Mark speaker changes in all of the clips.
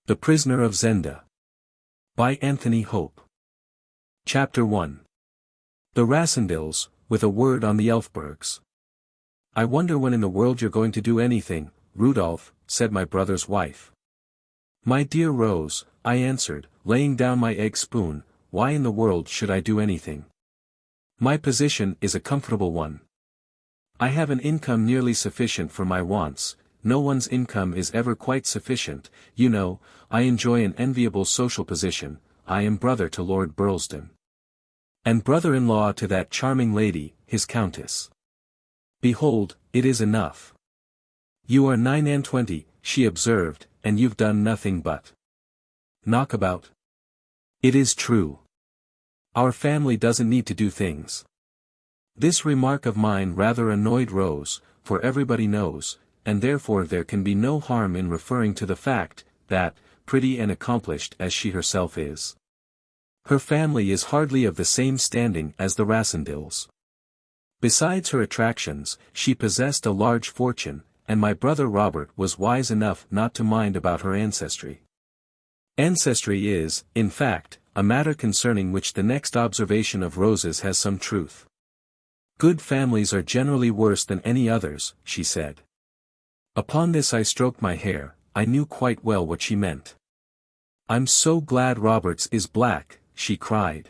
Speaker 1: The Prisoner of Zenda. By Anthony Hope. Chapter 1. The Rassendylls, with a word on the Elphbergs. I wonder when in the world you're going to do anything, Rudolf, said my brother's wife. My dear Rose, I answered, laying down my egg spoon, why in the world should I do anything? My position is a comfortable one. I have an income nearly sufficient for my wants. No one's income is ever quite sufficient, you know. I enjoy an enviable social position. I am brother to Lord Burlesdon. And brother-in-law to that charming lady, his countess. Behold, it is enough. You are 29, she observed, and you've done nothing but knock about. It is true. Our family doesn't need to do things. This remark of mine rather annoyed Rose, for everybody knows, and therefore there can be no harm in referring to the fact, that, pretty and accomplished as she herself is, her family is hardly of the same standing as the Rassendylls. Besides her attractions, she possessed a large fortune, and my brother Robert was wise enough not to mind about her ancestry. Ancestry is, in fact, a matter concerning which the next observation of Rose's has some truth. Good families are generally worse than any others, she said. Upon this I stroked my hair. I knew quite well what she meant. I'm so glad Robert's is black, she cried.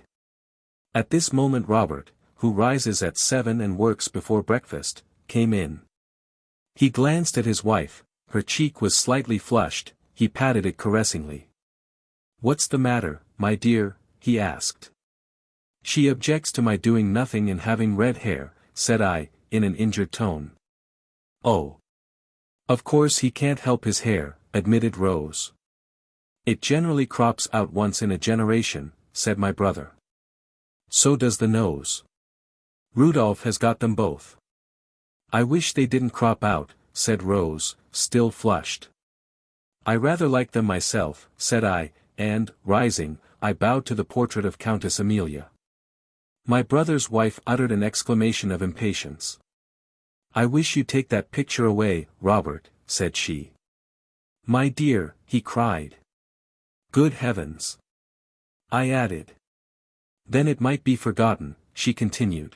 Speaker 1: At this moment Robert, who rises at 7 and works before breakfast, came in. He glanced at his wife, her cheek was slightly flushed, he patted it caressingly. What's the matter, my dear? He asked. She objects to my doing nothing and having red hair, said I, in an injured tone. Oh. Of course he can't help his hair, admitted Rose. It generally crops out once in a generation, said my brother. So does the nose. Rudolf has got them both. I wish they didn't crop out, said Rose, still flushed. I rather like them myself, said I, and, rising, I bowed to the portrait of Countess Amelia. My brother's wife uttered an exclamation of impatience. I wish you'd take that picture away, Robert, said she. My dear, he cried. Good heavens! I added. Then it might be forgotten, she continued.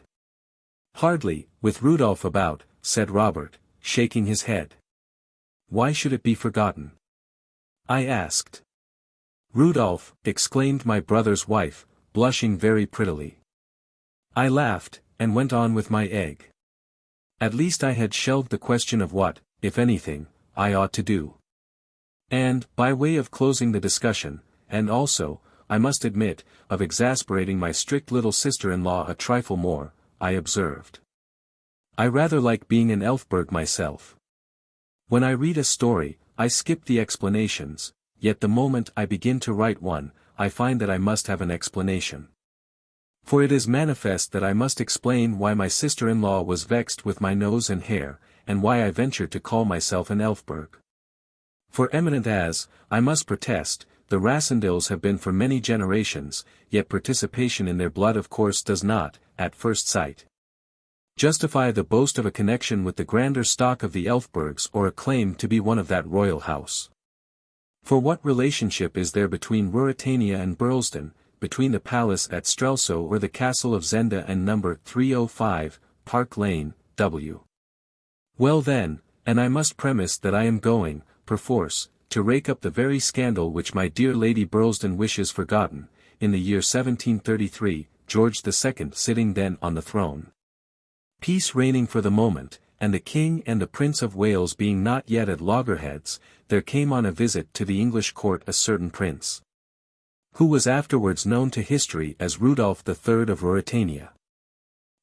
Speaker 1: Hardly, with Rudolf about, said Robert, shaking his head. Why should it be forgotten? I asked. Rudolf, exclaimed my brother's wife, blushing very prettily. I laughed, and went on with my egg. At least I had shelved the question of what, if anything, I ought to do. And, by way of closing the discussion, and also, I must admit, of exasperating my strict little sister-in-law a trifle more, I observed. I rather like being an Elphberg myself. When I read a story, I skip the explanations, yet the moment I begin to write one, I find that I must have an explanation. For it is manifest that I must explain why my sister-in-law was vexed with my nose and hair, and why I ventured to call myself an Elphberg. For eminent as, I must protest, the Rassendylls have been for many generations, yet participation in their blood of course does not, at first sight, justify the boast of a connection with the grander stock of the Elphbergs or a claim to be one of that royal house. For what relationship is there between Ruritania and Burlesdon, between the palace at Strelsau or the castle of Zenda and number 305, Park Lane, W? Well then, and I must premise that I am going, perforce, to rake up the very scandal which my dear Lady Burlesdon wishes forgotten, in the year 1733, George II sitting then on the throne. Peace reigning for the moment, and the King and the Prince of Wales being not yet at loggerheads, there came on a visit to the English court a certain prince, who was afterwards known to history as Rudolf III of Ruritania.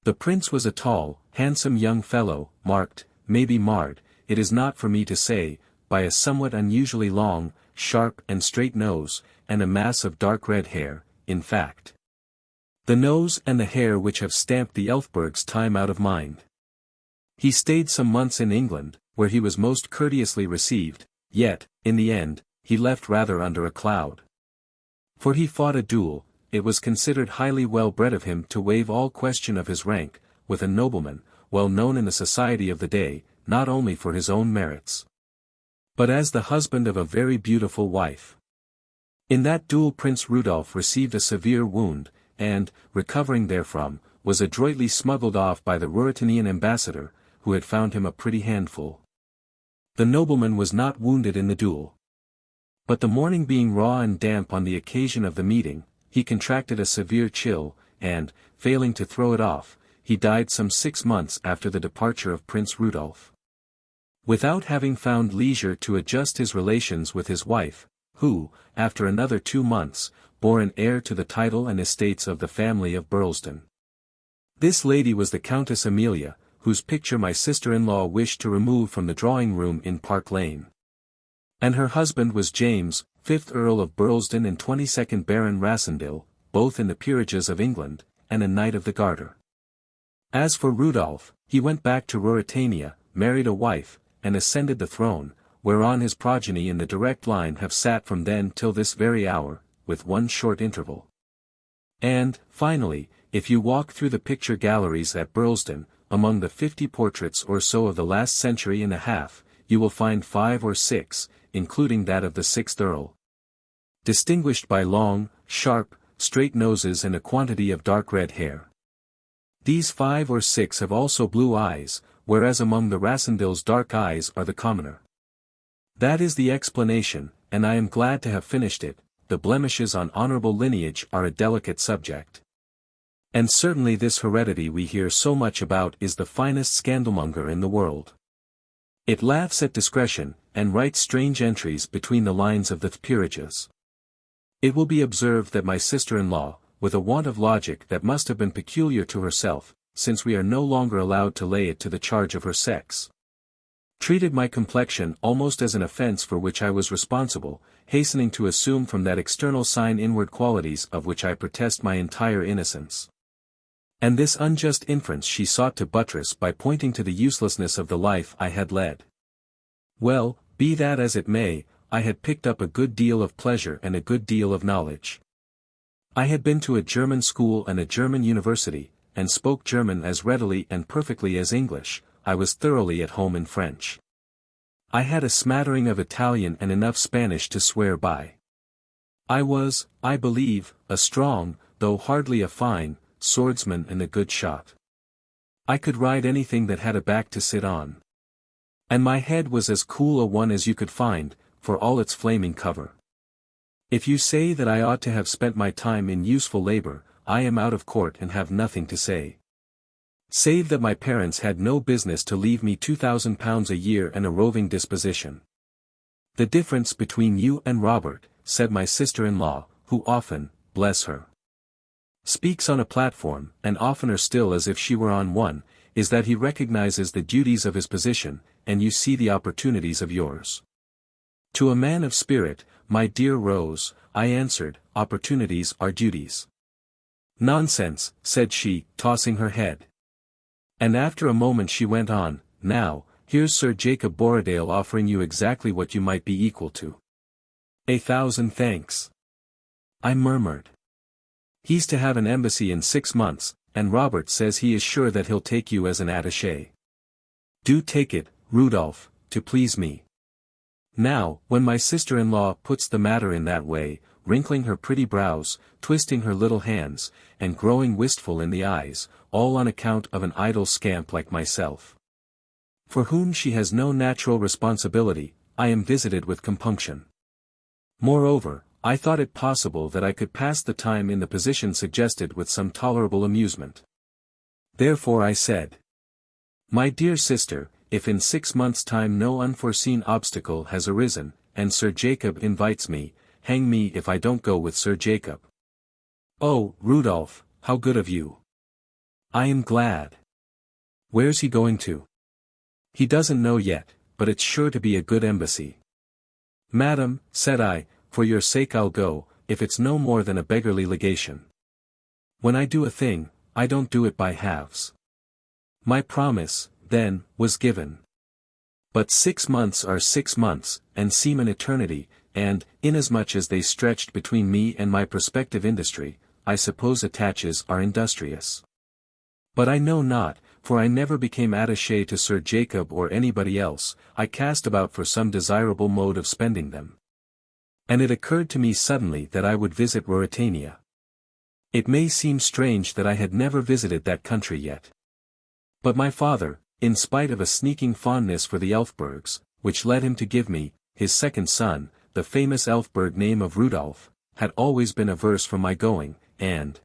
Speaker 1: The prince was a tall, handsome young fellow, marked, maybe marred, it is not for me to say, by a somewhat unusually long, sharp and straight nose, and a mass of dark red hair, in fact, the nose and the hair which have stamped the Elphbergs time out of mind. He stayed some months in England, where he was most courteously received, yet, in the end, he left rather under a cloud. For he fought a duel, it was considered highly well bred of him to waive all question of his rank, with a nobleman, well known in the society of the day, not only for his own merits, but as the husband of a very beautiful wife. In that duel Prince Rudolf received a severe wound, and, recovering therefrom, was adroitly smuggled off by the Ruritanian ambassador, who had found him a pretty handful. The nobleman was not wounded in the duel. But the morning being raw and damp on the occasion of the meeting, he contracted a severe chill, and, failing to throw it off, he died some 6 months after the departure of Prince Rudolf. Without having found leisure to adjust his relations with his wife, who, after another 2 months, bore an heir to the title and estates of the family of Burlesdon. This lady was the Countess Amelia, whose picture my sister-in-law wished to remove from the drawing-room in Park Lane. And her husband was James, 5th Earl of Burlesdon and 22nd Baron Rassendyll, both in the peerages of England, and a Knight of the Garter. As for Rudolf, he went back to Ruritania, married a wife, and ascended the throne, whereon his progeny in the direct line have sat from then till this very hour, with one short interval. And, finally, if you walk through the picture galleries at Burlesdon, among the 50 portraits or so of the last century and a half, you will find 5 or 6, including that of the 6th Earl. Distinguished by long, sharp, straight noses and a quantity of dark red hair. These 5 or 6 have also blue eyes, whereas among the Rassendylls dark eyes are the commoner. That is the explanation, and I am glad to have finished it. The blemishes on honorable lineage are a delicate subject. And certainly this heredity we hear so much about is the finest scandalmonger in the world. It laughs at discretion, and writes strange entries between the lines of the peerages. It will be observed that my sister-in-law, with a want of logic that must have been peculiar to herself, since we are no longer allowed to lay it to the charge of her sex, treated my complexion almost as an offense for which I was responsible, hastening to assume from that external sign inward qualities of which I protest my entire innocence. And this unjust inference she sought to buttress by pointing to the uselessness of the life I had led. Well, be that as it may, I had picked up a good deal of pleasure and a good deal of knowledge. I had been to a German school and a German university, and spoke German as readily and perfectly as English. I was thoroughly at home in French. I had a smattering of Italian and enough Spanish to swear by. I was, I believe, a strong, though hardly a fine, swordsman and a good shot. I could ride anything that had a back to sit on. And my head was as cool a one as you could find, for all its flaming cover. If you say that I ought to have spent my time in useful labor, I am out of court and have nothing to say. Save that my parents had no business to leave me £2,000 a year and a roving disposition. The difference between you and Robert, said my sister-in-law, who often, bless her, speaks on a platform, and oftener still as if she were on one, is that he recognizes the duties of his position, and you see the opportunities of yours. To a man of spirit, my dear Rose, I answered, opportunities are duties. Nonsense, said she, tossing her head. And after a moment she went on, now, here's Sir Jacob Borradaile offering you exactly what you might be equal to. 1,000 thanks. I murmured. He's to have an embassy in 6 months, and Robert says he is sure that he'll take you as an attaché. Do take it, Rudolf, to please me. Now, when my sister-in-law puts the matter in that way, wrinkling her pretty brows, twisting her little hands, and growing wistful in the eyes, all on account of an idle scamp like myself, for whom she has no natural responsibility, I am visited with compunction. Moreover, I thought it possible that I could pass the time in the position suggested with some tolerable amusement. Therefore I said, my dear sister, if in 6 months' time no unforeseen obstacle has arisen, and Sir Jacob invites me, hang me if I don't go with Sir Jacob. Oh, Rudolf, how good of you. I am glad. Where's he going to? He doesn't know yet, but it's sure to be a good embassy. Madam, said I, for your sake I'll go, if it's no more than a beggarly legation. When I do a thing, I don't do it by halves. My promise, then, was given. But 6 months are 6 months, and seem an eternity, and, inasmuch as they stretched between me and my prospective industry, I suppose attaches are industrious. But I know not, for I never became attaché to Sir Jacob or anybody else. I cast about for some desirable mode of spending them. And it occurred to me suddenly that I would visit Ruritania. It may seem strange that I had never visited that country yet. But my father, in spite of a sneaking fondness for the Elphbergs, which led him to give me, his second son, the famous Elphberg name of Rudolf, had always been averse from my going, and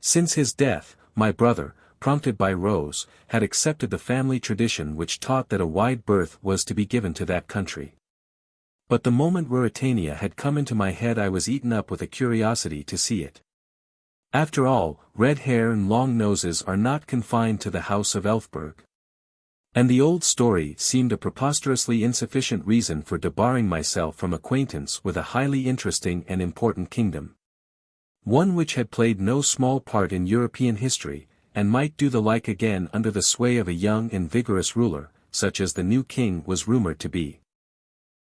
Speaker 1: since his death, my brother, prompted by Rose, had accepted the family tradition which taught that a wide berth was to be given to that country. But the moment Ruritania had come into my head I was eaten up with a curiosity to see it. After all, red hair and long noses are not confined to the house of Elphberg. And the old story seemed a preposterously insufficient reason for debarring myself from acquaintance with a highly interesting and important kingdom. One which had played no small part in European history, and might do the like again under the sway of a young and vigorous ruler, such as the new king was rumored to be.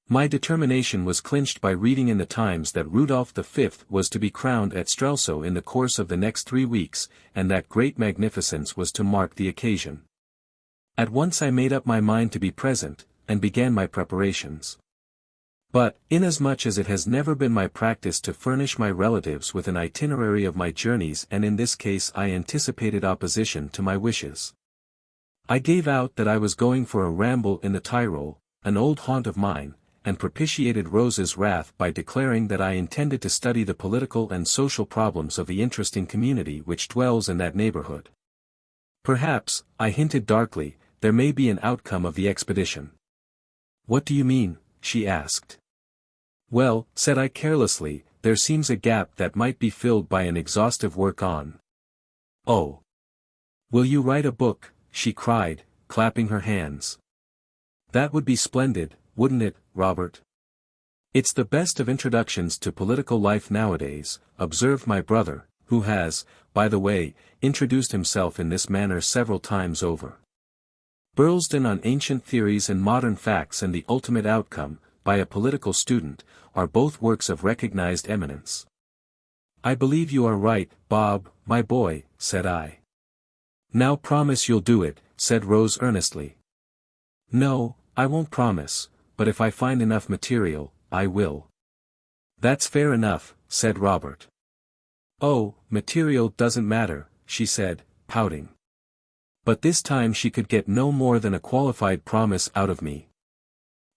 Speaker 1: My determination was clinched by reading in the Times that Rudolf V was to be crowned at Strelsau in the course of the next 3 weeks, and that great magnificence was to mark the occasion. At once I made up my mind to be present, and began my preparations. But, inasmuch as it has never been my practice to furnish my relatives with an itinerary of my journeys, and in this case I anticipated opposition to my wishes, I gave out that I was going for a ramble in the Tyrol, an old haunt of mine, and propitiated Rose's wrath by declaring that I intended to study the political and social problems of the interesting community which dwells in that neighborhood. Perhaps, I hinted darkly, there may be an outcome of the expedition. What do you mean? She asked. Well, said I carelessly, there seems a gap that might be filled by an exhaustive work on. Oh! Will you write a book? She cried, clapping her hands. That would be splendid, wouldn't it, Robert? It's the best of introductions to political life nowadays, observed my brother, who has, by the way, introduced himself in this manner several times over. Burlesdon on Ancient Theories and Modern Facts and the Ultimate Outcome, by a political student, are both works of recognized eminence. I believe you are right, Bob, my boy, said I. Now promise you'll do it, said Rose earnestly. No, I won't promise, but if I find enough material, I will. That's fair enough, said Robert. Oh, material doesn't matter, she said, pouting. But this time she could get no more than a qualified promise out of me.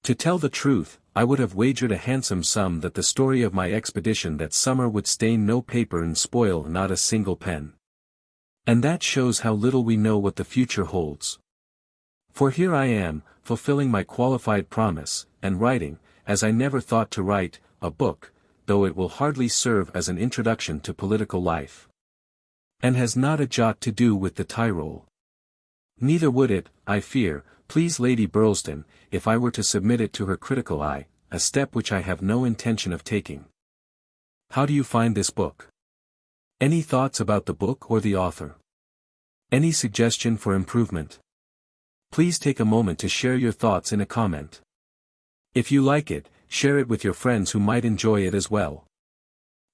Speaker 1: To tell the truth, I would have wagered a handsome sum that the story of my expedition that summer would stain no paper and spoil not a single pen. And that shows how little we know what the future holds. For here I am, fulfilling my qualified promise, and writing, as I never thought to write, a book, though it will hardly serve as an introduction to political life. And has not a jot to do with the Tyrol. Neither would it, I fear, please Lady Burlesdon, if I were to submit it to her critical eye, a step which I have no intention of taking. How do you find this book? Any thoughts about the book or the author? Any suggestion for improvement? Please take a moment to share your thoughts in a comment. If you like it, share it with your friends who might enjoy it as well.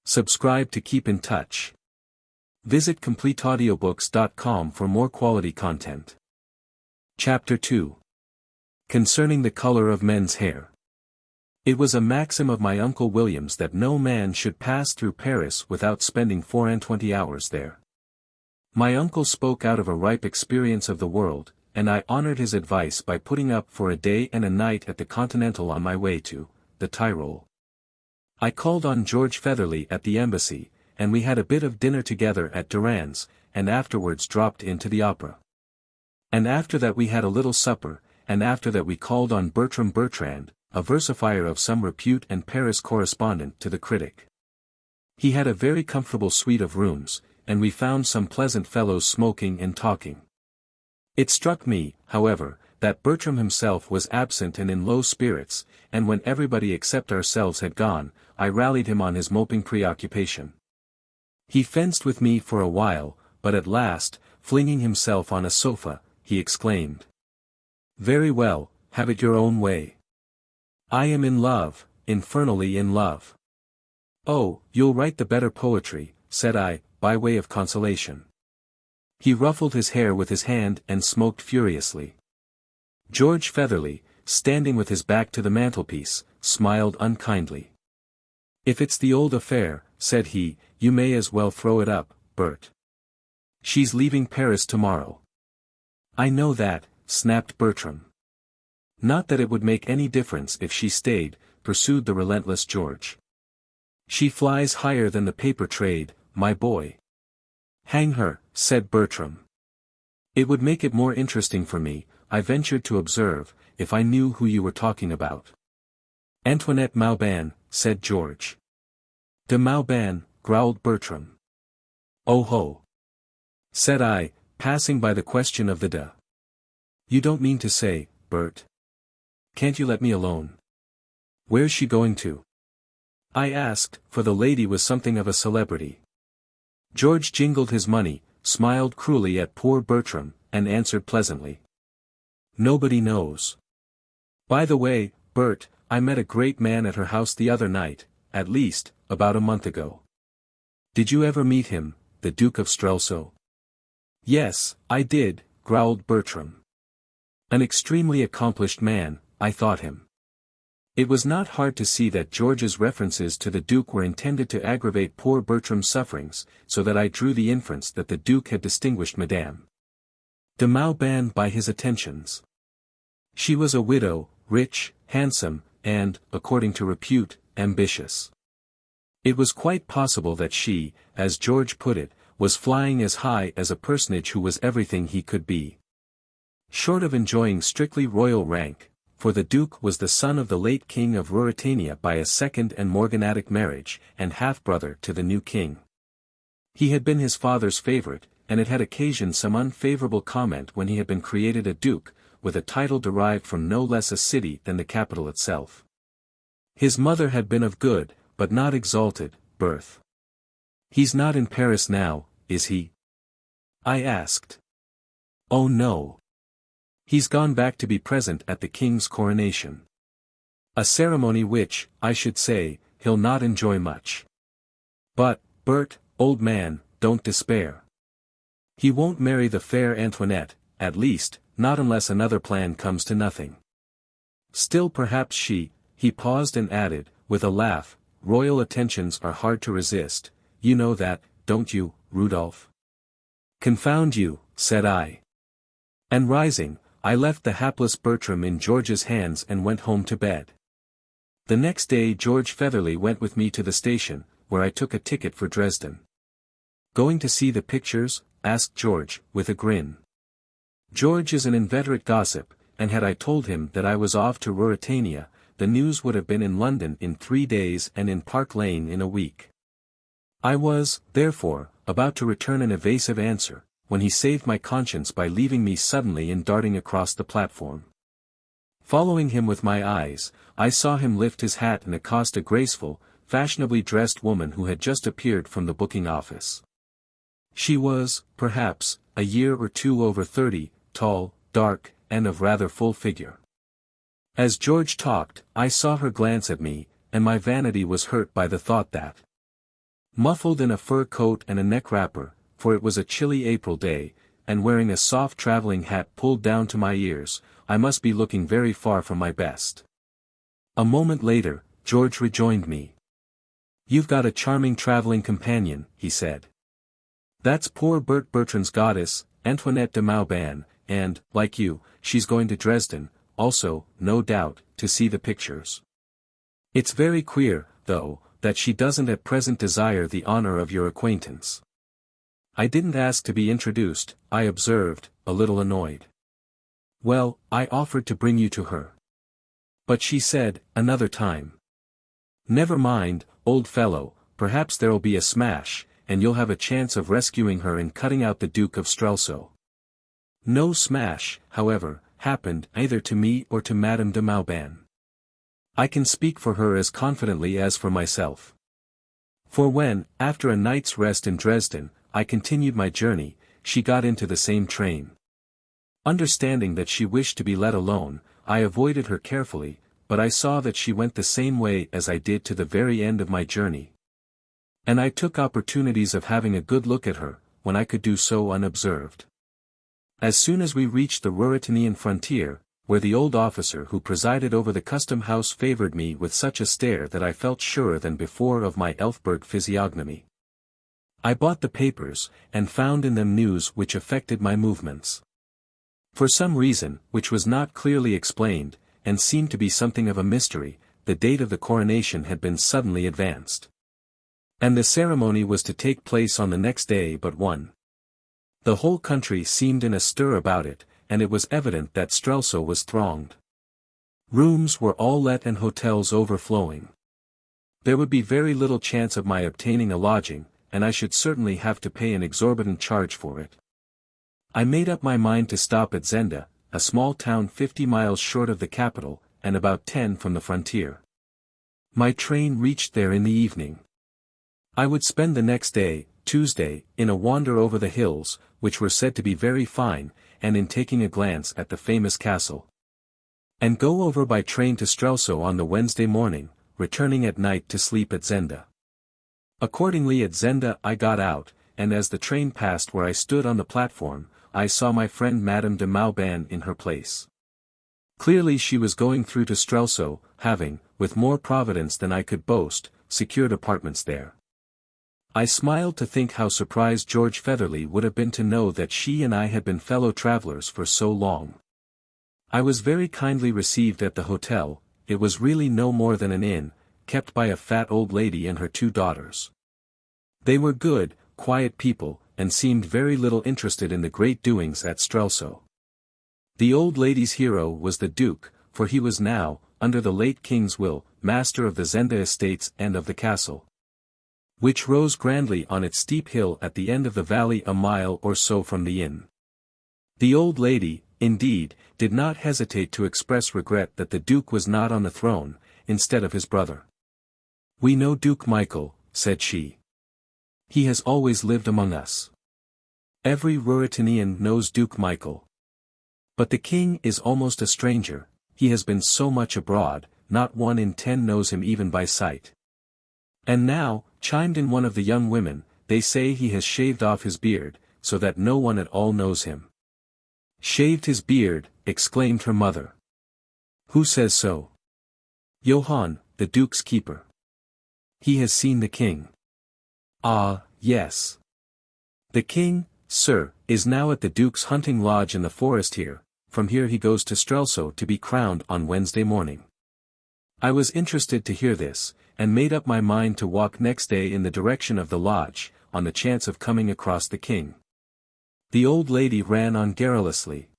Speaker 1: Subscribe to keep in touch. Visit CompleteAudiobooks.com for more quality content. Chapter 2. Concerning the color of men's hair. It was a maxim of my Uncle William's that no man should pass through Paris without spending 24 hours there. My uncle spoke out of a ripe experience of the world, and I honored his advice by putting up for a day and a night at the Continental on my way to the Tyrol. I called on George Featherly at the embassy, and we had a bit of dinner together at Durand's, and afterwards dropped into the opera. And after that we had a little supper, and after that we called on Bertram Bertrand, a versifier of some repute and Paris correspondent to the Critic. He had a very comfortable suite of rooms, and we found some pleasant fellows smoking and talking. It struck me, however, that Bertram himself was absent and in low spirits, and when everybody except ourselves had gone, I rallied him on his moping preoccupation. He fenced with me for a while, but at last, flinging himself on a sofa, he exclaimed, "Very well, have it your own way. I am in love, infernally in love." "Oh, you'll write the better poetry," said I, by way of consolation. He ruffled his hair with his hand and smoked furiously. George Featherly, standing with his back to the mantelpiece, smiled unkindly. If it's the old affair, said he, you may as well throw it up, Bert. She's leaving Paris tomorrow. I know that, snapped Bertram. Not that it would make any difference if she stayed, pursued the relentless George. She flies higher than the paper trade, my boy. Hang her, said Bertram. It would make it more interesting for me, I ventured to observe, if I knew who you were talking about. Antoinette Mauban, said George. De Mauban, growled Bertram. Oh ho! Said I, passing by the question of the de. You don't mean to say, Bert? Can't you let me alone? Where's she going to? I asked, for the lady was something of a celebrity. George jingled his money, smiled cruelly at poor Bertram, and answered pleasantly. Nobody knows. By the way, Bert, I met a great man at her house the other night, at least, about a month ago. Did you ever meet him, the Duke of Strelsau? Yes, I did, growled Bertram. An extremely accomplished man, I thought him. It was not hard to see that George's references to the Duke were intended to aggravate poor Bertram's sufferings, so that I drew the inference that the Duke had distinguished Madame de Mauban by his attentions. She was a widow, rich, handsome, and, according to repute, ambitious. It was quite possible that she, as George put it, was flying as high as a personage who was everything he could be. Short of enjoying strictly royal rank, for the Duke was the son of the late King of Ruritania by a second and morganatic marriage, and half-brother to the new king. He had been his father's favorite, and it had occasioned some unfavorable comment when he had been created a duke, with a title derived from no less a city than the capital itself. His mother had been of good, but not exalted, birth. He's not in Paris now, is he? I asked. Oh no. He's gone back to be present at the king's coronation. A ceremony which, I should say, he'll not enjoy much. But, Bert, old man, don't despair. He won't marry the fair Antoinette, at least, not unless another plan comes to nothing. Still perhaps he paused and added, with a laugh, royal attentions are hard to resist, you know that, don't you, Rudolph? Confound you, said I. And rising, I left the hapless Bertram in George's hands and went home to bed. The next day George Featherly went with me to the station, where I took a ticket for Dresden. Going to see the pictures? Asked George, with a grin. George is an inveterate gossip, and had I told him that I was off to Ruritania, the news would have been in London in 3 days and in Park Lane in a week. I was, therefore, about to return an evasive answer, when he saved my conscience by leaving me suddenly and darting across the platform. Following him with my eyes, I saw him lift his hat and accost a graceful, fashionably dressed woman who had just appeared from the booking office. She was, perhaps, a year or two over 30, tall, dark, and of rather full figure. As George talked, I saw her glance at me, and my vanity was hurt by the thought that, muffled in a fur coat and a neck wrapper, for it was a chilly April day, and wearing a soft traveling hat pulled down to my ears, I must be looking very far from my best. A moment later, George rejoined me. You've got a charming traveling companion, he said. That's poor Bertram's goddess, Antoinette de Mauban, and, like you, she's going to Dresden, also, no doubt, to see the pictures. It's very queer, though, that she doesn't at present desire the honor of your acquaintance. I didn't ask to be introduced, I observed, a little annoyed. Well, I offered to bring you to her. But she said, another time. Never mind, old fellow, perhaps there'll be a smash, and you'll have a chance of rescuing her and cutting out the Duke of Strelsau. No smash, however, happened either to me or to Madame de Mauban. I can speak for her as confidently as for myself. For when, after a night's rest in Dresden, I continued my journey, she got into the same train. Understanding that she wished to be let alone, I avoided her carefully, but I saw that she went the same way as I did to the very end of my journey. And I took opportunities of having a good look at her, when I could do so unobserved. As soon as we reached the Ruritanian frontier, where the old officer who presided over the custom house favored me with such a stare that I felt surer than before of my Elphberg physiognomy. I bought the papers, and found in them news which affected my movements. For some reason, which was not clearly explained, and seemed to be something of a mystery, the date of the coronation had been suddenly advanced. And the ceremony was to take place on the next day but one. The whole country seemed in a stir about it, and it was evident that Strelsau was thronged. Rooms were all let and hotels overflowing. There would be very little chance of my obtaining a lodging, and I should certainly have to pay an exorbitant charge for it. I made up my mind to stop at Zenda, a small town 50 miles short of the capital, and about 10 from the frontier. My train reached there in the evening. I would spend the next day, Tuesday, in a wander over the hills, which were said to be very fine, and in taking a glance at the famous castle. And go over by train to Strelsau on the Wednesday morning, returning at night to sleep at Zenda. Accordingly at Zenda I got out, and as the train passed where I stood on the platform, I saw my friend Madame de Mauban in her place. Clearly she was going through to Strelsau, having, with more providence than I could boast, secured apartments there. I smiled to think how surprised George Featherly would have been to know that she and I had been fellow travelers for so long. I was very kindly received at the hotel. It was really no more than an inn, kept by a fat old lady and her 2 daughters. They were good, quiet people, and seemed very little interested in the great doings at Strelsau. The old lady's hero was the Duke, for he was now, under the late king's will, master of the Zenda estates and of the castle, which rose grandly on its steep hill at the end of the valley a mile or so from the inn. The old lady, indeed, did not hesitate to express regret that the Duke was not on the throne, instead of his brother. "We know Duke Michael," said she. "He has always lived among us. Every Ruritanian knows Duke Michael. But the king is almost a stranger, he has been so much abroad, not 1 in 10 knows him even by sight." "And now," chimed in one of the young women, "they say he has shaved off his beard, so that no one at all knows him." "Shaved his beard," exclaimed her mother. "Who says so?" "Johann, the Duke's keeper. He has seen the king." "Ah, yes. The king, sir, is now at the Duke's hunting lodge in the forest here. From here he goes to Strelsau to be crowned on Wednesday morning." I was interested to hear this, and made up my mind to walk next day in the direction of the lodge, on the chance of coming across the king. The old lady ran on garrulously.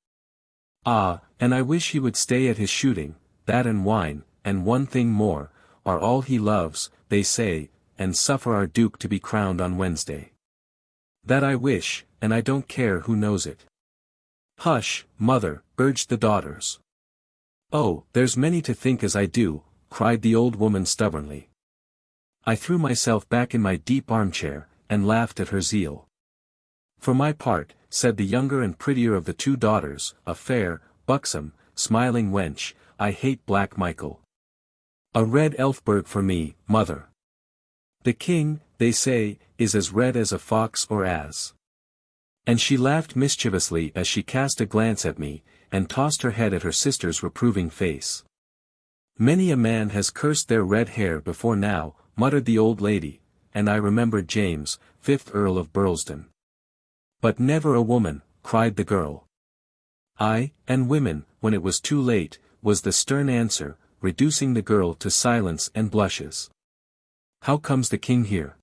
Speaker 1: "Ah, and I wish he would stay at his shooting, that and wine, and one thing more, are all he loves, they say, and suffer our Duke to be crowned on Wednesday. That I wish, and I don't care who knows it." "Hush, mother," urged the daughters. "Oh, there's many to think as I do," cried the old woman stubbornly. I threw myself back in my deep armchair, and laughed at her zeal. "For my part," said the younger and prettier of the 2 daughters, a fair, buxom, smiling wench, "I hate Black Michael. A red Elphberg for me, mother. The king, they say, is as red as a fox or as—" And she laughed mischievously as she cast a glance at me, and tossed her head at her sister's reproving face. "Many a man has cursed their red hair before now," muttered the old lady, and I remembered James, 5th Earl of Burlesdon. "But never a woman," cried the girl. "Aye, and women, when it was too late," was the stern answer, reducing the girl to silence and blushes. "How comes the king here?"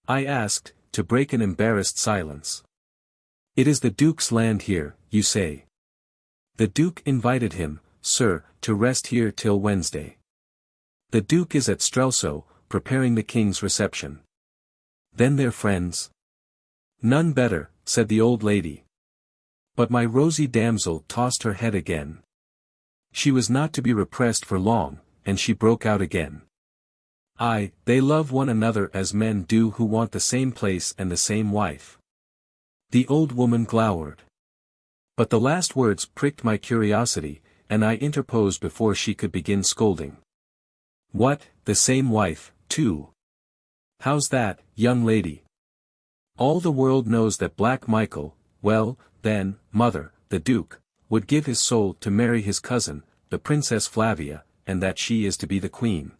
Speaker 1: I asked, to break an embarrassed silence. "It is the Duke's land here, you say." "The Duke invited him, sir, to rest here till Wednesday. The Duke is at Strelsau, preparing the king's reception." "Then they're friends?" "None better," said the old lady. But my rosy damsel tossed her head again. She was not to be repressed for long, and she broke out again. "Aye, they love one another as men do who want the same place and the same wife." The old woman glowered. But the last words pricked my curiosity, and I interposed before she could begin scolding. "What, the same wife, too? How's that, young lady? All the world knows that Black Michael, well, then, mother, the Duke, would give his soul to marry his cousin, the Princess Flavia, and that she is to be the queen.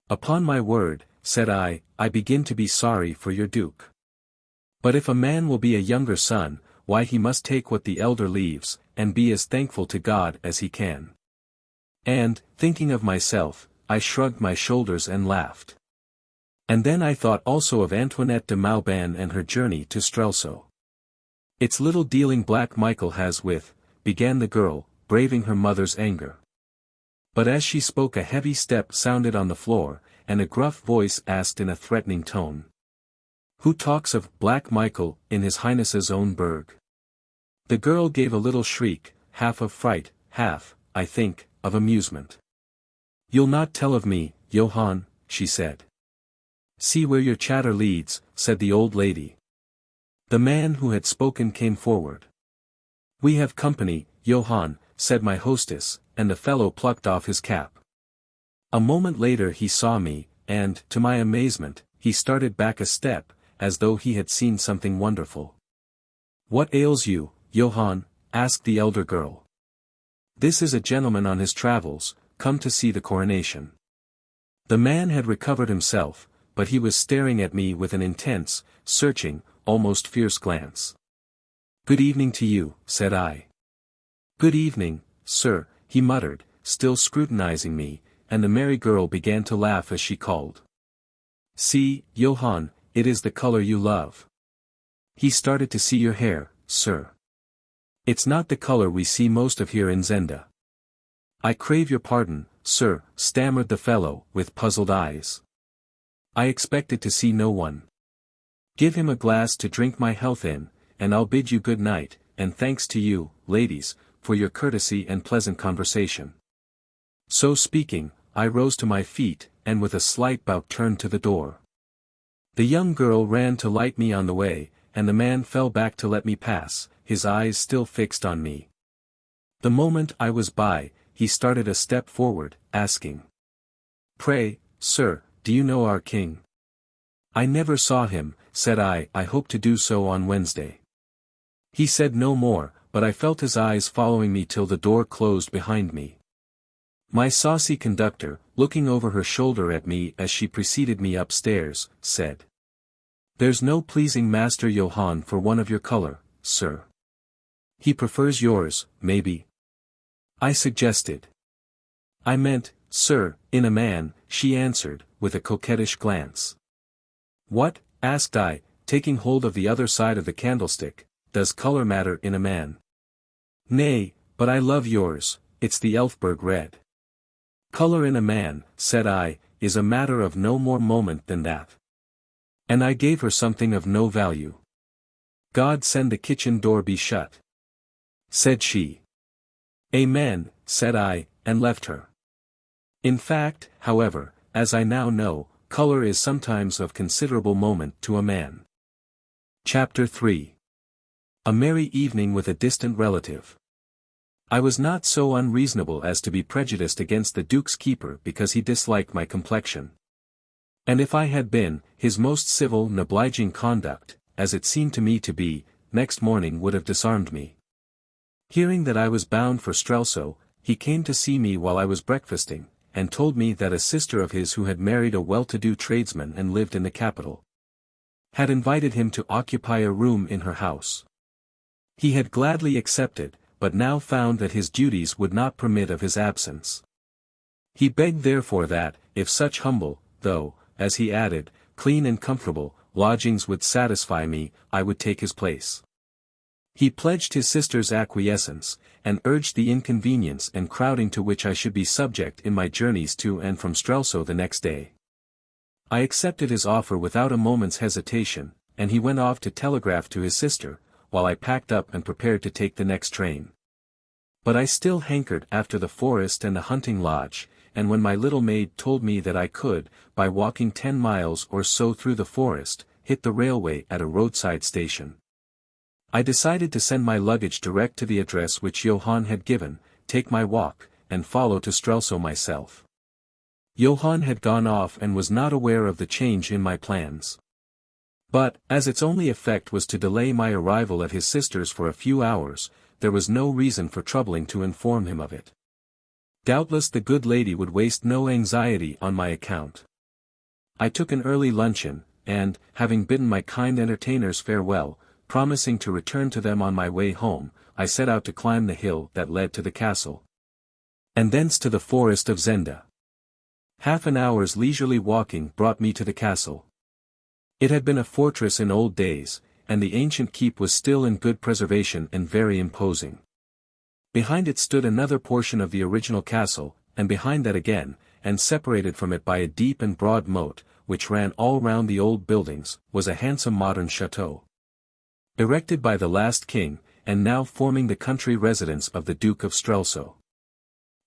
Speaker 1: Upon my word, said I begin to be sorry for your duke. But if a man will be a younger son, why he must take what the elder leaves, and be as thankful to God as he can. And, thinking of myself, I shrugged my shoulders and laughed. And then I thought also of Antoinette de Mauban and her journey to Strelsau. It's little dealing Black Michael has with, began the girl, braving her mother's anger. But as she spoke a heavy step sounded on the floor, and a gruff voice asked in a threatening tone. Who talks of Black Michael in his Highness's own burg? The girl gave a little shriek, half of fright, half, I think, of amusement. You'll not tell of me, Johann, she said. See where your chatter leads, said the old lady. The man who had spoken came forward. We have company, Johann, said my hostess, and the fellow plucked off his cap. A moment later he saw me, and, to my amazement, he started back a step, as though he had seen something wonderful. What ails you, Johann? Asked the elder girl. This is a gentleman on his travels, come to see the coronation. The man had recovered himself, but he was staring at me with an intense, searching, almost fierce glance. Good evening to you, said I. Good evening, sir, he muttered, still scrutinizing me, and the merry girl began to laugh as she called. See, Johann, it is the color you love. He started to see your hair, sir. It's not the color we see most of here in Zenda. I crave your pardon, sir, stammered the fellow, with puzzled eyes. I expected to see no one. Give him a glass to drink my health in, and I'll bid you good night, and thanks to you, ladies, for your courtesy and pleasant conversation. So speaking, I rose to my feet, and with a slight bow turned to the door. The young girl ran to light me on the way, and the man fell back to let me pass, his eyes still fixed on me. The moment I was by, he started a step forward, asking. Pray, sir, do you know our king? I never saw him, said I hope to do so on Wednesday. He said no more, but I felt his eyes following me till the door closed behind me. My saucy conductor, looking over her shoulder at me as she preceded me upstairs, said. There's no pleasing Master Johann for one of your color, sir. He prefers yours, maybe? I suggested. I meant, sir, in a man, she answered, with a coquettish glance. What, asked I, taking hold of the other side of the candlestick, does color matter in a man? Nay, but I love yours, it's the Elphberg red. Color in a man, said I, is a matter of no more moment than that. And I gave her something of no value. God send the kitchen door be shut. Said she. Amen, said I, and left her. In fact, however, as I now know, color is sometimes of considerable moment to a man. Chapter 3. A merry evening with a distant relative. I was not so unreasonable as to be prejudiced against the Duke's keeper because he disliked my complexion. And if I had been, his most civil and obliging conduct, as it seemed to me to be, next morning would have disarmed me. Hearing that I was bound for Strelsau, he came to see me while I was breakfasting, and told me that a sister of his who had married a well-to-do tradesman and lived in the capital, had invited him to occupy a room in her house. He had gladly accepted, but now found that his duties would not permit of his absence. He begged therefore that, if such humble, though, as he added, clean and comfortable, lodgings would satisfy me, I would take his place. He pledged his sister's acquiescence, and urged the inconvenience and crowding to which I should be subject in my journeys to and from Strelsau the next day. I accepted his offer without a moment's hesitation, and he went off to telegraph to his sister, while I packed up and prepared to take the next train. But I still hankered after the forest and the hunting lodge, and when my little maid told me that I could, by walking 10 miles or so through the forest, hit the railway at a roadside station, I decided to send my luggage direct to the address which Johann had given, take my walk, and follow to Strelsau myself. Johann had gone off and was not aware of the change in my plans. But, as its only effect was to delay my arrival at his sister's for a few hours, there was no reason for troubling to inform him of it. Doubtless the good lady would waste no anxiety on my account. I took an early luncheon, and, having bidden my kind entertainers farewell, promising to return to them on my way home, I set out to climb the hill that led to the castle, and thence to the forest of Zenda. Half an hour's leisurely walking brought me to the castle. It had been a fortress in old days, and the ancient keep was still in good preservation and very imposing. Behind it stood another portion of the original castle, and behind that again, and separated from it by a deep and broad moat, which ran all round the old buildings, was a handsome modern chateau. Erected by the last king, and now forming the country residence of the Duke of Strelsau.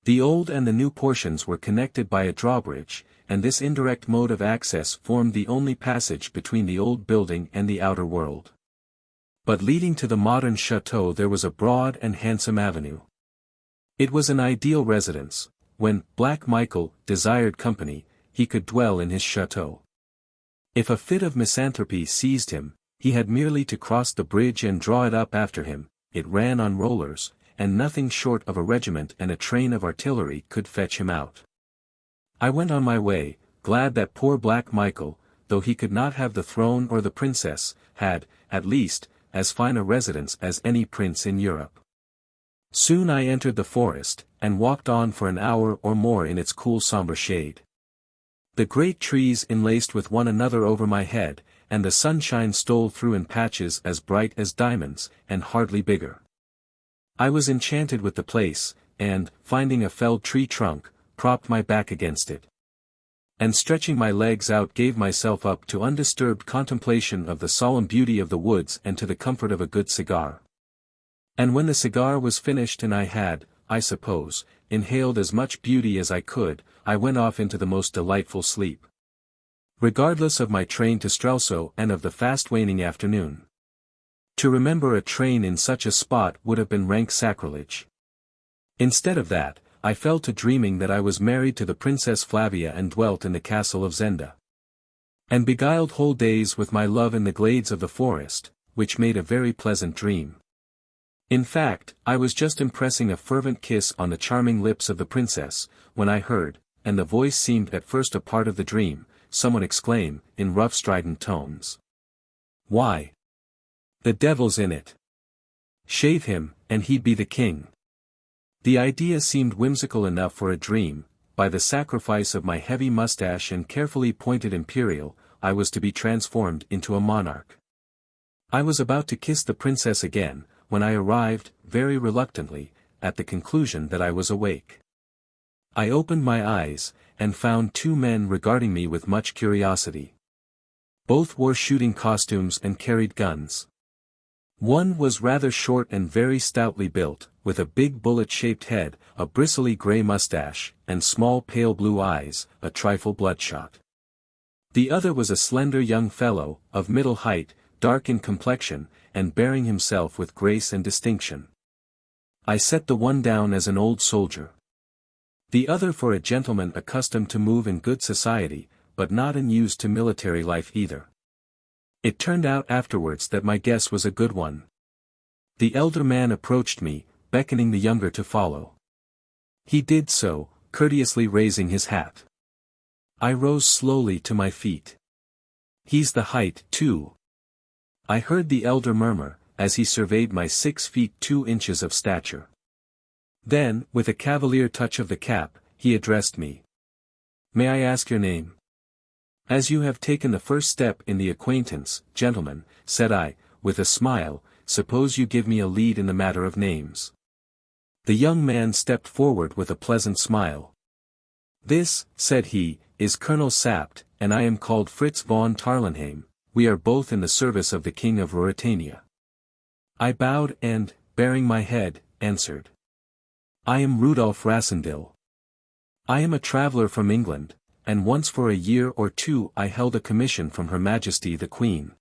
Speaker 1: The old and the new portions were connected by a drawbridge, and this indirect mode of access formed the only passage between the old building and the outer world. But leading to the modern chateau there was a broad and handsome avenue. It was an ideal residence. When Black Michael desired company, he could dwell in his chateau. If a fit of misanthropy seized him, he had merely to cross the bridge and draw it up after him. It ran on rollers, and nothing short of a regiment and a train of artillery could fetch him out. I went on my way, glad that poor Black Michael, though he could not have the throne or the princess, had, at least, as fine a residence as any prince in Europe. Soon I entered the forest, and walked on for an hour or more in its cool sombre shade. The great trees enlaced with one another over my head, and the sunshine stole through in patches as bright as diamonds, and hardly bigger. I was enchanted with the place, and, finding a felled tree trunk, propped my back against it, and stretching my legs out gave myself up to undisturbed contemplation of the solemn beauty of the woods and to the comfort of a good cigar. And when the cigar was finished and I had, I suppose, inhaled as much beauty as I could, I went off into the most delightful sleep, regardless of my train to Strelsau and of the fast waning afternoon. To remember a train in such a spot would have been rank sacrilege. Instead of that, I fell to dreaming that I was married to the Princess Flavia and dwelt in the castle of Zenda, and beguiled whole days with my love in the glades of the forest, which made a very pleasant dream. In fact, I was just impressing a fervent kiss on the charming lips of the princess, when I heard, and the voice seemed at first a part of the dream, someone exclaim, in rough strident tones. "Why? The devil's in it. Shave him, and he'd be the king." The idea seemed whimsical enough for a dream. By the sacrifice of my heavy mustache and carefully pointed imperial, I was to be transformed into a monarch. I was about to kiss the princess again, when I arrived, very reluctantly, at the conclusion that I was awake. I opened my eyes, and found two men regarding me with much curiosity. Both wore shooting costumes and carried guns. One was rather short and very stoutly built, with a big bullet-shaped head, a bristly grey mustache, and small pale blue eyes, a trifle bloodshot. The other was a slender young fellow, of middle height, dark in complexion, and bearing himself with grace and distinction. I set the one down as an old soldier, the other for a gentleman accustomed to move in good society, but not unused to military life either. It turned out afterwards that my guess was a good one. The elder man approached me, beckoning the younger to follow. He did so, courteously raising his hat. I rose slowly to my feet. "He's the height, too," I heard the elder murmur, as he surveyed my 6 feet 2 inches of stature. Then, with a cavalier touch of the cap, he addressed me. "May I ask your name?" "As you have taken the first step in the acquaintance, gentlemen," said I, with a smile, "suppose you give me a lead in the matter of names." The young man stepped forward with a pleasant smile. "This," said he, "is Colonel Sapt, and I am called Fritz von Tarlenheim. We are both in the service of the King of Ruritania." I bowed and, baring my head, answered. "I am Rudolf Rassendyll. I am a traveller from England, and once for a year or two I held a commission from Her Majesty the Queen."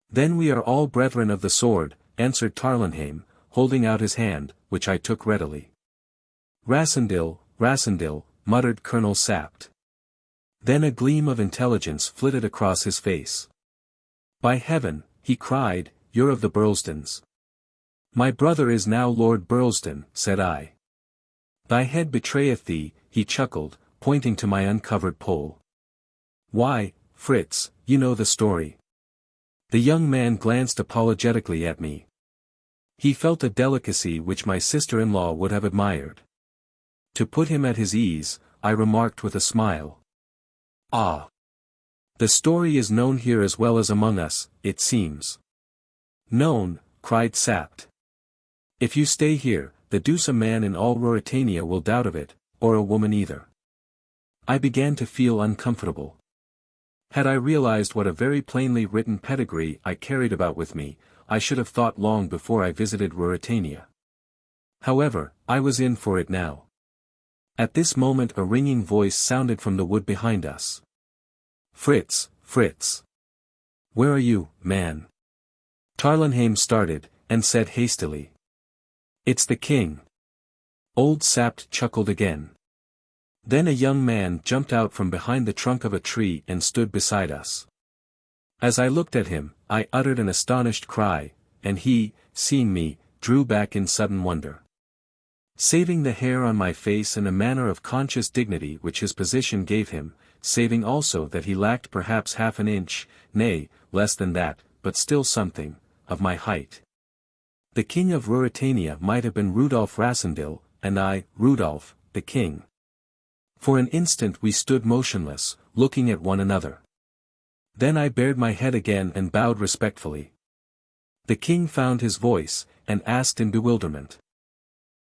Speaker 1: "Then we are all brethren of the sword," answered Tarlenheim, holding out his hand, which I took readily. "Rassendyll, Rassendyll," muttered Colonel Sapt. Then a gleam of intelligence flitted across his face. By heaven, he cried, you're of the Burlesdons. My brother is now Lord Burlesdon, said I. Thy head betrayeth thee, he chuckled, pointing to my uncovered poll. Why, Fritz, you know the story. The young man glanced apologetically at me. He felt a delicacy which my sister-in-law would have admired. To put him at his ease, I remarked with a smile. Ah! The story is known here as well as among us, it seems. Known, cried Sapt. If you stay here, the deuce a man in all Ruritania will doubt of it, or a woman either. I began to feel uncomfortable. Had I realized what a very plainly written pedigree I carried about with me, I should have thought long before I visited Ruritania. However, I was in for it now. At this moment a ringing voice sounded from the wood behind us. Fritz, Fritz. Where are you, man? Tarlenheim started, and said hastily. It's the king. Old Sapt chuckled again. Then a young man jumped out from behind the trunk of a tree and stood beside us. As I looked at him, I uttered an astonished cry, and he, seeing me, drew back in sudden wonder. Saving the hair on my face and a manner of conscious dignity which his position gave him, saving also that he lacked perhaps half an inch, nay, less than that, but still something, of my height. The king of Ruritania might have been Rudolf Rassendyll, and I, Rudolf, the king. For an instant we stood motionless, looking at one another. Then I bared my head again and bowed respectfully. The king found his voice, and asked in bewilderment.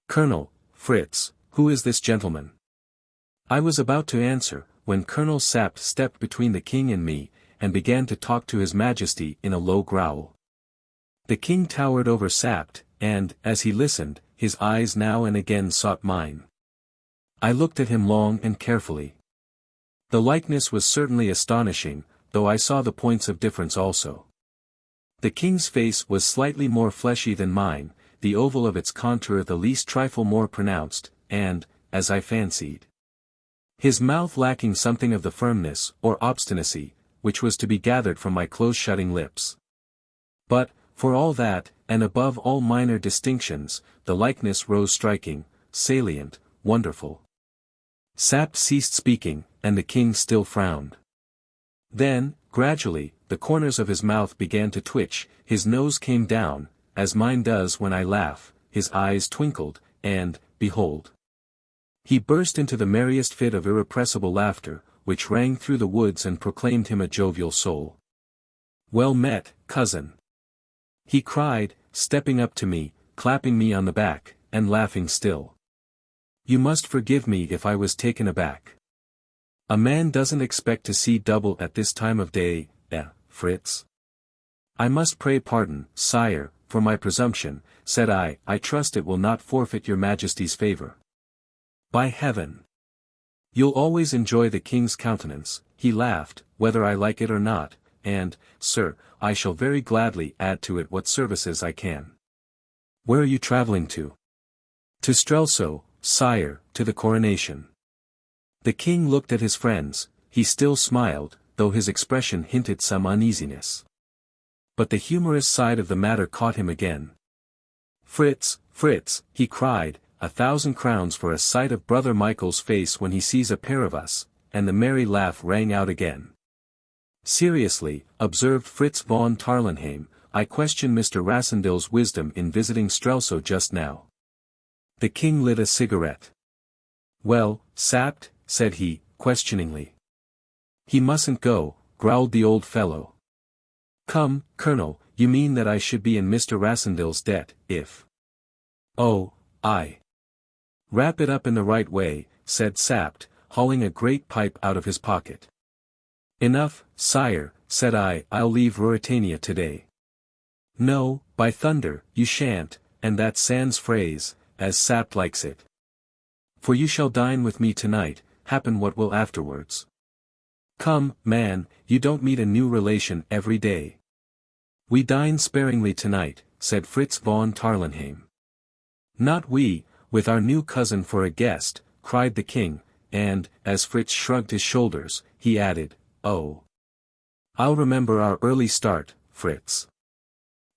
Speaker 1: Colonel, Fritz, who is this gentleman? I was about to answer, when Colonel Sapt stepped between the king and me, and began to talk to his Majesty in a low growl. The king towered over Sapt, and, as he listened, his eyes now and again sought mine. I looked at him long and carefully. The likeness was certainly astonishing, though I saw the points of difference also. The king's face was slightly more fleshy than mine, the oval of its contour the least trifle more pronounced, and, as I fancied, his mouth lacking something of the firmness, or obstinacy, which was to be gathered from my close-shutting lips. But, for all that, and above all minor distinctions, the likeness rose striking, salient, wonderful. Sapt ceased speaking, and the king still frowned. Then, gradually, the corners of his mouth began to twitch, his nose came down, as mine does when I laugh, his eyes twinkled, and, behold, he burst into the merriest fit of irrepressible laughter, which rang through the woods and proclaimed him a jovial soul. Well met, cousin! He cried, stepping up to me, clapping me on the back, and laughing still. You must forgive me if I was taken aback. A man doesn't expect to see double at this time of day, Fritz. I must pray pardon, sire, for my presumption, said I trust it will not forfeit your Majesty's favor. By heaven! You'll always enjoy the king's countenance, he laughed, whether I like it or not, and, sir, I shall very gladly add to it what services I can. Where are you travelling to? To Strelsau, sire, to the coronation. The king looked at his friends, he still smiled, though his expression hinted some uneasiness. But the humorous side of the matter caught him again. Fritz, Fritz, he cried, 1,000 crowns for a sight of brother Michael's face when he sees a pair of us, and the merry laugh rang out again. Seriously, observed Fritz von Tarlenheim, I question Mr. Rassendyll's wisdom in visiting Strelsau just now. The king lit a cigarette. Well, Sapt, said he, questioningly. He mustn't go, growled the old fellow. Come, Colonel, you mean that I should be in Mr. Rassendyll's debt, if... Oh, I... Wrap it up in the right way, said Sapt, hauling a great pipe out of his pocket. Enough, sire, said I'll leave Ruritania today. No, by thunder, you shan't, and that's sans phrase, as Sapt likes it. For you shall dine with me tonight, happen what will afterwards. Come, man, you don't meet a new relation every day. We dine sparingly tonight, said Fritz von Tarlenheim. Not we, with our new cousin for a guest, cried the king, and, as Fritz shrugged his shoulders, he added, oh. I'll remember our early start, Fritz.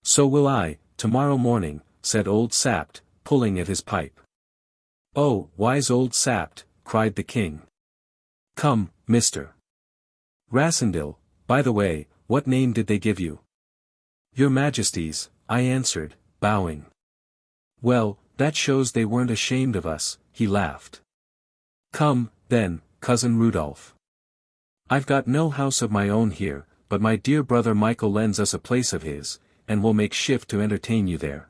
Speaker 1: So will I, tomorrow morning, said old Sapt, pulling at his pipe. Oh, wise old Sapt, cried the king. Come, Mr. Rassendyll, by the way, what name did they give you? Your Majesty's, I answered, bowing. Well, that shows they weren't ashamed of us, he laughed. Come, then, cousin Rudolf. I've got no house of my own here, but my dear brother Michael lends us a place of his, and will make shift to entertain you there.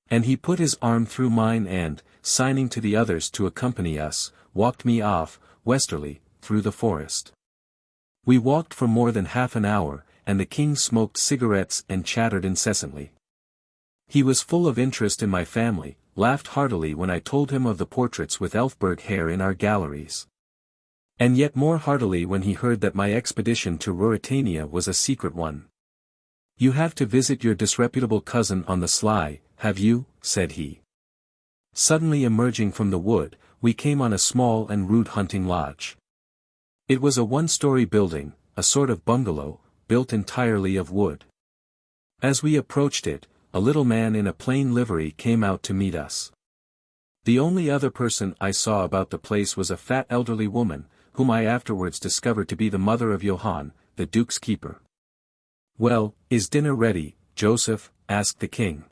Speaker 1: And he put his arm through mine and, signing to the others to accompany us, walked me off, westerly, through the forest. We walked for more than half an hour, and the king smoked cigarettes and chattered incessantly. He was full of interest in my family, laughed heartily when I told him of the portraits with Elphberg hair in our galleries. And yet more heartily when he heard that my expedition to Ruritania was a secret one. You have to visit your disreputable cousin on the sly, have you? Said he. Suddenly emerging from the wood, we came on a small and rude hunting lodge. It was a one-story building, a sort of bungalow, built entirely of wood. As we approached it, a little man in a plain livery came out to meet us. The only other person I saw about the place was a fat elderly woman, whom I afterwards discovered to be the mother of Johann, the duke's keeper. Well, is dinner ready, Joseph? Asked the king.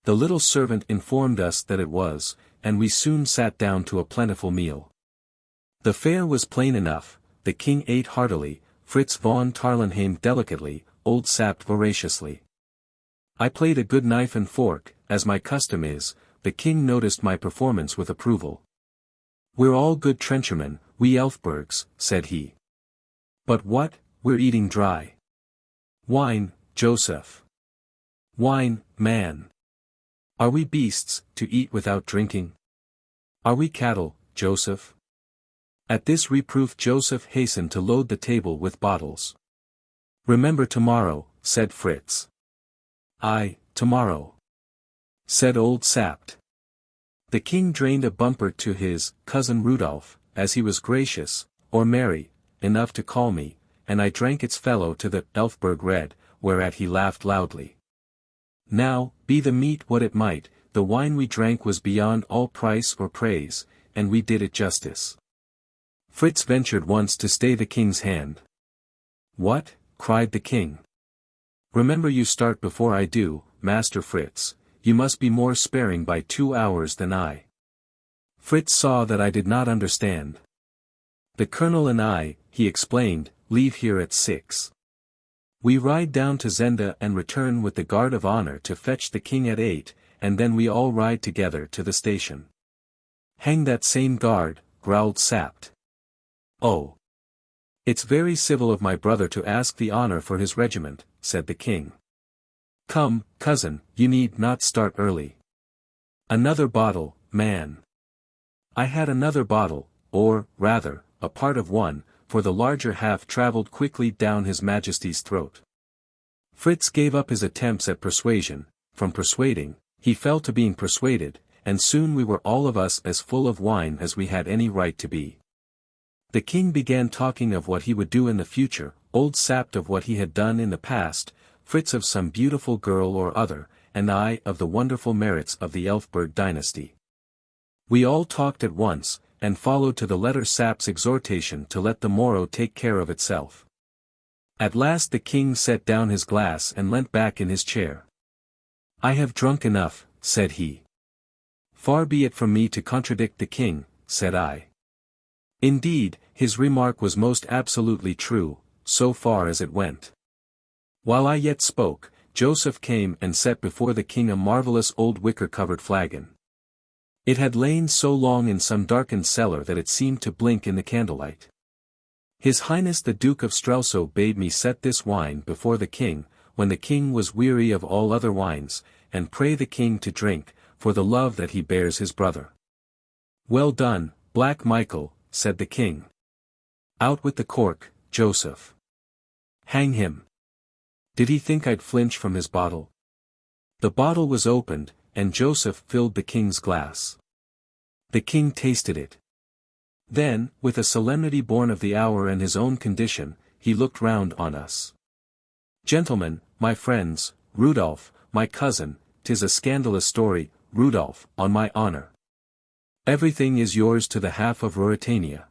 Speaker 1: The little servant informed us that it was, and we soon sat down to a plentiful meal. The fare was plain enough, the king ate heartily, Fritz von Tarlenheim delicately, old Sapt voraciously. I played a good knife and fork, as my custom is, the king noticed my performance with approval. We're all good trenchermen, we Elphbergs, said he. But what, we're eating dry. Wine, Joseph. Wine, man. Are we beasts, to eat without drinking? Are we cattle, Joseph? At this reproof Joseph hastened to load the table with bottles. Remember tomorrow, said Fritz. Aye, tomorrow, said old Sapt. The king drained a bumper to his cousin Rudolf, as he was gracious, or merry, enough to call me, and I drank its fellow to the Elphberg red, whereat he laughed loudly. Now, be the meat what it might, the wine we drank was beyond all price or praise, and we did it justice. Fritz ventured once to stay the king's hand. What? Cried the king. Remember you start before I do, Master Fritz, you must be more sparing by 2 hours than I. Fritz saw that I did not understand. The colonel and I, he explained, leave here at 6. We ride down to Zenda and return with the guard of honor to fetch the king at 8, and then we all ride together to the station. Hang that same guard, growled Sapt. Oh. It's very civil of my brother to ask the honor for his regiment, said the king. Come, cousin, you need not start early. Another bottle, man. I had another bottle, or, rather, a part of one, for the larger half travelled quickly down his Majesty's throat. Fritz gave up his attempts at persuasion, from persuading, he fell to being persuaded, and soon we were all of us as full of wine as we had any right to be. The king began talking of what he would do in the future, old Sapt of what he had done in the past, Fritz of some beautiful girl or other, and I of the wonderful merits of the Elphberg dynasty. We all talked at once, and followed to the letter Sapt's exhortation to let the morrow take care of itself. At last the king set down his glass and leant back in his chair. I have drunk enough, said he. Far be it from me to contradict the king, said I. Indeed, his remark was most absolutely true, so far as it went. While I yet spoke, Joseph came and set before the king a marvellous old wicker-covered flagon. It had lain so long in some darkened cellar that it seemed to blink in the candlelight. His Highness the Duke of Strelsau bade me set this wine before the king, when the king was weary of all other wines, and pray the king to drink, for the love that he bears his brother. Well done, Black Michael, said the king. Out with the cork, Joseph. Hang him. Did he think I'd flinch from his bottle? The bottle was opened, and Joseph filled the king's glass. The king tasted it. Then, with a solemnity born of the hour and his own condition, he looked round on us. Gentlemen, my friends, Rudolf, my cousin, 'tis a scandalous story, Rudolf, on my honor. Everything is yours to the half of Ruritania.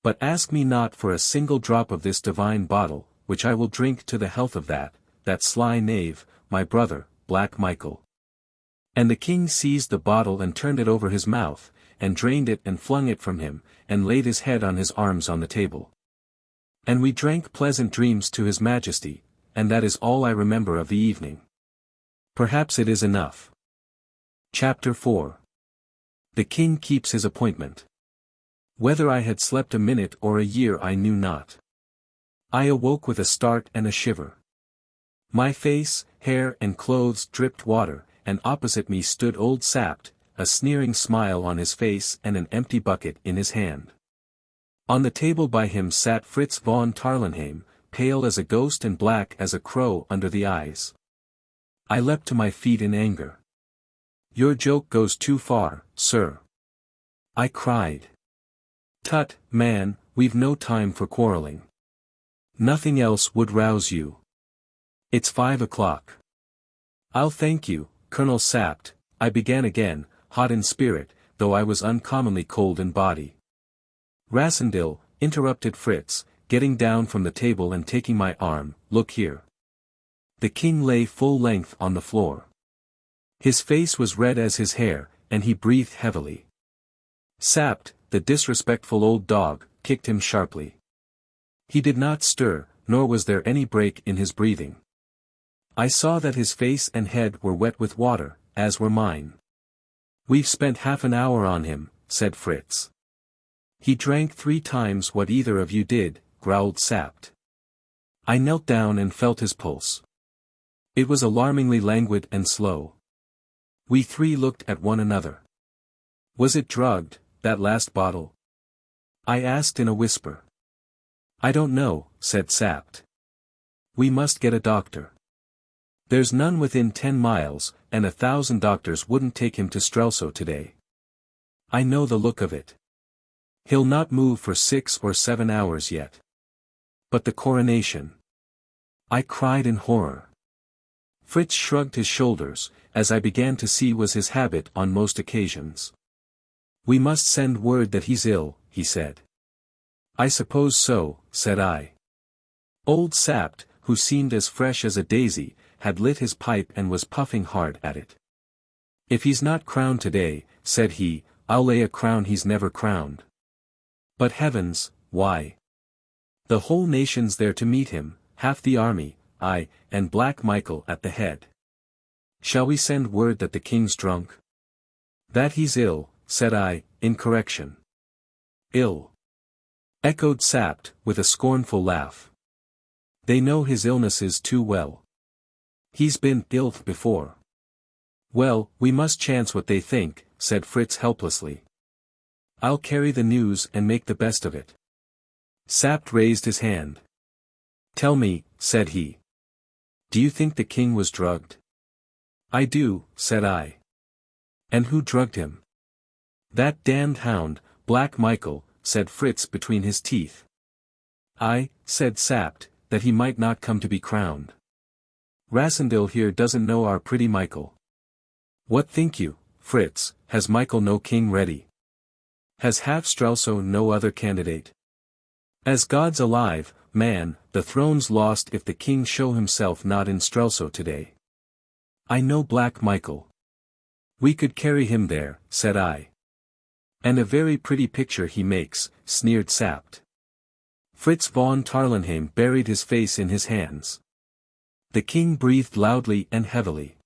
Speaker 1: But ask me not for a single drop of this divine bottle, which I will drink to the health of that sly knave, my brother, Black Michael. And the king seized the bottle and turned it over his mouth, and drained it and flung it from him, and laid his head on his arms on the table. And we drank pleasant dreams to his Majesty, and that is all I remember of the evening. Perhaps it is enough. Chapter 4. The king keeps his appointment. Whether I had slept a minute or a year I knew not. I awoke with a start and a shiver. My face, hair and clothes dripped water, and opposite me stood old Sapt, a sneering smile on his face and an empty bucket in his hand. On the table by him sat Fritz von Tarlenheim, pale as a ghost and black as a crow under the eyes. I leapt to my feet in anger. "Your joke goes too far, sir," I cried. "Tut, man, we've no time for quarreling. Nothing else would rouse you. It's 5 o'clock. "I'll thank you, Colonel Sapt," I began again, hot in spirit, though I was uncommonly cold in body. "Rassendyll," interrupted Fritz, getting down from the table and taking my arm, "look here." The king lay full length on the floor. His face was red as his hair, and he breathed heavily. Sapt, the disrespectful old dog, kicked him sharply. He did not stir, nor was there any break in his breathing. I saw that his face and head were wet with water, as were mine. "We've spent half an hour on him," said Fritz. "He drank 3 times what either of you did," growled Sapt. I knelt down and felt his pulse. It was alarmingly languid and slow. We 3 looked at one another. "Was it drugged, that last bottle?" I asked in a whisper. "I don't know," said Sapt. "We must get a doctor. There's none within 10 miles, and 1,000 doctors wouldn't take him to Strelsau today. I know the look of it. He'll not move for 6 or 7 hours yet." "But the coronation?" I cried in horror. Fritz shrugged his shoulders, as I began to see was his habit on most occasions. "We must send word that he's ill," he said. "I suppose so," said I. Old Sapt, who seemed as fresh as a daisy, had lit his pipe and was puffing hard at it. "If he's not crowned today," said he, "I'll lay a crown he's never crowned." "But heavens, why? The whole nation's there to meet him, half the army, and Black Michael at the head. Shall we send word that the king's drunk?" "That he's ill," said I, in correction. "Ill?" echoed Sapt, with a scornful laugh. "They know his illnesses too well. He's been ill before." "Well, we must chance what they think," said Fritz helplessly. "I'll carry the news and make the best of it." Sapt raised his hand. "Tell me," said he. "Do you think the king was drugged?" "I do," said I. "And who drugged him?" "That damned hound, Black Michael," said Fritz between his teeth. "I," said Sapt, "that he might not come to be crowned. Rassendyll here doesn't know our pretty Michael. What think you, Fritz, has Michael no king ready? Has half Strelsau no other candidate? As God's alive, man, the throne's lost if the king show himself not in Strelsau today. I know Black Michael. We could carry him there," said I. "And a very pretty picture he makes," sneered Sapt. Fritz von Tarlenheim buried his face in his hands. The king breathed loudly and heavily.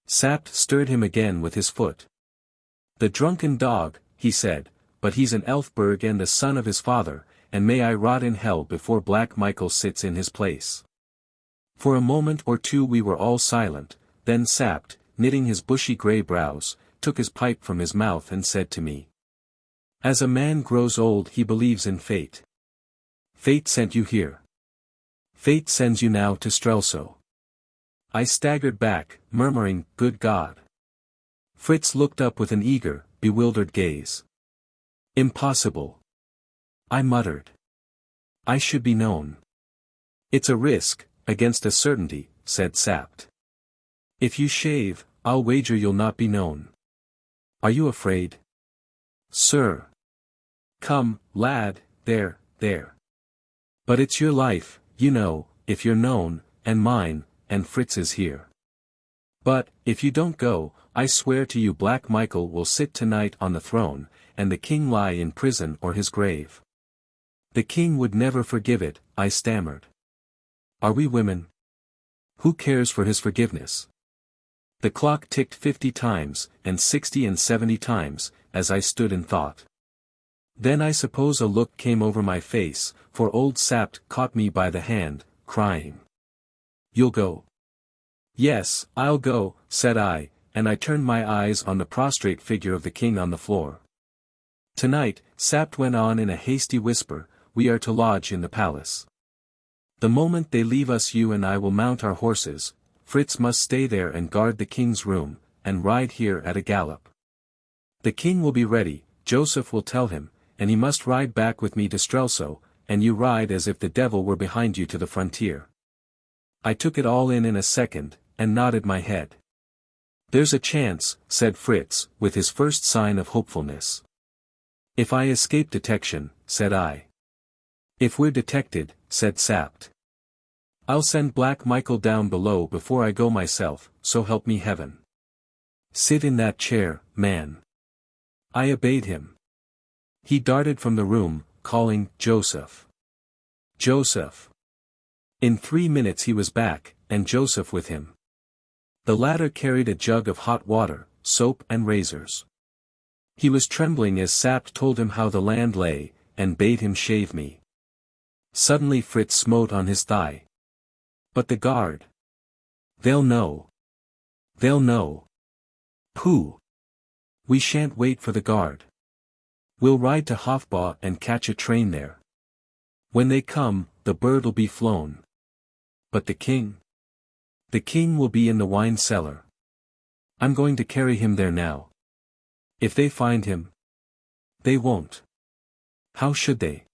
Speaker 1: Sapt stirred him again with his foot. "The drunken dog," he said, "but he's an Elphberg and the son of his father, and may I rot in hell before Black Michael sits in his place." For a moment or two we were all silent, then Sapt, knitting his bushy grey brows, took his pipe from his mouth and said to me, "As a man grows old he believes in fate. Fate sent you here. Fate sends you now to Strelsau." I staggered back, murmuring, "Good God." Fritz looked up with an eager, bewildered gaze. "Impossible," I muttered. "I should be known. It's a risk, against a certainty, said Sapt. If you shave, I'll wager you'll not be known. Are you afraid? Sir. Come, lad, there. But it's your life, you know, if you're known, and mine, and Fritz is here. But, if you don't go, I swear to you Black Michael will sit tonight on the throne, and the king lie in prison or his grave. The king would never forgive it, I stammered. Are we women? Who cares for his forgiveness? The clock ticked 50 times, and 60 and 70 times, as I stood and thought. Then I suppose a look came over my face, for old Sapt caught me by the hand, crying. You'll go? Yes, I'll go, said I, and I turned my eyes on the prostrate figure of the king on the floor. Tonight, Sapt went on in a hasty whisper, we are to lodge in the palace. The moment they leave us you and I will mount our horses, Fritz must stay there and guard the king's room, and ride here at a gallop. The king will be ready, Joseph will tell him, and he must ride back with me to Strelsau, and you ride as if the devil were behind you to the frontier. I took it all in a second, and nodded my head. There's a chance, said Fritz, with his first sign of hopefulness. If I escape detection, said I. If we're detected, said Sapt. I'll send Black Michael down below before I go myself, so help me heaven. Sit in that chair, man. I obeyed him. He darted from the room, calling, Joseph. Joseph. In 3 minutes he was back, and Joseph with him. The latter carried a jug of hot water, soap and razors. He was trembling as Sapt told him how the land lay, and bade him shave me. Suddenly Fritz smote on his thigh. But the guard. They'll know. They'll know. Pooh. We shan't wait for the guard. We'll ride to Hofbau and catch a train there. When they come, the bird'll be flown. But the king? The king will be in the wine cellar. I'm going to carry him there now. If they find him. They won't. How should they?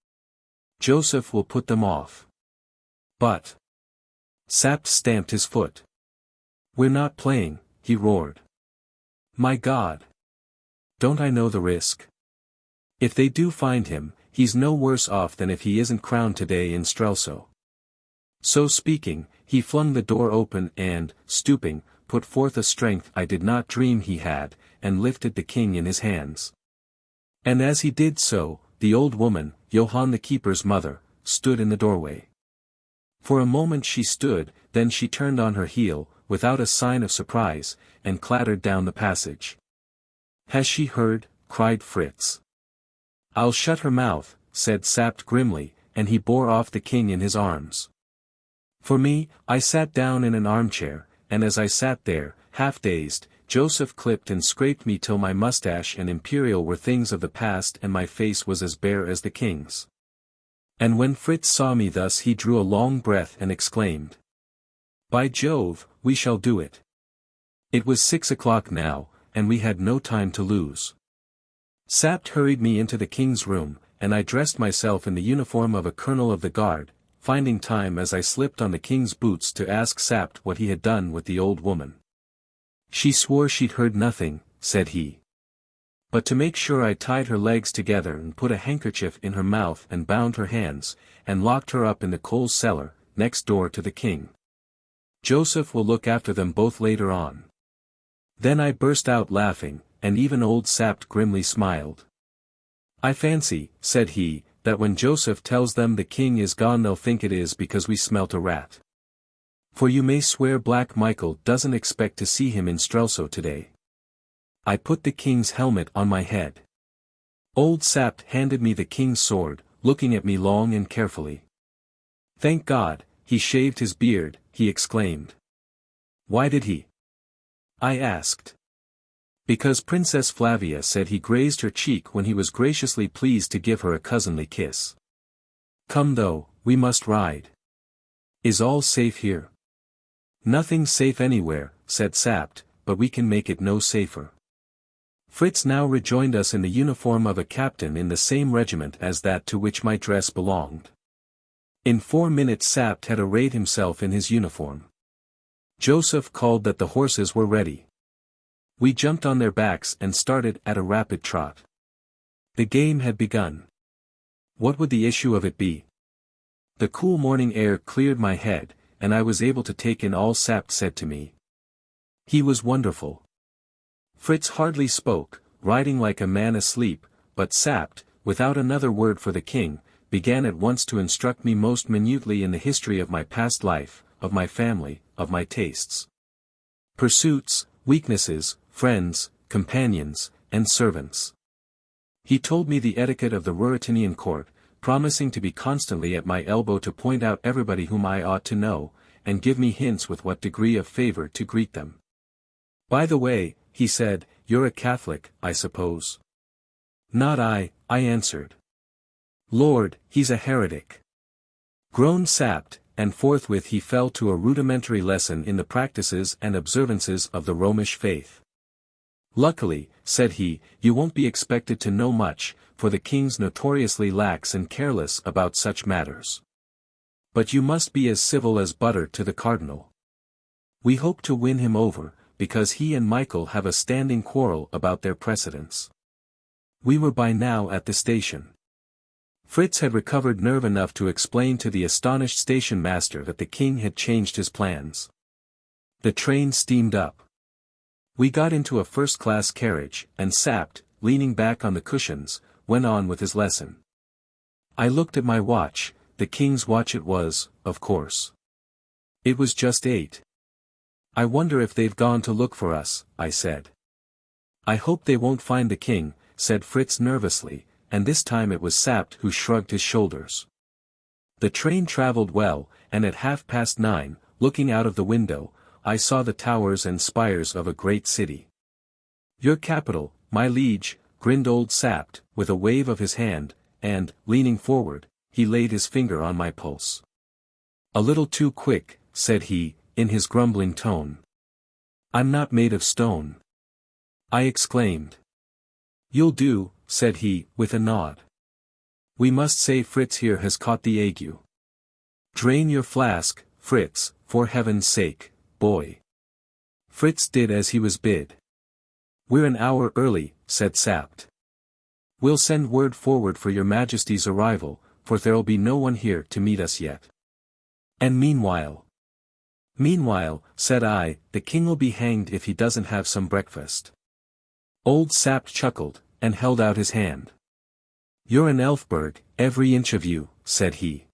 Speaker 1: Joseph will put them off. But. Sapt stamped his foot. We're not playing, he roared. My God. Don't I know the risk? If they do find him, he's no worse off than if he isn't crowned today in Strelsau. So speaking, he flung the door open and, stooping, put forth a strength I did not dream he had, and lifted the king in his hands. And as he did so, the old woman, Johann the keeper's mother, stood in the doorway. For a moment she stood, then she turned on her heel, without a sign of surprise, and clattered down the passage. Has she heard? Cried Fritz. I'll shut her mouth, said Sapt grimly, and he bore off the king in his arms. For me, I sat down in an armchair, and as I sat there, half dazed, Joseph clipped and scraped me till my mustache and imperial were things of the past and my face was as bare as the king's. And when Fritz saw me thus he drew a long breath and exclaimed. By Jove, we shall do it. It was 6 o'clock now, and we had no time to lose. Sapt hurried me into the king's room, and I dressed myself in the uniform of a colonel of the guard, finding time as I slipped on the king's boots to ask Sapt what he had done with the old woman. She swore she'd heard nothing, said he. But to make sure I tied her legs together and put a handkerchief in her mouth and bound her hands, and locked her up in the coal cellar, next door to the king. Joseph will look after them both later on. Then I burst out laughing, and even old Sapt grimly smiled. I fancy, said he, that when Joseph tells them the king is gone they'll think it is because we smelt a rat. For you may swear Black Michael doesn't expect to see him in Strelsau today. I put the king's helmet on my head. Old Sapt handed me the king's sword, looking at me long and carefully. Thank God, he shaved his beard, he exclaimed. Why did he? I asked. Because Princess Flavia said he grazed her cheek when he was graciously pleased to give her a cousinly kiss. Come though, we must ride. Is all safe here? Nothing safe anywhere, said Sapt, but we can make it no safer. Fritz now rejoined us in the uniform of a captain in the same regiment as that to which my dress belonged. In 4 minutes Sapt had arrayed himself in his uniform. Joseph called that the horses were ready. We jumped on their backs and started at a rapid trot. The game had begun. What would the issue of it be? The cool morning air cleared my head, and I was able to take in all Sapt said to me. He was wonderful. Fritz hardly spoke, riding like a man asleep, but Sapt, without another word for the king, began at once to instruct me most minutely in the history of my past life, of my family, of my tastes, pursuits, weaknesses, friends, companions, and servants. He told me the etiquette of the Ruritanian court, promising to be constantly at my elbow to point out everybody whom I ought to know, and give me hints with what degree of favor to greet them. By the way, he said, you're a Catholic, I suppose? Not I answered. Lord, he's a heretic. Groaned Sapt, and forthwith he fell to a rudimentary lesson in the practices and observances of the Romish faith. Luckily, said he, you won't be expected to know much, for the king's notoriously lax and careless about such matters. But you must be as civil as butter to the cardinal. We hope to win him over, because he and Michael have a standing quarrel about their precedence. We were by now at the station. Fritz had recovered nerve enough to explain to the astonished station master that the king had changed his plans. The train steamed up. We got into a first-class carriage, and Sapt, leaning back on the cushions, went on with his lesson. I looked at my watch, the king's watch it was, of course. It was just 8. I wonder if they've gone to look for us, I said. I hope they won't find the king, said Fritz nervously, and this time it was Sapt who shrugged his shoulders. The train traveled well, and at 9:30, looking out of the window, I saw the towers and spires of a great city. Your capital, my liege, grinned old Sapt, with a wave of his hand, and, leaning forward, he laid his finger on my pulse. A little too quick, said he, in his grumbling tone. I'm not made of stone. I exclaimed. You'll do, said he, with a nod. We must say Fritz here has caught the ague. Drain your flask, Fritz, for heaven's sake, boy. Fritz did as he was bid. We're an hour early, said Sapt. We'll send word forward for your Majesty's arrival, for there'll be no one here to meet us yet. And meanwhile, said I, the king'll be hanged if he doesn't have some breakfast. Old Sapt chuckled, and held out his hand. You're an Elphberg, every inch of you, said he.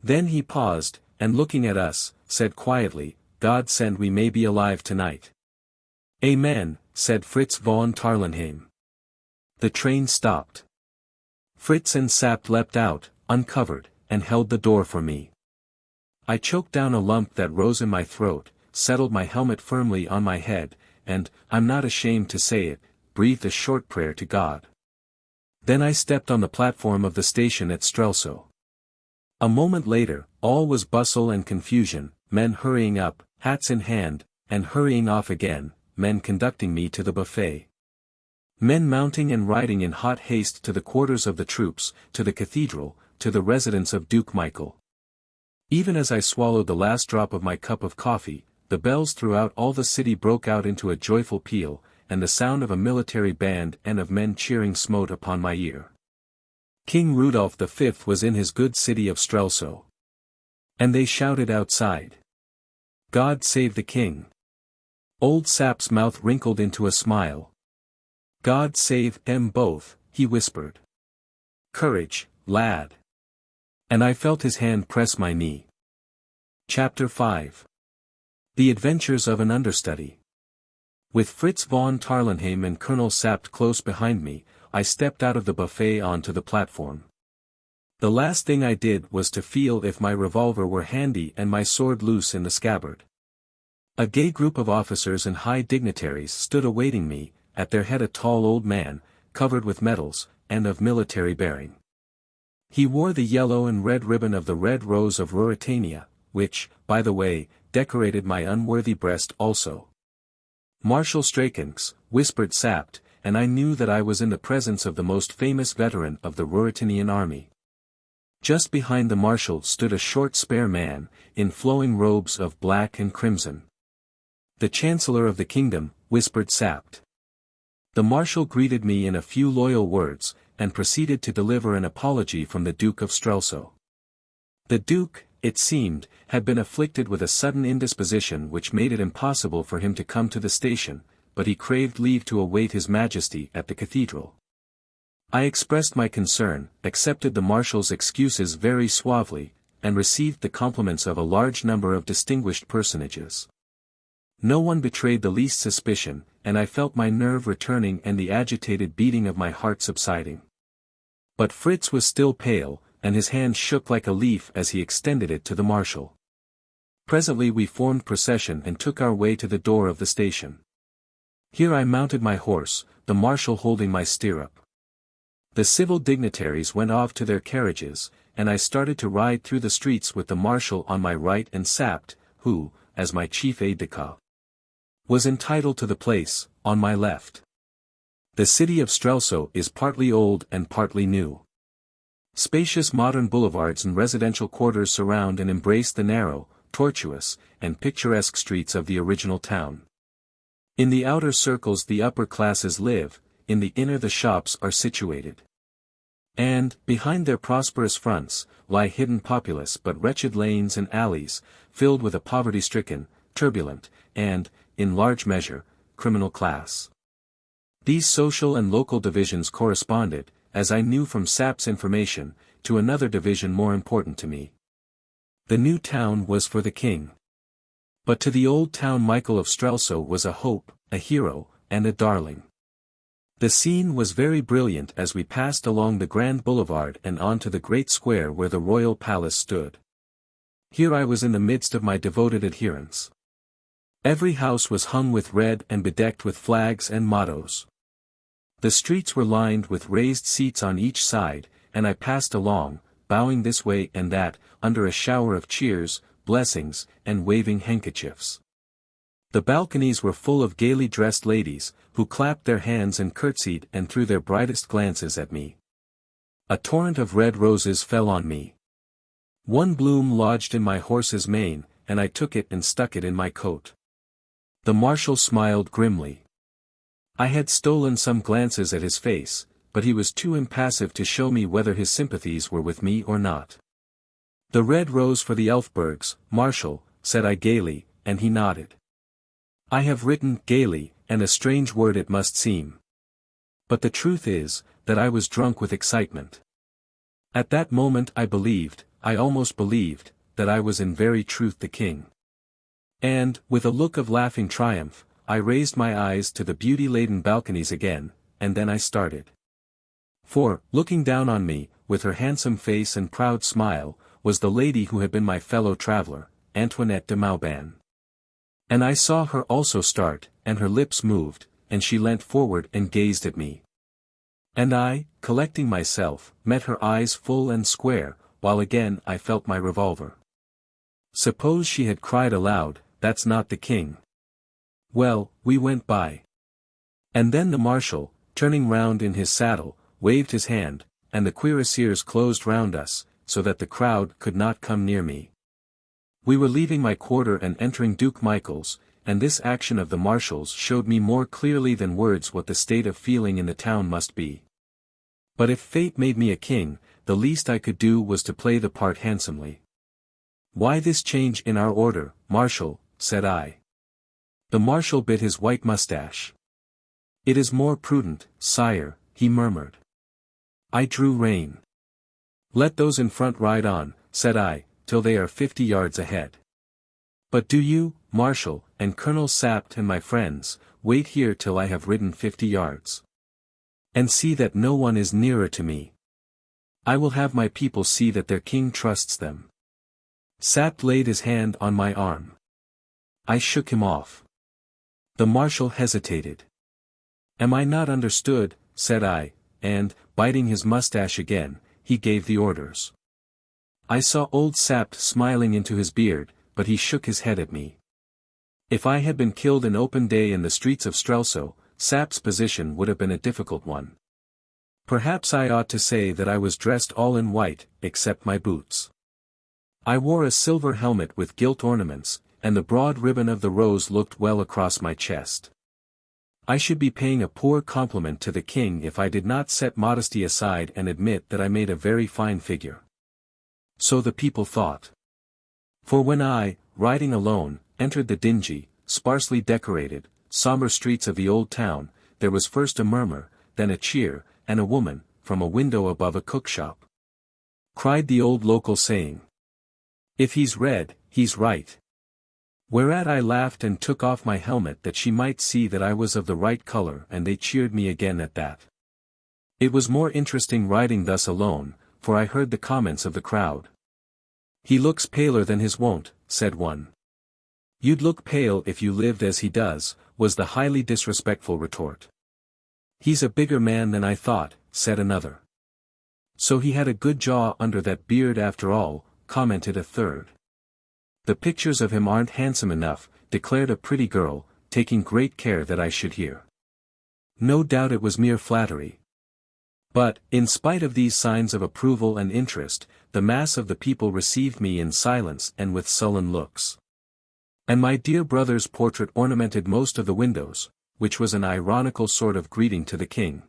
Speaker 1: Then he paused, and looking at us, said quietly, God send we may be alive tonight. Amen, said Fritz von Tarlenheim. The train stopped. Fritz and Sapt leapt out, uncovered, and held the door for me. I choked down a lump that rose in my throat, settled my helmet firmly on my head, and, I'm not ashamed to say it, breathed a short prayer to God. Then I stepped on the platform of the station at Strelsau. A moment later, all was bustle and confusion, men hurrying up, hats in hand, and hurrying off again, men conducting me to the buffet. Men mounting and riding in hot haste to the quarters of the troops, to the cathedral, to the residence of Duke Michael. Even as I swallowed the last drop of my cup of coffee, the bells throughout all the city broke out into a joyful peal, and the sound of a military band and of men cheering smote upon my ear. King Rudolf V was in his good city of Strelsau. And they shouted outside. God save the king. Old Sap's mouth wrinkled into a smile. God save them both, he whispered. Courage, lad. And I felt his hand press my knee. Chapter 5. The Adventures of an Understudy. With Fritz von Tarlenheim and Colonel Sapt close behind me, I stepped out of the buffet onto the platform. The last thing I did was to feel if my revolver were handy and my sword loose in the scabbard. A gay group of officers and high dignitaries stood awaiting me, at their head a tall old man, covered with medals, and of military bearing. He wore the yellow and red ribbon of the Red Rose of Ruritania, which, by the way, decorated my unworthy breast also. Marshal Strakens, whispered Sapt, and I knew that I was in the presence of the most famous veteran of the Ruritanian army. Just behind the marshal stood a short spare man, in flowing robes of black and crimson. "The Chancellor of the Kingdom," whispered Sapt. The marshal greeted me in a few loyal words, and proceeded to deliver an apology from the Duke of Strelsau. The Duke, it seemed, had been afflicted with a sudden indisposition which made it impossible for him to come to the station, but he craved leave to await His Majesty at the cathedral. I expressed my concern, accepted the marshal's excuses very suavely, and received the compliments of a large number of distinguished personages. No one betrayed the least suspicion, and I felt my nerve returning and the agitated beating of my heart subsiding. But Fritz was still pale, and his hand shook like a leaf as he extended it to the marshal. Presently we formed procession and took our way to the door of the station. Here I mounted my horse, the marshal holding my stirrup. The civil dignitaries went off to their carriages, and I started to ride through the streets with the marshal on my right and Sapt, who, as my chief aide-de-camp, was entitled to the place, on my left. The city of Strelsau is partly old and partly new. Spacious modern boulevards and residential quarters surround and embrace the narrow, tortuous, and picturesque streets of the original town. In the outer circles the upper classes live, in the inner the shops are situated. And, behind their prosperous fronts, lie hidden populous but wretched lanes and alleys, filled with a poverty-stricken, turbulent, and, in large measure, criminal class. These social and local divisions corresponded, as I knew from Sap's information, to another division more important to me. The new town was for the king. But to the old town Michael of Strelsau was a hope, a hero, and a darling. The scene was very brilliant as we passed along the grand boulevard and on to the great square where the royal palace stood. Here I was in the midst of my devoted adherents. Every house was hung with red and bedecked with flags and mottos. The streets were lined with raised seats on each side, and I passed along, bowing this way and that, under a shower of cheers, blessings, and waving handkerchiefs. The balconies were full of gaily dressed ladies, who clapped their hands and curtsied and threw their brightest glances at me. A torrent of red roses fell on me. One bloom lodged in my horse's mane, and I took it and stuck it in my coat. The marshal smiled grimly. I had stolen some glances at his face, but he was too impassive to show me whether his sympathies were with me or not. "The red rose for the Elphbergs, Marshal," said I gaily, and he nodded. I have written gaily, and a strange word it must seem. But the truth is, that I was drunk with excitement. At that moment I almost believed, that I was in very truth the king. And, with a look of laughing triumph, I raised my eyes to the beauty-laden balconies again, and then I started. For, looking down on me, with her handsome face and proud smile, was the lady who had been my fellow traveller, Antoinette de Mauban. And I saw her also start, and her lips moved, and she leant forward and gazed at me. And I, collecting myself, met her eyes full and square, while again I felt my revolver. Suppose she had cried aloud, "That's not the king." Well, we went by. And then the marshal, turning round in his saddle, waved his hand, and the cuirassiers closed round us, so that the crowd could not come near me. We were leaving my quarter and entering Duke Michael's, and this action of the marshal's showed me more clearly than words what the state of feeling in the town must be. But if fate made me a king, the least I could do was to play the part handsomely. "Why this change in our order, Marshal?" said I. The marshal bit his white mustache. "It is more prudent, sire," he murmured. I drew rein. "Let those in front ride on," said I, "till they are 50 yards ahead. But do you, Marshal, and Colonel Sapt and my friends, wait here till I have ridden 50 yards. And see that no one is nearer to me. I will have my people see that their king trusts them." Sapt laid his hand on my arm. I shook him off. The marshal hesitated. "Am I not understood?" said I, and, biting his mustache again, he gave the orders. I saw old Sapt smiling into his beard, but he shook his head at me. If I had been killed in open day in the streets of Strelsau, Sapt's position would have been a difficult one. Perhaps I ought to say that I was dressed all in white, except my boots. I wore a silver helmet with gilt ornaments, and the broad ribbon of the rose looked well across my chest. I should be paying a poor compliment to the king if I did not set modesty aside and admit that I made a very fine figure. So the people thought. For when I, riding alone, entered the dingy, sparsely decorated, somber streets of the old town, there was first a murmur, then a cheer, and a woman, from a window above a cookshop, cried the old local saying, "If he's red, he's right." Whereat I laughed and took off my helmet that she might see that I was of the right color, and they cheered me again at that. It was more interesting riding thus alone, for I heard the comments of the crowd. "He looks paler than his wont," said one. "You'd look pale if you lived as he does," was the highly disrespectful retort. "He's a bigger man than I thought," said another. "So he had a good jaw under that beard after all," commented a third. "The pictures of him aren't handsome enough," declared a pretty girl, taking great care that I should hear. No doubt it was mere flattery. But, in spite of these signs of approval and interest, the mass of the people received me in silence and with sullen looks. And my dear brother's portrait ornamented most of the windows, which was an ironical sort of greeting to the king.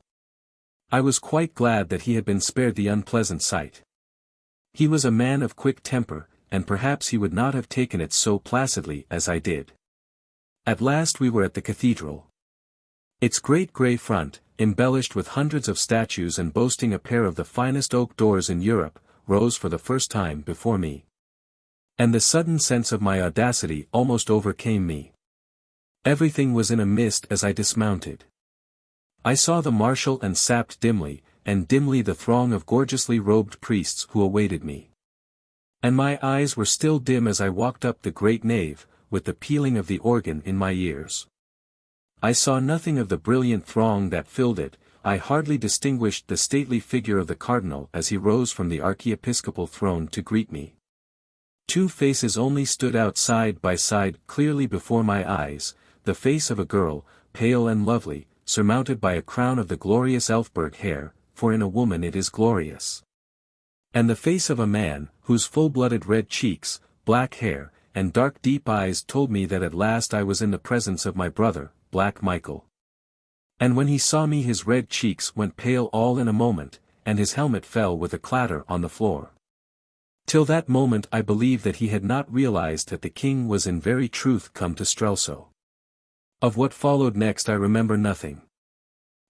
Speaker 1: I was quite glad that he had been spared the unpleasant sight. He was a man of quick temper, and perhaps he would not have taken it so placidly as I did. At last we were at the cathedral. Its great grey front, embellished with hundreds of statues and boasting a pair of the finest oak doors in Europe, rose for the first time before me. And the sudden sense of my audacity almost overcame me. Everything was in a mist as I dismounted. I saw the marshal and Sapt dimly, and dimly the throng of gorgeously robed priests who awaited me. And my eyes were still dim as I walked up the great nave, with the pealing of the organ in my ears. I saw nothing of the brilliant throng that filled it. I hardly distinguished the stately figure of the cardinal as he rose from the archiepiscopal throne to greet me. Two faces only stood out side by side clearly before my eyes, the face of a girl, pale and lovely, surmounted by a crown of the glorious Elphberg hair, for in a woman it is glorious. And the face of a man, whose full-blooded red cheeks, black hair, and dark deep eyes told me that at last I was in the presence of my brother, Black Michael. And when he saw me his red cheeks went pale all in a moment, and his helmet fell with a clatter on the floor. Till that moment I believed that he had not realized that the king was in very truth come to Strelsau. Of what followed next I remember nothing.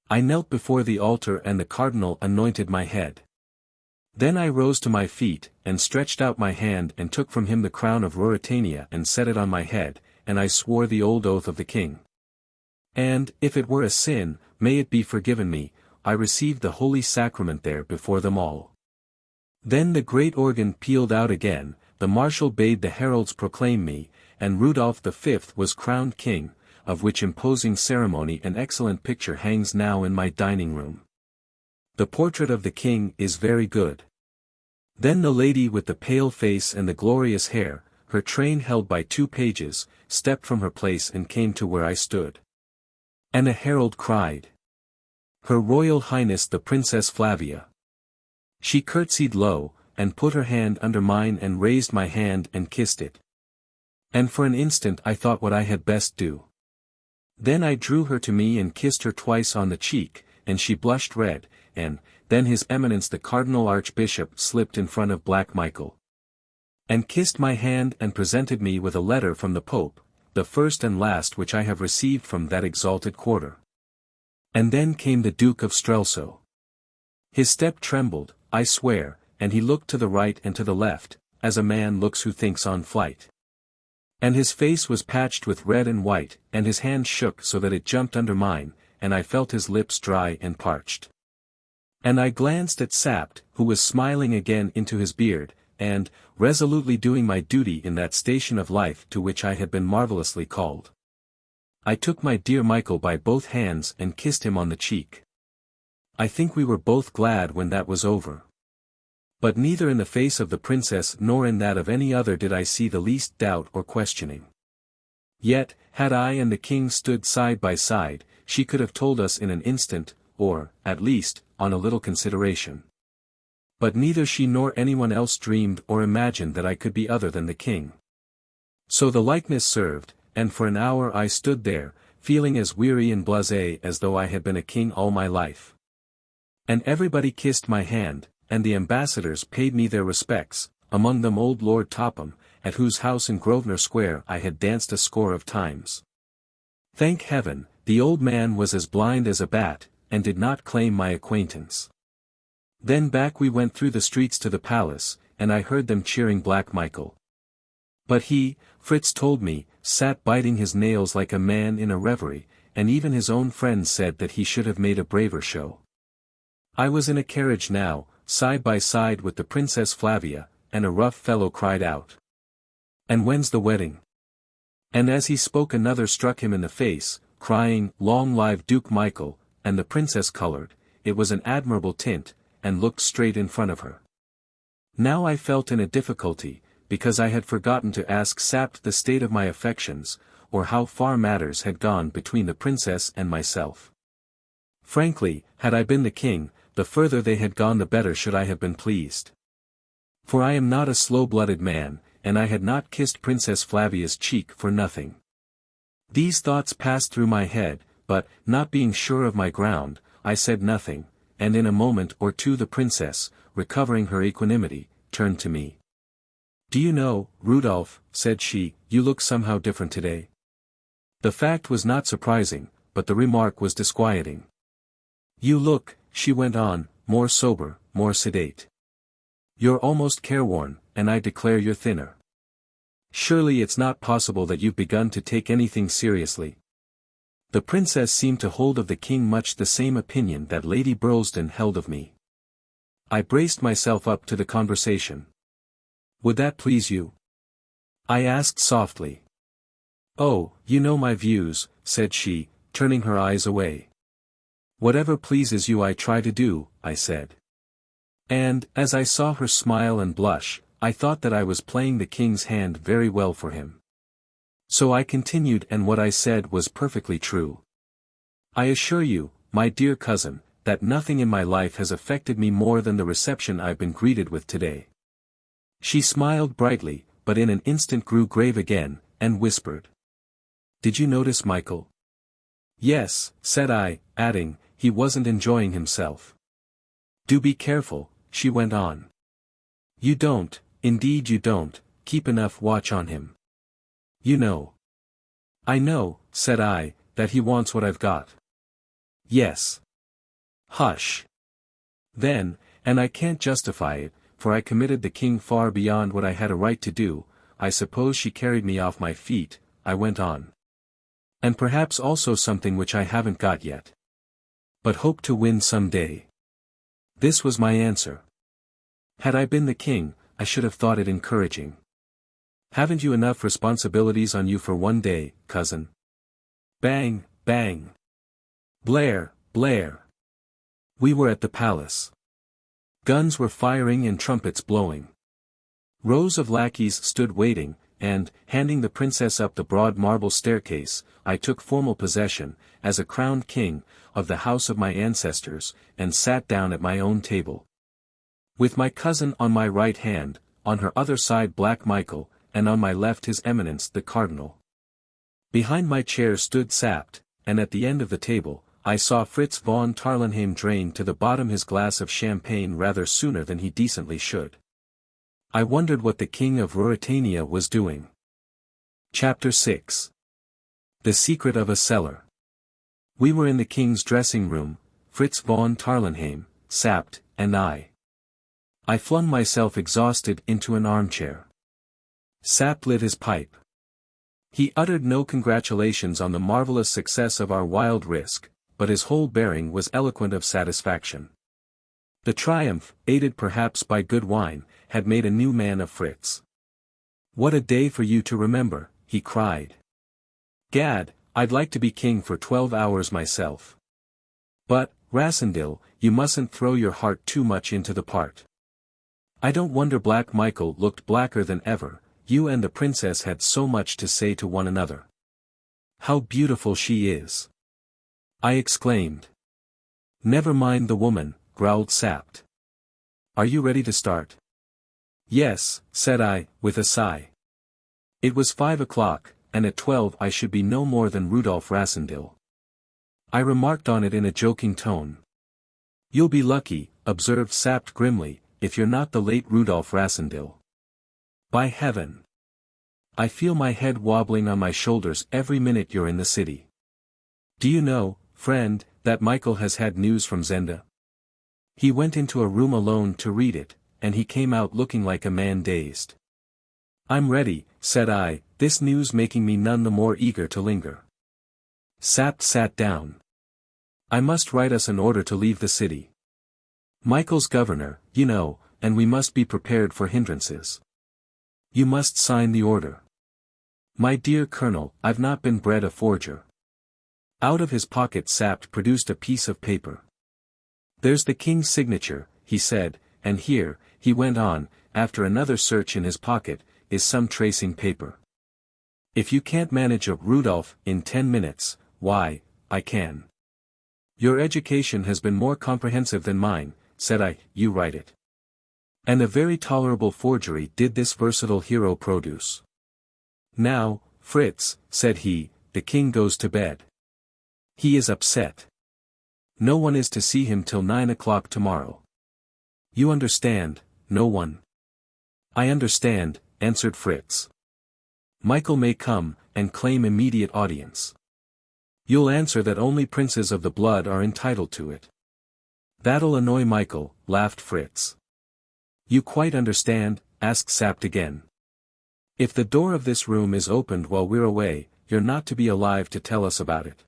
Speaker 1: I knelt before the altar and the cardinal anointed my head. Then I rose to my feet, and stretched out my hand and took from him the crown of Ruritania and set it on my head, and I swore the old oath of the king. And, if it were a sin, may it be forgiven me, I received the holy sacrament there before them all. Then the great organ pealed out again, the marshal bade the heralds proclaim me, and Rudolf V was crowned king, of which imposing ceremony an excellent picture hangs now in my dining room. The portrait of the king is very good. Then the lady with the pale face and the glorious hair, her train held by two pages, stepped from her place and came to where I stood. And a herald cried, "Her Royal Highness the Princess Flavia." She curtsied low, and put her hand under mine and raised my hand and kissed it. And for an instant I thought what I had best do. Then I drew her to me and kissed her twice on the cheek, and she blushed red, and, then His Eminence the Cardinal Archbishop slipped in front of Black Michael, and kissed my hand and presented me with a letter from the Pope, the first and last which I have received from that exalted quarter. And then came the Duke of Strelsau. His step trembled, I swear, and he looked to the right and to the left, as a man looks who thinks on flight. And his face was patched with red and white, and his hand shook so that it jumped under mine, and I felt his lips dry and parched. And I glanced at Sapt, who was smiling again into his beard, and, resolutely doing my duty in that station of life to which I had been marvellously called. I took my dear Michael by both hands and kissed him on the cheek. I think we were both glad when that was over. But neither in the face of the princess nor in that of any other did I see the least doubt or questioning. Yet, had I and the king stood side by side, she could have told us in an instant, or, at least, on a little consideration. But neither she nor anyone else dreamed or imagined that I could be other than the king. So the likeness served, and for an hour I stood there, feeling as weary and blasé as though I had been a king all my life. And everybody kissed my hand, and the ambassadors paid me their respects, among them old Lord Topham, at whose house in Grosvenor Square I had danced a score of times. Thank heaven, the old man was as blind as a bat, and did not claim my acquaintance. Then back we went through the streets to the palace, and I heard them cheering Black Michael. But he, Fritz told me, sat biting his nails like a man in a reverie, and even his own friends said that he should have made a braver show. I was in a carriage now, side by side with the Princess Flavia, and a rough fellow cried out, "And when's the wedding?" And as he spoke another struck him in the face, crying, "Long live Duke Michael," and the princess colored, it was an admirable tint, and looked straight in front of her. Now I felt in a difficulty, because I had forgotten to ask Sapt the state of my affections, or how far matters had gone between the princess and myself. Frankly, had I been the king, the further they had gone the better should I have been pleased. For I am not a slow-blooded man, and I had not kissed Princess Flavia's cheek for nothing. These thoughts passed through my head, but, not being sure of my ground, I said nothing, and in a moment or two the princess, recovering her equanimity, turned to me. "Do you know, Rudolf," said she, "you look somehow different today." The fact was not surprising, but the remark was disquieting. "You look," she went on, "more sober, more sedate. You're almost careworn, and I declare you're thinner. Surely it's not possible that you've begun to take anything seriously." The princess seemed to hold of the king much the same opinion that Lady Burlesdon held of me. I braced myself up to the conversation. "Would that please you?" I asked softly. "Oh, you know my views," said she, turning her eyes away. "Whatever pleases you I try to do," I said. And, as I saw her smile and blush, I thought that I was playing the king's hand very well for him. So I continued, and what I said was perfectly true. "I assure you, my dear cousin, that nothing in my life has affected me more than the reception I've been greeted with today." She smiled brightly, but in an instant grew grave again, and whispered, "Did you notice Michael?" "Yes," said I, adding, "he wasn't enjoying himself." "Do be careful," she went on. "You don't, indeed you don't, keep enough watch on him. You know." "I know," said I, "that he wants what I've got." "Yes." "Hush. Then, and I can't justify it, for I committed the king far beyond what I had a right to do, I suppose she carried me off my feet," I went on. "And perhaps also something which I haven't got yet. But hope to win some day." This was my answer. Had I been the king, I should have thought it encouraging. "Haven't you enough responsibilities on you for one day, cousin?" Bang, bang. Blare, blare. We were at the palace. Guns were firing and trumpets blowing. Rows of lackeys stood waiting, and, handing the princess up the broad marble staircase, I took formal possession, as a crowned king, of the house of my ancestors, and sat down at my own table. With my cousin on my right hand, on her other side Black Michael, and on my left His Eminence the Cardinal. Behind my chair stood Sapt, and at the end of the table, I saw Fritz von Tarlenheim drain to the bottom his glass of champagne rather sooner than he decently should. I wondered what the King of Ruritania was doing. Chapter 6. The Secret of a Cellar. We were in the king's dressing room, Fritz von Tarlenheim, Sapt, and I. I flung myself exhausted into an armchair. Sapt lit his pipe. He uttered no congratulations on the marvelous success of our wild risk, but his whole bearing was eloquent of satisfaction. The triumph, aided perhaps by good wine, had made a new man of Fritz. "What a day for you to remember," he cried. "Gad, I'd like to be king for 12 hours myself. But, Rassendyll, you mustn't throw your heart too much into the part." I don't wonder Black Michael looked blacker than ever. You and the princess had so much to say to one another. "How beautiful she is!" I exclaimed. Never mind the woman, growled Sapt. Are you ready to start? Yes, said I, with a sigh. It was 5 o'clock, and at 12 I should be no more than Rudolf Rassendyll. I remarked on it in a joking tone. You'll be lucky, observed Sapt grimly, if you're not the late Rudolf Rassendyll. By heaven! I feel my head wobbling on my shoulders every minute you're in the city. Do you know, friend, that Michael has had news from Zenda? He went into a room alone to read it, and he came out looking like a man dazed. I'm ready, said I, this news making me none the more eager to linger. Sapt sat down. I must write us an order to leave the city. Michael's governor, you know, and we must be prepared for hindrances. You must sign the order. My dear Colonel, I've not been bred a forger. Out of his pocket Sapt produced a piece of paper. There's the king's signature, he said, and here, he went on, after another search in his pocket, is some tracing paper. If you can't manage a Rudolf in 10 minutes, why, I can. Your education has been more comprehensive than mine, said I, you write it. And a very tolerable forgery did this versatile hero produce. Now, Fritz, said he, the king goes to bed. He is upset. No one is to see him till 9 o'clock tomorrow. You understand, no one. I understand, answered Fritz. Michael may come, and claim immediate audience. You'll answer that only princes of the blood are entitled to it. That'll annoy Michael, laughed Fritz. You quite understand? Asked Sapt again. If the door of this room is opened while we're away, you're not to be alive to tell us about it.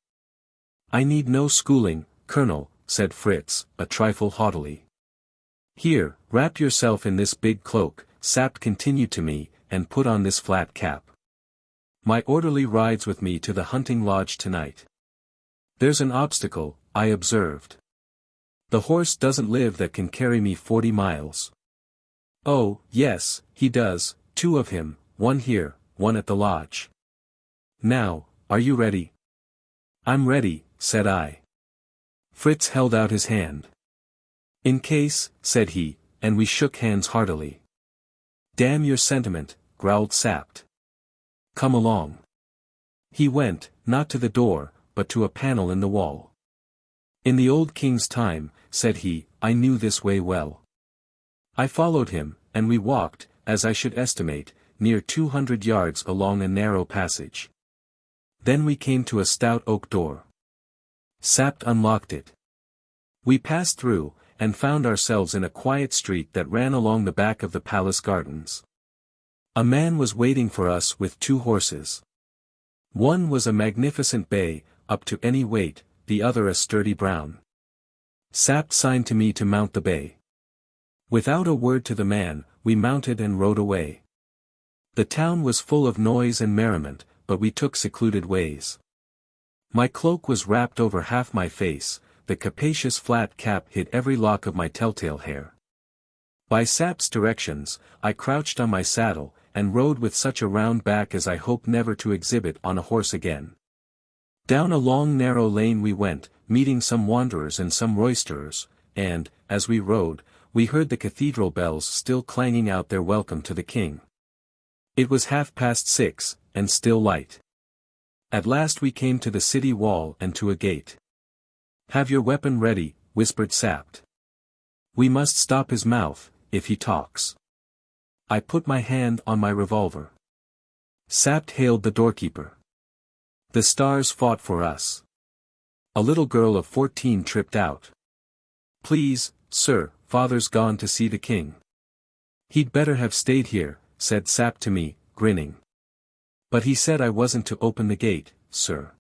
Speaker 1: I need no schooling, Colonel, said Fritz, a trifle haughtily. Here, wrap yourself in this big cloak, Sapt continued to me, and put on this flat cap. My orderly rides with me to the hunting lodge tonight. There's an obstacle, I observed. The horse doesn't live that can carry me 40 miles. Oh, yes, he does, 2 of him, one here, one at the lodge. Now, are you ready? I'm ready, said I. Fritz held out his hand. In case, said he, and we shook hands heartily. Damn your sentiment, growled Sapt. Come along. He went, not to the door, but to a panel in the wall. In the old king's time, said he, I knew this way well. I followed him, and we walked, as I should estimate, near 200 yards along a narrow passage. Then we came to a stout oak door. Sapt unlocked it. We passed through, and found ourselves in a quiet street that ran along the back of the palace gardens. A man was waiting for us with 2 horses. One was a magnificent bay, up to any weight, the other a sturdy brown. Sapt signed to me to mount the bay. Without a word to the man, we mounted and rode away. The town was full of noise and merriment, but we took secluded ways. My cloak was wrapped over half my face, the capacious flat cap hid every lock of my telltale hair. By Sapt's directions, I crouched on my saddle, and rode with such a round back as I hope never to exhibit on a horse again. Down a long narrow lane we went, meeting some wanderers and some roisterers, and, as we rode, we heard the cathedral bells still clanging out their welcome to the king. It was 6:30, and still light. At last we came to the city wall and to a gate. Have your weapon ready, whispered Sapt. We must stop his mouth, if he talks. I put my hand on my revolver. Sapt hailed the doorkeeper. The stars fought for us. A little girl of 14 tripped out. Please, sir, father's gone to see the king. He'd better have stayed here, said Sapt to me, grinning. But he said I wasn't to open the gate, sir.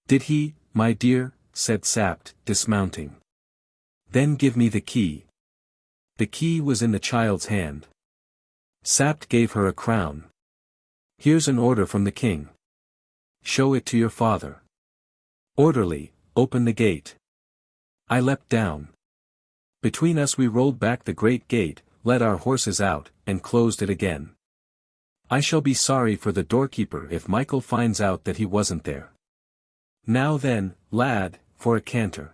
Speaker 1: Did he, my dear? Said Sapt, dismounting. Then give me the key. The key was in the child's hand. Sapt gave her a crown. Here's an order from the king. Show it to your father. Orderly, open the gate. I leapt down. Between us we rolled back the great gate, let our horses out, and closed it again. I shall be sorry for the doorkeeper if Michael finds out that he wasn't there. Now then, lad, for a canter.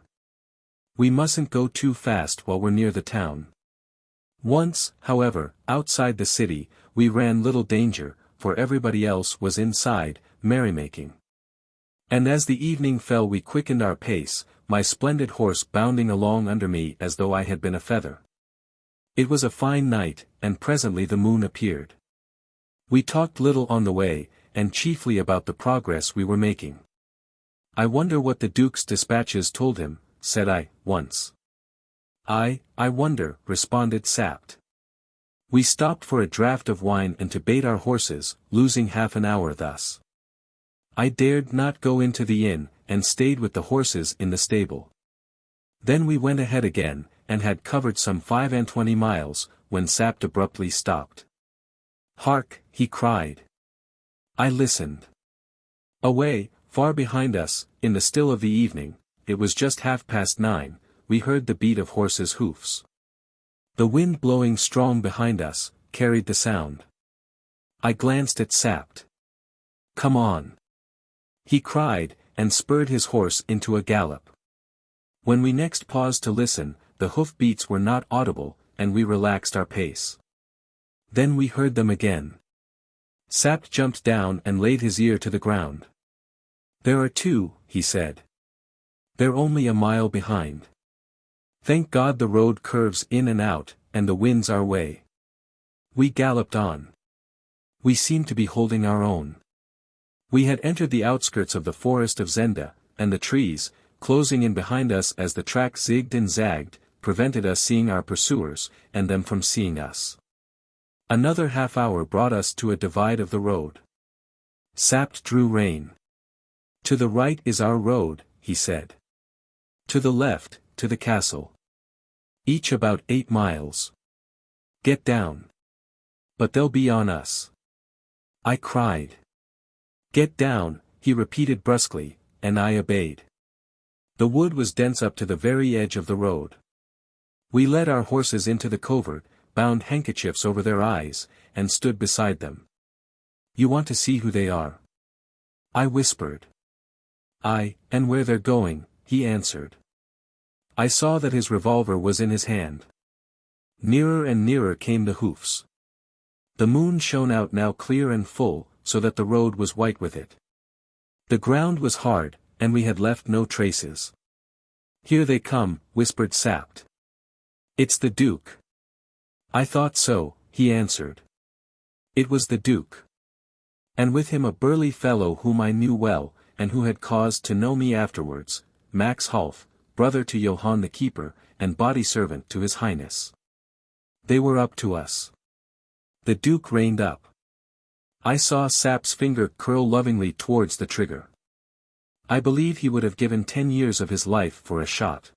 Speaker 1: We mustn't go too fast while we're near the town. Once, however, outside the city, we ran little danger, for everybody else was inside, merrymaking. And as the evening fell we quickened our pace, my splendid horse bounding along under me as though I had been a feather. It was a fine night, and presently the moon appeared. We talked little on the way, and chiefly about the progress we were making. "I wonder what the Duke's dispatches told him," said I, once. I wonder," responded Sapt. We stopped for a draught of wine and to bait our horses, losing half an hour thus. I dared not go into the inn, and stayed with the horses in the stable. Then we went ahead again, and had covered some 25 miles, when Sapt abruptly stopped. "Hark!" he cried. I listened. Away, far behind us, in the still of the evening, it was just 9:30, we heard the beat of horses' hoofs. The wind blowing strong behind us, carried the sound. I glanced at Sapt. "Come on!" he cried, and spurred his horse into a gallop. When we next paused to listen, the hoof beats were not audible, and we relaxed our pace. Then we heard them again. Sapt jumped down and laid his ear to the ground. "There are two," he said. "They're only a mile behind. Thank God the road curves in and out, and the wind's our way." We galloped on. We seemed to be holding our own. We had entered the outskirts of the forest of Zenda, and the trees, closing in behind us as the track zigged and zagged, prevented us seeing our pursuers, and them from seeing us. Another half hour brought us to a divide of the road. Sapt drew rein. "To the right is our road," he said. "To the left, to the castle. Each about 8 miles. Get down." "But they'll be on us," I cried. "Get down," he repeated brusquely, and I obeyed. The wood was dense up to the very edge of the road. We led our horses into the covert, bound handkerchiefs over their eyes, and stood beside them. "You want to see who they are?" I whispered. "Aye, and where they're going," he answered. I saw that his revolver was in his hand. Nearer and nearer came the hoofs. The moon shone out now clear and full, so that the road was white with it. The ground was hard, and we had left no traces. "Here they come," whispered Sapt. "It's the Duke." "I thought so," he answered. It was the Duke. And with him a burly fellow whom I knew well, and who had cause to know me afterwards, Max Hulf, brother to Johann the keeper, and body servant to his Highness. They were up to us. The Duke reined up. I saw Sapt's finger curl lovingly towards the trigger. I believe he would have given 10 years of his life for a shot.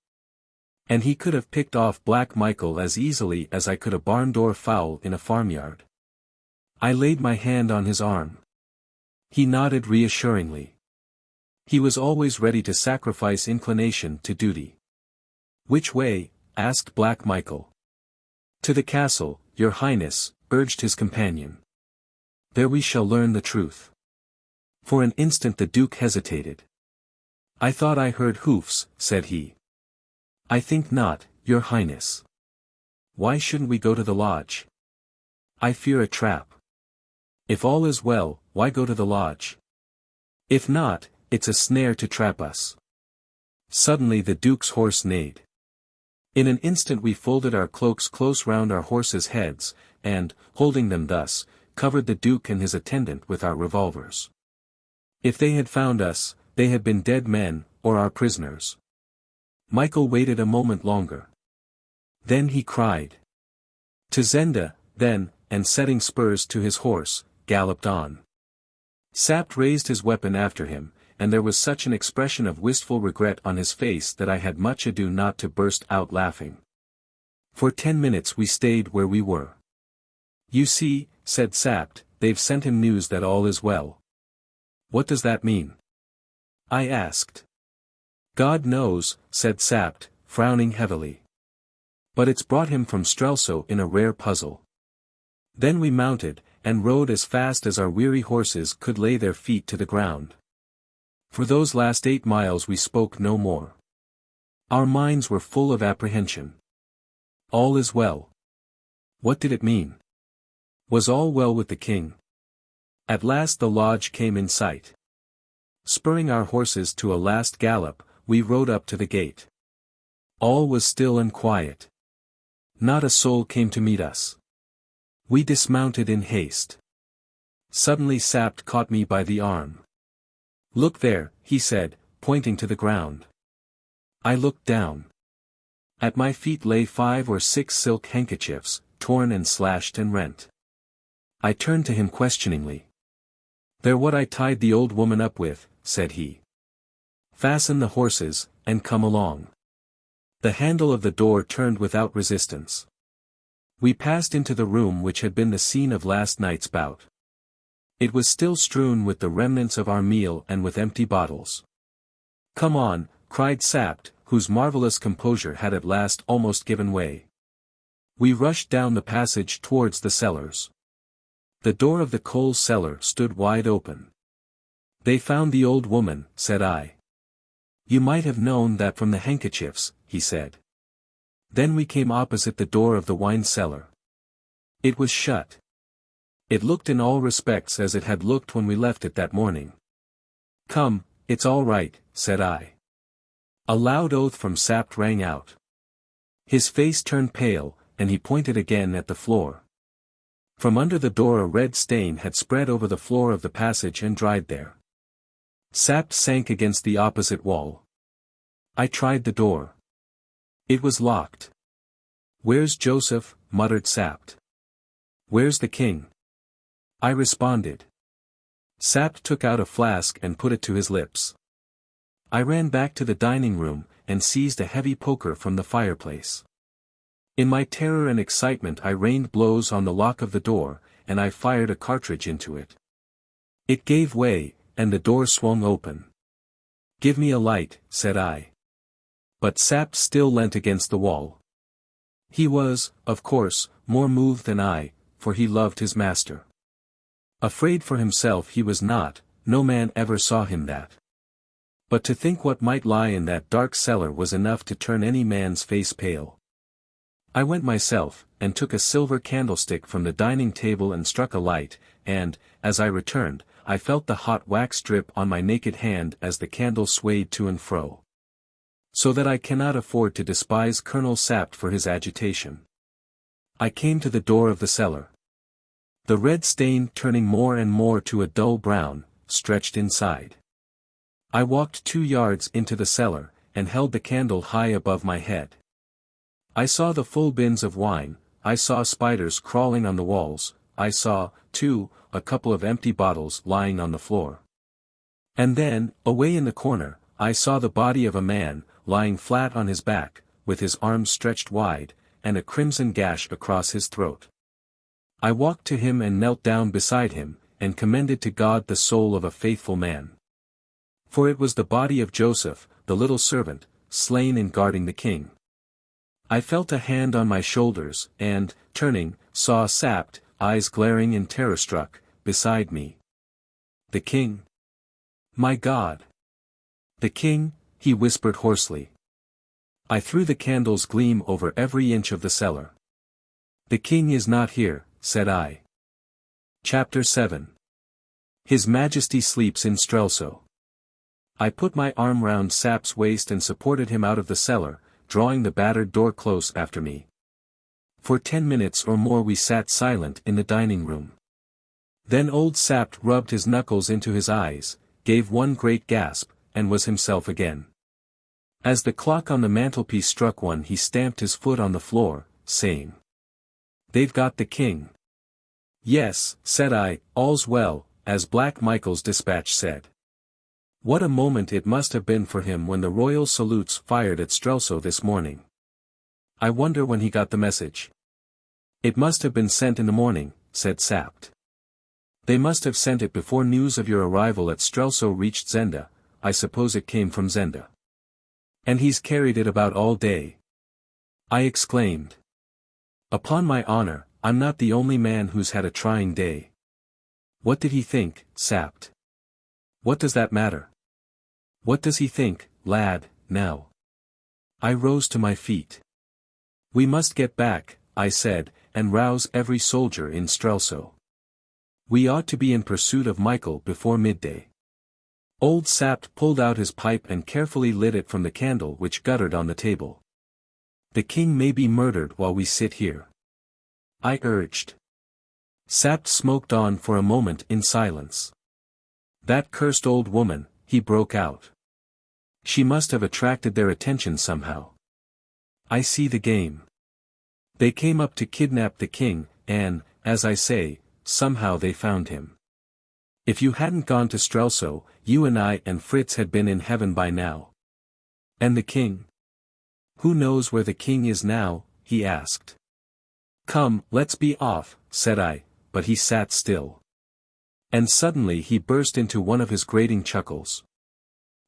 Speaker 1: And he could have picked off Black Michael as easily as I could a barn-door fowl in a farmyard. I laid my hand on his arm. He nodded reassuringly. He was always ready to sacrifice inclination to duty. "Which way?" asked Black Michael. "To the castle, your Highness," urged his companion. "There we shall learn the truth." For an instant the Duke hesitated. "I thought I heard hoofs," said he. "I think not, your Highness." "Why shouldn't we go to the lodge?" "I fear a trap." "If all is well, why go to the lodge? If not, it's a snare to trap us." Suddenly the Duke's horse neighed. In an instant we folded our cloaks close round our horses' heads, and, holding them thus, covered the Duke and his attendant with our revolvers. If they had found us, they had been dead men, or our prisoners. Michael waited a moment longer. Then he cried. "To Zenda, then," and setting spurs to his horse, galloped on. Sapt raised his weapon after him, and there was such an expression of wistful regret on his face that I had much ado not to burst out laughing. For 10 minutes we stayed where we were. "You see," said Sapt, "they've sent him news that all is well." "What does that mean?" I asked. "God knows," said Sapt, frowning heavily. "But it's brought him from Strelsau in a rare puzzle." Then we mounted, and rode as fast as our weary horses could lay their feet to the ground. For those last 8 miles we spoke no more. Our minds were full of apprehension. All is well. What did it mean? Was all well with the king? At last the lodge came in sight. Spurring our horses to a last gallop, we rode up to the gate. All was still and quiet. Not a soul came to meet us. We dismounted in haste. Suddenly Sapt caught me by the arm. "Look there," he said, pointing to the ground. I looked down. At my feet lay 5 or 6 silk handkerchiefs, torn and slashed and rent. I turned to him questioningly. "They're what I tied the old woman up with," said he. "Fasten the horses, and come along." The handle of the door turned without resistance. We passed into the room which had been the scene of last night's bout. It was still strewn with the remnants of our meal and with empty bottles. "Come on," cried Sapt, whose marvelous composure had at last almost given way. We rushed down the passage towards the cellars. The door of the coal cellar stood wide open. "They found the old woman," said I. "You might have known that from the handkerchiefs," he said. Then we came opposite the door of the wine cellar. It was shut. It looked in all respects as it had looked when we left it that morning. "Come, it's all right," said I. A loud oath from Sapt rang out. His face turned pale, and he pointed again at the floor. From under the door a red stain had spread over the floor of the passage and dried there. Sapt sank against the opposite wall. I tried the door. It was locked. "Where's Joseph?" muttered Sapt. "Where's the king?" I responded. Sapt took out a flask and put it to his lips. I ran back to the dining room, and seized a heavy poker from the fireplace. In my terror and excitement I rained blows on the lock of the door, and I fired a cartridge into it. It gave way, and the door swung open. "Give me a light," said I. But Sapt still leant against the wall. He was, of course, more moved than I, for he loved his master. Afraid for himself he was not, no man ever saw him that. But to think what might lie in that dark cellar was enough to turn any man's face pale. I went myself, and took a silver candlestick from the dining table and struck a light, and, as I returned, I felt the hot wax drip on my naked hand as the candle swayed to and fro. So that I cannot afford to despise Colonel Sapt for his agitation. I came to the door of the cellar. The red stain, turning more and more to a dull brown, stretched inside. I walked 2 yards into the cellar, and held the candle high above my head. I saw the full bins of wine, I saw spiders crawling on the walls, I saw, too, a couple of empty bottles lying on the floor. And then, away in the corner, I saw the body of a man, lying flat on his back, with his arms stretched wide, and a crimson gash across his throat. I walked to him and knelt down beside him, and commended to God the soul of a faithful man. For it was the body of Joseph, the little servant, slain in guarding the king. I felt a hand on my shoulders, and, turning, saw Sapt, eyes glaring and terror-struck, beside me. "The king? My God! The king," he whispered hoarsely. I threw the candle's gleam over every inch of the cellar. "The king is not here," said I. Chapter 7. His Majesty sleeps in Strelsau. I put my arm round Sapt's waist and supported him out of the cellar, drawing the battered door close after me. For 10 minutes or more we sat silent in the dining room. Then old Sapt rubbed his knuckles into his eyes, gave one great gasp, and was himself again. As the clock on the mantelpiece struck 1 he stamped his foot on the floor, saying, "They've got the king." "Yes," said I, "all's well," as Black Michael's dispatch said. What a moment it must have been for him when the royal salutes fired at Strelsau this morning. I wonder when he got the message. "It must have been sent in the morning," said Sapt. "They must have sent it before news of your arrival at Strelsau reached Zenda. I suppose it came from Zenda. And he's carried it about all day." I exclaimed. "Upon my honor, I'm not the only man who's had a trying day." "What did he think, Sapt?" "What does that matter? What does he think, lad, now?" I rose to my feet. We must get back, I said, and rouse every soldier in Strelsau. We ought to be in pursuit of Michael before midday. Old Sapt pulled out his pipe and carefully lit it from the candle which guttered on the table. The king may be murdered while we sit here, I urged. Sapt smoked on for a moment in silence. That cursed old woman, he broke out. She must have attracted their attention somehow. I see the game. They came up to kidnap the king, and, as I say, somehow they found him. If you hadn't gone to Strelsau, you and I and Fritz had been in heaven by now. And the king? Who knows where the king is now? He asked. Come, let's be off, said I, but he sat still. And suddenly he burst into one of his grating chuckles.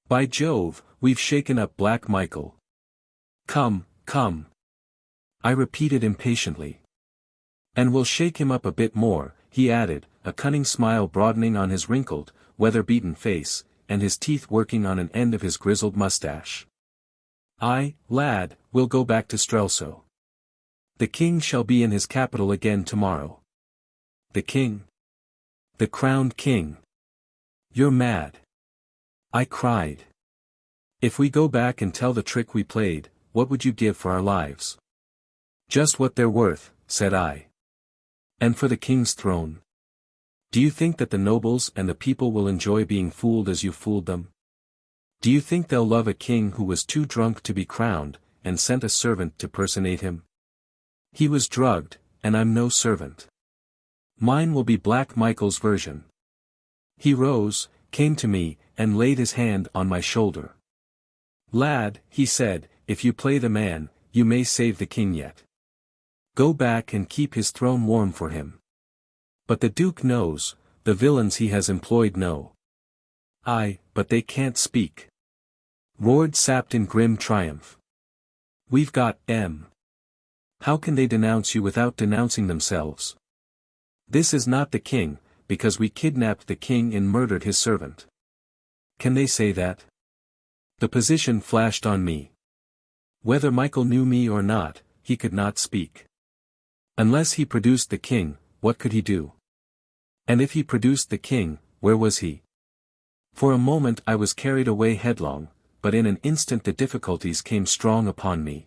Speaker 1: By Jove, we've shaken up Black Michael. Come, come. I repeated impatiently. And we'll shake him up a bit more, he added, a cunning smile broadening on his wrinkled, weather-beaten face, and his teeth working on an end of his grizzled mustache. Aye, lad, we'll go back to Strelsau. The king shall be in his capital again tomorrow. The king? The crowned king. You're mad. I cried. If we go back and tell the trick we played, what would you give for our lives? Just what they're worth, said I. And for the king's throne? Do you think that the nobles and the people will enjoy being fooled as you fooled them? Do you think they'll love a king who was too drunk to be crowned, and sent a servant to personate him? He was drugged, and I'm no servant. Mine will be Black Michael's version. He rose, came to me, and laid his hand on my shoulder. Lad, he said, if you play the man, you may save the king yet. Go back and keep his throne warm for him. But the Duke knows, the villains he has employed know. Aye, but they can't speak. Roared Sapt in grim triumph. We've got M. How can they denounce you without denouncing themselves? This is not the king, because we kidnapped the king and murdered his servant. Can they say that? The position flashed on me. Whether Michael knew me or not, he could not speak. Unless he produced the king, what could he do? And if he produced the king, where was he? For a moment I was carried away headlong, but in an instant the difficulties came strong upon me.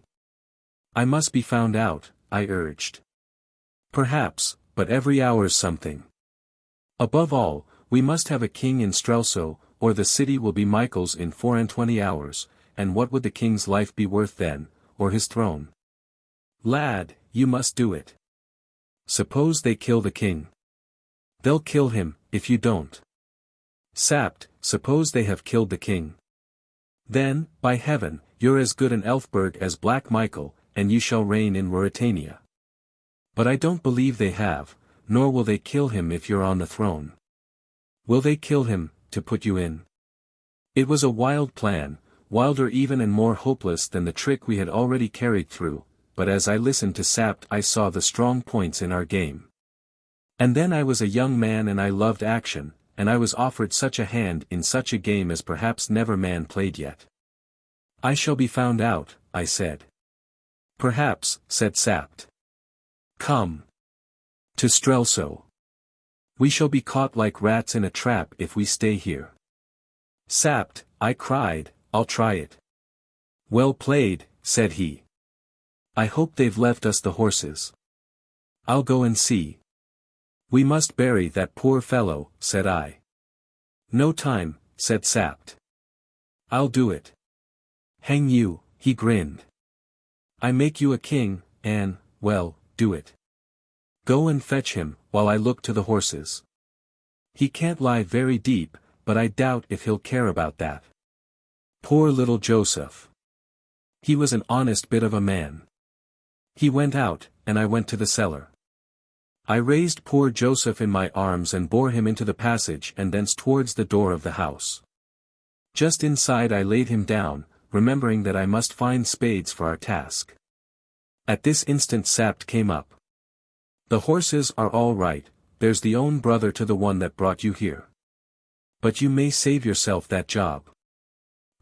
Speaker 1: I must be found out, I urged. Perhaps, but every hour's something. Above all, we must have a king in Strelsau, or the city will be Michael's in 24 hours, and what would the king's life be worth then, or his throne? Lad, you must do it. Suppose they kill the king. They'll kill him, if you don't. Sapt, suppose they have killed the king. Then, by heaven, you're as good an Elphberg as Black Michael, and you shall reign in Ruritania. But I don't believe they have, nor will they kill him if you're on the throne. Will they kill him, to put you in? It was a wild plan, wilder even and more hopeless than the trick we had already carried through, but as I listened to Sapt I saw the strong points in our game. And then I was a young man and I loved action, and I was offered such a hand in such a game as perhaps never man played yet. I shall be found out, I said. Perhaps, said Sapt. Come. To Strelsau. We shall be caught like rats in a trap if we stay here. Sapt, I cried, I'll try it. Well played, said he. I hope they've left us the horses. I'll go and see. We must bury that poor fellow, said I. No time, said Sapt. I'll do it. Hang you, he grinned. I make you a king, and, well, do it. Go and fetch him, while I look to the horses. He can't lie very deep, but I doubt if he'll care about that. Poor little Joseph. He was an honest bit of a man. He went out, and I went to the cellar. I raised poor Joseph in my arms and bore him into the passage and thence towards the door of the house. Just inside I laid him down, remembering that I must find spades for our task. At this instant Sapt came up. The horses are all right, there's the own brother to the one that brought you here. But you may save yourself that job.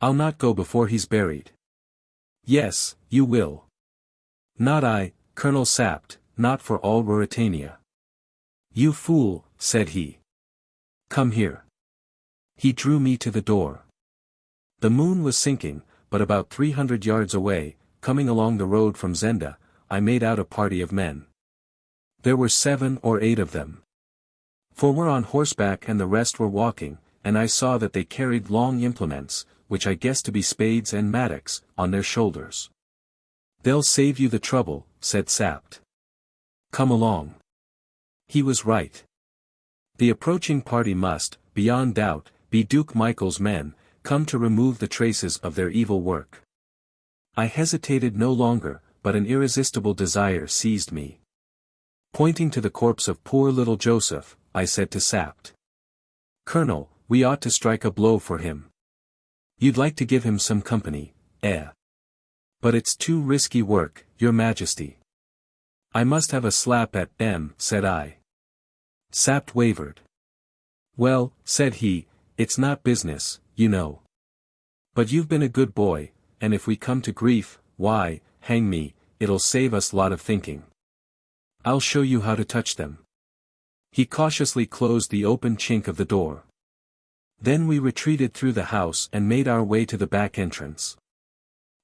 Speaker 1: I'll not go before he's buried. Yes, you will. Not I, Colonel Sapt, not for all Ruritania. You fool, said he. Come here. He drew me to the door. The moon was sinking, but about 300 yards away, coming along the road from Zenda, I made out a party of men. There were 7 or 8 of them. 4 were on horseback and the rest were walking, and I saw that they carried long implements, which I guessed to be spades and mattocks, on their shoulders. They'll save you the trouble, said Sapt. Come along. He was right. The approaching party must, beyond doubt, be Duke Michael's men, come to remove the traces of their evil work. I hesitated no longer, but an irresistible desire seized me. Pointing to the corpse of poor little Joseph, I said to Sapt. Colonel, we ought to strike a blow for him. You'd like to give him some company, eh? But it's too risky work, your Majesty. I must have a slap at them, said I. Sapt wavered. Well, said he, it's not business, you know. But you've been a good boy, and if we come to grief, why, hang me, it'll save us lot of thinking. I'll show you how to touch them. He cautiously closed the open chink of the door. Then we retreated through the house and made our way to the back entrance.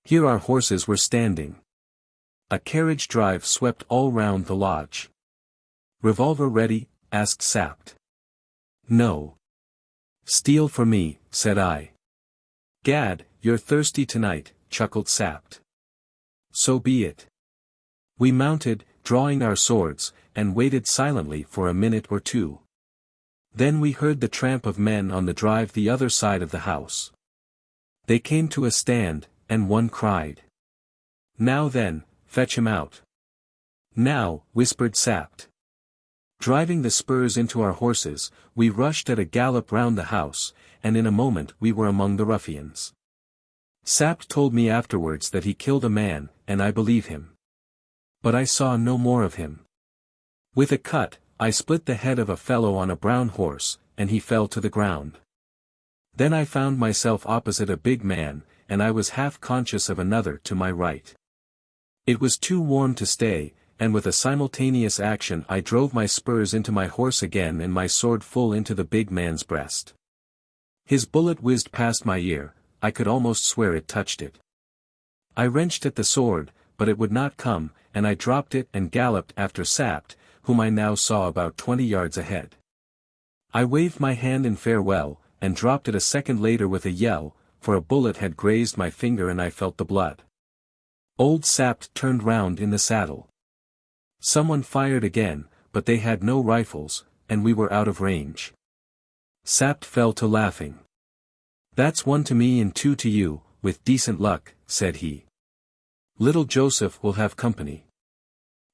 Speaker 1: Here our horses were standing. A carriage drive swept all round the lodge. Revolver ready? Asked Sapt. No. Steal for me, said I. Gad, you're thirsty tonight, chuckled Sapt. So be it. We mounted, drawing our swords, and waited silently for a minute or two. Then we heard the tramp of men on the drive the other side of the house. They came to a stand, and one cried. Now then, fetch him out. Now, whispered Sapt. Driving the spurs into our horses, we rushed at a gallop round the house, and in a moment we were among the ruffians. Sapt told me afterwards that he killed a man, and I believe him. But I saw no more of him. With a cut, I split the head of a fellow on a brown horse, and he fell to the ground. Then I found myself opposite a big man, and I was half conscious of another to my right. It was too warm to stay, and with a simultaneous action I drove my spurs into my horse again and my sword full into the big man's breast. His bullet whizzed past my ear, I could almost swear it touched it. I wrenched at the sword, but it would not come, and I dropped it and galloped after Sapt, whom I now saw about 20 yards ahead. I waved my hand in farewell, and dropped it a second later with a yell, for a bullet had grazed my finger and I felt the blood. Old Sapt turned round in the saddle. Someone fired again, but they had no rifles, and we were out of range. Sapt fell to laughing. That's 1 to me and 2 to you, with decent luck, said he. Little Joseph will have company.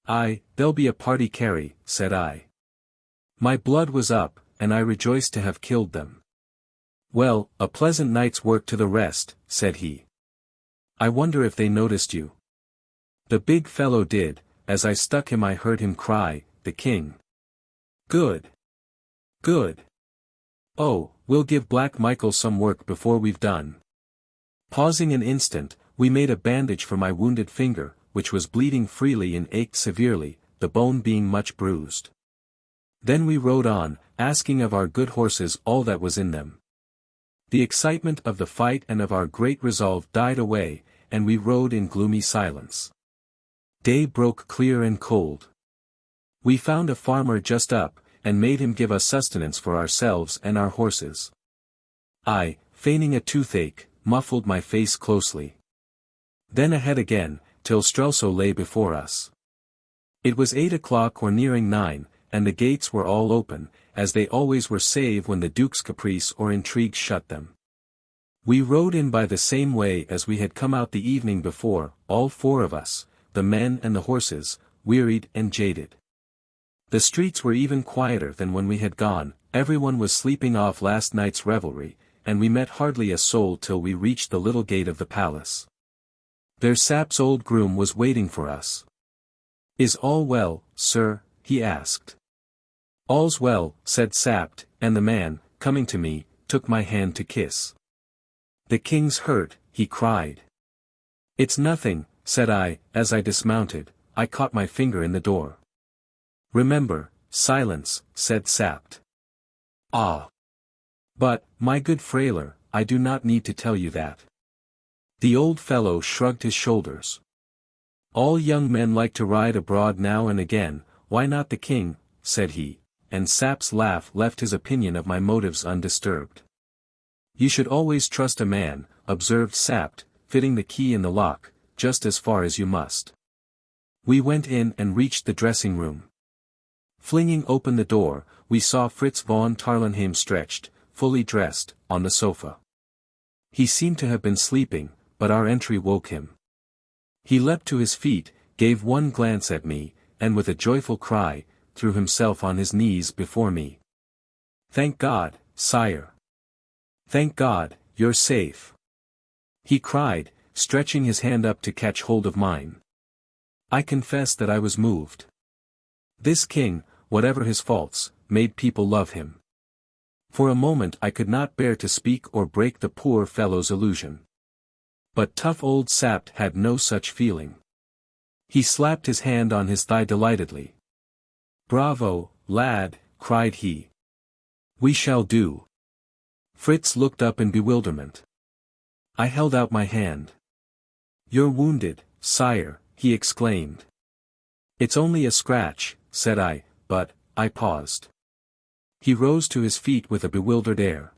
Speaker 1: Aye, there'll be a party carry, said I. My blood was up, and I rejoiced to have killed them. Well, a pleasant night's work to the rest, said he. I wonder if they noticed you. The big fellow did. As I stuck him I heard him cry, the king. Good. Good. Oh, we'll give Black Michael some work before we've done. Pausing an instant, we made a bandage for my wounded finger, which was bleeding freely and ached severely, the bone being much bruised. Then we rode on, asking of our good horses all that was in them. The excitement of the fight and of our great resolve died away, and we rode in gloomy silence. Day broke clear and cold. We found a farmer just up, and made him give us sustenance for ourselves and our horses. I, feigning a toothache, muffled my face closely. Then ahead again, till Strelsau lay before us. It was 8 o'clock or nearing 9, and the gates were all open, as they always were save when the Duke's caprice or intrigue shut them. We rode in by the same way as we had come out the evening before, all 4 of us, the men and the horses, wearied and jaded. The streets were even quieter than when we had gone, everyone was sleeping off last night's revelry, and we met hardly a soul till we reached the little gate of the palace. There Sapt's old groom was waiting for us. Is all well, sir? He asked. All's well, said Sapt, and the man, coming to me, took my hand to kiss. The king's hurt, he cried. It's nothing, said I, as I dismounted. I caught my finger in the door. Remember, silence, said Sapt. Ah. But, my good Frailer, I do not need to tell you that. The old fellow shrugged his shoulders. All young men like to ride abroad now and again, why not the king, said he, and Sapt's laugh left his opinion of my motives undisturbed. You should always trust a man, observed Sapt, fitting the key in the lock, just as far as you must. We went in and reached the dressing room. Flinging open the door, we saw Fritz von Tarlenheim stretched, fully dressed, on the sofa. He seemed to have been sleeping, but our entry woke him. He leapt to his feet, gave one glance at me, and with a joyful cry, threw himself on his knees before me. Thank God, sire. Thank God, you're safe. He cried, stretching his hand up to catch hold of mine. I confess that I was moved. This king, whatever his faults, made people love him. For a moment I could not bear to speak or break the poor fellow's illusion. But tough old Sapt had no such feeling. He slapped his hand on his thigh delightedly. Bravo, lad, cried he. We shall do. Fritz looked up in bewilderment. I held out my hand. You're wounded, sire, he exclaimed. It's only a scratch, said I, but, I paused. He rose to his feet with a bewildered air.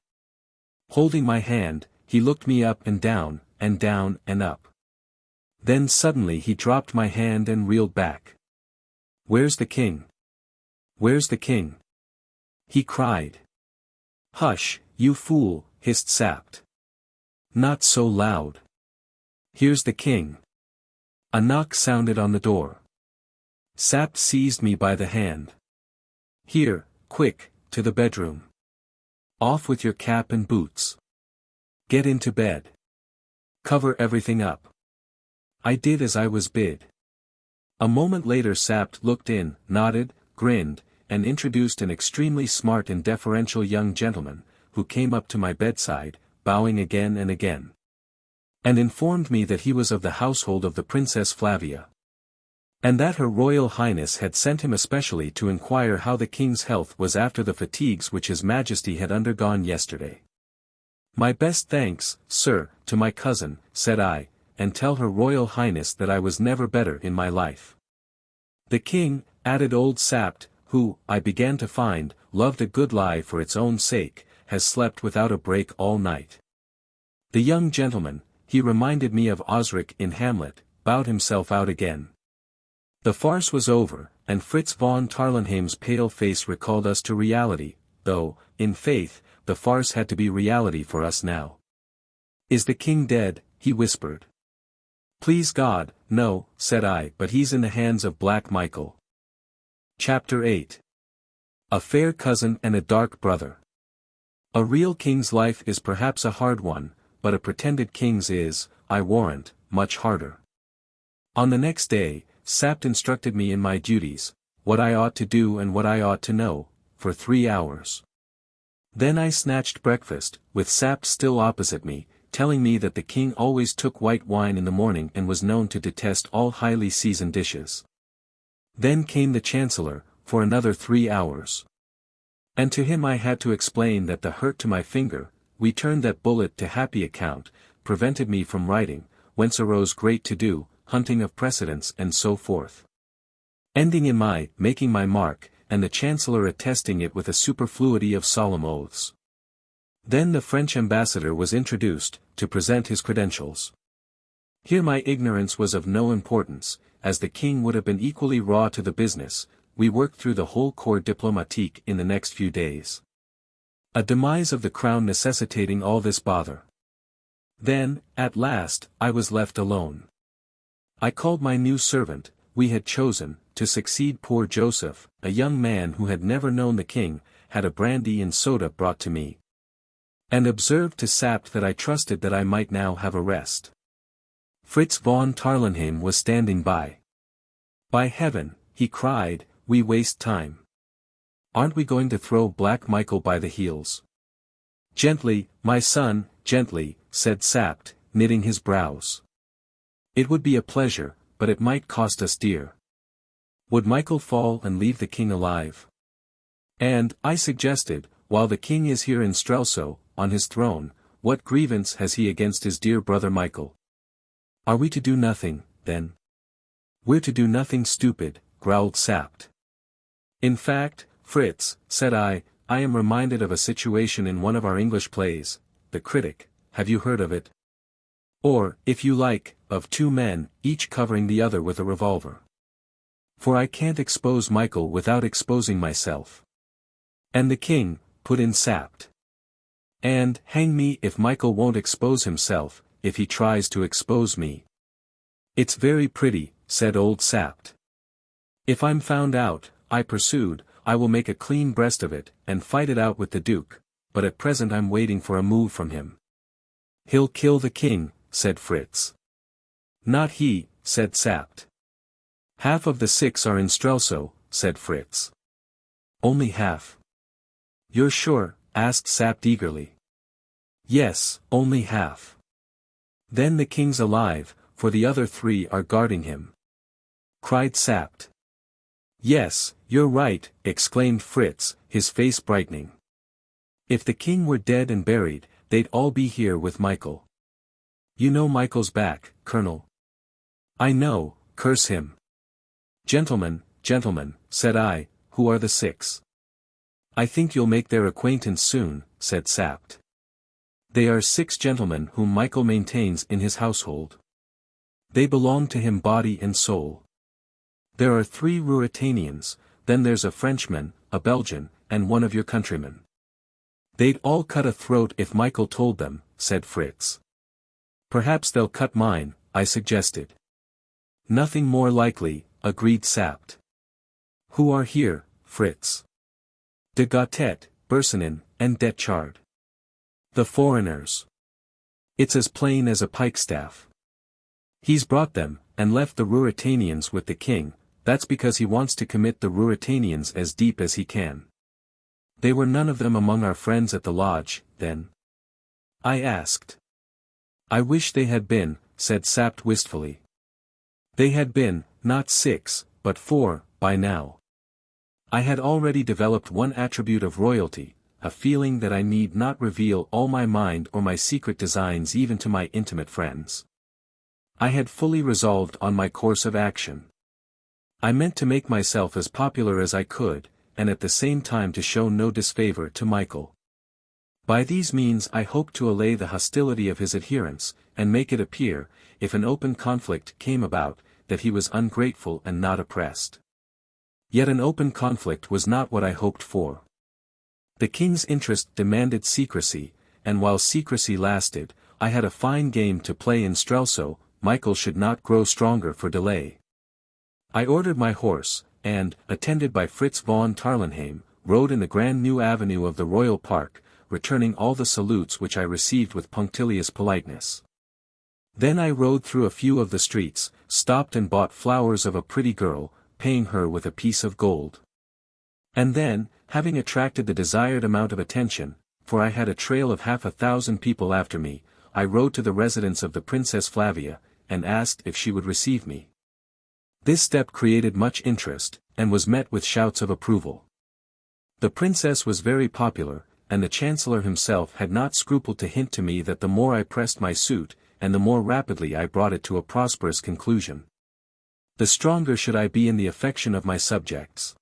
Speaker 1: Holding my hand, he looked me up and down and up. Then suddenly he dropped my hand and reeled back. Where's the king? Where's the king? He cried. Hush, you fool, hissed Sapt. Not so loud. Here's the king. A knock sounded on the door. Sapt seized me by the hand. Here, quick, to the bedroom. Off with your cap and boots. Get into bed. Cover everything up. I did as I was bid. A moment later Sapt looked in, nodded, grinned, and introduced an extremely smart and deferential young gentleman, who came up to my bedside, bowing again and again. And informed me that he was of the household of the Princess Flavia. And that Her Royal Highness had sent him especially to inquire how the king's health was after the fatigues which His Majesty had undergone yesterday. My best thanks, sir, to my cousin, said I, and tell Her Royal Highness that I was never better in my life. The king, added old Sapt, who, I began to find, loved a good lie for its own sake, has slept without a break all night. The young gentleman, he reminded me of Osric in Hamlet, bowed himself out again. The farce was over, and Fritz von Tarlenheim's pale face recalled us to reality, though, in faith, the farce had to be reality for us now. Is the king dead? He whispered. Please God, no, said I, but he's in the hands of Black Michael. Chapter 8. A fair cousin and a dark brother. A real king's life is perhaps a hard one, but a pretended king's is, I warrant, much harder. On the next day, Sapt instructed me in my duties, what I ought to do and what I ought to know, for 3 hours. Then I snatched breakfast, with Sapt still opposite me, telling me that the king always took white wine in the morning and was known to detest all highly seasoned dishes. Then came the Chancellor, for another 3 hours. And to him I had to explain that the hurt to my finger, we turned that bullet to happy account, prevented me from writing, whence arose great to-do, hunting of precedents and so forth. Ending in my making my mark, and the Chancellor attesting it with a superfluity of solemn oaths. Then the French ambassador was introduced, to present his credentials. Here my ignorance was of no importance, as the king would have been equally raw to the business. We worked through the whole corps diplomatique in the next few days. A demise of the crown necessitating all this bother. Then, at last, I was left alone. I called my new servant, we had chosen, to succeed poor Joseph, a young man who had never known the king, had a brandy and soda brought to me. And observed to Sapt that I trusted that I might now have a rest. Fritz von Tarlenheim was standing by. By heaven, he cried, we waste time. Aren't we going to throw Black Michael by the heels? Gently, my son, gently, said Sapt, knitting his brows. It would be a pleasure, but it might cost us dear. Would Michael fall and leave the king alive? And, I suggested, while the king is here in Strelsau, on his throne, what grievance has he against his dear brother Michael? Are we to do nothing, then? We're to do nothing stupid, growled Sapt. In fact, Fritz, said I am reminded of a situation in one of our English plays, The Critic, have you heard of it? Or, if you like, of two men, each covering the other with a revolver. For I can't expose Michael without exposing myself. And the king, put in Sapt. And, hang me if Michael won't expose himself, if he tries to expose me. It's very pretty, said old Sapt. If I'm found out, I pursued, I will make a clean breast of it, and fight it out with the Duke, but at present I'm waiting for a move from him. He'll kill the king, said Fritz. Not he, said Sapt. Half of the 6 are in Strelsau, said Fritz. Only half. You're sure? Asked Sapt eagerly. Yes, only half. Then the king's alive, for the other 3 are guarding him. Cried Sapt. Yes, you're right, exclaimed Fritz, his face brightening. If the king were dead and buried, they'd all be here with Michael. You know Michael's back, Colonel. I know, curse him. Gentlemen, said I, who are the 6? I think you'll make their acquaintance soon, said Sapt. They are 6 gentlemen whom Michael maintains in his household. They belong to him body and soul. There are 3 Ruritanians, then there's a Frenchman, a Belgian, and one of your countrymen. They'd all cut a throat if Michael told them, said Fritz. Perhaps they'll cut mine, I suggested. Nothing more likely, agreed Sapt. Who are here, Fritz? De Gautet, Bersonin, and Detchard. The foreigners. It's as plain as a pikestaff. He's brought them, and left the Ruritanians with the king. That's because he wants to commit the Ruritanians as deep as he can. They were none of them among our friends at the lodge, then? I asked. I wish they had been, said Sapt wistfully. They had been, not 6, but 4, by now. I had already developed one attribute of royalty, a feeling that I need not reveal all my mind or my secret designs even to my intimate friends. I had fully resolved on my course of action. I meant to make myself as popular as I could, and at the same time to show no disfavor to Michael. By these means I hoped to allay the hostility of his adherents, and make it appear, if an open conflict came about, that he was ungrateful and not oppressed. Yet an open conflict was not what I hoped for. The king's interest demanded secrecy, and while secrecy lasted, I had a fine game to play in Strelsau. Michael should not grow stronger for delay. I ordered my horse, and, attended by Fritz von Tarlenheim, rode in the grand new avenue of the Royal Park, returning all the salutes which I received with punctilious politeness. Then I rode through a few of the streets, stopped and bought flowers of a pretty girl, paying her with a piece of gold. And then, having attracted the desired amount of attention, for I had a trail of 50,000 people after me, I rode to the residence of the Princess Flavia, and asked if she would receive me. This step created much interest, and was met with shouts of approval. The princess was very popular, and the chancellor himself had not scrupled to hint to me that the more I pressed my suit, and the more rapidly I brought it to a prosperous conclusion, the stronger should I be in the affection of my subjects.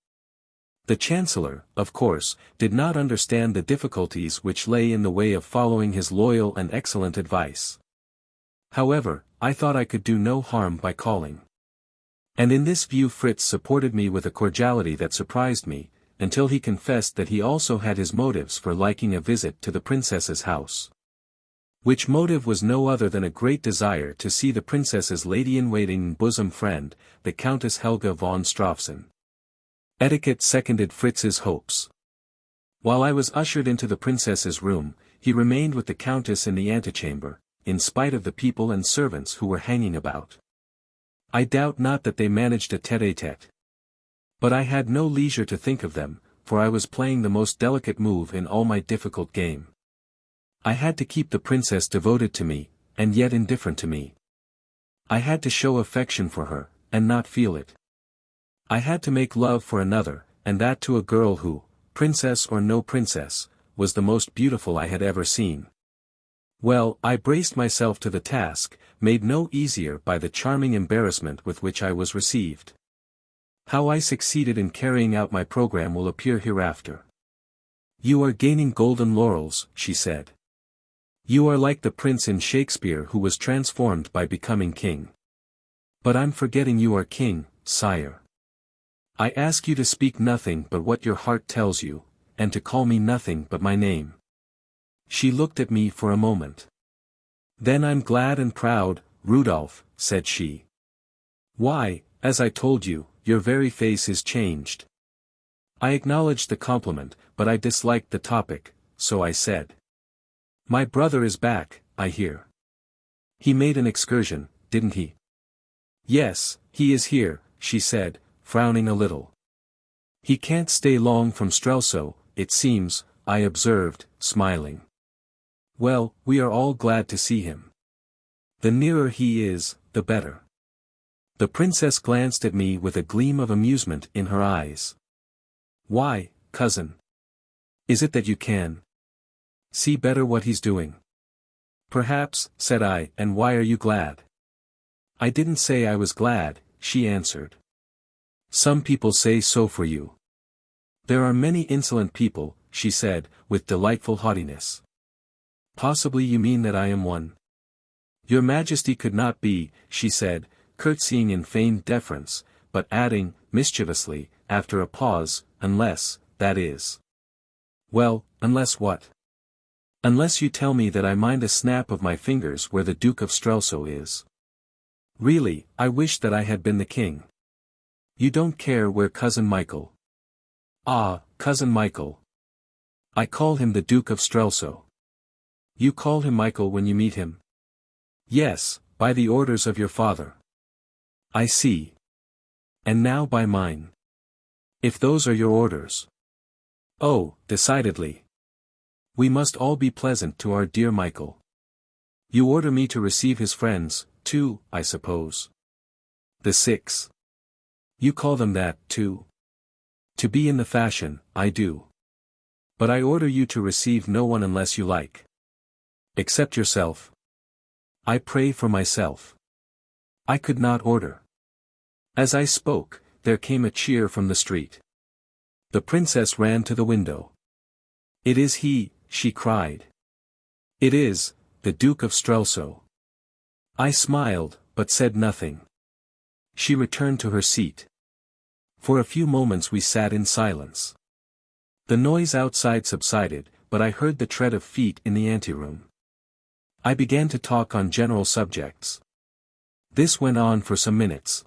Speaker 1: The chancellor, of course, did not understand the difficulties which lay in the way of following his loyal and excellent advice. However, I thought I could do no harm by calling. And in this view Fritz supported me with a cordiality that surprised me, until he confessed that he also had his motives for liking a visit to the princess's house. Which motive was no other than a great desire to see the princess's lady-in-waiting and bosom friend, the Countess Helga von Strafsen. Etiquette seconded Fritz's hopes. While I was ushered into the princess's room, he remained with the countess in the antechamber, in spite of the people and servants who were hanging about. I doubt not that they managed a tête-à-tête. But I had no leisure to think of them, for I was playing the most delicate move in all my difficult game. I had to keep the princess devoted to me, and yet indifferent to me. I had to show affection for her, and not feel it. I had to make love for another, and that to a girl who, princess or no princess, was the most beautiful I had ever seen. Well, I braced myself to the task, made no easier by the charming embarrassment with which I was received. How I succeeded in carrying out my program will appear hereafter. "You are gaining golden laurels," she said. "You are like the prince in Shakespeare who was transformed by becoming king. But I'm forgetting you are king, sire. I ask you to speak nothing but what your heart tells you, and to call me nothing but my name." She looked at me for a moment. "Then I'm glad and proud, Rudolf," said she. "Why, as I told you, your very face is changed." I acknowledged the compliment, but I disliked the topic, so I said. "My brother is back, I hear. He made an excursion, didn't he?" "Yes, he is here," she said, frowning a little. "He can't stay long from Strelsau, it seems," I observed, smiling. "Well, we are all glad to see him. The nearer he is, the better." The princess glanced at me with a gleam of amusement in her eyes. "Why, cousin? Is it that you can see better what he's doing?" "Perhaps," said I, "and why are you glad?" "I didn't say I was glad," she answered. "Some people say so for you." "There are many insolent people," she said, with delightful haughtiness. "Possibly you mean that I am one." "Your Majesty could not be," she said, curtsying in feigned deference, but adding, mischievously, after a pause, "unless, that is." "Well, unless what?" "Unless you tell me that I mind a snap of my fingers where the Duke of Strelsau is. Really, I wish that I had been the king." "You don't care where Cousin Michael?" "Ah, Cousin Michael. I call him the Duke of Strelsau." "You call him Michael when you meet him?" "Yes, by the orders of your father." "I see. And now by mine. If those are your orders." "Oh, decidedly. We must all be pleasant to our dear Michael. You order me to receive his friends, too, I suppose." "The six. You call them that, too?" "To be in the fashion, I do. But I order you to receive no one unless you like." "Except yourself." "I pray for myself. I could not order." As I spoke, there came a cheer from the street. The princess ran to the window. "It is he," she cried. "It is, the Duke of Strelsau." I smiled, but said nothing. She returned to her seat. For a few moments we sat in silence. The noise outside subsided, but I heard the tread of feet in the anteroom. I began to talk on general subjects. This went on for some minutes.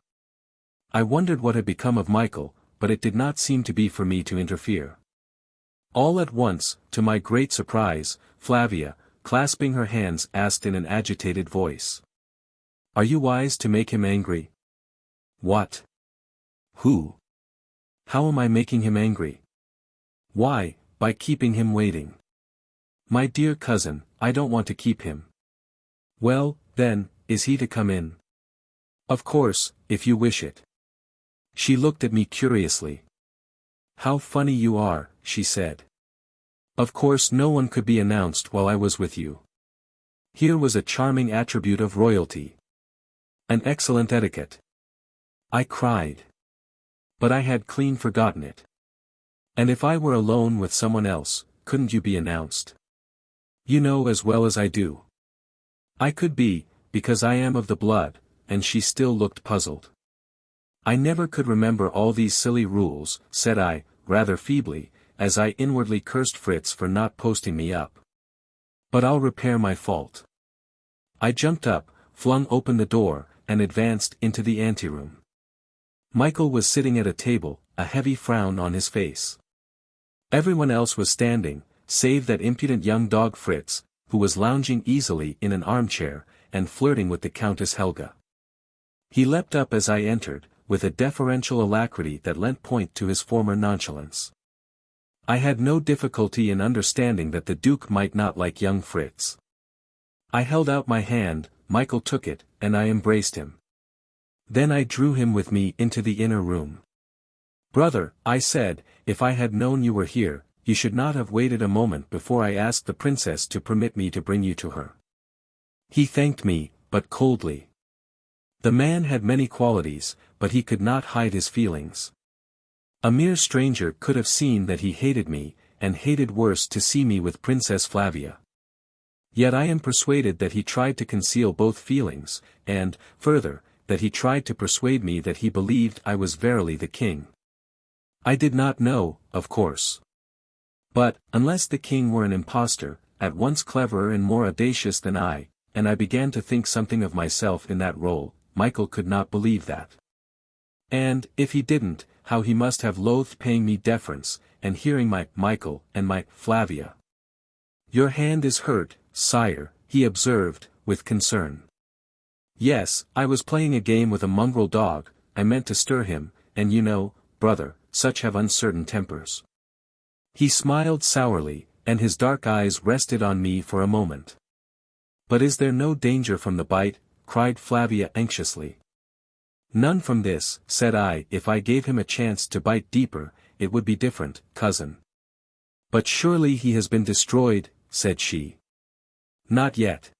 Speaker 1: I wondered what had become of Michael, but it did not seem to be for me to interfere. All at once, to my great surprise, Flavia, clasping her hands, asked in an agitated voice. "Are you wise to make him angry?" "What? Who? How am I making him angry?" "Why, by keeping him waiting." "My dear cousin, I don't want to keep him." "Well, then, is he to come in?" "Of course, if you wish it." She looked at me curiously. "How funny you are," she said. "Of course no one could be announced while I was with you." Here was a charming attribute of royalty. An excellent etiquette. I cried. But I had clean forgotten it. "And if I were alone with someone else, couldn't you be announced?" "You know as well as I do." "I could be, because I am of the blood," and she still looked puzzled. "I never could remember all these silly rules," said I, rather feebly, as I inwardly cursed Fritz for not posting me up. "But I'll repair my fault." I jumped up, flung open the door, and advanced into the anteroom. Michael was sitting at a table, a heavy frown on his face. Everyone else was standing, save that impudent young dog Fritz, who was lounging easily in an armchair, and flirting with the Countess Helga. He leapt up as I entered, with a deferential alacrity that lent point to his former nonchalance. I had no difficulty in understanding that the Duke might not like young Fritz. I held out my hand, Michael took it, and I embraced him. Then I drew him with me into the inner room. "Brother," I said, "if I had known you were here, you should not have waited a moment before I asked the princess to permit me to bring you to her." He thanked me, but coldly. The man had many qualities, but he could not hide his feelings. A mere stranger could have seen that he hated me, and hated worse to see me with Princess Flavia. Yet I am persuaded that he tried to conceal both feelings, and, further, that he tried to persuade me that he believed I was verily the king. I did not know, of course. But, unless the king were an impostor, at once cleverer and more audacious than I, and I began to think something of myself in that role, Michael could not believe that. And, if he didn't, how he must have loathed paying me deference, and hearing my Michael and my Flavia. "Your hand is hurt, sire," he observed, with concern. "Yes, I was playing a game with a mongrel dog. I meant to stir him, and you know, brother, such have uncertain tempers." He smiled sourly, and his dark eyes rested on me for a moment. "But is there no danger from the bite?" cried Flavia anxiously. "None from this," said I. "If I gave him a chance to bite deeper, it would be different, cousin." "But surely he has been destroyed," said she. "Not yet.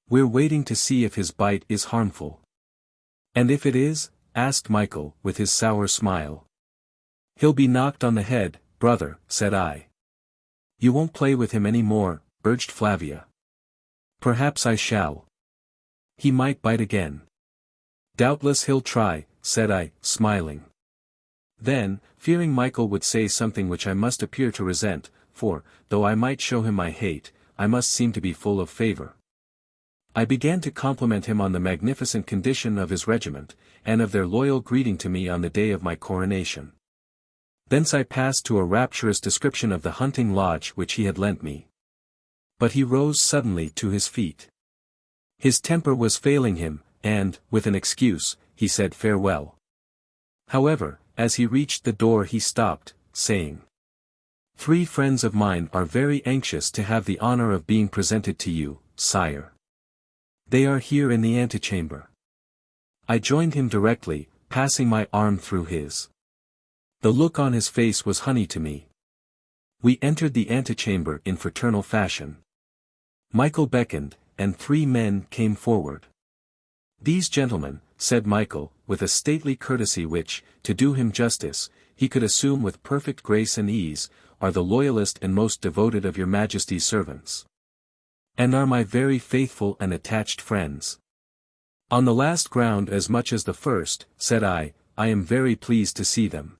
Speaker 1: We're waiting to see if his bite is harmful." "And if it is?" asked Michael, with his sour smile. "He'll be knocked on the head, brother," said I. "You won't play with him any more," urged Flavia. "Perhaps I shall. He might bite again." "Doubtless he'll try," said I, smiling. Then, fearing Michael would say something which I must appear to resent, for, though I might show him my hate, I must seem to be full of favor, I began to compliment him on the magnificent condition of his regiment, and of their loyal greeting to me on the day of my coronation. Thence I passed to a rapturous description of the hunting lodge which he had lent me. But he rose suddenly to his feet. His temper was failing him, and, with an excuse, he said farewell. However, as he reached the door he stopped, saying, "3 friends of mine are very anxious to have the honor of being presented to you, sire. They are here in the antechamber." I joined him directly, passing my arm through his. The look on his face was honey to me. We entered the antechamber in fraternal fashion. Michael beckoned, and 3 men came forward. "These gentlemen," said Michael, with a stately courtesy which, to do him justice, he could assume with perfect grace and ease, "are the loyalest and most devoted of your Majesty's servants. And are my very faithful and attached friends. On the last ground as much as the first," said I am very pleased to see them.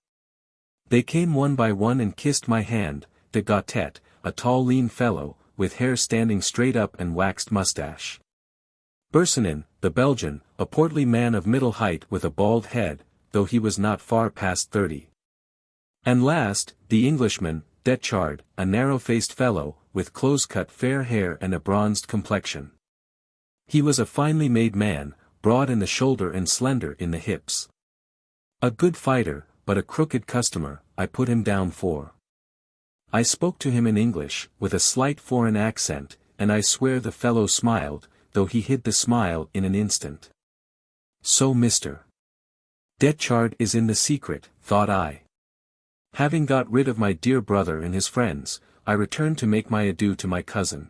Speaker 1: They came one by one and kissed my hand, de Gautet, a tall lean fellow, with hair standing straight up and waxed mustache. Bersonin, the Belgian, a portly man of middle height with a bald head, though he was not far past 30. And last, the Englishman, Detchard, a narrow-faced fellow, with close-cut fair hair and a bronzed complexion. He was a finely made man, broad in the shoulder and slender in the hips. A good fighter, but a crooked customer, I put him down for. I spoke to him in English, with a slight foreign accent, and I swear the fellow smiled, though he hid the smile in an instant. So Mr. Detchard is in the secret, thought I. Having got rid of my dear brother and his friends, I returned to make my adieu to my cousin.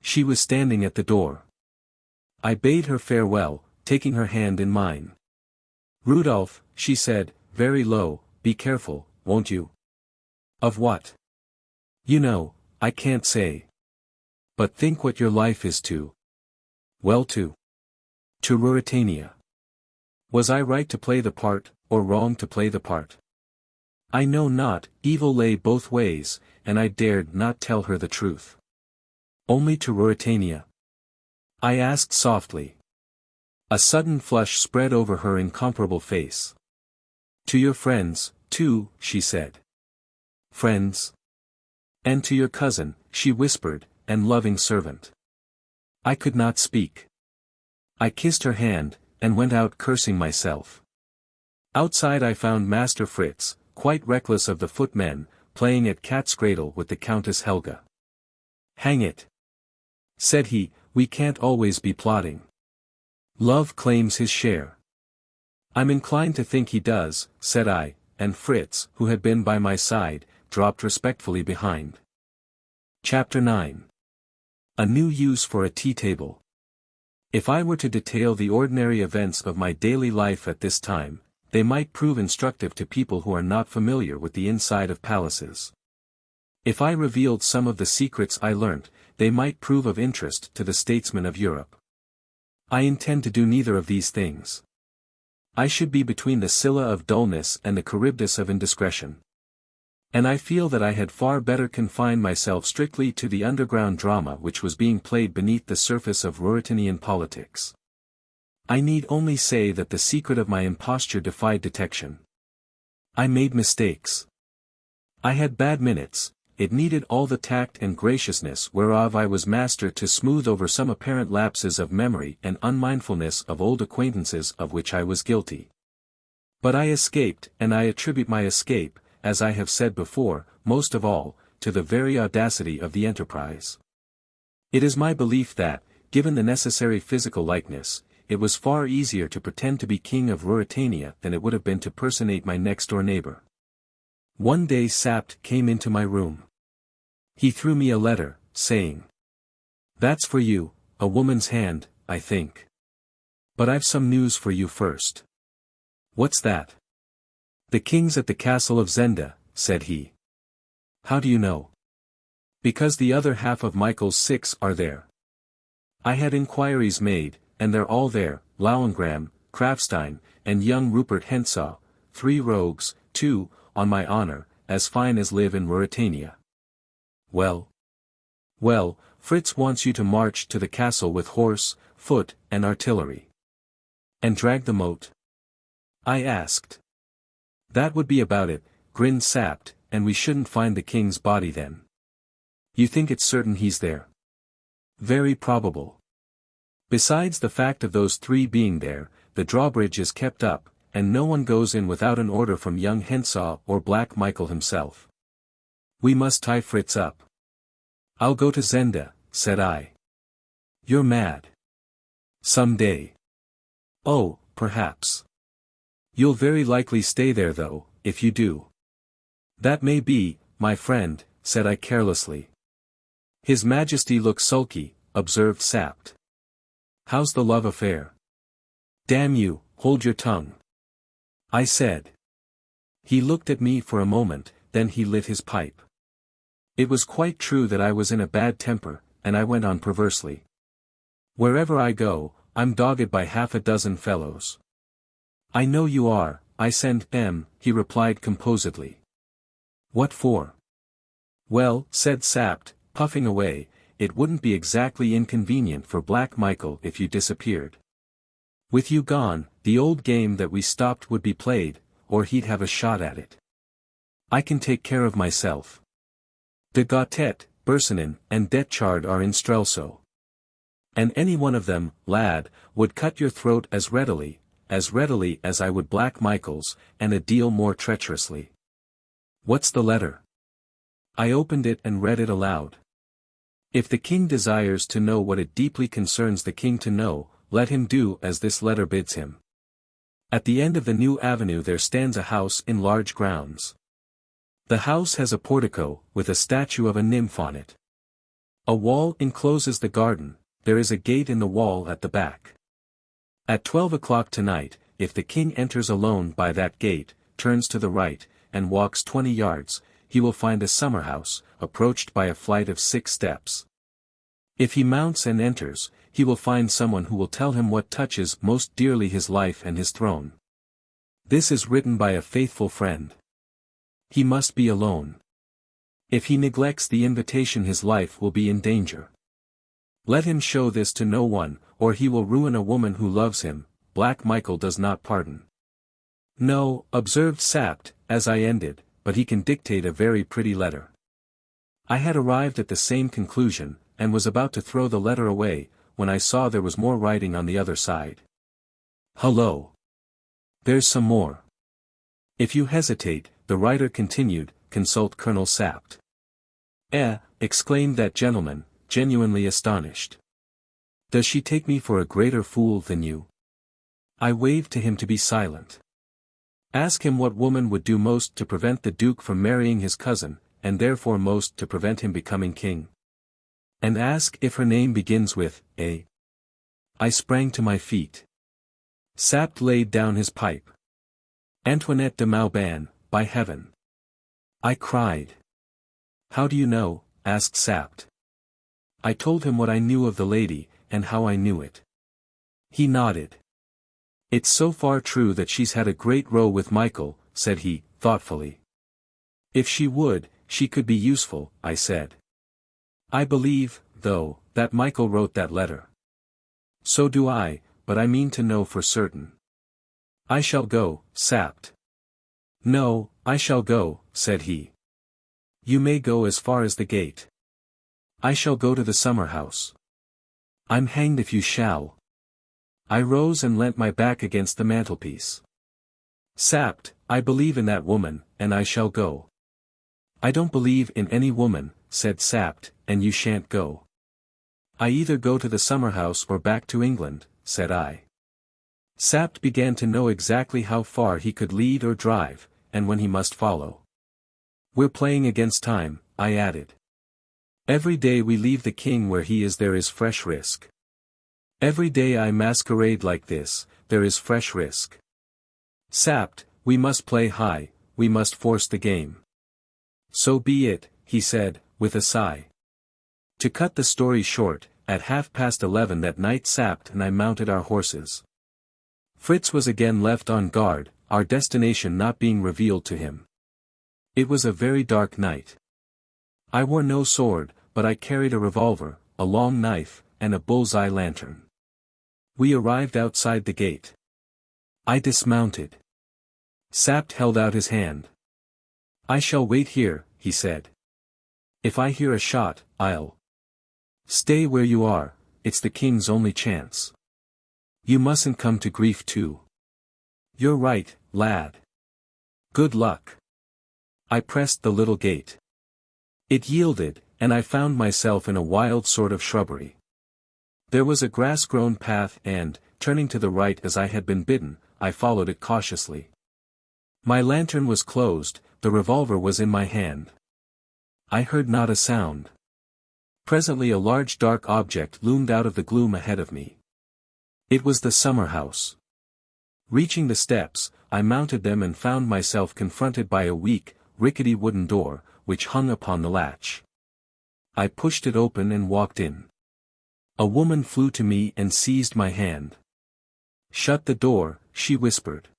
Speaker 1: She was standing at the door. I bade her farewell, taking her hand in mine. "Rudolf," she said, very low, "be careful, won't you?" "Of what?" "You know, I can't say. But think what your life is to." "Well, to Ruritania. Was I right to play the part, or wrong to play the part? I know not, evil lay both ways, and I dared not tell her the truth." "Only to Ruritania?" I asked softly. A sudden flush spread over her incomparable face. "To your friends, too," she said. "Friends? And to your cousin," she whispered, "and loving servant." I could not speak. I kissed her hand, and went out cursing myself. Outside I found Master Fritz, quite reckless of the footmen, playing at cat's cradle with the Countess Helga. "Hang it," said he, "we can't always be plotting. Love claims his share. I'm inclined to think he does, said I, and Fritz, who had been by my side, dropped respectfully behind. Chapter 9. A new use for a tea table. If I were to detail the ordinary events of my daily life at this time, they might prove instructive to people who are not familiar with the inside of palaces. If I revealed some of the secrets I learnt, they might prove of interest to the statesmen of Europe. I intend to do neither of these things. I should be between the Scylla of dullness and the Charybdis of indiscretion. And I feel that I had far better confine myself strictly to the underground drama which was being played beneath the surface of Ruritanian politics. I need only say that the secret of my imposture defied detection. I made mistakes. I had bad minutes. It needed all the tact and graciousness whereof I was master to smooth over some apparent lapses of memory and unmindfulness of old acquaintances of which I was guilty. But I escaped, and I attribute my escape, as I have said before, most of all, to the very audacity of the enterprise. It is my belief that, given the necessary physical likeness, it was far easier to pretend to be king of Ruritania than it would have been to personate my next-door neighbor. One day Sapt came into my room. He threw me a letter, saying, "That's for you, a woman's hand, I think. But I've some news for you first." "What's that?" "The king's at the castle of Zenda," said he. "How do you know?" "Because the other half of Michael's six are there." I had inquiries made, and they're all there, Lauengram, Krafstein, and young Rupert Hentzau, 3 rogues, too, on my honor, as fine as live in Ruritania. "Well?" "Well, Fritz wants you to march to the castle with horse, foot, and artillery." "And drag the moat?" I asked. "That would be about it," grinned Sapt, "and we shouldn't find the king's body then." "You think it's certain he's there?" "Very probable. Besides the fact of those 3 being there, the drawbridge is kept up, and no one goes in without an order from young Hentzau or Black Michael himself. We must tie Fritz up." "I'll go to Zenda," said I. "You're mad." "Some day." "Oh, perhaps. You'll very likely stay there though, if you do." "That may be, my friend," said I carelessly. "His Majesty looks sulky," observed Sapt. "How's the love affair?" "Damn you, hold your tongue," I said. He looked at me for a moment, then he lit his pipe. It was quite true that I was in a bad temper, and I went on perversely. "Wherever I go, I'm dogged by half a dozen fellows." "I know you are, I send M," he replied composedly. "What for?" "Well," said Sapt, puffing away, "it wouldn't be exactly inconvenient for Black Michael if you disappeared. With you gone, the old game that we stopped would be played, or he'd have a shot at it. I can take care of myself. De Gautet, Bersenin, and Detchard are in Strelsau. And any one of them, lad, would cut your throat as readily as I would Black Michael's, and a deal more treacherously." "What's the letter?" I opened it and read it aloud. "If the king desires to know what it deeply concerns the king to know, let him do as this letter bids him. At the end of the new avenue there stands a house in large grounds. The house has a portico, with a statue of a nymph on it. A wall encloses the garden, there is a gate in the wall at the back. At 12 o'clock tonight, if the king enters alone by that gate, turns to the right, and walks 20 yards, he will find a summer-house, approached by a flight of 6 steps. If he mounts and enters, he will find someone who will tell him what touches most dearly his life and his throne. This is written by a faithful friend. He must be alone. If he neglects the invitation his life will be in danger. Let him show this to no one, or he will ruin a woman who loves him. Black Michael does not pardon." "No," observed Sapt, as I ended, "but he can dictate a very pretty letter." I had arrived at the same conclusion, and was about to throw the letter away, when I saw there was more writing on the other side. "Hullo! There's some more." "If you hesitate," the writer continued, "consult Colonel Sapt." Exclaimed that gentleman, genuinely astonished. "Does she take me for a greater fool than you?" I waved to him to be silent. Ask him what woman would do most to prevent the Duke from marrying his cousin, and therefore most to prevent him becoming king. And ask if her name begins with A. I sprang to my feet. Sapt laid down his pipe. Antoinette de Mauban, by heaven! I cried. How do you know? Asked Sapt. I told him what I knew of the lady, and how I knew it. He nodded. It's so far true that she's had a great row with Michael, said he, thoughtfully. If she would, she could be useful, I said. I believe, though, that Michael wrote that letter. So do I, but I mean to know for certain. I shall go, Sapt. No, I shall go, said he. You may go as far as the gate. I shall go to the summer house. I'm hanged if you shall. I rose and leant my back against the mantelpiece. Sapt, I believe in that woman, and I shall go. I don't believe in any woman, said Sapt, and you shan't go. I either go to the summer house or back to England, said I. Sapt began to know exactly how far he could lead or drive, and when he must follow. We're playing against time, I added. Every day we leave the king where he is there is fresh risk. Every day I masquerade like this, there is fresh risk. Sapt, we must play high, we must force the game. So be it, he said, with a sigh. To cut the story short, at 11:30 that night Sapt and I mounted our horses. Fritz was again left on guard, our destination not being revealed to him. It was a very dark night. I wore no sword, but I carried a revolver, a long knife, and a bull's-eye lantern. We arrived outside the gate. I dismounted. Sapt held out his hand. I shall wait here, he said. If I hear a shot, I'll... Stay where you are, it's the king's only chance. You mustn't come to grief too. You're right, lad. Good luck. I pressed the little gate. It yielded, and I found myself in a wild sort of shrubbery. There was a grass-grown path and, turning to the right as I had been bidden, I followed it cautiously. My lantern was closed, the revolver was in my hand. I heard not a sound. Presently a large dark object loomed out of the gloom ahead of me. It was the summer house. Reaching the steps, I mounted them and found myself confronted by a weak, rickety wooden door, which hung upon the latch. I pushed it open and walked in. A woman flew to me and seized my hand. Shut the door, she whispered.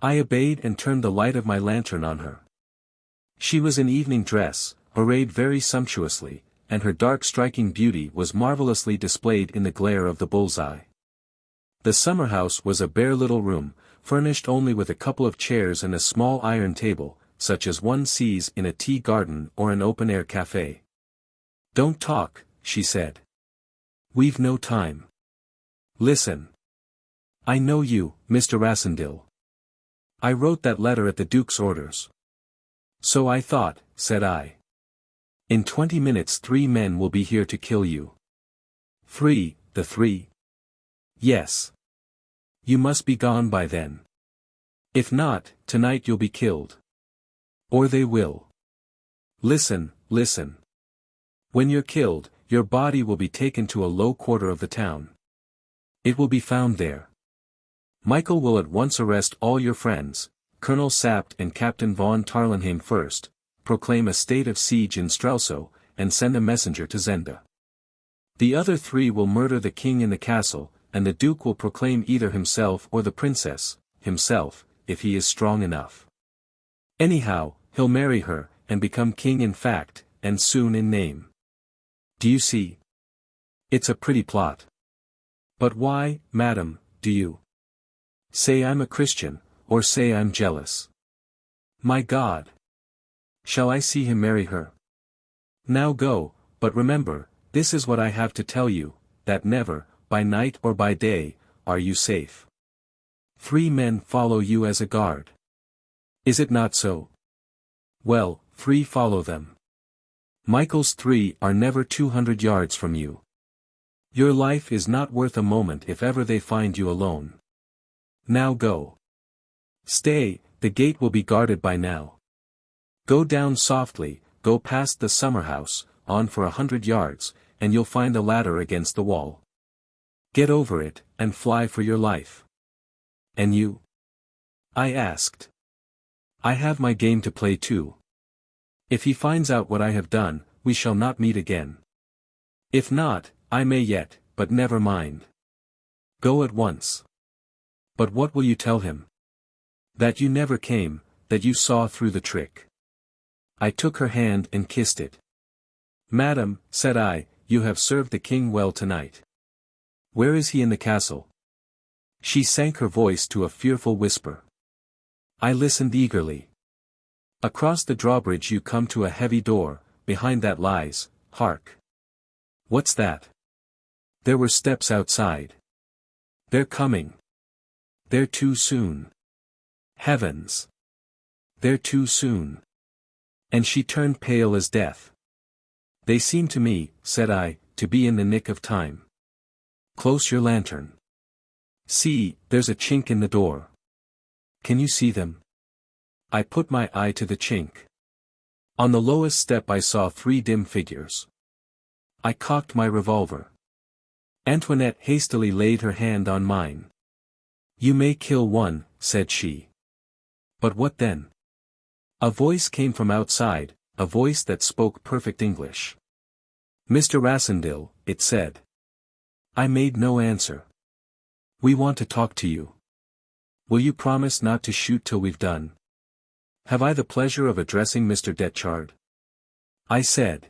Speaker 1: I obeyed and turned the light of my lantern on her. She was in evening dress, arrayed very sumptuously, and her dark striking beauty was marvelously displayed in the glare of the bull's-eye. The summer house was a bare little room, furnished only with a couple of chairs and a small iron table, such as one sees in a tea garden or an open-air café. Don't talk, she said. We've no time. Listen. I know you, Mr. Rassendyll. I wrote that letter at the Duke's orders. So I thought, said I. In 20 minutes 3 men will be here to kill you. 3, the 3? Yes. You must be gone by then. If not, tonight you'll be killed. Or they will. Listen, listen. When you're killed, your body will be taken to a low quarter of the town. It will be found there. Michael will at once arrest all your friends, Colonel Sapt and Captain von Tarlenheim first, proclaim a state of siege in Strelsau, and send a messenger to Zenda. The other 3 will murder the king in the castle, and the Duke will proclaim either himself or the princess, himself, if he is strong enough. Anyhow, he'll marry her, and become king in fact, and soon in name. Do you see? It's a pretty plot. But why, madam, do you say I'm a Christian, or say I'm jealous? My God! Shall I see him marry her? Now go, but remember, this is what I have to tell you, that never, by night or by day, are you safe. 3 men follow you as a guard. Is it not so? Well, 3 follow them. Michael's 3 are never 200 yards from you. Your life is not worth a moment if ever they find you alone. Now go. Stay, the gate will be guarded by now. Go down softly, go past the summer house, on for 100 yards, and you'll find a ladder against the wall. Get over it, and fly for your life. And you? I asked. I have my game to play too. If he finds out what I have done, we shall not meet again. If not, I may yet, but never mind. Go at once. But what will you tell him? That you never came, that you saw through the trick. I took her hand and kissed it. Madam, said I, you have served the king well tonight. Where is he in the castle? She sank her voice to a fearful whisper. I listened eagerly. Across the drawbridge you come to a heavy door, behind that lies, hark. What's that? There were steps outside. They're coming. They're too soon. Heavens! They're too soon. And she turned pale as death. They seem to me, said I, to be in the nick of time. Close your lantern. See, there's a chink in the door. Can you see them? I put my eye to the chink. On the lowest step I saw 3 dim figures. I cocked my revolver. Antoinette hastily laid her hand on mine. You may kill one, said she. But what then? A voice came from outside, a voice that spoke perfect English. Mr. Rassendyll, it said. I made no answer. We want to talk to you. Will you promise not to shoot till we've done? Have I the pleasure of addressing Mr. Detchard? I said.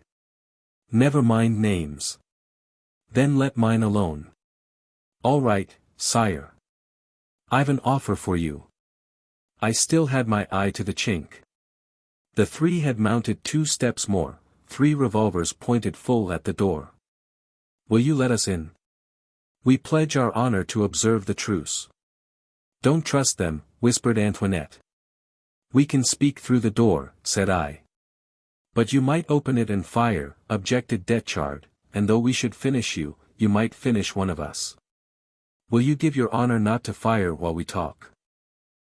Speaker 1: Never mind names. Then let mine alone. All right, sire. I've an offer for you. I still had my eye to the chink. The 3 had mounted 2 steps more, 3 revolvers pointed full at the door. Will you let us in? We pledge our honor to observe the truce. Don't trust them, whispered Antoinette. We can speak through the door, said I. But you might open it and fire, objected Detchard, and though we should finish you, you might finish one of us. Will you give your honor not to fire while we talk?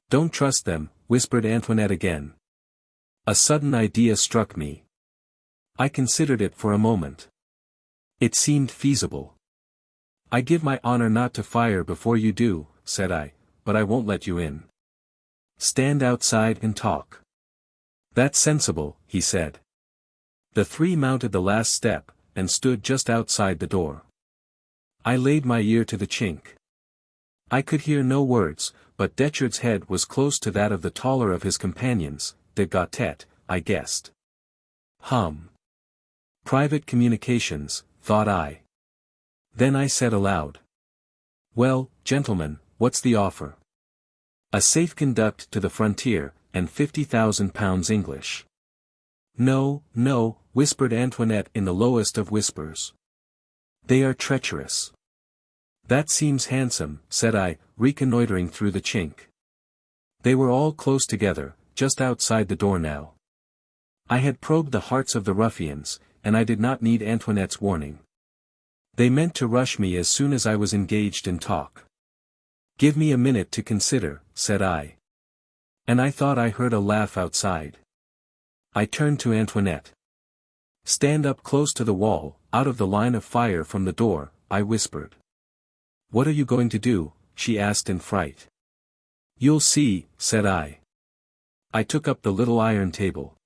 Speaker 1: Don't trust them, whispered Antoinette again. A sudden idea struck me. I considered it for a moment. It seemed feasible. I give my honor not to fire before you do, said I, but I won't let you in. Stand outside and talk. That's sensible, he said. The 3 mounted the last step, and stood just outside the door. I laid my ear to the chink. I could hear no words, but Detchard's head was close to that of the taller of his companions, de Gautet, I guessed. Private communications, thought I. Then I said aloud. Well, gentlemen, what's the offer? A safe conduct to the frontier, and £50,000 English. No, no, whispered Antoinette in the lowest of whispers. They are treacherous. That seems handsome, said I, reconnoitering through the chink. They were all close together, just outside the door now. I had probed the hearts of the ruffians, and I did not need Antoinette's warning. They meant to rush me as soon as I was engaged in talk. Give me a minute to consider, said I. And I thought I heard a laugh outside. I turned to Antoinette. Stand up close to the wall, out of the line of fire from the door, I whispered. What are you going to do? She asked in fright. You'll see, said I. I took up the little iron table.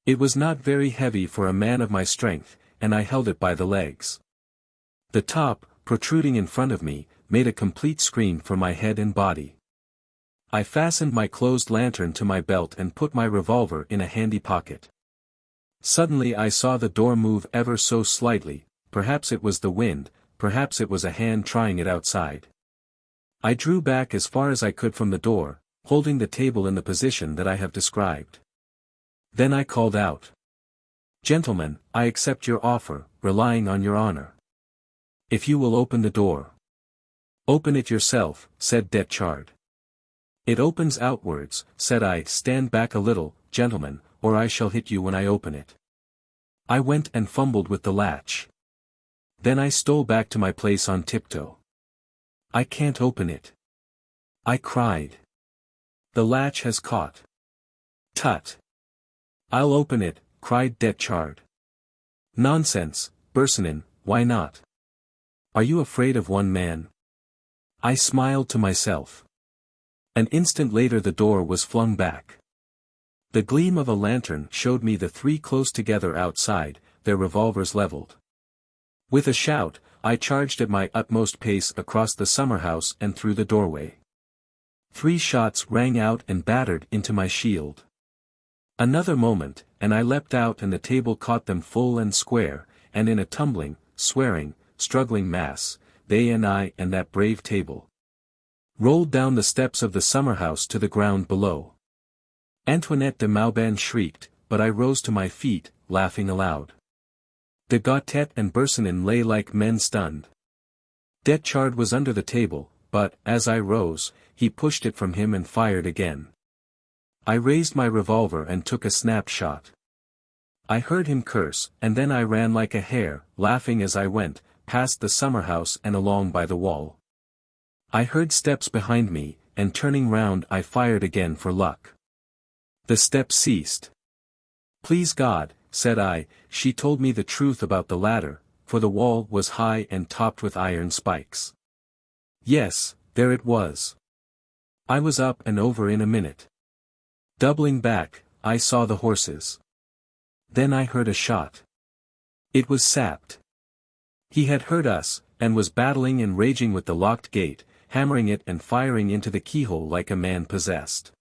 Speaker 1: It was not very heavy for a man of my strength, and I held it by the legs. The top, protruding in front of me, made a complete screen for my head and body. I fastened my closed lantern to my belt and put my revolver in a handy pocket. Suddenly I saw the door move ever so slightly, perhaps it was the wind, perhaps it was a hand trying it outside. I drew back as far as I could from the door, holding the table in the position that I have described. Then I called out. Gentlemen, I accept your offer, relying on your honor. If you will open the door. Open it yourself, said Detchard. It opens outwards, said I. Stand back a little, gentlemen, or I shall hit you when I open it. I went and fumbled with the latch. Then I stole back to my place on tiptoe. I can't open it. I cried. The latch has caught. Tut. I'll open it, cried Detchard. Nonsense, Bersonin, why not? Are you afraid of one man? I smiled to myself. An instant later the door was flung back. The gleam of a lantern showed me the three close together outside, their revolvers leveled. With a shout, I charged at my utmost pace across the summer-house and through the doorway. 3 shots rang out and battered into my shield. Another moment, and I leapt out and the table caught them full and square, and in a tumbling, swearing, struggling mass, they and I and that brave table rolled down the steps of the summer-house to the ground below. Antoinette de Mauban shrieked, but I rose to my feet, laughing aloud. De Gautet and Bersonin lay like men stunned. Detchard was under the table, but, as I rose, he pushed it from him and fired again. I raised my revolver and took a snapshot. I heard him curse, and then I ran like a hare, laughing as I went, past the summer-house and along by the wall. I heard steps behind me, and turning round I fired again for luck. The steps ceased. Please God, said I, she told me the truth about the ladder, for the wall was high and topped with iron spikes. Yes, there it was. I was up and over in a minute. Doubling back, I saw the horses. Then I heard a shot. It was Sapt. He had heard us, and was battling and raging with the locked gate, hammering it and firing into the keyhole like a man possessed.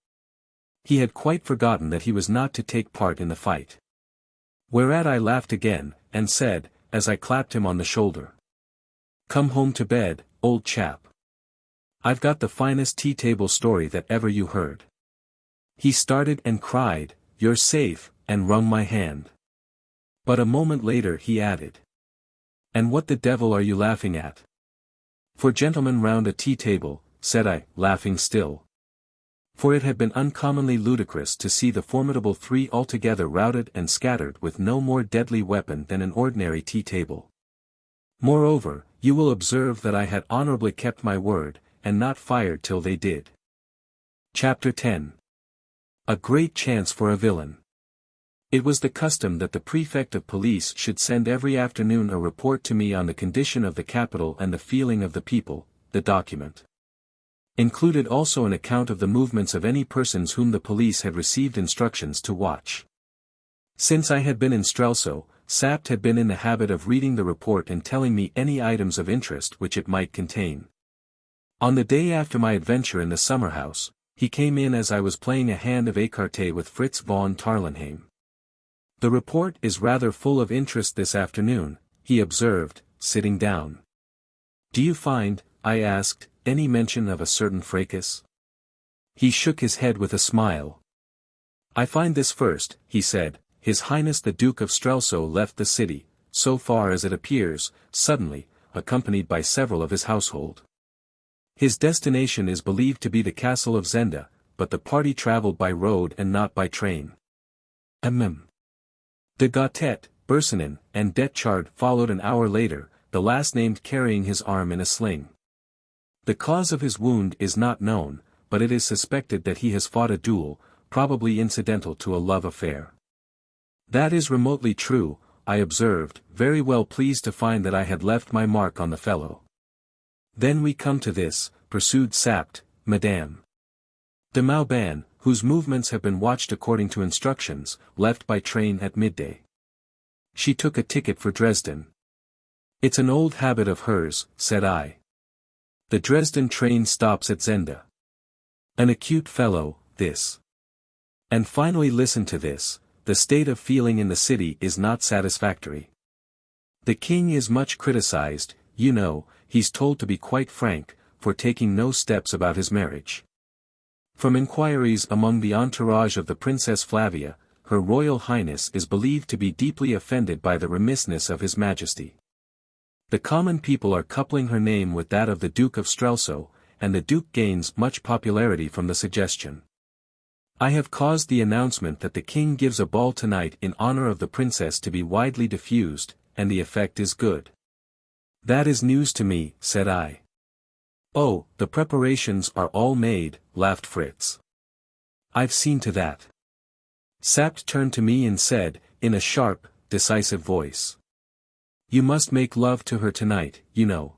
Speaker 1: He had quite forgotten that he was not to take part in the fight. Whereat I laughed again, and said, as I clapped him on the shoulder, "Come home to bed, old chap. I've got the finest tea-table story that ever you heard." He started and cried, "You're safe," and wrung my hand. But a moment later he added, "And what the devil are you laughing at?" "For gentlemen round a tea-table," said I, laughing still. For it had been uncommonly ludicrous to see the formidable 3 altogether routed and scattered with no more deadly weapon than an ordinary tea-table. Moreover, you will observe that I had honorably kept my word, and not fired till they did. Chapter 10. A great chance for a villain. It was the custom that the prefect of police should send every afternoon a report to me on the condition of the capital and the feeling of the people. The document included also an account of the movements of any persons whom the police had received instructions to watch. Since I had been in Strelsau, Sapt had been in the habit of reading the report and telling me any items of interest which it might contain. On the day after my adventure in the summer-house, he came in as I was playing a hand of écarté with Fritz von Tarlenheim. "The report is rather full of interest this afternoon," he observed, sitting down. "Do you find," I asked, "any mention of a certain fracas?" He shook his head with a smile. "I find this first," he said, "His Highness the Duke of Strelsau left the city, so far as it appears, suddenly, accompanied by several of his household. His destination is believed to be the castle of Zenda, but the party travelled by road and not by train. De Gautet, Bersonin, and Detchard followed an hour later, the last named carrying his arm in a sling. The cause of his wound is not known, but it is suspected that he has fought a duel, probably incidental to a love affair." "That is remotely true," I observed, very well pleased to find that I had left my mark on the fellow. "Then we come to this," pursued Sapt, "Madame de Mauban, whose movements have been watched according to instructions, left by train at midday. She took a ticket for Dresden." "It's an old habit of hers," said I. "The Dresden train stops at Zenda." An acute fellow, this. And finally listen to this, the state of feeling in the city is not satisfactory. The king is much criticized, you know, he's told to be quite frank, for taking no steps about his marriage. From inquiries among the entourage of the Princess Flavia, Her Royal Highness is believed to be deeply offended by the remissness of His Majesty. The common people are coupling her name with that of the Duke of Strelsau, and the Duke gains much popularity from the suggestion. I have caused the announcement that the King gives a ball tonight in honor of the Princess to be widely diffused, and the effect is good. "That is news to me," said I. Oh, the preparations are all made, laughed Fritz. I've seen to that. Sapt turned to me and said, in a sharp, decisive voice. You must make love to her tonight, you know.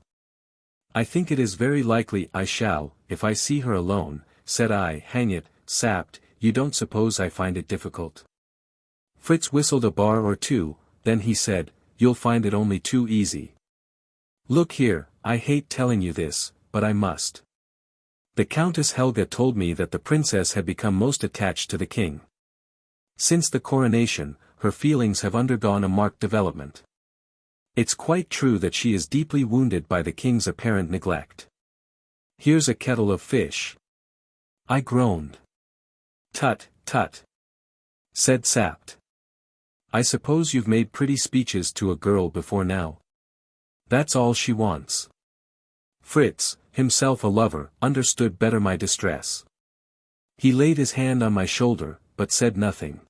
Speaker 1: I think it is very likely I shall, if I see her alone, said I. Hang it, Sapt, you don't suppose I find it difficult? Fritz whistled a bar or two, then he said, you'll find it only too easy. Look here, I hate telling you this, but I must. The Countess Helga told me that the princess had become most attached to the king. Since the coronation, her feelings have undergone a marked development. It's quite true that she is deeply wounded by the king's apparent neglect. Here's a kettle of fish. I groaned. Tut, tut, said Sapt. I suppose you've made pretty speeches to a girl before now. That's all she wants. Fritz, himself a lover, understood better my distress. He laid his hand on my shoulder, but said nothing.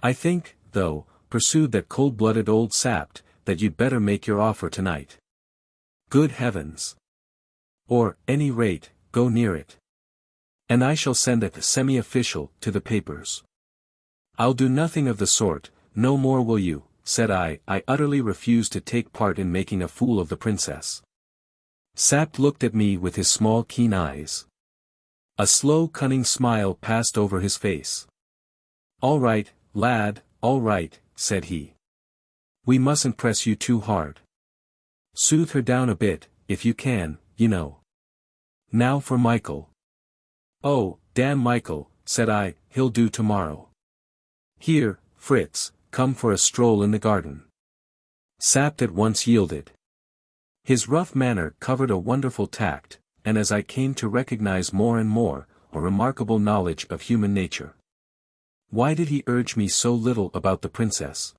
Speaker 1: I think, though, pursued that cold-blooded old Sapt, that you'd better make your offer tonight. Good heavens! Or, any rate, go near it. And I shall send it semi-official to the papers. I'll do nothing of the sort, no more will you, said I. I utterly refused to take part in making a fool of the princess. Sapt looked at me with his small keen eyes. A slow cunning smile passed over his face. All right, lad, all right, said he. We mustn't press you too hard. Soothe her down a bit, if you can, you know. Now for Michael. Oh, damn Michael, said I, he'll do tomorrow. Here, Fritz, come for a stroll in the garden. Sapt at once yielded. His rough manner covered a wonderful tact, and as I came to recognize more and more, a remarkable knowledge of human nature. Why did he urge me so little about the princess?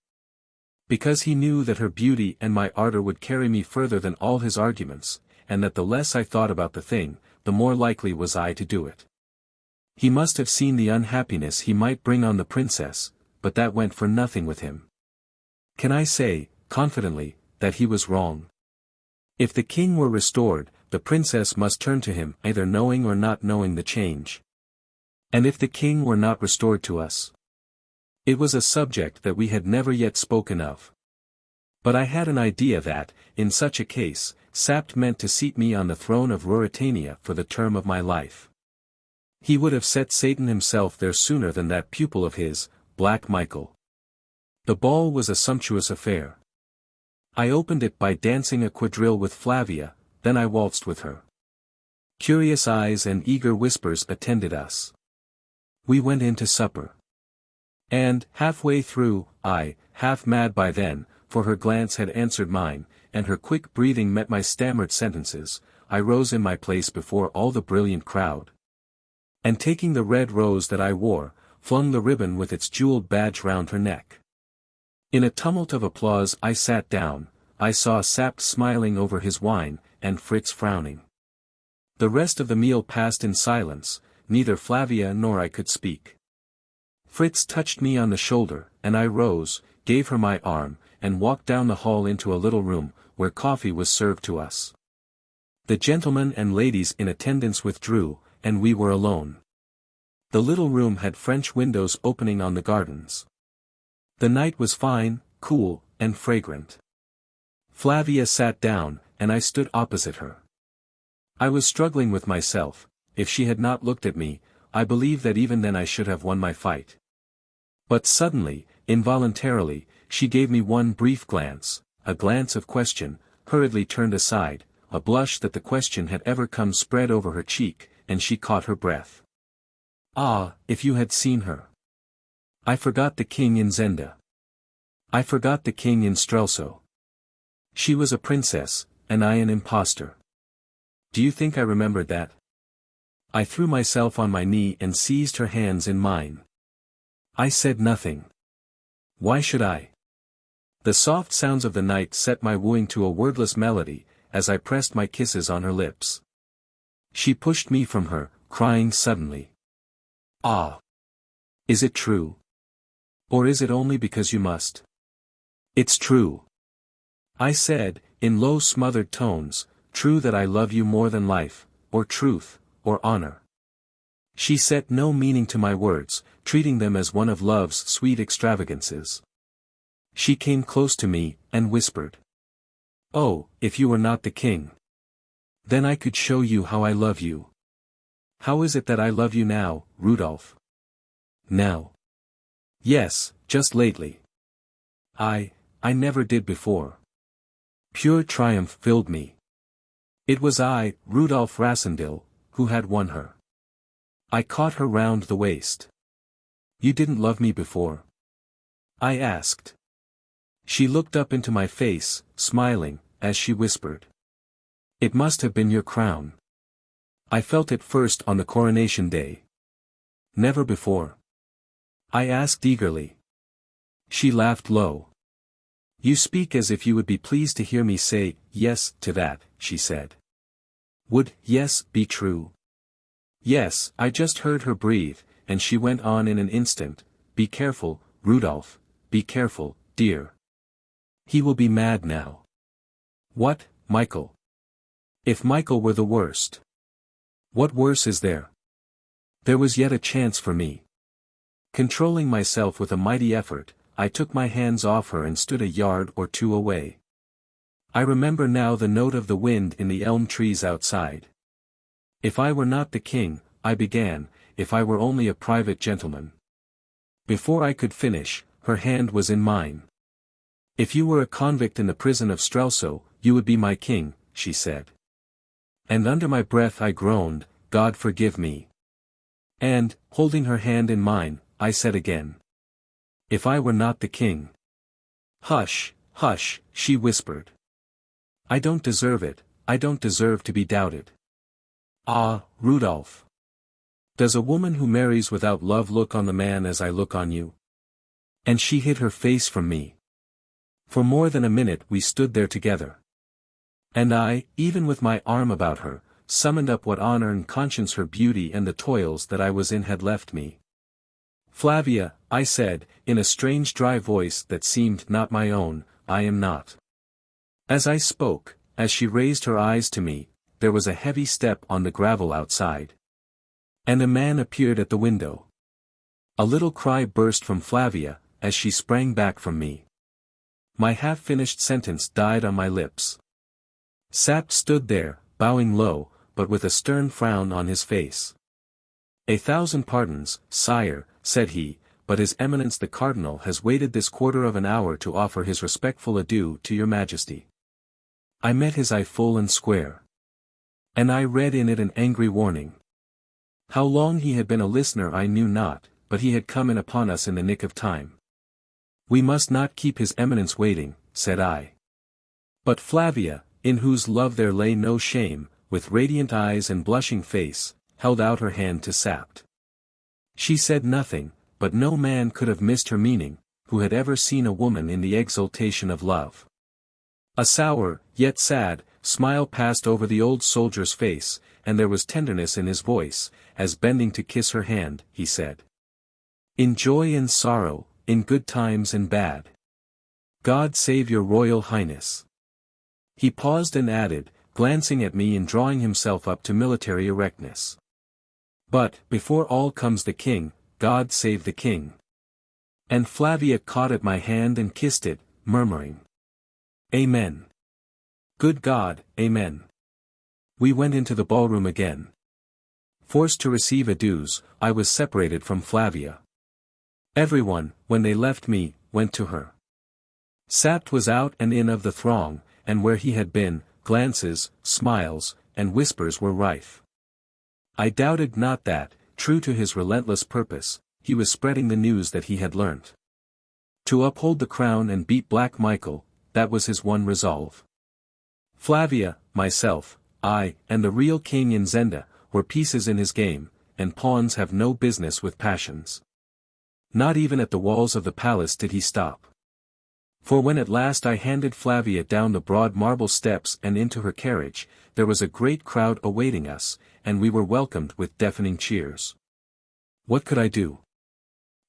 Speaker 1: Because he knew that her beauty and my ardor would carry me further than all his arguments, and that the less I thought about the thing, the more likely was I to do it. He must have seen the unhappiness he might bring on the princess, but that went for nothing with him. Can I say, confidently, that he was wrong? If the king were restored, the princess must turn to him, either knowing or not knowing the change. And if the king were not restored to us? It was a subject that we had never yet spoken of. But I had an idea that, in such a case, Sapt meant to seat me on the throne of Ruritania for the term of my life. He would have set Satan himself there sooner than that pupil of his, Black Michael. The ball was a sumptuous affair. I opened it by dancing a quadrille with Flavia, then I waltzed with her. Curious eyes and eager whispers attended us. We went in to supper. And, halfway through, I, half mad by then, for her glance had answered mine, and her quick breathing met my stammered sentences, I rose in my place before all the brilliant crowd. And taking the red rose that I wore, flung the ribbon with its jeweled badge round her neck. In a tumult of applause I sat down, I saw Sapt smiling over his wine, and Fritz frowning. The rest of the meal passed in silence, neither Flavia nor I could speak. Fritz touched me on the shoulder, and I rose, gave her my arm, and walked down the hall into a little room, where coffee was served to us. The gentlemen and ladies in attendance withdrew, and we were alone. The little room had French windows opening on the gardens. The night was fine, cool, and fragrant. Flavia sat down, and I stood opposite her. I was struggling with myself. If she had not looked at me, I believe that even then I should have won my fight. But suddenly, involuntarily, she gave me one brief glance, a glance of question, hurriedly turned aside, a blush that the question had ever come spread over her cheek, and she caught her breath. Ah, if you had seen her! I forgot the king in Zenda. I forgot the king in Strelsau. She was a princess, and I an impostor. Do you think I remembered that? I threw myself on my knee and seized her hands in mine. I said nothing. Why should I? The soft sounds of the night set my wooing to a wordless melody, as I pressed my kisses on her lips. She pushed me from her, crying suddenly. Ah! Is it true? Or is it only because you must? It's true. I said, in low smothered tones, true that I love you more than life, or truth, or honor. She set no meaning to my words, treating them as one of love's sweet extravagances. She came close to me, and whispered. Oh, if you were not the king. Then I could show you how I love you. How is it that I love you now, Rudolf? Now? Yes, just lately. I never did before. Pure triumph filled me. It was I, Rudolf Rassendyll, who had won her. I caught her round the waist. You didn't love me before? I asked. She looked up into my face, smiling, as she whispered. It must have been your crown. I felt it first on the coronation day. Never before? I asked eagerly. She laughed low. You speak as if you would be pleased to hear me say, yes, to that, she said. Would yes be true? Yes, I just heard her breathe, and she went on in an instant, be careful, Rudolf, be careful, dear. He will be mad now. What, Michael? If Michael were the worst. What worse is there? There was yet a chance for me. Controlling myself with a mighty effort, I took my hands off her and stood a yard or two away. I remember now the note of the wind in the elm trees outside. If I were not the king, I began, if I were only a private gentleman. Before I could finish, her hand was in mine. If you were a convict in the prison of Strelsau, you would be my king, she said. And under my breath I groaned, God forgive me. And, holding her hand in mine, I said again. If I were not the king. Hush, hush, she whispered. I don't deserve it, I don't deserve to be doubted. Ah, Rudolf. Does a woman who marries without love look on the man as I look on you? And she hid her face from me. For more than a minute we stood there together. And I, even with my arm about her, summoned up what honor and conscience her beauty and the toils that I was in had left me. Flavia, I said, in a strange dry voice that seemed not my own, I am not. As I spoke, as she raised her eyes to me, there was a heavy step on the gravel outside. And a man appeared at the window. A little cry burst from Flavia, as she sprang back from me. My half-finished sentence died on my lips. Sapt stood there, bowing low, but with a stern frown on his face. 1,000 pardons, sire, said he, but His Eminence the Cardinal has waited this quarter of an hour to offer his respectful adieu to your Majesty. I met his eye full and square. And I read in it an angry warning. How long he had been a listener I knew not, but he had come in upon us in the nick of time. We must not keep His Eminence waiting, said I. But Flavia, in whose love there lay no shame, with radiant eyes and blushing face, held out her hand to Sapt. She said nothing, but no man could have missed her meaning, who had ever seen a woman in the exultation of love. A sour, yet sad, smile passed over the old soldier's face, and there was tenderness in his voice, as bending to kiss her hand, he said. In joy and sorrow, in good times and bad. God save your Royal Highness. He paused and added, glancing at me and drawing himself up to military erectness. But, before all comes the king, God save the king. And Flavia caught at my hand and kissed it, murmuring. Amen. Good God, amen. We went into the ballroom again. Forced to receive adieus, I was separated from Flavia. Everyone, when they left me, went to her. Sapt was out and in of the throng, and where he had been, glances, smiles, and whispers were rife. I doubted not that, true to his relentless purpose, he was spreading the news that he had learnt. To uphold the crown and beat Black Michael, that was his one resolve. Flavia, myself, I, and the real King in Zenda, were pieces in his game, and pawns have no business with passions. Not even at the walls of the palace did he stop. For when at last I handed Flavia down the broad marble steps and into her carriage, there was a great crowd awaiting us, and we were welcomed with deafening cheers. What could I do?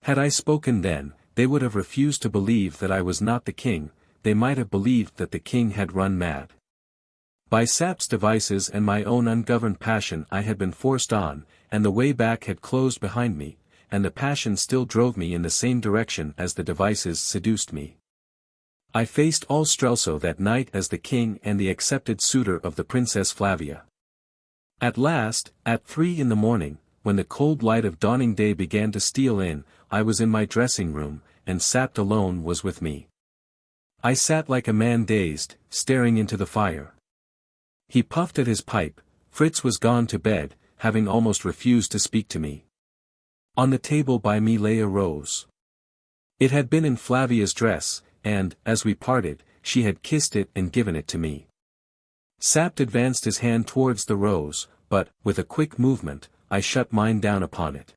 Speaker 1: Had I spoken then, they would have refused to believe that I was not the king, they might have believed that the king had run mad. By sap's devices and my own ungoverned passion I had been forced on, and the way back had closed behind me, and the passion still drove me in the same direction as the devices seduced me. I faced all Strelsau that night as the king and the accepted suitor of the Princess Flavia. At last, at 3 in the morning, when the cold light of dawning day began to steal in, I was in my dressing room, and Sapt alone was with me. I sat like a man dazed, staring into the fire. He puffed at his pipe. Fritz was gone to bed, having almost refused to speak to me. On the table by me lay a rose. It had been in Flavia's dress, and, as we parted, she had kissed it and given it to me. Sapt advanced his hand towards the rose, but, with a quick movement, I shut mine down upon it.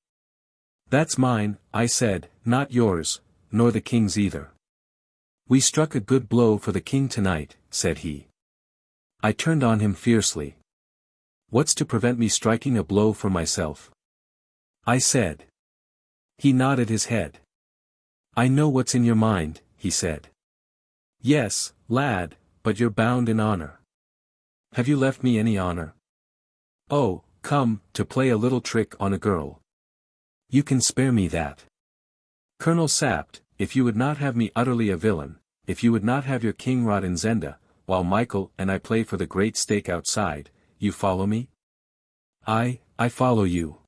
Speaker 1: "That's mine," I said, "not yours, nor the king's either." "We struck a good blow for the king tonight," said he. I turned on him fiercely. "What's to prevent me striking a blow for myself?" I said. He nodded his head. "I know what's in your mind," he said. "Yes, lad, but you're bound in honor." "Have you left me any honor?" "Oh, come, to play a little trick on a girl. You can spare me that. Colonel Sapt, if you would not have me utterly a villain, if you would not have your king rot in Zenda, while Michael and I play for the great stake outside, you follow me?" I follow you.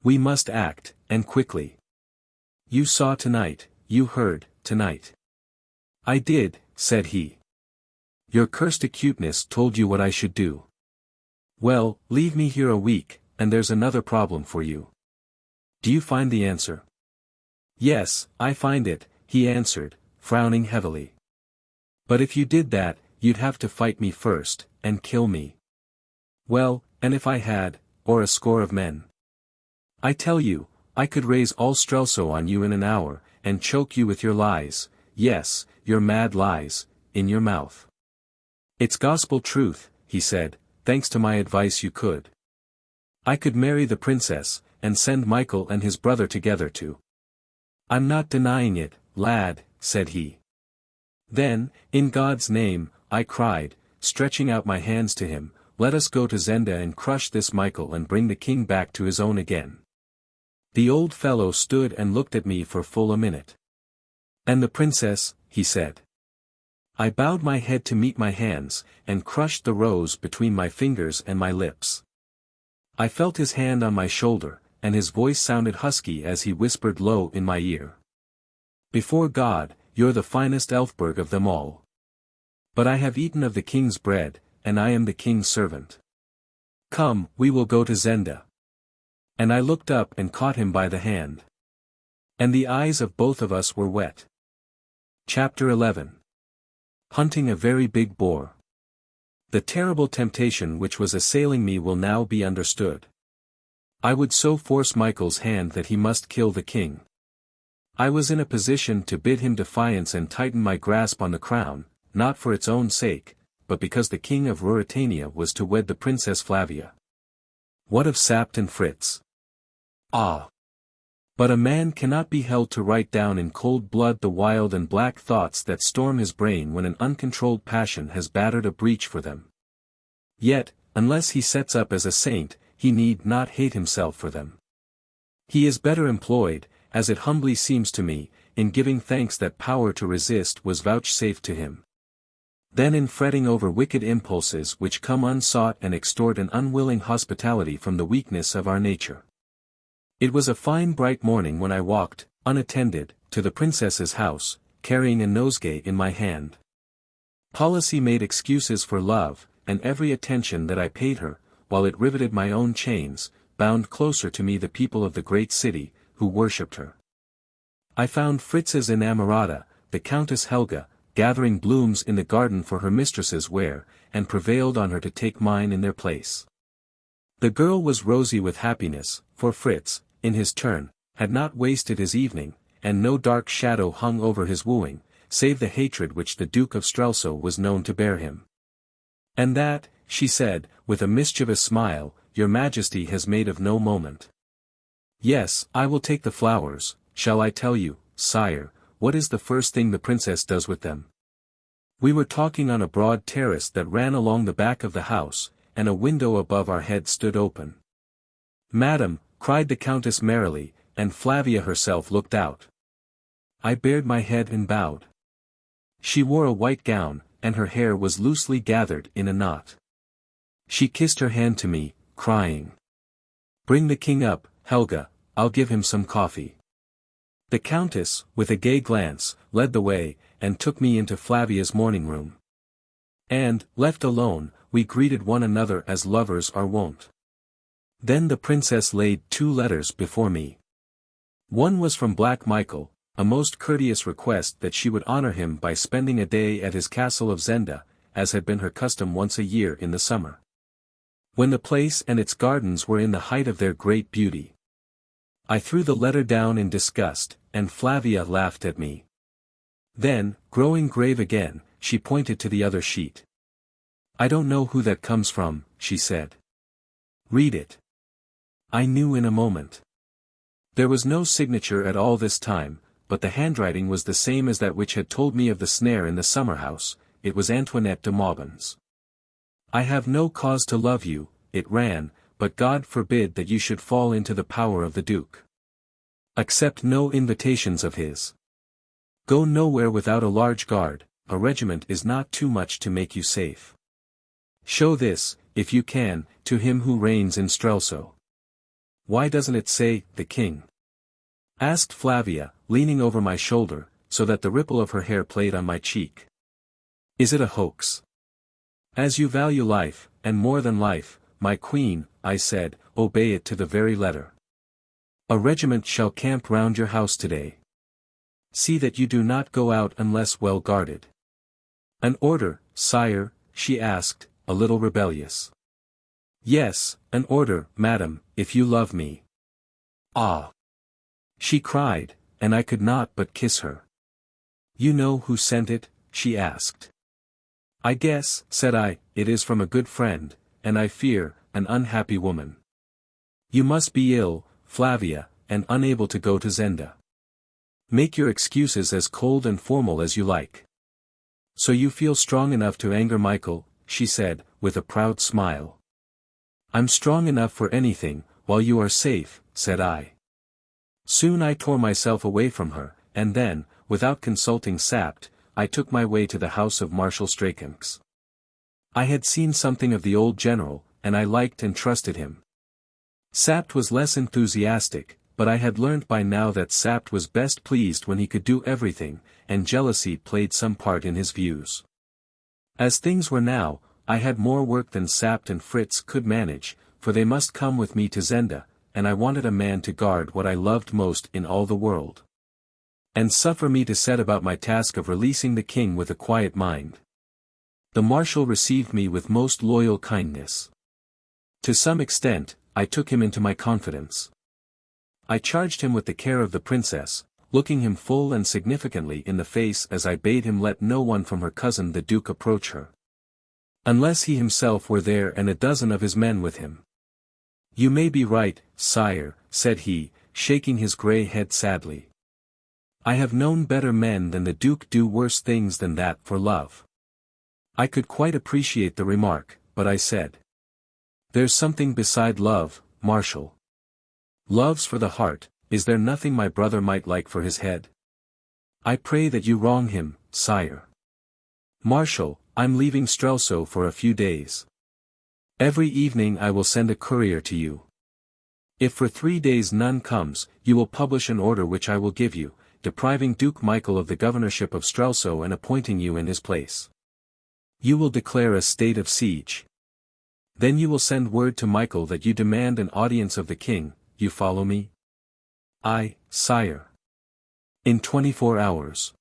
Speaker 1: We must act, and quickly. You saw tonight, you heard, tonight. "I did," said he. "Your cursed acuteness told you what I should do. Well, leave me here a week, and there's another problem for you. Do you find the answer?" "Yes, I find it," he answered, frowning heavily. "But if you did that, you'd have to fight me first, and kill me." "Well, and if I had, or a score of men? I tell you, I could raise all Strelsau on you in an hour, and choke you with your lies, yes, your mad lies, in your mouth." "It's gospel truth," he said, "thanks to my advice you could. I could marry the princess, and send Michael and his brother together too." "I'm not denying it, lad," said he. "Then, in God's name," I cried, stretching out my hands to him, "let us go to Zenda and crush this Michael and bring the king back to his own again." The old fellow stood and looked at me for full a minute. "And the princess," he said. I bowed my head to meet my hands, and crushed the rose between my fingers and my lips. I felt his hand on my shoulder, and his voice sounded husky as he whispered low in my ear. "Before God, you're the finest Elphberg of them all. But I have eaten of the king's bread, and I am the king's servant. Come, we will go to Zenda." And I looked up and caught him by the hand. And the eyes of both of us were wet. Chapter 11. Hunting a very big boar. The terrible temptation which was assailing me will now be understood. I would so force Michael's hand that he must kill the king. I was in a position to bid him defiance and tighten my grasp on the crown, not for its own sake, but because the king of Ruritania was to wed the Princess Flavia. What of Sapt and Fritz? Ah! But a man cannot be held to write down in cold blood the wild and black thoughts that storm his brain when an uncontrolled passion has battered a breach for them. Yet, unless he sets up as a saint, he need not hate himself for them. He is better employed, as it humbly seems to me, in giving thanks that power to resist was vouchsafed to him, than in fretting over wicked impulses which come unsought and extort an unwilling hospitality from the weakness of our nature. It was a fine bright morning when I walked, unattended, to the princess's house, carrying a nosegay in my hand. Policy made excuses for love, and every attention that I paid her, while it riveted my own chains, bound closer to me the people of the great city, who worshipped her. I found Fritz's inamorata, the Countess Helga, gathering blooms in the garden for her mistress's wear, and prevailed on her to take mine in their place. The girl was rosy with happiness, for Fritz, in his turn, had not wasted his evening, and no dark shadow hung over his wooing, save the hatred which the Duke of Strelsau was known to bear him. "And that," she said, with a mischievous smile, "your Majesty has made of no moment." "Yes, I will take the flowers. Shall I tell you, sire, what is the first thing the princess does with them?" We were talking on a broad terrace that ran along the back of the house, and a window above our heads stood open. "Madam," cried the Countess merrily, and Flavia herself looked out. I bared my head and bowed. She wore a white gown, and her hair was loosely gathered in a knot. She kissed her hand to me, crying, "Bring the king up, Helga, I'll give him some coffee." The Countess, with a gay glance, led the way, and took me into Flavia's morning room. And, left alone, we greeted one another as lovers are wont. Then the princess laid 2 letters before me. One was from Black Michael, a most courteous request that she would honor him by spending a day at his castle of Zenda, as had been her custom once a year in the summer, when the place and its gardens were in the height of their great beauty. I threw the letter down in disgust, and Flavia laughed at me. Then, growing grave again, she pointed to the other sheet. "I don't know who that comes from," she said. "Read it." I knew in a moment. There was no signature at all this time, but the handwriting was the same as that which had told me of the snare in the summer house. It was Antoinette de Maubant's. "I have no cause to love you," it ran, "but God forbid that you should fall into the power of the Duke. Accept no invitations of his. Go nowhere without a large guard, a regiment is not too much to make you safe. Show this, if you can, to him who reigns in Strelsau." "Why doesn't it say, the king?" asked Flavia, leaning over my shoulder, so that the ripple of her hair played on my cheek. "Is it a hoax?" "As you value life, and more than life, my queen," I said, "obey it to the very letter. A regiment shall camp round your house today. See that you do not go out unless well guarded." "An order, sire?" she asked, a little rebellious. "Yes, an order, madam, if you love me." "Ah!" she cried, and I could not but kiss her. "You know who sent it?" she asked. "I guess," said I, "it is from a good friend, and I fear, an unhappy woman. You must be ill, Flavia, and unable to go to Zenda. Make your excuses as cold and formal as you like. So you feel strong enough to anger Michael," she said, with a proud smile. "I'm strong enough for anything, while you are safe," said I. Soon I tore myself away from her, and then, without consulting Sapt, I took my way to the house of Marshal Strakenks. I had seen something of the old general, and I liked and trusted him. Sapt was less enthusiastic, but I had learnt by now that Sapt was best pleased when he could do everything, and jealousy played some part in his views. As things were now, I had more work than Sapt and Fritz could manage, for they must come with me to Zenda, and I wanted a man to guard what I loved most in all the world. And suffer me to set about my task of releasing the king with a quiet mind. The marshal received me with most loyal kindness. To some extent, I took him into my confidence. I charged him with the care of the princess, looking him full and significantly in the face as I bade him let no one from her cousin the Duke approach her, unless he himself were there and a dozen of his men with him. "You may be right, sire," said he, shaking his grey head sadly. "I have known better men than the Duke do worse things than that for love." I could quite appreciate the remark, but I said, "There's something beside love, Marshal. Love's for the heart, is there nothing my brother might like for his head? I pray that you wrong him, sire. Marshal, I'm leaving Strelsau for a few days. Every evening I will send a courier to you. If for 3 days none comes, you will publish an order which I will give you, depriving Duke Michael of the governorship of Strelsau and appointing you in his place. You will declare a state of siege. Then you will send word to Michael that you demand an audience of the king. You follow me?" "Aye, sire. In 24 hours.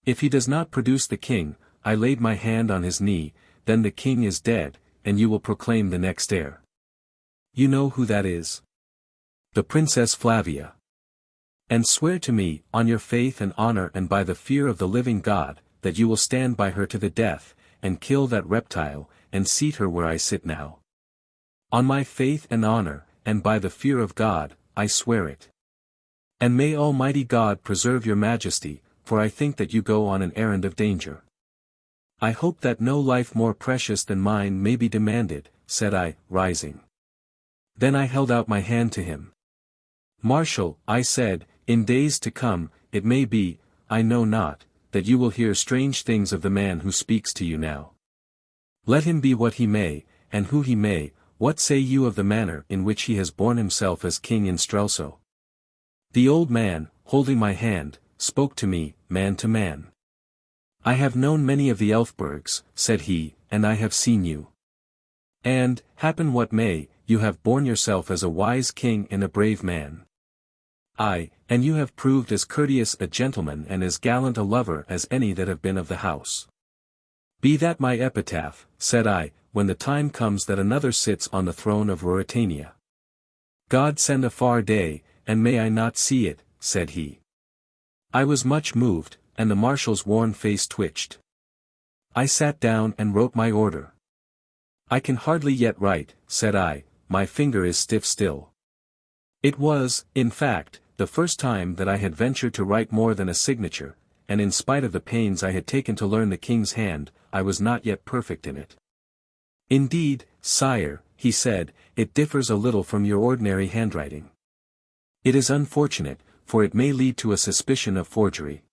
Speaker 1: If he does not produce the king," I laid my hand on his knee, "then the king is dead, and you will proclaim the next heir. You know who that is? The Princess Flavia. And swear to me, on your faith and honor and by the fear of the living God, that you will stand by her to the death, and kill that reptile, and seat her where I sit now. On my faith and honor, and by the fear of God, I swear it. And may Almighty God preserve your Majesty, for I think that you go on an errand of danger." I hope that no life more precious than mine may be demanded, said I, rising. Then I held out my hand to him. Marshal, I said, in days to come, it may be, I know not, that you will hear strange things of the man who speaks to you now. Let him be what he may, and who he may, what say you of the manner in which he has borne himself as king in Strelsau? The old man, holding my hand, spoke to me, man to man. I have known many of the Elphbergs, said he, and I have seen you. And, happen what may, you have borne yourself as a wise king and a brave man. Ay, and you have proved as courteous a gentleman and as gallant a lover as any that have been of the house. Be that my epitaph, said I, when the time comes that another sits on the throne of Ruritania. God send a far day, and may I not see it, said he. I was much moved, and the marshal's worn face twitched. I sat down and wrote my order. I can hardly yet write, said I, my finger is stiff still. It was, in fact, the first time that I had ventured to write more than a signature, and in spite of the pains I had taken to learn the king's hand, I was not yet perfect in it. Indeed, sire, he said, it differs a little from your ordinary handwriting. It is unfortunate, for it may lead to a suspicion of forgery.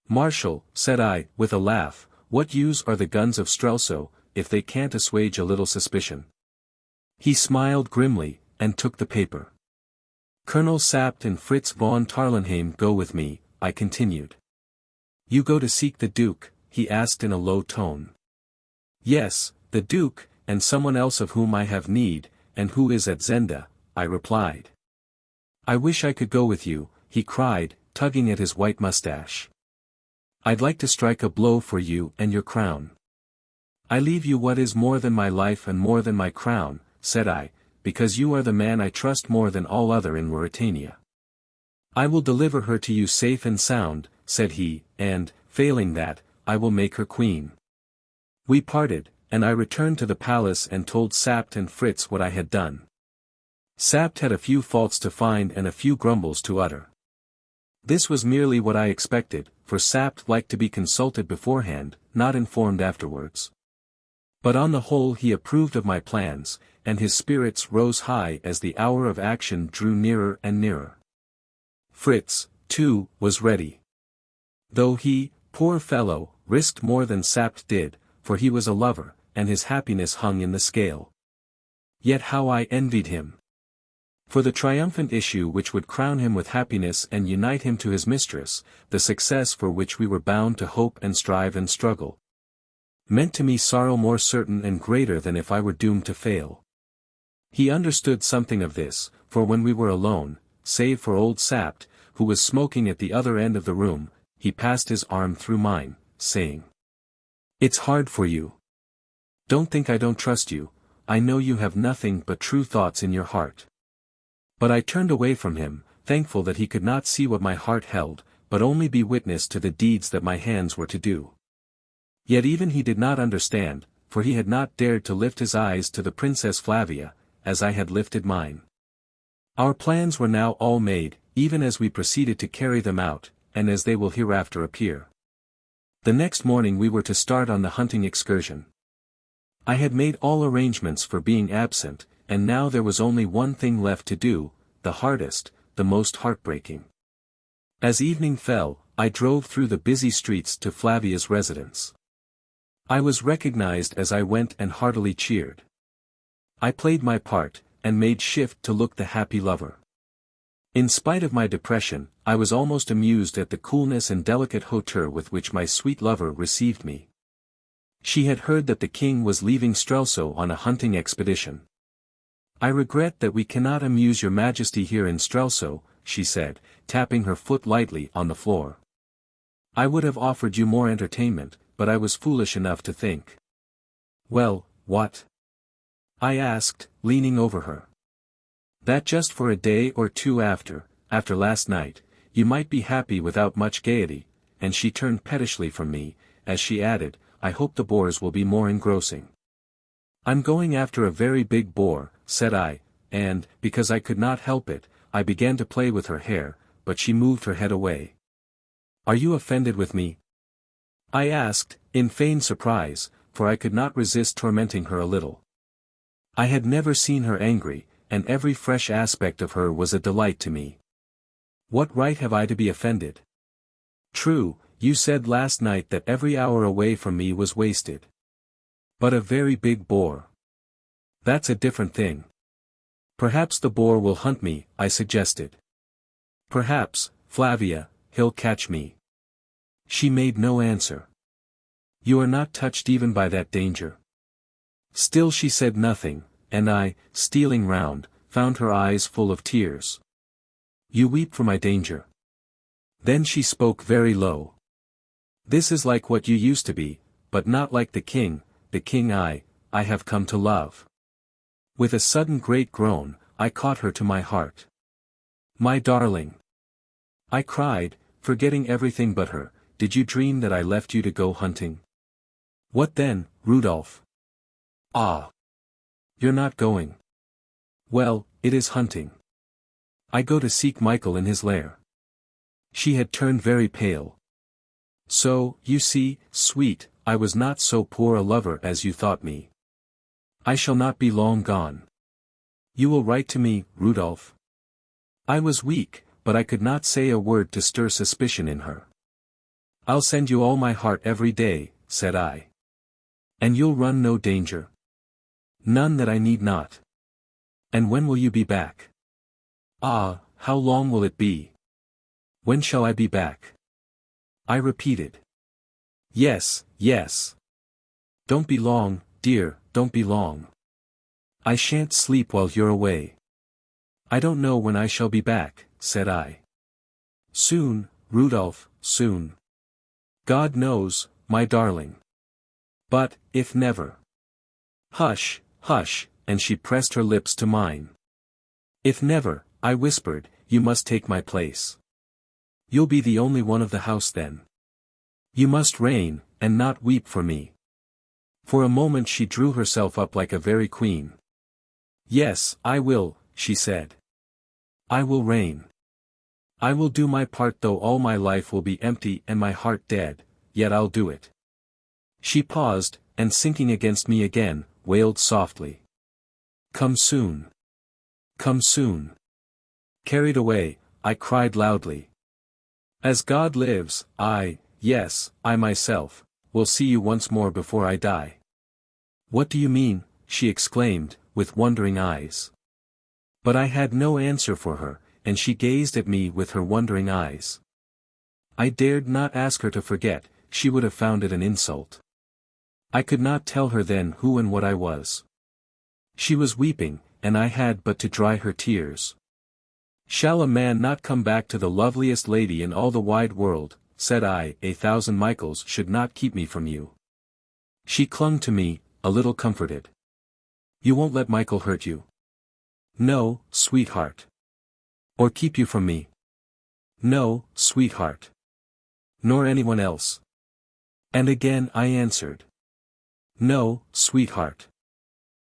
Speaker 1: Marshal, said I, with a laugh, what use are the guns of Strelsau, if they can't assuage a little suspicion? He smiled grimly, and took the paper. Colonel Sapt and Fritz von Tarlenheim go with me, I continued. You go to seek the Duke, he asked in a low tone. Yes, the Duke, and someone else of whom I have need, and who is at Zenda, I replied. I wish I could go with you, he cried, tugging at his white mustache. I'd like to strike a blow for you and your crown. I leave you what is more than my life and more than my crown, said I, because you are the man I trust more than all other in Ruritania. I will deliver her to you safe and sound, said he, and, failing that, I will make her queen. We parted, and I returned to the palace and told Sapt and Fritz what I had done. Sapt had a few faults to find and a few grumbles to utter. This was merely what I expected, for Sapt liked to be consulted beforehand, not informed afterwards. But on the whole he approved of my plans, and his spirits rose high as the hour of action drew nearer and nearer. Fritz, too, was ready. Though he, poor fellow, risked more than Sapt did, for he was a lover, and his happiness hung in the scale. Yet how I envied him! For the triumphant issue which would crown him with happiness and unite him to his mistress, the success for which we were bound to hope and strive and struggle, meant to me sorrow more certain and greater than if I were doomed to fail. He understood something of this, for when we were alone, save for old Sapt, who was smoking at the other end of the room, he passed his arm through mine, saying, "It's hard for you. Don't think I don't trust you, I know you have nothing but true thoughts in your heart." But I turned away from him, thankful that he could not see what my heart held, but only be witness to the deeds that my hands were to do. Yet even he did not understand, for he had not dared to lift his eyes to the Princess Flavia, as I had lifted mine. Our plans were now all made, even as we proceeded to carry them out, and as they will hereafter appear. The next morning we were to start on the hunting excursion. I had made all arrangements for being absent, and now there was only one thing left to do, the hardest, the most heartbreaking. As evening fell, I drove through the busy streets to Flavia's residence. I was recognized as I went and heartily cheered. I played my part, and made shift to look the happy lover. In spite of my depression, I was almost amused at the coolness and delicate hauteur with which my sweet lover received me. She had heard that the king was leaving Strelsau on a hunting expedition. "I regret that we cannot amuse your majesty here in Strelsau," she said, tapping her foot lightly on the floor. "I would have offered you more entertainment, but I was foolish enough to think." "Well, what?" I asked, leaning over her. "That just for a day or two after last night, you might be happy without much gaiety," and she turned pettishly from me, as she added, "I hope the boars will be more engrossing." "I'm going after a very big boar," said I, and, because I could not help it, I began to play with her hair, but she moved her head away. "Are you offended with me?" I asked, in feigned surprise, for I could not resist tormenting her a little. I had never seen her angry, and every fresh aspect of her was a delight to me. What right have I to be offended? True, you said last night that every hour away from me was wasted. But a very big boar. That's a different thing. Perhaps the boar will hunt me, I suggested. Perhaps, Flavia, he'll catch me. She made no answer. You are not touched even by that danger. Still she said nothing, and I, stealing round, found her eyes full of tears. You weep for my danger. Then she spoke very low. This is like what you used to be, but not like the king I have come to love. With a sudden great groan, I caught her to my heart. My darling! I cried, forgetting everything but her. Did you dream that I left you to go hunting? What then, Rudolf? Ah! You're not going. Well, it is hunting. I go to seek Michael in his lair. She had turned very pale. So, you see, sweet, I was not so poor a lover as you thought me. I shall not be long gone. You will write to me, Rudolf? I was weak, but I could not say a word to stir suspicion in her. I'll send you all my heart every day, said I. And you'll run no danger? None that I need not. And when will you be back? Ah, how long will it be? When shall I be back? I repeated. Yes, yes. Don't be long, dear, don't be long. I shan't sleep while you're away. I don't know when I shall be back, said I. Soon, Rudolf, soon. God knows, my darling. But, if never. Hush, hush, and she pressed her lips to mine. If never, I whispered, you must take my place. You'll be the only one of the house then. You must reign, and not weep for me. For a moment she drew herself up like a very queen. Yes, I will, she said. I will reign. I will do my part though all my life will be empty and my heart dead, yet I'll do it. She paused, and sinking against me again, wailed softly. Come soon. Come soon. Carried away, I cried loudly. As God lives, yes, I myself, will see you once more before I die. What do you mean? She exclaimed, with wondering eyes. But I had no answer for her, and she gazed at me with her wondering eyes. I dared not ask her to forget, she would have found it an insult. I could not tell her then who and what I was. She was weeping, and I had but to dry her tears. Shall a man not come back to the loveliest lady in all the wide world, said I, 1,000 Michaels should not keep me from you. She clung to me, a little comforted. You won't let Michael hurt you? No, sweetheart. Or keep you from me? No, sweetheart. Nor anyone else. And again I answered. No, sweetheart.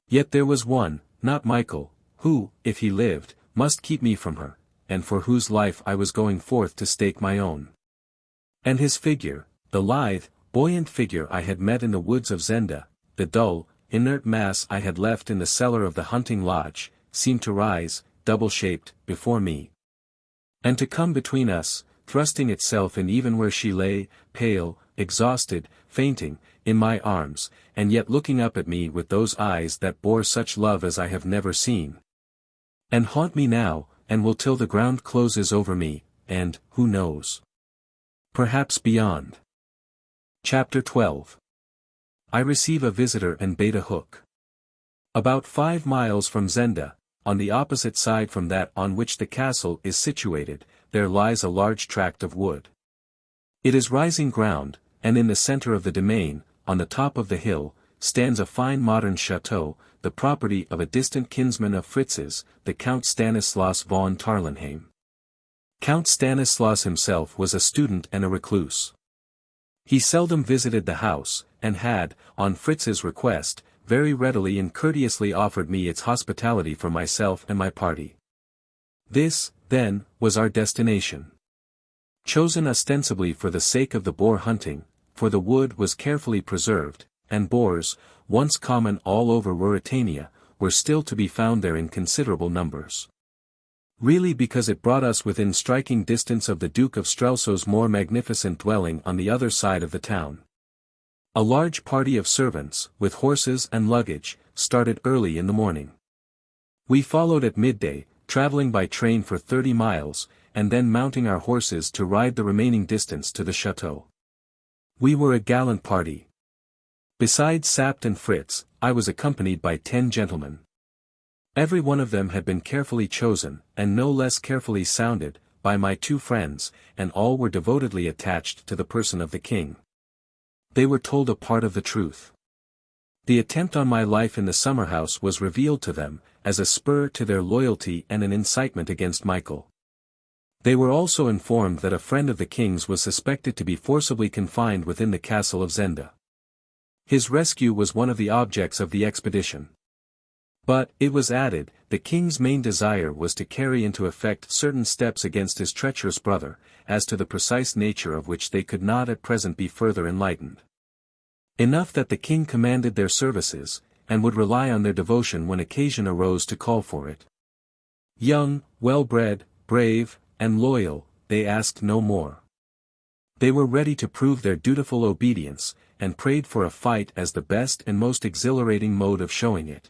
Speaker 1: Yet there was one, not Michael, who, if he lived, must keep me from her, and for whose life I was going forth to stake my own. And his figure, the lithe, buoyant figure I had met in the woods of Zenda, the dull, inert mass I had left in the cellar of the hunting lodge, seemed to rise, double-shaped, before me. And to come between us, thrusting itself in even where she lay, pale, exhausted, fainting, in my arms, and yet looking up at me with those eyes that bore such love as I have never seen. And haunt me now, and will till the ground closes over me, and, who knows? Perhaps beyond. Chapter 12. I receive a visitor and bait a hook. About 5 miles from Zenda, on the opposite side from that on which the castle is situated, there lies a large tract of wood. It is rising ground, and in the center of the domain, on the top of the hill, stands a fine modern chateau, the property of a distant kinsman of Fritz's, the Count Stanislaus von Tarlenheim. Count Stanislaus himself was a student and a recluse. He seldom visited the house, and had, on Fritz's request, very readily and courteously offered me its hospitality for myself and my party. This, then, was our destination. Chosen ostensibly for the sake of the boar hunting, for the wood was carefully preserved, and boars, once common all over Ruritania, were still to be found there in considerable numbers. Really, because it brought us within striking distance of the Duke of Strelsau's more magnificent dwelling on the other side of the town. A large party of servants, with horses and luggage, started early in the morning. We followed at midday, traveling by train for 30 miles, and then mounting our horses to ride the remaining distance to the chateau. We were a gallant party. Besides Sapt and Fritz, I was accompanied by 10 gentlemen. Every one of them had been carefully chosen, and no less carefully sounded, by my 2 friends, and all were devotedly attached to the person of the king. They were told a part of the truth. The attempt on my life in the summer-house was revealed to them, as a spur to their loyalty and an incitement against Michael. They were also informed that a friend of the king's was suspected to be forcibly confined within the castle of Zenda. His rescue was one of the objects of the expedition. But, it was added, the king's main desire was to carry into effect certain steps against his treacherous brother, as to the precise nature of which they could not at present be further enlightened. Enough that the king commanded their services, and would rely on their devotion when occasion arose to call for it. Young, well-bred, brave, and loyal, they asked no more. They were ready to prove their dutiful obedience, and prayed for a fight as the best and most exhilarating mode of showing it.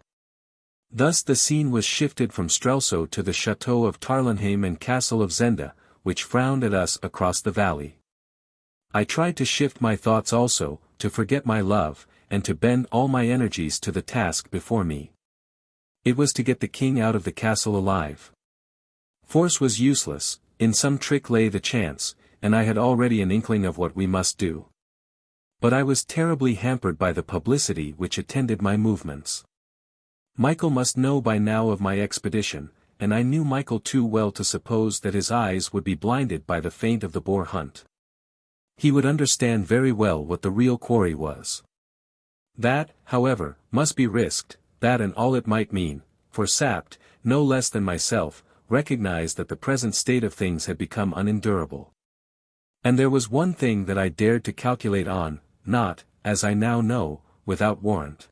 Speaker 1: Thus the scene was shifted from Strelsau to the chateau of Tarlenheim and castle of Zenda, which frowned at us across the valley. I tried to shift my thoughts also, to forget my love, and to bend all my energies to the task before me. It was to get the king out of the castle alive. Force was useless, in some trick lay the chance, and I had already an inkling of what we must do. But I was terribly hampered by the publicity which attended my movements. Michael must know by now of my expedition, and I knew Michael too well to suppose that his eyes would be blinded by the feint of the boar hunt. He would understand very well what the real quarry was. That, however, must be risked, that and all it might mean, for Sapt, no less than myself, recognized that the present state of things had become unendurable. And there was one thing that I dared to calculate on, not, as I now know, without warrant.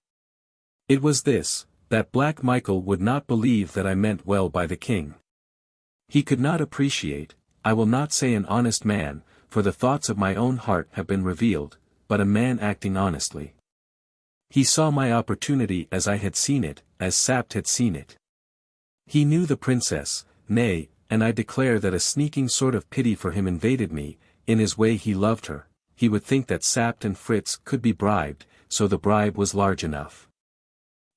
Speaker 1: It was this, that Black Michael would not believe that I meant well by the king. He could not appreciate, I will not say an honest man, for the thoughts of my own heart have been revealed, but a man acting honestly. He saw my opportunity as I had seen it, as Sapt had seen it. He knew the princess, nay, and I declare that a sneaking sort of pity for him invaded me. In his way he loved her, he would think that Sapt and Fritz could be bribed, so the bribe was large enough.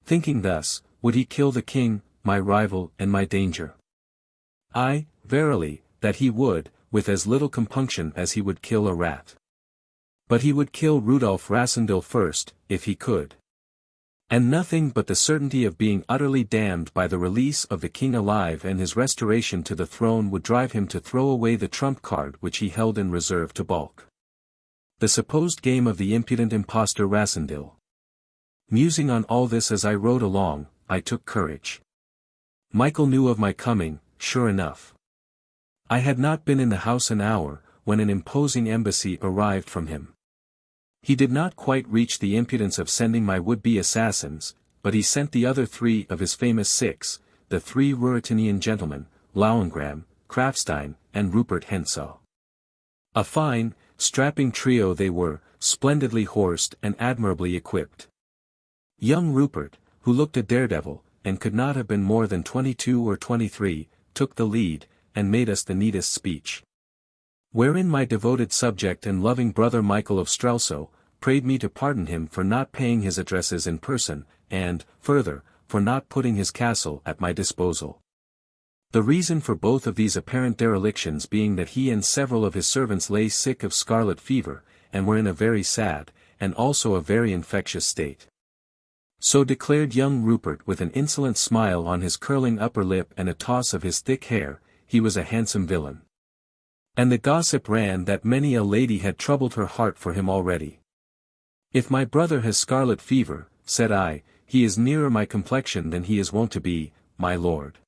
Speaker 1: Thinking thus, would he kill the king, my rival and my danger? Aye, verily, that he would, with as little compunction as he would kill a rat. But he would kill Rudolf Rassendyll first, if he could. And nothing but the certainty of being utterly damned by the release of the king alive and his restoration to the throne would drive him to throw away the trump card which he held in reserve to balk. The supposed game of the impudent impostor Rassendyll. Musing on all this as I rode along, I took courage. Michael knew of my coming, sure enough. I had not been in the house an hour, when an imposing embassy arrived from him. He did not quite reach the impudence of sending my would-be assassins, but he sent the other 3 of his famous 6, the 3 Ruritanian gentlemen, Lauengram, Krafstein, and Rupert Hentzau. A fine, strapping trio they were, splendidly horsed and admirably equipped. Young Rupert, who looked a daredevil, and could not have been more than 22 or 23, took the lead, and made us the neatest speech. Wherein my devoted subject and loving brother Michael of Strelsau, prayed me to pardon him for not paying his addresses in person, and, further, for not putting his castle at my disposal. The reason for both of these apparent derelictions being that he and several of his servants lay sick of scarlet fever, and were in a very sad, and also a very infectious state. So declared young Rupert with an insolent smile on his curling upper lip and a toss of his thick hair, he was a handsome villain. And the gossip ran that many a lady had troubled her heart for him already. If my brother has scarlet fever, said I, he is nearer my complexion than he is wont to be, my lord.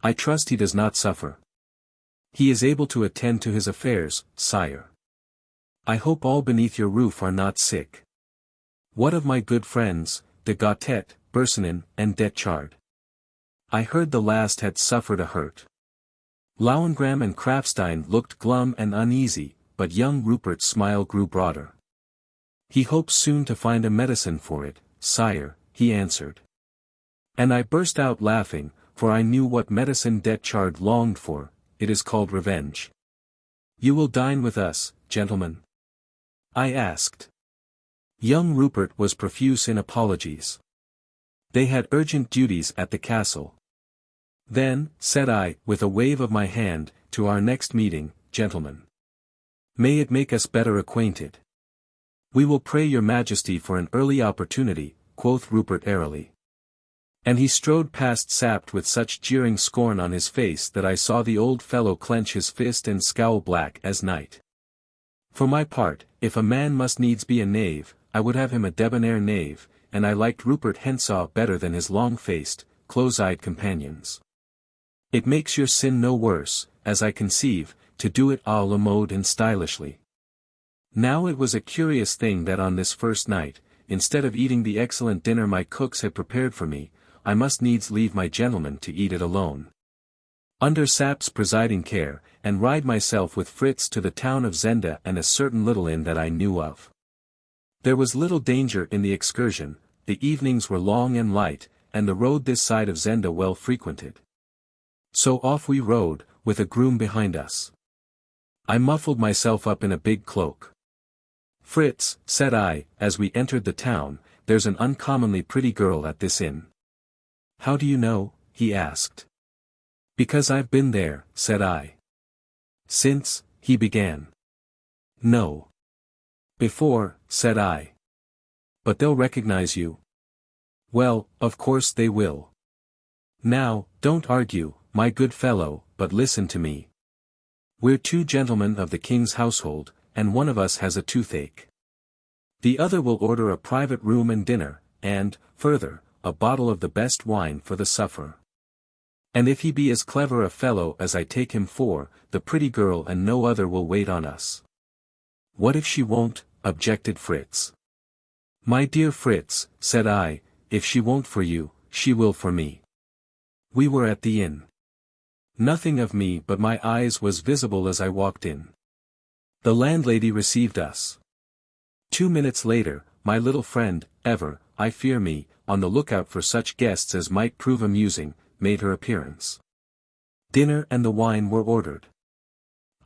Speaker 1: I trust he does not suffer. He is able to attend to his affairs, sire. I hope all beneath your roof are not sick. What of my good friends, de Gautet, Bersonin, and Detchard? I heard the last had suffered a hurt. Lauengram and Krafstein looked glum and uneasy, but young Rupert's smile grew broader. He hopes soon to find a medicine for it, sire, he answered. And I burst out laughing, for I knew what medicine Detchard longed for. It is called revenge. You will dine with us, gentlemen? I asked. Young Rupert was profuse in apologies. They had urgent duties at the castle. Then, said I, with a wave of my hand, to our next meeting, gentlemen. May it make us better acquainted. We will pray your majesty for an early opportunity, quoth Rupert airily. And he strode past sapped with such jeering scorn on his face that I saw the old fellow clench his fist and scowl black as night. For my part, if a man must needs be a knave, I would have him a debonair knave, and I liked Rupert Hensaw better than his long-faced, close-eyed companions. It makes your sin no worse, as I conceive, to do it à la mode and stylishly. Now it was a curious thing that on this first night, instead of eating the excellent dinner my cooks had prepared for me, I must needs leave my gentlemen to eat it alone. Under Sapp's presiding care, and ride myself with Fritz to the town of Zenda and a certain little inn that I knew of. There was little danger in the excursion, the evenings were long and light, and the road this side of Zenda well frequented. So off we rode, with a groom behind us. I muffled myself up in a big cloak. Fritz, said I, as we entered the town, there's an uncommonly pretty girl at this inn. How do you know? He asked. Because I've been there, said I. Since, he began. No. Before, said I. But they'll recognize you. Well, of course they will. Now, don't argue, my good fellow, but listen to me. We're two gentlemen of the king's household, and one of us has a toothache. The other will order a private room and dinner, and, further, a bottle of the best wine for the sufferer. And if he be as clever a fellow as I take him for, the pretty girl and no other will wait on us. What if she won't? Objected Fritz. My dear Fritz, said I, if she won't for you, she will for me. We were at the inn. Nothing of me but my eyes was visible as I walked in. The landlady received us. 2 minutes later, my little friend, ever, I fear me, on the lookout for such guests as might prove amusing, made her appearance. Dinner and the wine were ordered.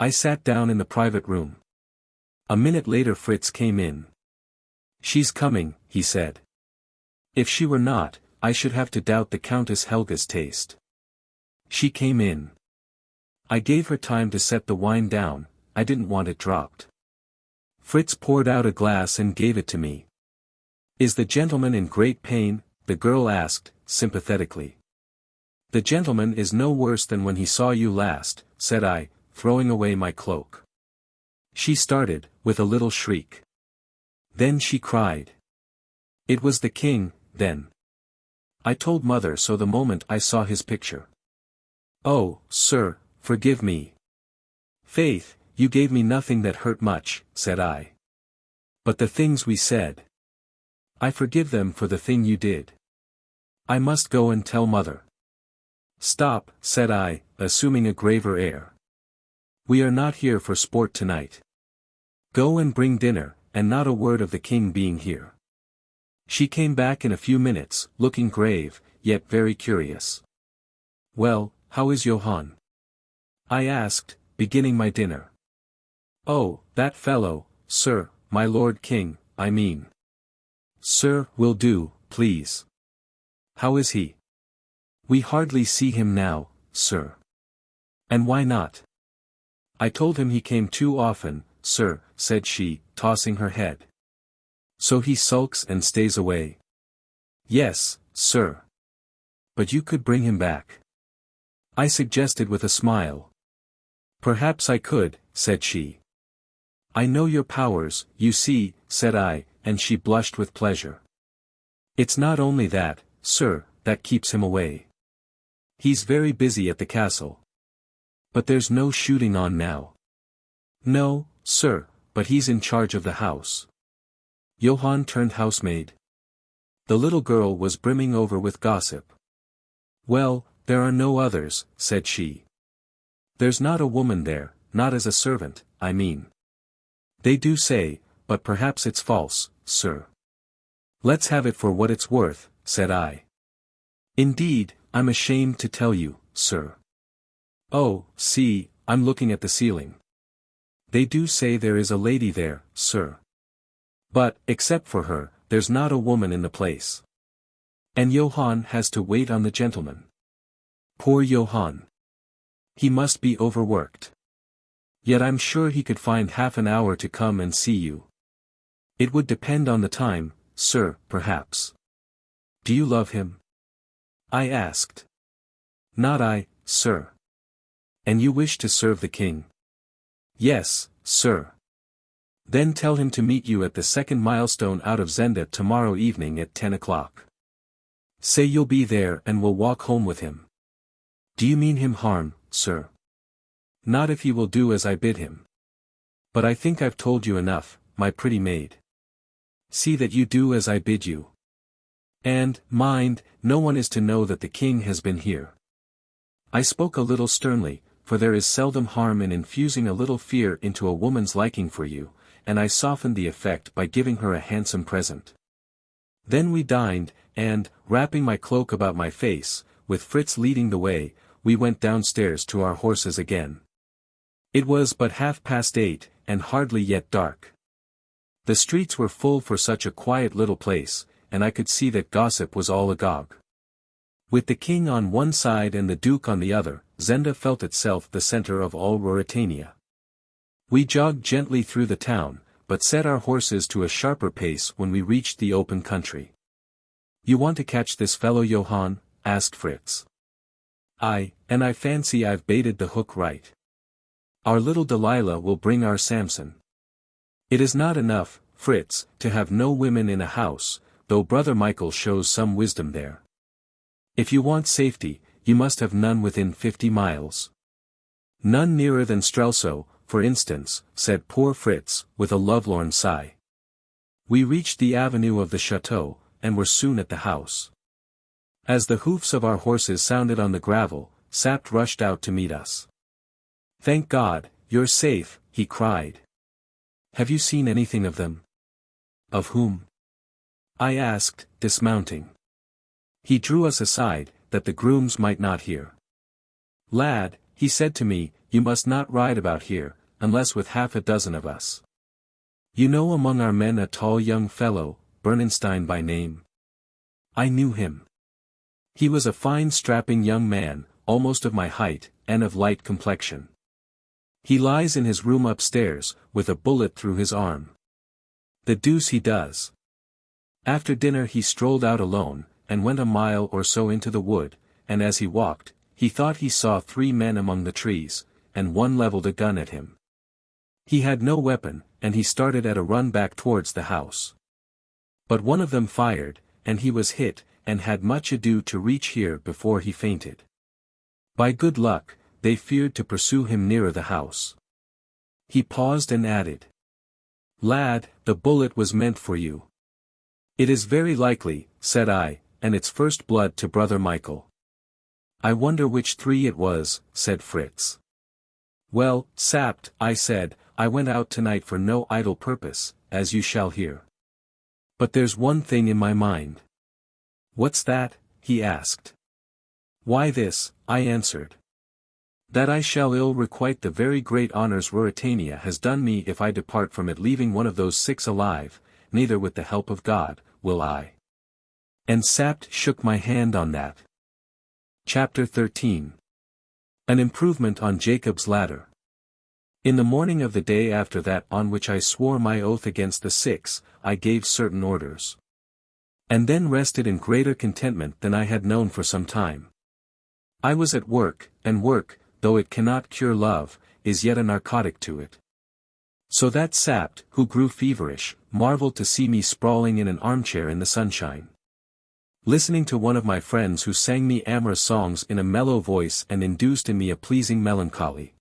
Speaker 1: I sat down in the private room. A minute later Fritz came in. She's coming, he said. If she were not, I should have to doubt the Countess Helga's taste. She came in. I gave her time to set the wine down, I didn't want it dropped. Fritz poured out a glass and gave it to me. Is the gentleman in great pain? The girl asked, sympathetically. The gentleman is no worse than when he saw you last, said I, throwing away my cloak. She started, with a little shriek. Then she cried. It was the king, then. I told mother so the moment I saw his picture. Oh, sir, forgive me. Faith, you gave me nothing that hurt much, said I. But the things we said. I forgive them for the thing you did. I must go and tell mother. Stop, said I, assuming a graver air. We are not here for sport tonight. Go and bring dinner, and not a word of the king being here. She came back in a few minutes, looking grave, yet very curious. Well, how is Johann? I asked, beginning my dinner. Oh, that fellow, sir, my lord king, I mean. Sir, will do, please. How is he? We hardly see him now, sir. And why not? I told him he came too often, sir, said she, tossing her head. So he sulks and stays away. Yes, sir. But you could bring him back. I suggested with a smile. Perhaps I could, said she. I know your powers, you see, said I, and she blushed with pleasure. It's not only that, sir, that keeps him away. He's very busy at the castle. But there's no shooting on now. No, sir, but he's in charge of the house. Johann turned housemaid. The little girl was brimming over with gossip. Well, there are no others, said she. There's not a woman there, not as a servant, I mean. They do say, but perhaps it's false, sir. Let's have it for what it's worth, said I. Indeed, I'm ashamed to tell you, sir. Oh, see, I'm looking at the ceiling. They do say there is a lady there, sir. But, except for her, there's not a woman in the place. And Johann has to wait on the gentleman. Poor Johann. He must be overworked. Yet I'm sure he could find half an hour to come and see you. It would depend on the time, sir, perhaps. Do you love him? I asked. Not I, sir. And you wish to serve the king? Yes, sir. Then tell him to meet you at the second milestone out of Zenda tomorrow evening at 10 o'clock. Say you'll be there and will walk home with him. Do you mean him harm, sir? Not if he will do as I bid him. But I think I've told you enough, my pretty maid. See that you do as I bid you. And, mind, no one is to know that the king has been here. I spoke a little sternly, for there is seldom harm in infusing a little fear into a woman's liking for you, and I softened the effect by giving her a handsome present. Then we dined, and, wrapping my cloak about my face, with Fritz leading the way, we went downstairs to our horses again. It was but 8:30, and hardly yet dark. The streets were full for such a quiet little place, and I could see that gossip was all agog. With the king on one side and the duke on the other, Zenda felt itself the center of all Ruritania. We jogged gently through the town, but set our horses to a sharper pace when we reached the open country. You want to catch this fellow Johann? Asked Fritz. Aye, and I fancy I've baited the hook right. Our little Delilah will bring our Samson. It is not enough, Fritz, to have no women in a house, though Brother Michael shows some wisdom there. If you want safety, you must have none within 50 miles. None nearer than Strelsau, for instance, said poor Fritz, with a lovelorn sigh. We reached the avenue of the chateau, and were soon at the house. As the hoofs of our horses sounded on the gravel, Sapt rushed out to meet us. Thank God, you're safe, he cried. Have you seen anything of them? Of whom? I asked, dismounting. He drew us aside, that the grooms might not hear. Lad, he said to me, you must not ride about here, unless with half a dozen of us. You know among our men a tall young fellow, Bernstein by name. I knew him. He was a fine strapping young man, almost of my height, and of light complexion. He lies in his room upstairs, with a bullet through his arm. The deuce he does. After dinner he strolled out alone, and went a mile or so into the wood, and as he walked, he thought he saw 3 men among the trees, and one leveled a gun at him. He had no weapon, and he started at a run back towards the house. But one of them fired, and he was hit, and had much ado to reach here before he fainted. By good luck, they feared to pursue him nearer the house. He paused and added. Lad, the bullet was meant for you. It is very likely, said I, and it's first blood to Brother Michael. I wonder which 3 it was, said Fritz. Well, Sapt, I said, I went out tonight for no idle purpose, as you shall hear. But there's one thing in my mind. What's that? He asked. Why this, I answered. That I shall ill requite the very great honors Ruritania has done me if I depart from it leaving one of those 6 alive, neither with the help of God, will I. And Sapt shook my hand on that. Chapter 13. An improvement on Jacob's ladder. In the morning of the day after that on which I swore my oath against the 6, I gave certain orders. And then rested in greater contentment than I had known for some time. I was at work, and work, though it cannot cure love, is yet a narcotic to it. So that Sapt, who grew feverish, marveled to see me sprawling in an armchair in the sunshine, listening to one of my friends who sang me amorous songs in a mellow voice and induced in me a pleasing melancholy.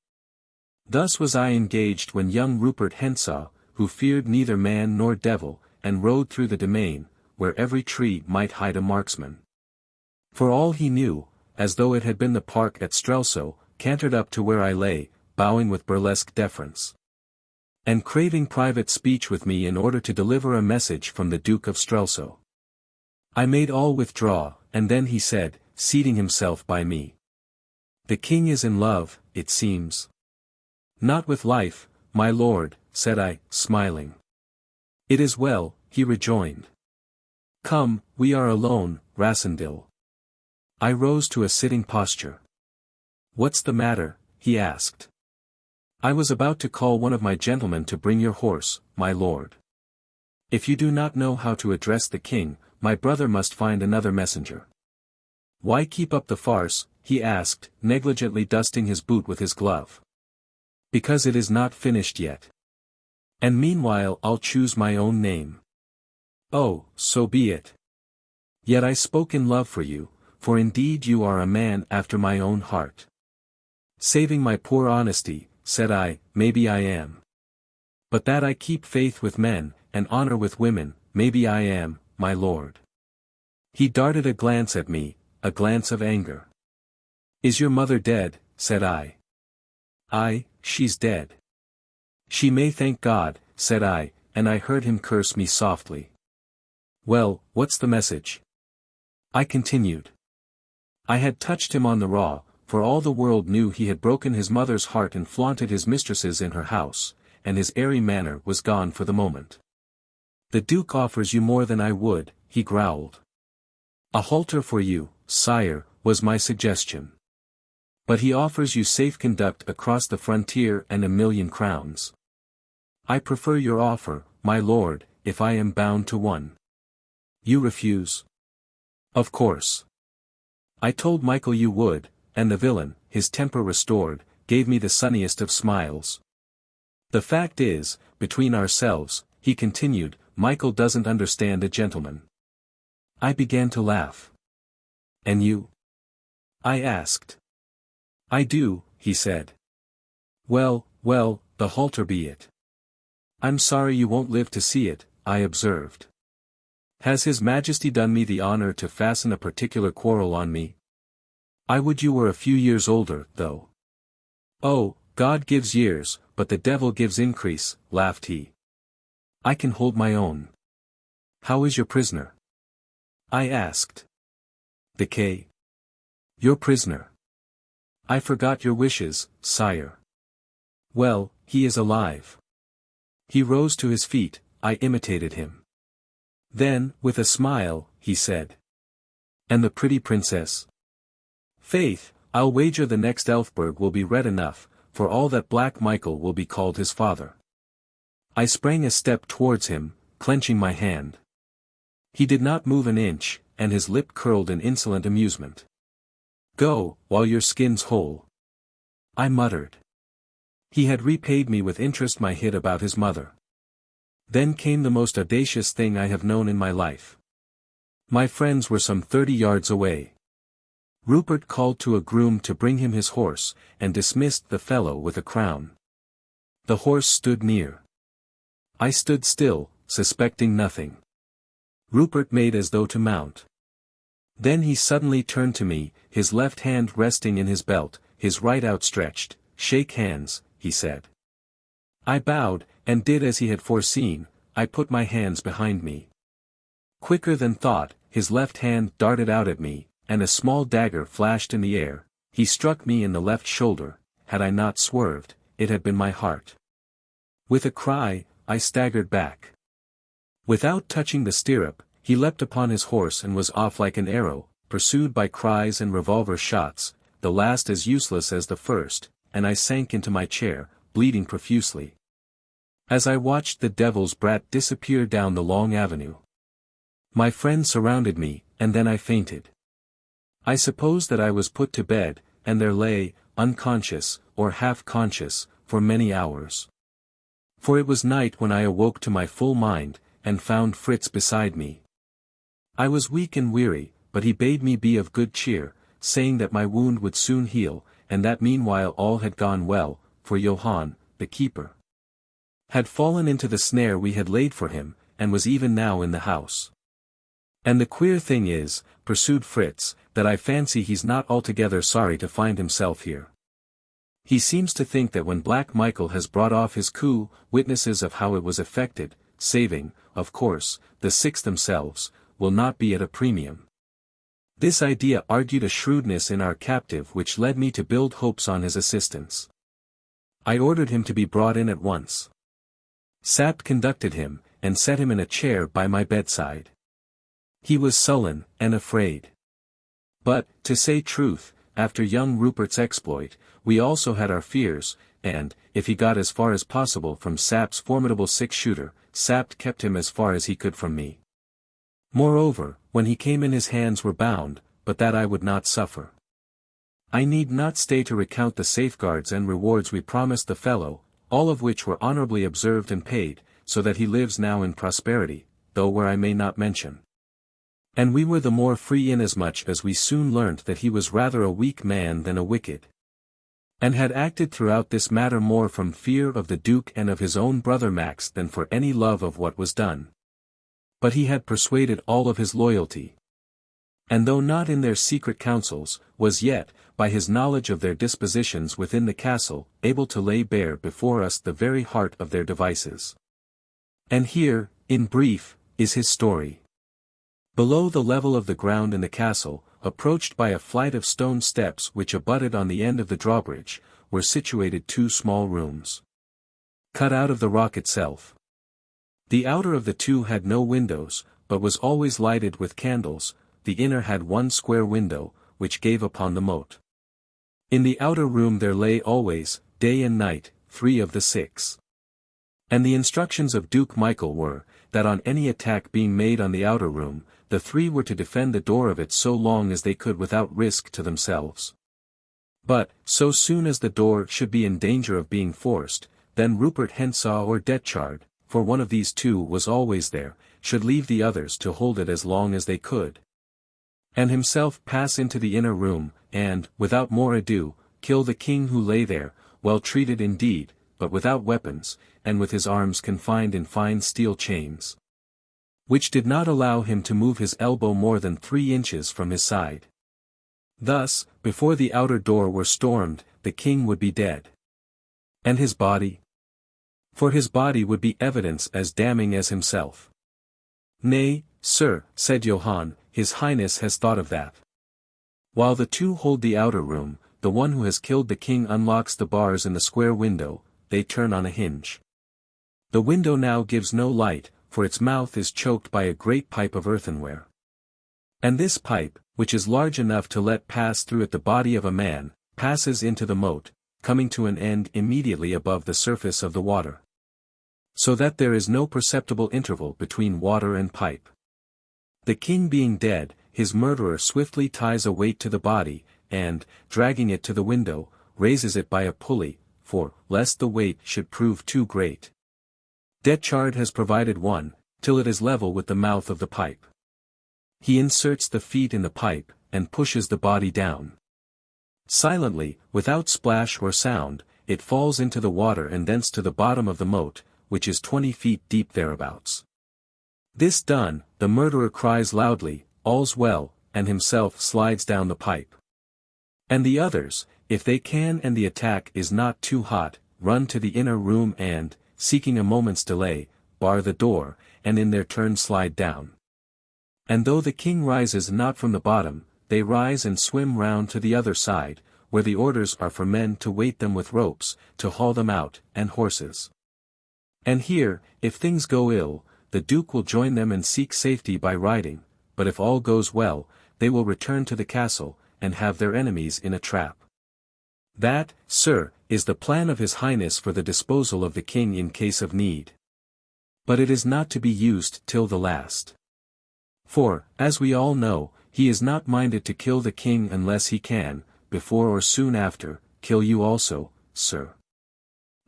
Speaker 1: Thus was I engaged when young Rupert Henshaw, who feared neither man nor devil, and rode through the domain, where every tree might hide a marksman. For all he knew, as though it had been the park at Strelsau, cantered up to where I lay, bowing with burlesque deference, and craving private speech with me in order to deliver a message from the Duke of Strelsau. I made all withdraw, and then he said, seating himself by me, "The king is in love, it seems." "Not with life, my lord," said I, smiling. "It is well," he rejoined. "Come, we are alone, Rassendyll." I rose to a sitting posture. "What's the matter?" he asked. "I was about to call one of my gentlemen to bring your horse, my lord." "If you do not know how to address the king, my brother must find another messenger." "Why keep up the farce?" he asked, negligently dusting his boot with his glove. "Because it is not finished yet. And meanwhile I'll choose my own name." "Oh, so be it. Yet I spoke in love for you, for indeed you are a man after my own heart." "Saving my poor honesty," said I, "maybe I am. But that I keep faith with men, and honor with women, maybe I am, my lord." He darted a glance at me, a glance of anger. "Is your mother dead?" said I. "Aye, she's dead." "She may thank God," said I, and I heard him curse me softly. "Well, what's the message?" I continued. I had touched him on the raw, for all the world knew he had broken his mother's heart and flaunted his mistresses in her house, and his airy manner was gone for the moment. "The Duke offers you more than I would," he growled. "A halter for you, sire," was my suggestion. "But he offers you safe conduct across the frontier and 1,000,000 crowns. I prefer your offer, my lord, if I am bound to one." "You refuse?" "Of course. I told Michael you would, and the villain, his temper restored, gave me the sunniest of smiles. The fact is, between ourselves, he continued, Michael doesn't understand a gentleman. I began to laugh. And you? I asked. I do, he said. Well, well, the halter be it. I'm sorry you won't live to see it, I observed. Has His Majesty done me the honor to fasten a particular quarrel on me? I would you were a few years older, though. Oh, God gives years, but the devil gives increase, laughed he. I can hold my own. How is your prisoner? I asked. The K. Your prisoner. I forgot your wishes, sire. Well, he is alive. He rose to his feet, I imitated him. Then, with a smile, he said. And the pretty princess? Faith, I'll wager the next Elphberg will be red enough, for all that Black Michael will be called his father. I sprang a step towards him, clenching my hand. He did not move an inch, and his lip curled in insolent amusement. Go, while your skin's whole. I muttered. He had repaid me with interest my hit about his mother. Then came the most audacious thing I have known in my life. My friends were some 30 yards away. Rupert called to a groom to bring him his horse, and dismissed the fellow with a crown. The horse stood near. I stood still, suspecting nothing. Rupert made as though to mount. Then he suddenly turned to me, his left hand resting in his belt, his right outstretched. Shake hands, he said. I bowed, and did as he had foreseen, I put my hands behind me. Quicker than thought, his left hand darted out at me, and a small dagger flashed in the air. He struck me in the left shoulder. Had I not swerved, it had been my heart. With a cry, I staggered back. Without touching the stirrup, he leapt upon his horse and was off like an arrow, pursued by cries and revolver shots, the last as useless as the first, and I sank into my chair, bleeding profusely. As I watched the devil's brat disappear down the long avenue. My friends surrounded me, and then I fainted. I suppose that I was put to bed, and there lay, unconscious, or half-conscious, for many hours. For it was night when I awoke to my full mind, and found Fritz beside me. I was weak and weary, but he bade me be of good cheer, saying that my wound would soon heal, and that meanwhile all had gone well, for Johann, the keeper. had fallen into the snare we had laid for him, and was even now in the house. And the queer thing is, pursued Fritz, that I fancy he's not altogether sorry to find himself here. He seems to think that when Black Michael has brought off his coup, witnesses of how it was effected, saving, of course, the six themselves, will not be at a premium. This idea argued a shrewdness in our captive which led me to build hopes on his assistance. I ordered him to be brought in at once. Sapt conducted him, and set him in a chair by my bedside. He was sullen, and afraid. But, to say truth, after young Rupert's exploit, we also had our fears, and, if he got as far as possible from Sapt's formidable six-shooter, Sapt kept him as far as he could from me. Moreover, when he came in his hands were bound, but that I would not suffer. I need not stay to recount the safeguards and rewards we promised the fellow, all of which were honorably observed and paid, so that he lives now in prosperity, though where I may not mention. And we were the more free inasmuch as we soon learnt that he was rather a weak man than a wicked, and had acted throughout this matter more from fear of the Duke and of his own brother Max than for any love of what was done. But he had persuaded all of his loyalty. And though not in their secret councils, was yet, by his knowledge of their dispositions within the castle, able to lay bare before us the very heart of their devices. And here, in brief, is his story. Below the level of the ground in the castle, approached by a flight of stone steps which abutted on the end of the drawbridge, were situated two small rooms, cut out of the rock itself. The outer of the two had no windows, but was always lighted with candles. The inner had one square window, which gave upon the moat. In the outer room there lay always, day and night, 3 of the 6. And the instructions of Duke Michael were, that on any attack being made on the outer room, the 3 were to defend the door of it so long as they could without risk to themselves. But, so soon as the door should be in danger of being forced, then Rupert Hensaw or Detchard, for one of these 2 was always there, should leave the others to hold it as long as they could, and himself pass into the inner room, and, without more ado, kill the king who lay there, well treated indeed, but without weapons, and with his arms confined in fine steel chains, which did not allow him to move his elbow more than 3 inches from his side. Thus, before the outer door were stormed, the king would be dead. And his body? For his body would be evidence as damning as himself. Nay, sir, said Johann, His Highness has thought of that. While the 2 hold the outer room, the one who has killed the king unlocks the bars in the square window, they turn on a hinge. The window now gives no light, for its mouth is choked by a great pipe of earthenware. And this pipe, which is large enough to let pass through it the body of a man, passes into the moat, coming to an end immediately above the surface of the water, so that there is no perceptible interval between water and pipe. The king being dead, his murderer swiftly ties a weight to the body, and, dragging it to the window, raises it by a pulley, for, lest the weight should prove too great, Detchard has provided one, till it is level with the mouth of the pipe. He inserts the feet in the pipe, and pushes the body down. Silently, without splash or sound, it falls into the water and thence to the bottom of the moat, which is 20 feet deep thereabouts. This done, the murderer cries loudly, "All's well," and himself slides down the pipe. And the others, if they can and the attack is not too hot, run to the inner room and, seeking a moment's delay, bar the door, and in their turn slide down. And though the king rises not from the bottom, they rise and swim round to the other side, where the orders are for men to weight them with ropes, to haul them out, and horses. And here, if things go ill, the Duke will join them and seek safety by riding, but if all goes well, they will return to the castle, and have their enemies in a trap. That, sir, is the plan of His Highness for the disposal of the king in case of need. But it is not to be used till the last. For, as we all know, he is not minded to kill the king unless he can, before or soon after, kill you also, sir.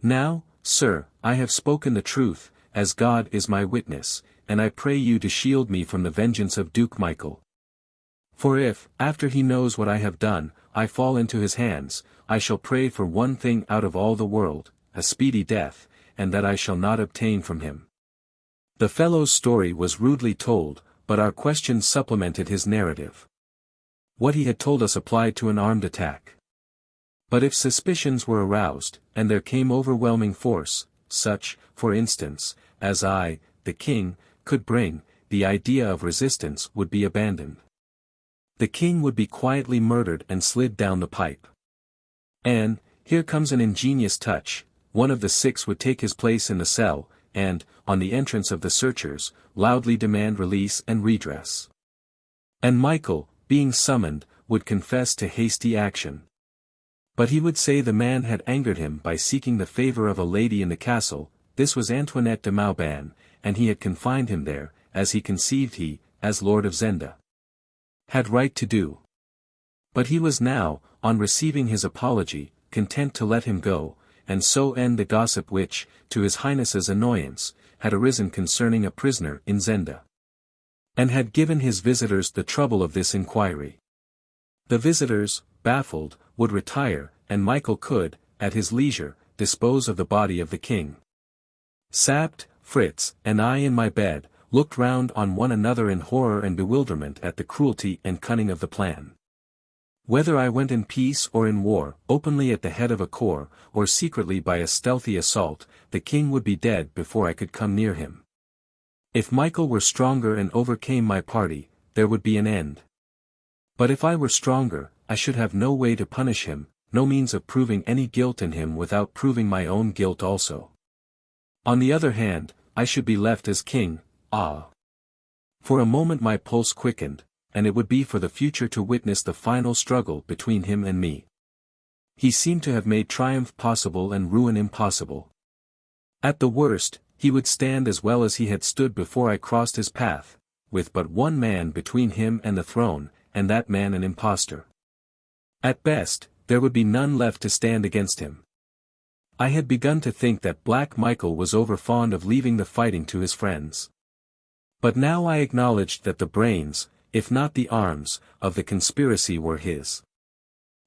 Speaker 1: Now, sir, I have spoken the truth, as God is my witness, and I pray you to shield me from the vengeance of Duke Michael. For if, after he knows what I have done, I fall into his hands, I shall pray for one thing out of all the world, a speedy death, and that I shall not obtain from him. The fellow's story was rudely told, but our questions supplemented his narrative. What he had told us applied to an armed attack. But if suspicions were aroused, and there came overwhelming force, such, for instance, as I, the king, could bring, the idea of resistance would be abandoned. The king would be quietly murdered and slid down the pipe. And, here comes an ingenious touch, one of the six would take his place in the cell, and, on the entrance of the searchers, loudly demand release and redress. And Michael, being summoned, would confess to hasty action. But he would say the man had angered him by seeking the favor of a lady in the castle. This was Antoinette de Mauban, and he had confined him there, as he conceived he, as Lord of Zenda, had right to do. But he was now, on receiving his apology, content to let him go, and so end the gossip which, to his Highness's annoyance, had arisen concerning a prisoner in Zenda, and had given his visitors the trouble of this inquiry. The visitors, baffled, would retire, and Michael could, at his leisure, dispose of the body of the king. Sapt, Fritz, and I in my bed, looked round on one another in horror and bewilderment at the cruelty and cunning of the plan. Whether I went in peace or in war, openly at the head of a corps, or secretly by a stealthy assault, the king would be dead before I could come near him. If Michael were stronger and overcame my party, there would be an end. But if I were stronger, I should have no way to punish him, no means of proving any guilt in him without proving my own guilt also. On the other hand, I should be left as king. For a moment my pulse quickened, and it would be for the future to witness the final struggle between him and me. He seemed to have made triumph possible and ruin impossible. At the worst, he would stand as well as he had stood before I crossed his path, with but one man between him and the throne, and that man an impostor. At best, there would be none left to stand against him. I had begun to think that Black Michael was over-fond of leaving the fighting to his friends. But now I acknowledged that the brains, if not the arms, of the conspiracy were his.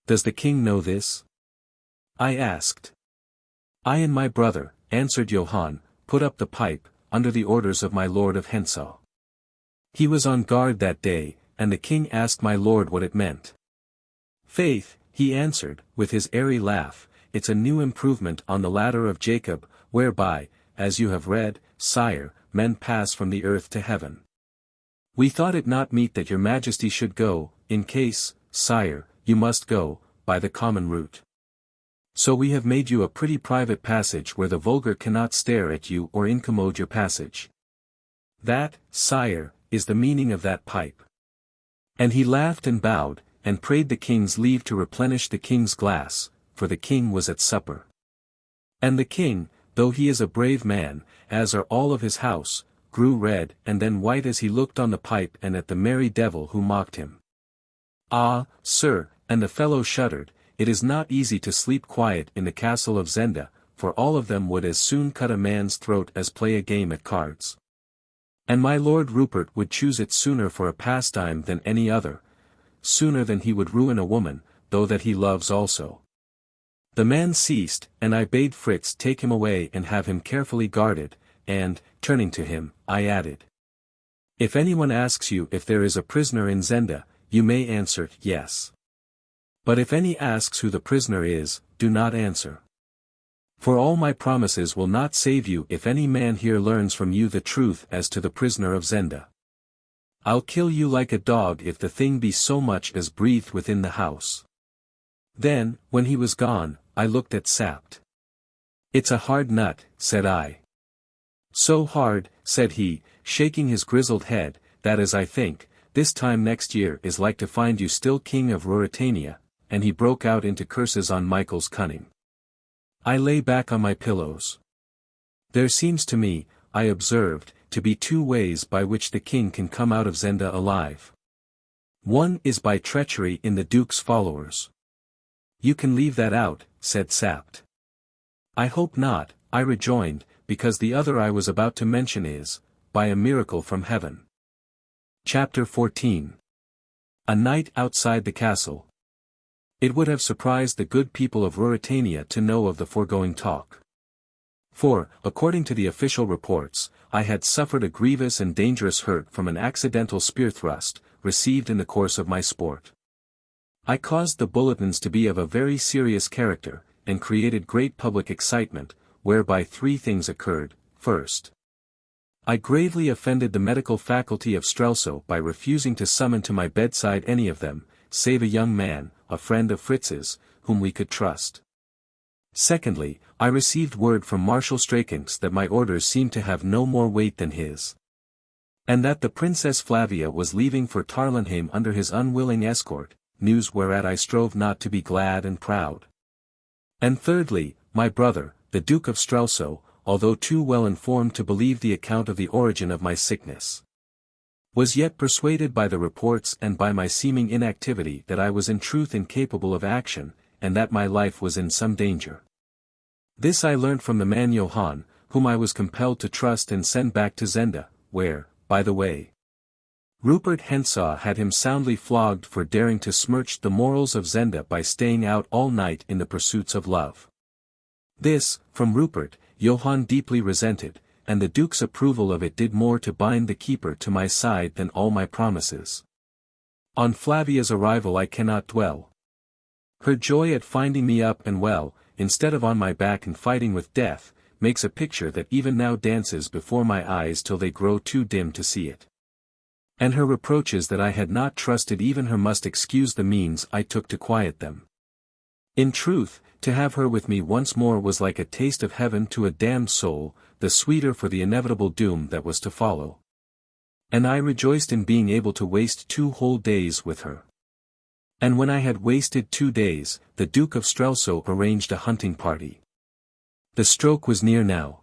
Speaker 1: Does the king know this? I asked. I and my brother, answered Johann, put up the pipe, under the orders of my lord of Hensau. He was on guard that day, and the king asked my lord what it meant. Faith, he answered, with his airy laugh, it's a new improvement on the ladder of Jacob, whereby, as you have read, sire, men pass from the earth to heaven. We thought it not meet that your majesty should go, in case, sire, you must go, by the common route. So we have made you a pretty private passage where the vulgar cannot stare at you or incommode your passage. That, sire, is the meaning of that pipe. And he laughed and bowed, and prayed the king's leave to replenish the king's glass, for the king was at supper. And the king, though he is a brave man, as are all of his house, grew red and then white as he looked on the pipe and at the merry devil who mocked him. Ah, sir, and the fellow shuddered, it is not easy to sleep quiet in the castle of Zenda, for all of them would as soon cut a man's throat as play a game at cards. And my lord Rupert would choose it sooner for a pastime than any other, sooner than he would ruin a woman, though that he loves also. The man ceased, and I bade Fritz take him away and have him carefully guarded, and, turning to him, I added. If anyone asks you if there is a prisoner in Zenda, you may answer, yes. But if any asks who the prisoner is, do not answer. For all my promises will not save you if any man here learns from you the truth as to the prisoner of Zenda. I'll kill you like a dog if the thing be so much as breathed within the house. Then, when he was gone, I looked at Sapt. It's a hard nut, said I. So hard, said he, shaking his grizzled head, that as I think, this time next year is like to find you still king of Ruritania, and he broke out into curses on Michael's cunning. I lay back on my pillows. There seems to me, I observed, to be two ways by which the king can come out of Zenda alive. One is by treachery in the duke's followers. You can leave that out, said Sapt. I hope not, I rejoined, because the other I was about to mention is, by a miracle from heaven. Chapter 14. A night outside the castle. It would have surprised the good people of Ruritania to know of the foregoing talk. For, according to the official reports, I had suffered a grievous and dangerous hurt from an accidental spear thrust, received in the course of my sport. I caused the bulletins to be of a very serious character, and created great public excitement, whereby three things occurred. First, I gravely offended the medical faculty of Strelsau by refusing to summon to my bedside any of them, save a young man, a friend of Fritz's, whom we could trust. Secondly, I received word from Marshal Straekens that my orders seemed to have no more weight than his, and that the Princess Flavia was leaving for Tarlenheim under his unwilling escort, news whereat I strove not to be glad and proud. And thirdly, my brother, the Duke of Strelsau, although too well informed to believe the account of the origin of my sickness, was yet persuaded by the reports and by my seeming inactivity that I was in truth incapable of action, and that my life was in some danger. This I learnt from the man Johann, whom I was compelled to trust and send back to Zenda, where, by the way, Rupert Hentzau had him soundly flogged for daring to smirch the morals of Zenda by staying out all night in the pursuits of love. This, from Rupert, Johann deeply resented, and the Duke's approval of it did more to bind the keeper to my side than all my promises. On Flavia's arrival I cannot dwell. Her joy at finding me up and well, instead of on my back and fighting with death, makes a picture that even now dances before my eyes till they grow too dim to see it. And her reproaches that I had not trusted even her must excuse the means I took to quiet them. In truth, to have her with me once more was like a taste of heaven to a damned soul, the sweeter for the inevitable doom that was to follow. And I rejoiced in being able to waste 2 whole days with her. And when I had wasted 2 days, the Duke of Strelsau arranged a hunting party. The stroke was near now.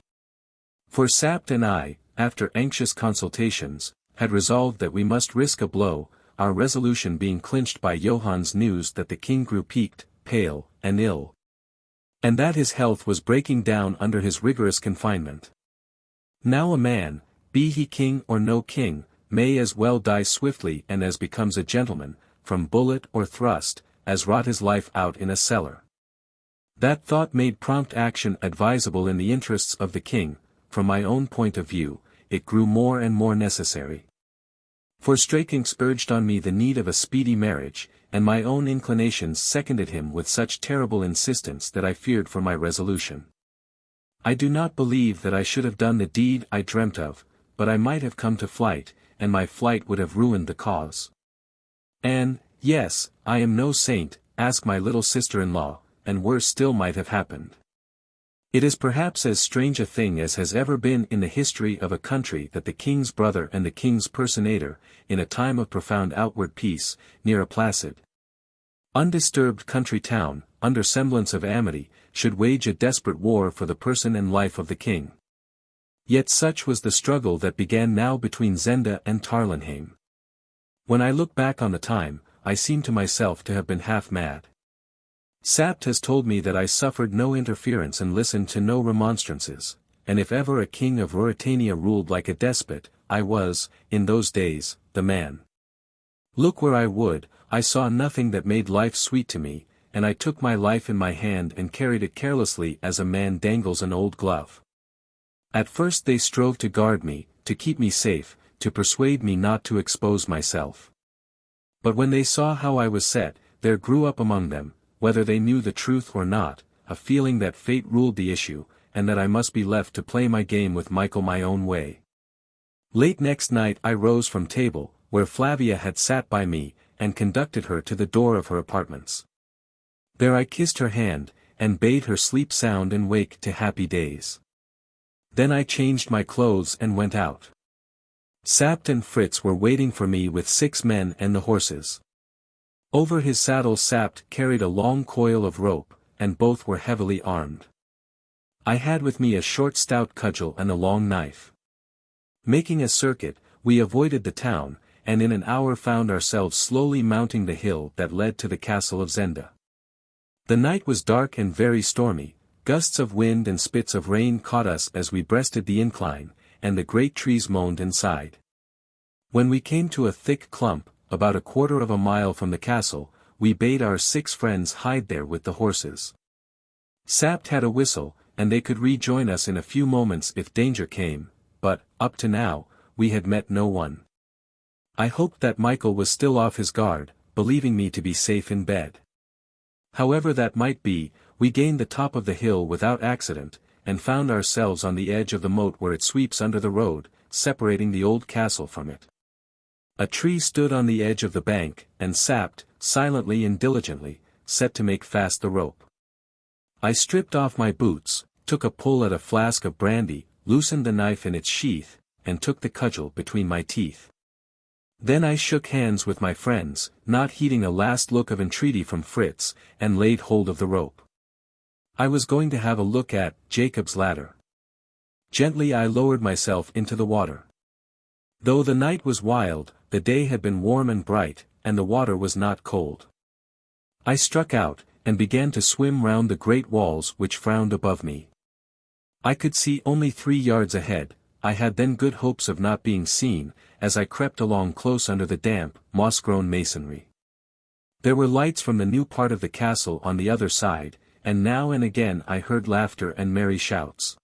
Speaker 1: For Sapt and I, after anxious consultations, had resolved that we must risk a blow, our resolution being clinched by Johann's news that the king grew peaked, pale, and ill, and that his health was breaking down under his rigorous confinement. Now a man, be he king or no king, may as well die swiftly and as becomes a gentleman, from bullet or thrust, as rot his life out in a cellar. That thought made prompt action advisable in the interests of the king. From my own point of view, it grew more and more necessary. For Straekens urged on me the need of a speedy marriage, and my own inclinations seconded him with such terrible insistence that I feared for my resolution. I do not believe that I should have done the deed I dreamt of, but I might have come to flight, and my flight would have ruined the cause. And, yes, I am no saint, ask my little sister-in-law, and worse still might have happened. It is perhaps as strange a thing as has ever been in the history of a country that the king's brother and the king's personator, in a time of profound outward peace, near a placid, undisturbed country town, under semblance of amity, should wage a desperate war for the person and life of the king. Yet such was the struggle that began now between Zenda and Tarlenheim. When I look back on the time, I seem to myself to have been half mad. Sapt has told me that I suffered no interference and listened to no remonstrances, and if ever a king of Ruritania ruled like a despot, I was, in those days, the man. Look where I would, I saw nothing that made life sweet to me, and I took my life in my hand and carried it carelessly as a man dangles an old glove. At first they strove to guard me, to keep me safe, to persuade me not to expose myself. But when they saw how I was set, there grew up among them, whether they knew the truth or not, a feeling that fate ruled the issue, and that I must be left to play my game with Michael my own way. Late next night I rose from table, where Flavia had sat by me, and conducted her to the door of her apartments. There I kissed her hand, and bade her sleep sound and wake to happy days. Then I changed my clothes and went out. Sapt and Fritz were waiting for me with 6 men and the horses. Over his saddle Sapt carried a long coil of rope, and both were heavily armed. I had with me a short stout cudgel and a long knife. Making a circuit, we avoided the town, and in an hour found ourselves slowly mounting the hill that led to the castle of Zenda. The night was dark and very stormy, gusts of wind and spits of rain caught us as we breasted the incline, and the great trees moaned and sighed. When we came to a thick clump, about a quarter of a mile from the castle, we bade our 6 friends hide there with the horses. Sapt had a whistle, and they could rejoin us in a few moments if danger came, but, up to now, we had met no one. I hoped that Michael was still off his guard, believing me to be safe in bed. However that might be, we gained the top of the hill without accident, and found ourselves on the edge of the moat where it sweeps under the road, separating the old castle from it. A tree stood on the edge of the bank, and sapped, silently and diligently, set to make fast the rope. I stripped off my boots, took a pull at a flask of brandy, loosened the knife in its sheath, and took the cudgel between my teeth. Then I shook hands with my friends, not heeding a last look of entreaty from Fritz, and laid hold of the rope. I was going to have a look at Jacob's ladder. Gently I lowered myself into the water. Though the night was wild, the day had been warm and bright, and the water was not cold. I struck out, and began to swim round the great walls which frowned above me. I could see only 3 yards ahead. I had then good hopes of not being seen, as I crept along close under the damp, moss-grown masonry. There were lights from the new part of the castle on the other side, and now and again I heard laughter and merry shouts.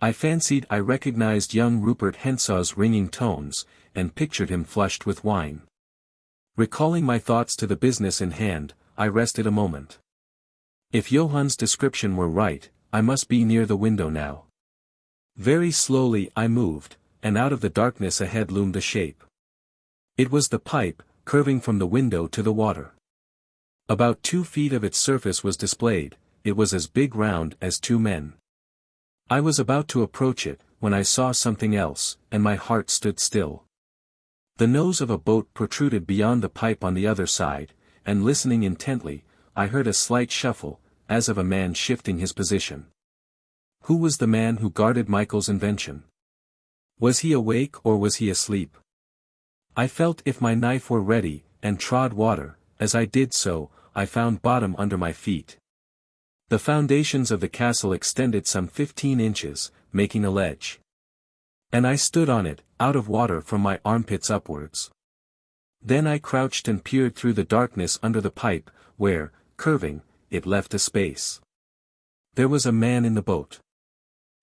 Speaker 1: I fancied I recognized young Rupert Hensaw's ringing tones, and pictured him flushed with wine. Recalling my thoughts to the business in hand, I rested a moment. If Johann's description were right, I must be near the window now. Very slowly I moved, and out of the darkness ahead loomed a shape. It was the pipe, curving from the window to the water. About 2 feet of its surface was displayed. It was as big round as 2 men. I was about to approach it, when I saw something else, and my heart stood still. The nose of a boat protruded beyond the pipe on the other side, and listening intently, I heard a slight shuffle, as of a man shifting his position. Who was the man who guarded Michael's invention? Was he awake or was he asleep? I felt if my knife were ready, and trod water. As I did so, I found bottom under my feet. The foundations of the castle extended some 15 inches, making a ledge. And I stood on it, out of water from my armpits upwards. Then I crouched and peered through the darkness under the pipe, where, curving, it left a space. There was a man in the boat.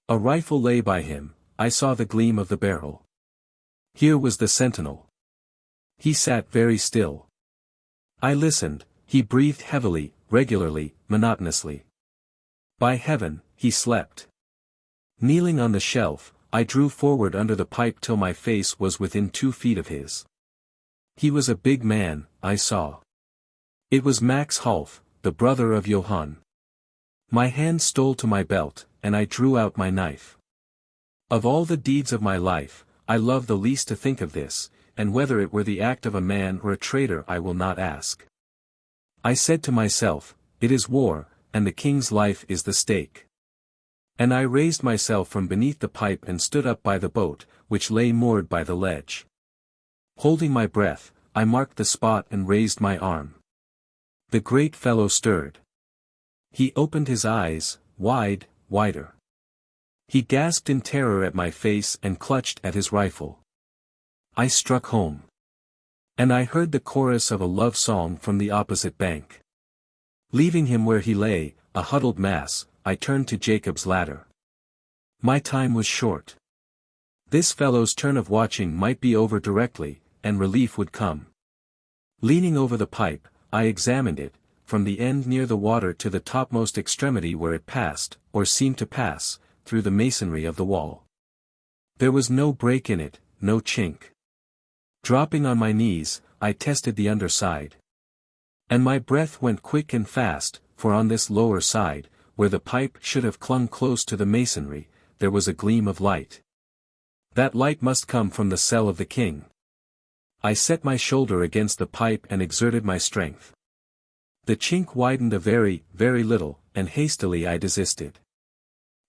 Speaker 1: A rifle lay by him. I saw the gleam of the barrel. Here was the sentinel. He sat very still. I listened. He breathed heavily, regularly, monotonously. By heaven, he slept. Kneeling on the shelf, I drew forward under the pipe till my face was within 2 feet of his. He was a big man, I saw. It was Max Hulf, the brother of Johann. My hand stole to my belt, and I drew out my knife. Of all the deeds of my life, I love the least to think of this, and whether it were the act of a man or a traitor I will not ask. I said to myself, it is war, and the king's life is the stake. And I raised myself from beneath the pipe and stood up by the boat, which lay moored by the ledge. Holding my breath, I marked the spot and raised my arm. The great fellow stirred. He opened his eyes, wide, wider. He gasped in terror at my face and clutched at his rifle. I struck home. And I heard the chorus of a love song from the opposite bank. Leaving him where he lay, a huddled mass, I turned to Jacob's ladder. My time was short. This fellow's turn of watching might be over directly, and relief would come. Leaning over the pipe, I examined it, from the end near the water to the topmost extremity where it passed, or seemed to pass, through the masonry of the wall. There was no break in it, no chink. Dropping on my knees, I tested the underside. And my breath went quick and fast, for on this lower side, where the pipe should have clung close to the masonry, there was a gleam of light. That light must come from the cell of the king. I set my shoulder against the pipe and exerted my strength. The chink widened a very, very little, and hastily I desisted.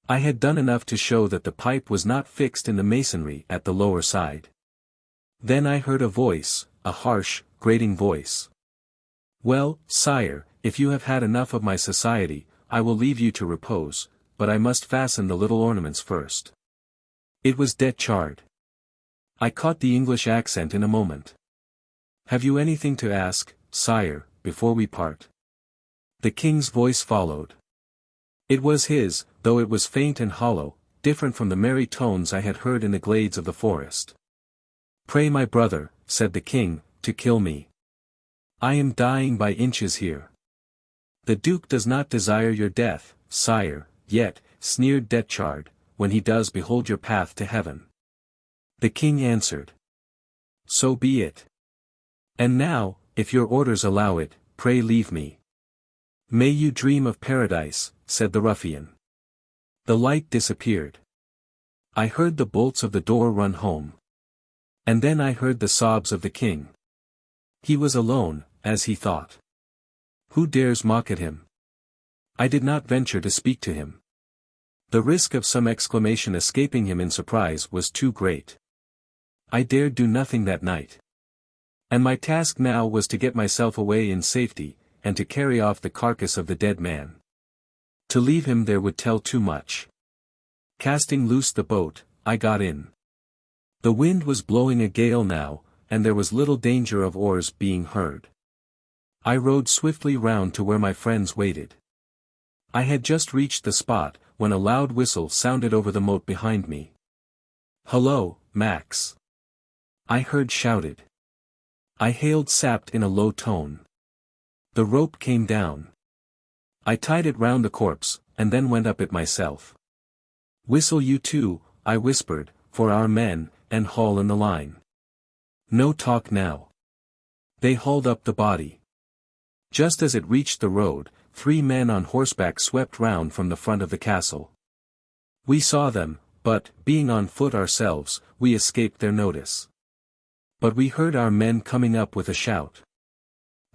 Speaker 1: I had done enough to show that the pipe was not fixed in the masonry at the lower side. Then I heard a voice, a harsh, grating voice. Well, sire, if you have had enough of my society, I will leave you to repose, but I must fasten the little ornaments first. It was Detchard. I caught the English accent in a moment. Have you anything to ask, sire, before we part? The king's voice followed. It was his, though it was faint and hollow, different from the merry tones I had heard in the glades of the forest. "Pray my brother," said the king, "to kill me. I am dying by inches here." "The duke does not desire your death, sire, yet," sneered Detchard, "when he does behold your path to heaven." The king answered, "So be it. And now, if your orders allow it, pray leave me." "May you dream of paradise," said the ruffian. The light disappeared. I heard the bolts of the door run home. And then I heard the sobs of the king. He was alone, as he thought. Who dares mock at him? I did not venture to speak to him. The risk of some exclamation escaping him in surprise was too great. I dared do nothing that night. And my task now was to get myself away in safety, and to carry off the carcass of the dead man. To leave him there would tell too much. Casting loose the boat, I got in. The wind was blowing a gale now, and there was little danger of oars being heard. I rowed swiftly round to where my friends waited. I had just reached the spot, when a loud whistle sounded over the moat behind me. "Hullo, Max!" I heard shouted. I hailed Sapt in a low tone. The rope came down. I tied it round the corpse, and then went up it myself. "Whistle you too," I whispered, "for our men, and haul in the line. No talk now." They hauled up the body. Just as it reached the road, 3 men on horseback swept round from the front of the castle. We saw them, but, being on foot ourselves, we escaped their notice. But we heard our men coming up with a shout.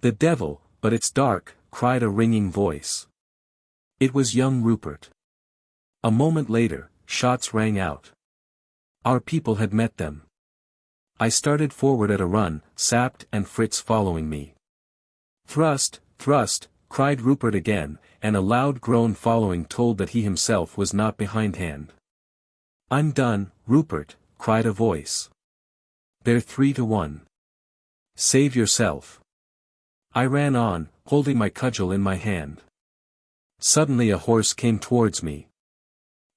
Speaker 1: "The devil, but it's dark," cried a ringing voice. It was young Rupert. A moment later, shots rang out. Our people had met them. I started forward at a run, Sapt and Fritz following me. "Thrust, thrust," cried Rupert again, and a loud groan following told that he himself was not behindhand. "I'm done, Rupert," cried a voice. "They're 3-1. Save yourself." I ran on, holding my cudgel in my hand. Suddenly a horse came towards me.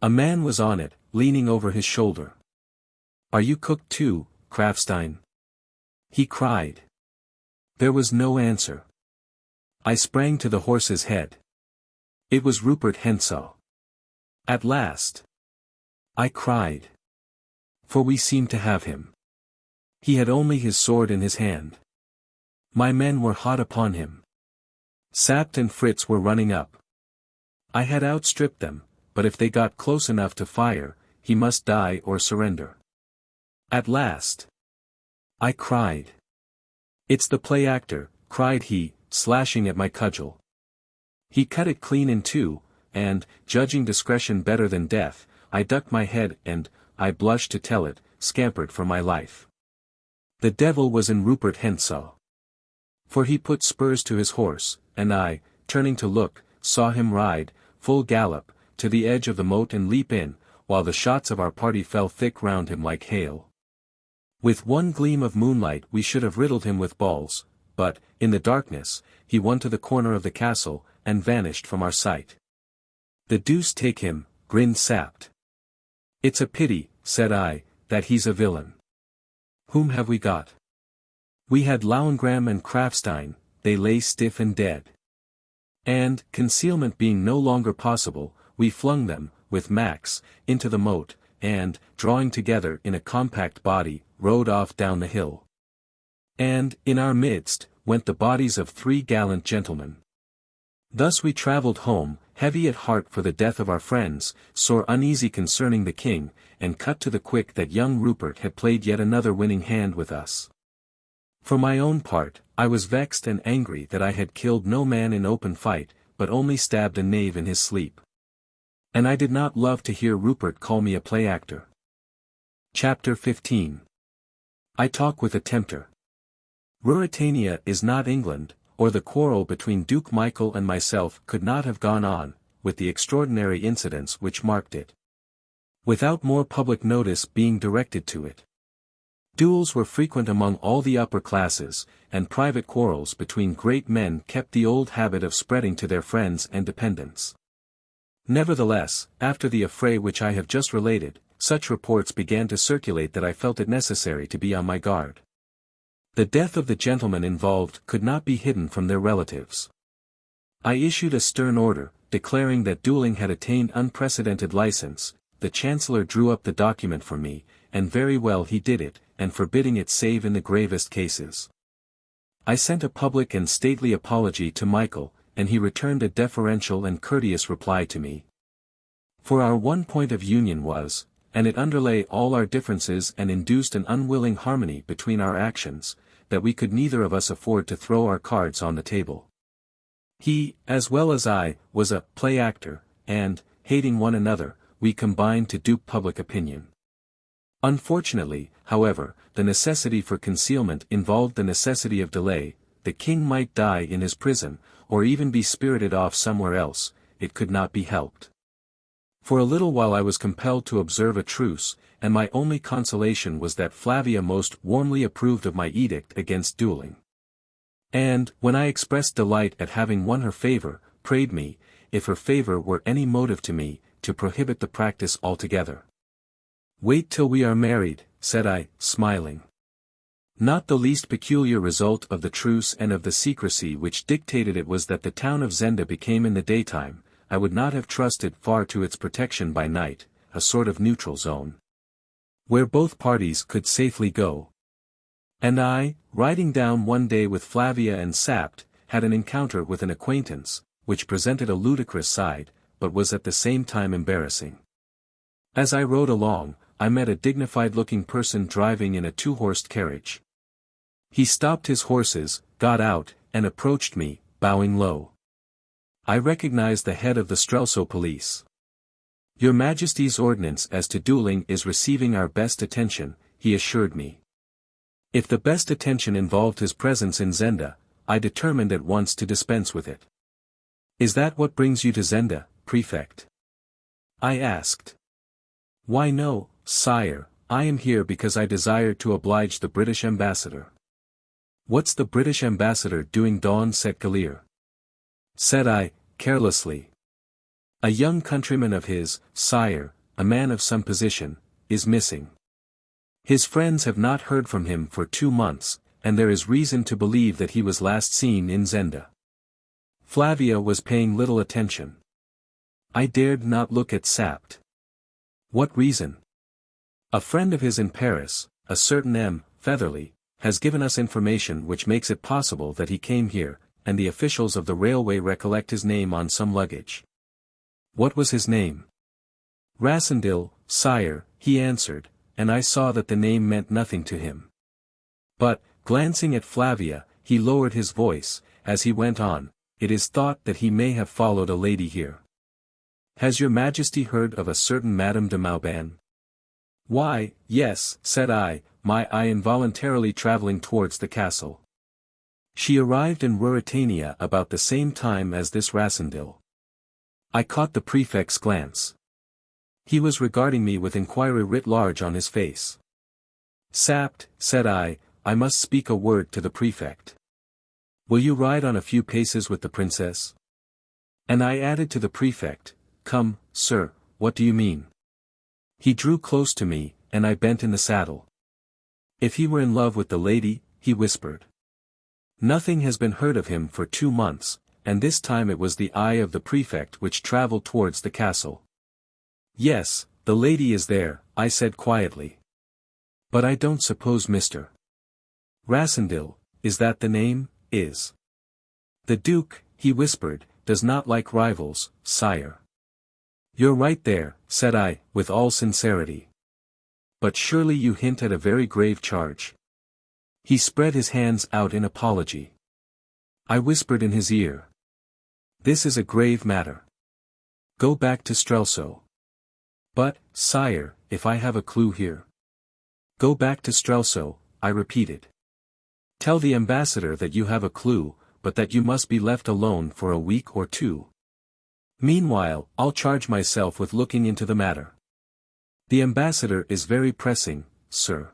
Speaker 1: A man was on it, leaning over his shoulder. "Are you cooked too, Krafstein?" he cried. There was no answer. I sprang to the horse's head. It was Rupert Hentzau. "At last!" I cried. For we seemed to have him. He had only his sword in his hand. My men were hot upon him. Sapt and Fritz were running up. I had outstripped them, but if they got close enough to fire, he must die or surrender. "At last!" I cried. "It's the play actor," cried he, slashing at my cudgel. He cut it clean in two, and, judging discretion better than death, I ducked my head and, I blush to tell it, scampered for my life. The devil was in Rupert Hentzau. For he put spurs to his horse, and I, turning to look, saw him ride, full gallop, to the edge of the moat and leap in, while the shots of our party fell thick round him like hail. With one gleam of moonlight we should have riddled him with balls, but, in the darkness, he won to the corner of the castle, and vanished from our sight. "The deuce take him," grinned Sapt. "It's a pity," said I, "that he's a villain. Whom have we got?" We had Lauengram and Krafstein, they lay stiff and dead. And, concealment being no longer possible, we flung them, with Max, into the moat, and, drawing together in a compact body, rode off down the hill. And, in our midst, went the bodies of 3 gallant gentlemen. Thus we travelled home, heavy at heart for the death of our friends, sore uneasy concerning the king, and cut to the quick that young Rupert had played yet another winning hand with us. For my own part, I was vexed and angry that I had killed no man in open fight, but only stabbed a knave in his sleep. And I did not love to hear Rupert call me a play actor. Chapter 15. I talk with a Tempter. Ruritania is not England, or the quarrel between Duke Michael and myself could not have gone on, with the extraordinary incidents which marked it, without more public notice being directed to it. Duels were frequent among all the upper classes, and private quarrels between great men kept the old habit of spreading to their friends and dependents. Nevertheless, after the affray which I have just related, such reports began to circulate that I felt it necessary to be on my guard. The death of the gentlemen involved could not be hidden from their relatives. I issued a stern order, declaring that dueling had attained unprecedented license. The Chancellor drew up the document for me, and very well he did it, and forbidding it save in the gravest cases. I sent a public and stately apology to Michael, and he returned a deferential and courteous reply to me. For our one point of union was, and it underlay all our differences and induced an unwilling harmony between our actions, that we could neither of us afford to throw our cards on the table. He, as well as I, was a play-actor, and, hating one another, we combined to dupe public opinion. Unfortunately, however, the necessity for concealment involved the necessity of delay. The king might die in his prison, or even be spirited off somewhere else, it could not be helped. For a little while I was compelled to observe a truce, and my only consolation was that Flavia most warmly approved of my edict against dueling. And, when I expressed delight at having won her favor, prayed me, if her favor were any motive to me, to prohibit the practice altogether. "Wait till we are married," said I, smiling. Not the least peculiar result of the truce and of the secrecy which dictated it was that the town of Zenda became in the daytime, I would not have trusted far to its protection by night, a sort of neutral zone, where both parties could safely go. And I, riding down one day with Flavia and Sapt, had an encounter with an acquaintance, which presented a ludicrous side, but was at the same time embarrassing. As I rode along, I met a dignified-looking person driving in a two-horsed carriage. He stopped his horses, got out, and approached me, bowing low. I recognized the head of the Strelsau police. "Your Majesty's ordinance as to dueling is receiving our best attention," he assured me. If the best attention involved his presence in Zenda, I determined at once to dispense with it. "Is that what brings you to Zenda, Prefect?" I asked. "Why no, sire, I am here because I desire to oblige the British ambassador." "What's the British ambassador doing dans cette galère?" said I, carelessly. "A young countryman of his, sire, a man of some position, is missing. His friends have not heard from him for 2 months, and there is reason to believe that he was last seen in Zenda." Flavia was paying little attention. I dared not look at Sapt. "What reason?" "A friend of his in Paris, a certain M. Featherly, has given us information which makes it possible that he came here, and the officials of the railway recollect his name on some luggage." "What was his name?" "Rassendyll, sire," he answered, and I saw that the name meant nothing to him. But, glancing at Flavia, he lowered his voice, as he went on, "It is thought that he may have followed a lady here. Has your Majesty heard of a certain Madame de Mauban?" "Why, yes," said I, my eye involuntarily traveling towards the castle. "She arrived in Ruritania about the same time as this Rassendyll." I caught the prefect's glance. He was regarding me with inquiry writ large on his face. "Sapt," said I must speak a word to the prefect. "Will you ride on a few paces with the princess?" And I added to the prefect, "Come, sir, what do you mean?" He drew close to me, and I bent in the saddle. "If he were in love with the lady," he whispered. Nothing has been heard of him for 2 months, and this time it was the eye of the prefect which travelled towards the castle. "Yes, the lady is there," I said quietly. "But I don't suppose Mr. Rassendyll, is that the name, is?" "The Duke," he whispered, "does not like rivals, sire." "You're right there," said I, with all sincerity. "But surely you hint at a very grave charge." He spread his hands out in apology. I whispered in his ear. "This is a grave matter. Go back to Strelsau." "But, sire, if I have a clue here?" "Go back to Strelsau," I repeated. "Tell the ambassador that you have a clue, but that you must be left alone for a week or 2. Meanwhile, I'll charge myself with looking into the matter. The ambassador is very pressing, sir.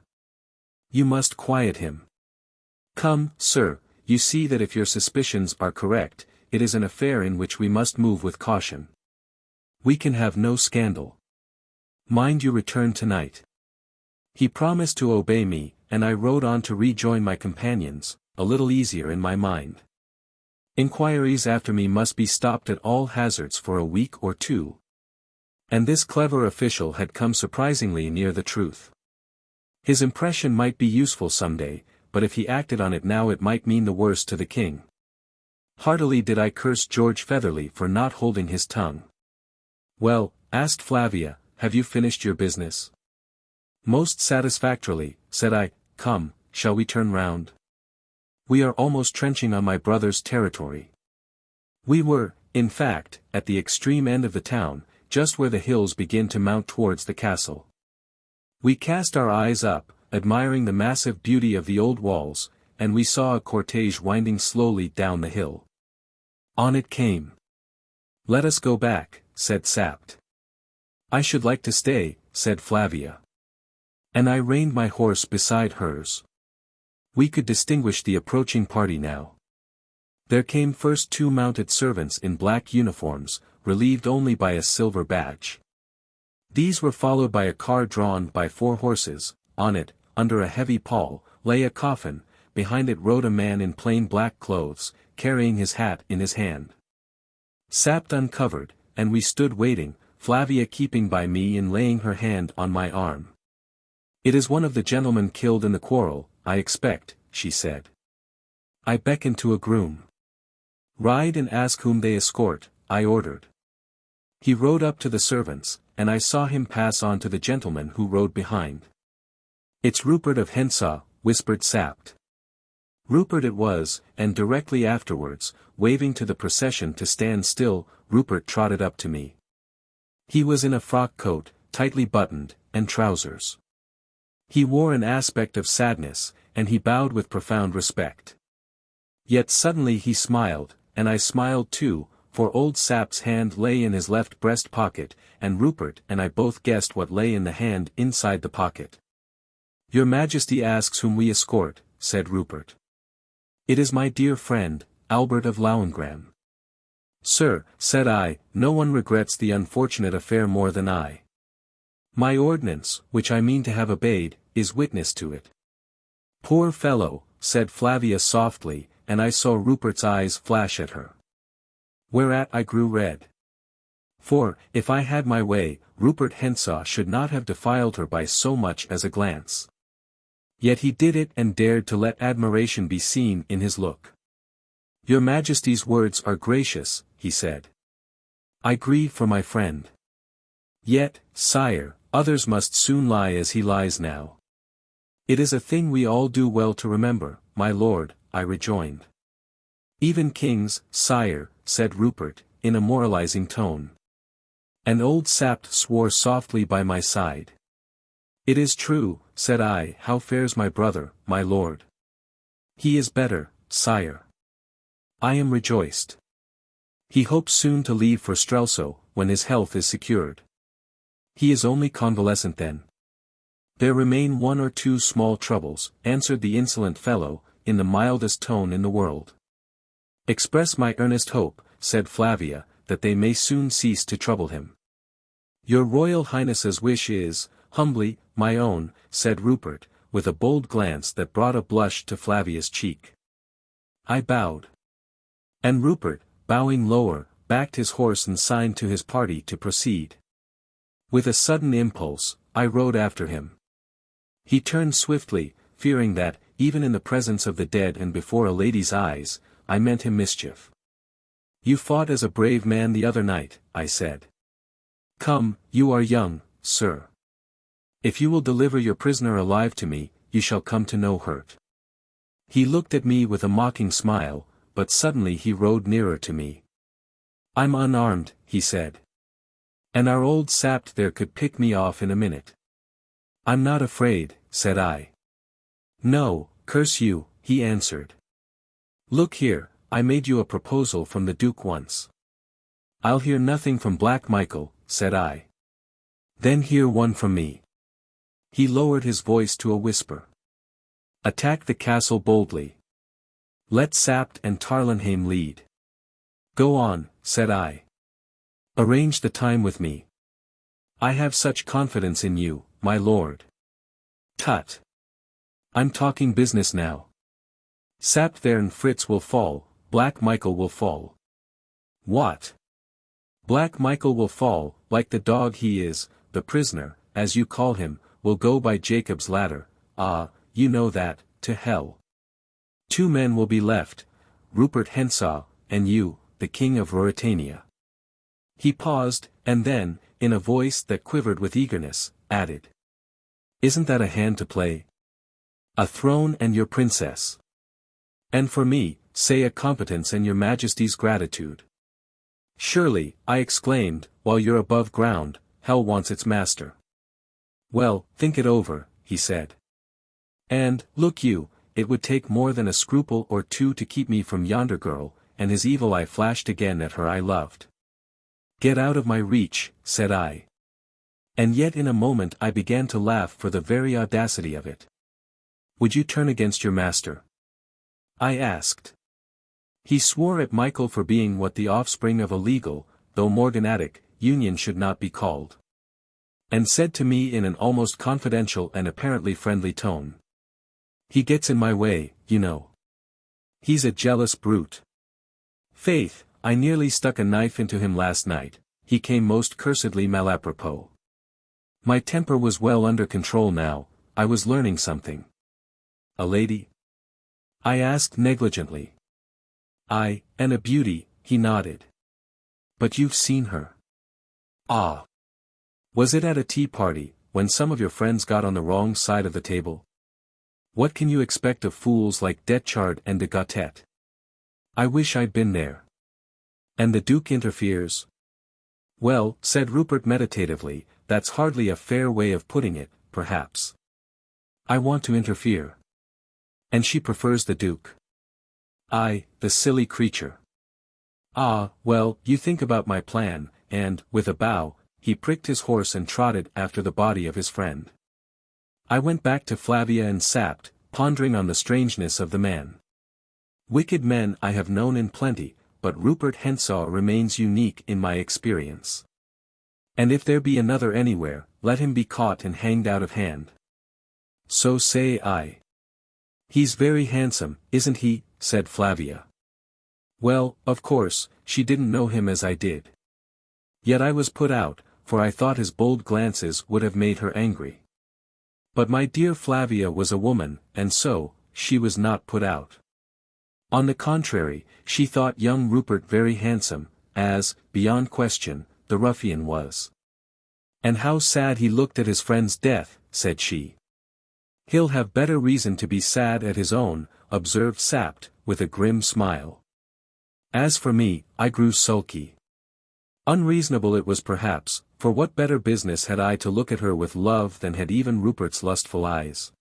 Speaker 1: You must quiet him. Come, sir, you see that if your suspicions are correct, it is an affair in which we must move with caution." We can have no scandal. Mind you return tonight. He promised to obey me, and I rode on to rejoin my companions, a little easier in my mind. Inquiries after me must be stopped at all hazards for a week or two. And this clever official had come surprisingly near the truth. His impression might be useful someday, but if he acted on it now it might mean the worst to the king. Heartily did I curse George Featherly for not holding his tongue. "Well," asked Flavia, "have you finished your business?" "Most satisfactorily," said I. "Come, shall we turn round? We are almost trenching on my brother's territory." We were, in fact, at the extreme end of the town, just where the hills begin to mount towards the castle. We cast our eyes up, admiring the massive beauty of the old walls, and we saw a cortege winding slowly down the hill. On it came. "Let us go back," said Sapt. "I should like to stay," said Flavia. And I reined my horse beside hers. We could distinguish the approaching party now. There came first 2 mounted servants in black uniforms, relieved only by a silver badge. These were followed by a car drawn by 4 horses. On it, under a heavy pall, lay a coffin. Behind it rode a man in plain black clothes, carrying his hat in his hand. Sapt uncovered, and we stood waiting, Flavia keeping by me and laying her hand on my arm. "It is one of the gentlemen killed in the quarrel, I expect," she said. I beckoned to a groom. "Ride and ask whom they escort," I ordered. He rode up to the servants, and I saw him pass on to the gentleman who rode behind. "It's Rupert of Hensa," whispered Sapt. Rupert it was, and directly afterwards, waving to the procession to stand still, Rupert trotted up to me. He was in a frock coat, tightly buttoned, and trousers. He wore an aspect of sadness, and he bowed with profound respect. Yet suddenly he smiled, and I smiled too, for old Sapt's hand lay in his left breast pocket, and Rupert and I both guessed what lay in the hand inside the pocket. "Your Majesty asks whom we escort," said Rupert. "It is my dear friend, Albert of Lauengram." "Sir," said I, "no one regrets the unfortunate affair more than I. My ordinance, which I mean to have obeyed, is witness to it." "Poor fellow," said Flavia softly, and I saw Rupert's eyes flash at her. Whereat I grew red. For, if I had my way, Rupert Hensa should not have defiled her by so much as a glance. Yet he did it and dared to let admiration be seen in his look. "Your Majesty's words are gracious," he said. "I grieve for my friend. Yet, sire, others must soon lie as he lies now." "It is a thing we all do well to remember, my lord," I rejoined. "Even kings, sire," said Rupert, in a moralizing tone. And old Sapt swore softly by my side. "It is true," said I. "How fares my brother, my lord?" "He is better, sire." "I am rejoiced. He hopes soon to leave for Strelsau, when his health is secured." "He is only convalescent then." "There remain 1 or 2 small troubles," answered the insolent fellow, in the mildest tone in the world. "Express my earnest hope," said Flavia, "that they may soon cease to trouble him." "Your Royal Highness's wish is, humbly, my own," said Rupert, with a bold glance that brought a blush to Flavia's cheek. I bowed. And Rupert, bowing lower, backed his horse and signed to his party to proceed. With a sudden impulse, I rode after him. He turned swiftly, fearing that, even in the presence of the dead and before a lady's eyes, I meant him mischief. "You fought as a brave man the other night," I said. "Come, you are young, sir. If you will deliver your prisoner alive to me, you shall come to no hurt." He looked at me with a mocking smile, but suddenly he rode nearer to me. "I'm unarmed," he said. "And our old Sapt there could pick me off in a minute." "I'm not afraid," said I. "No, curse you," he answered. "Look here, I made you a proposal from the Duke once." "I'll hear nothing from Black Michael," said I. "Then hear one from me." He lowered his voice to a whisper. "Attack the castle boldly. Let Sapt and Tarlenheim lead." "Go on," said I. Arrange the time with me. I have such confidence in you, my lord. Tut. I'm talking business now. Sapt there and Fritz will fall, Black Michael will fall. What? Black Michael will fall, like the dog he is, the prisoner, as you call him, will go by Jacob's ladder, you know that, to hell. 2 men will be left, Rupert Hentzau, and you, the king of Ruritania. He paused, and then, in a voice that quivered with eagerness, added. Isn't that a hand to play? A throne and your princess. And for me, say a competence and your Majesty's gratitude. Surely, I exclaimed, while you're above ground, hell wants its master. Well, think it over, he said. And, look you, it would take more than a scruple or 2 to keep me from yonder girl, and his evil eye flashed again at her I loved. Get out of my reach, said I. And yet in a moment I began to laugh for the very audacity of it. Would you turn against your master? I asked. He swore at Michael for being what the offspring of a legal, though morganatic, union should not be called. And said to me in an almost confidential and apparently friendly tone. He gets in my way, you know. He's a jealous brute. Faith, I nearly stuck a knife into him last night, he came most cursedly malapropos. My temper was well under control now, I was learning something. A lady? I asked negligently. Aye, and a beauty, he nodded. But you've seen her. Ah. Was it at a tea party, when some of your friends got on the wrong side of the table? What can you expect of fools like Detchard and de Gautet? I wish I'd been there. And the Duke interferes? Well, said Rupert meditatively, that's hardly a fair way of putting it, perhaps. I want to interfere. And she prefers the Duke. Aye, the silly creature. Ah, well, you think about my plan, and, with a bow, he pricked his horse and trotted after the body of his friend. I went back to Flavia and Sapt, pondering on the strangeness of the man. Wicked men I have known in plenty, but Rupert Hentzau remains unique in my experience. And if there be another anywhere, let him be caught and hanged out of hand. So say I. He's very handsome, isn't he? Said Flavia. Well, of course, she didn't know him as I did. Yet I was put out, for I thought his bold glances would have made her angry. But my dear Flavia was a woman, and so, she was not put out. On the contrary, she thought young Rupert very handsome, as, beyond question, the ruffian was. And how sad he looked at his friend's death, said she. He'll have better reason to be sad at his own, observed Sapt, with a grim smile. As for me, I grew sulky. Unreasonable it was perhaps, for what better business had I to look at her with love than had even Rupert's lustful eyes?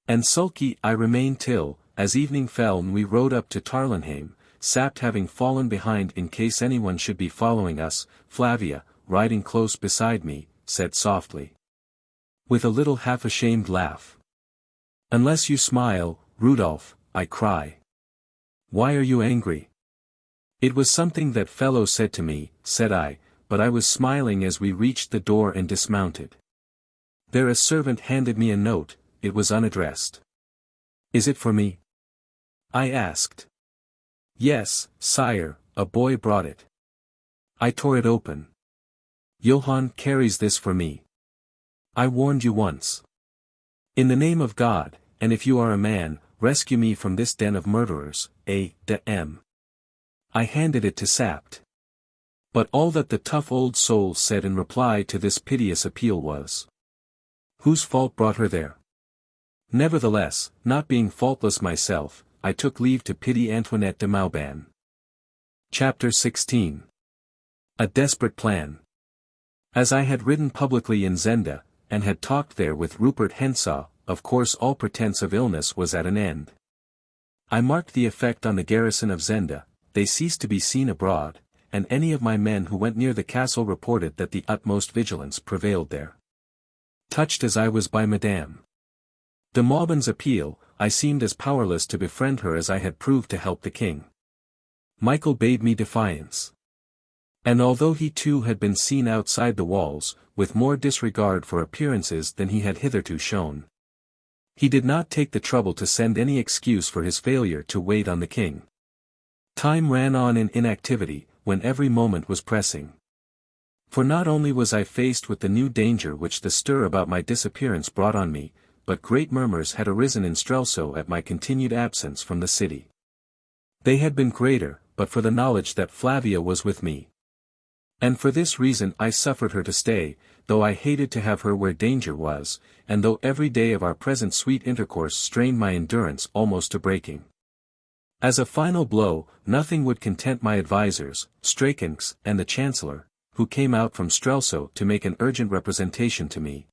Speaker 1: And sulky I remained till, as evening fell and we rode up to Tarlenheim, Sapt having fallen behind in case anyone should be following us, Flavia, riding close beside me, said softly. With a little half-ashamed laugh. Unless you smile, Rudolf, I cry. Why are you angry? It was something that fellow said to me, said I, but I was smiling as we reached the door and dismounted. There a servant handed me a note, it was unaddressed. Is it for me? I asked. Yes, sire, a boy brought it. I tore it open. Johann carries this for me. I warned you once. In the name of God, and if you are a man, rescue me from this den of murderers, A.D.M. I handed it to Sapt. But all that the tough old soul said in reply to this piteous appeal was, whose fault brought her there? Nevertheless, not being faultless myself, I took leave to pity Antoinette de Mauban. Chapter 16. A desperate plan. As I had ridden publicly in Zenda, and had talked there with Rupert Hentzau, of course all pretense of illness was at an end. I marked the effect on the garrison of Zenda, they ceased to be seen abroad, and any of my men who went near the castle reported that the utmost vigilance prevailed there. Touched as I was by Madame de Mauban's appeal, I seemed as powerless to befriend her as I had proved to help the king. Michael bade me defiance. And although he too had been seen outside the walls, with more disregard for appearances than he had hitherto shown, he did not take the trouble to send any excuse for his failure to wait on the king. Time ran on in inactivity, when every moment was pressing. For not only was I faced with the new danger which the stir about my disappearance brought on me, but great murmurs had arisen in Strelsau at my continued absence from the city. They had been greater, but for the knowledge that Flavia was with me. And for this reason I suffered her to stay, though I hated to have her where danger was, and though every day of our present sweet intercourse strained my endurance almost to breaking. As a final blow, nothing would content my advisers, Strakenx and the Chancellor, who came out from Strelsau to make an urgent representation to me,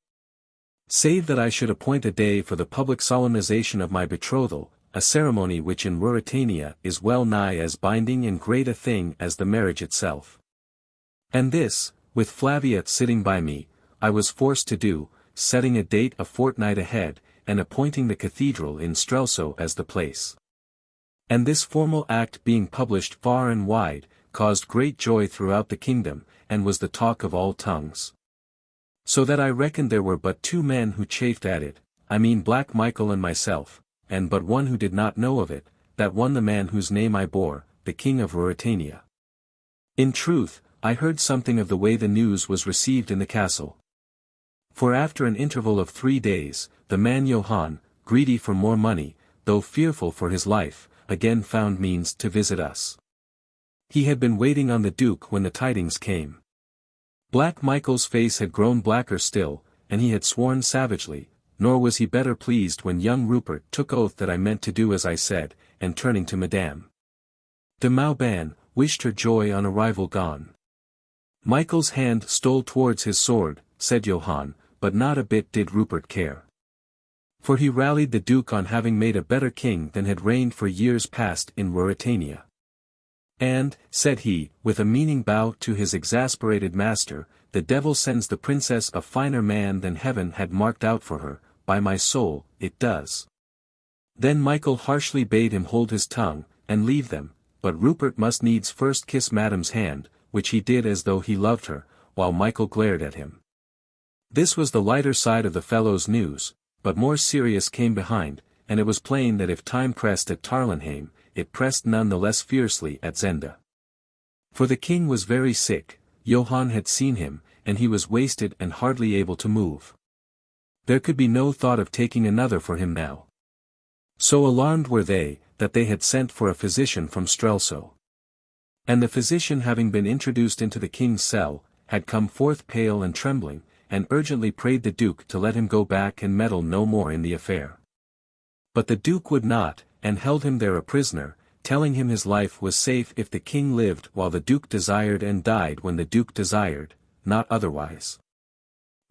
Speaker 1: save that I should appoint a day for the public solemnization of my betrothal, a ceremony which in Ruritania is well nigh as binding and great a thing as the marriage itself. And this, with Flavia sitting by me, I was forced to do, setting a date a fortnight ahead, and appointing the cathedral in Strelsau as the place. And this formal act being published far and wide, caused great joy throughout the kingdom, and was the talk of all tongues. So that I reckoned there were but two men who chafed at it, I mean Black Michael and myself, and but one who did not know of it, that one the man whose name I bore, the king of Ruritania. In truth, I heard something of the way the news was received in the castle. For after an interval of 3 days, the man Johann, greedy for more money, though fearful for his life, again found means to visit us. He had been waiting on the Duke when the tidings came. Black Michael's face had grown blacker still, and he had sworn savagely, nor was he better pleased when young Rupert took oath that I meant to do as I said, and turning to Madame de Mauban, wished her joy on arrival gone. Michael's hand stole towards his sword, said Johann, but not a bit did Rupert care. For he rallied the Duke on having made a better king than had reigned for years past in Ruritania. And, said he, with a meaning bow to his exasperated master, the devil sends the princess a finer man than heaven had marked out for her, by my soul, it does. Then Michael harshly bade him hold his tongue, and leave them, but Rupert must needs first kiss Madame's hand, which he did as though he loved her, while Michael glared at him. This was the lighter side of the fellow's news, but more serious came behind, and it was plain that if time pressed at Tarlenheim, it pressed none the less fiercely at Zenda. For the king was very sick, Johann had seen him, and he was wasted and hardly able to move. There could be no thought of taking another for him now. So alarmed were they, that they had sent for a physician from Strelsau. And the physician having been introduced into the king's cell, had come forth pale and trembling, and urgently prayed the Duke to let him go back and meddle no more in the affair. But the Duke would not, and held him there a prisoner, telling him his life was safe if the king lived while the Duke desired and died when the Duke desired, not otherwise.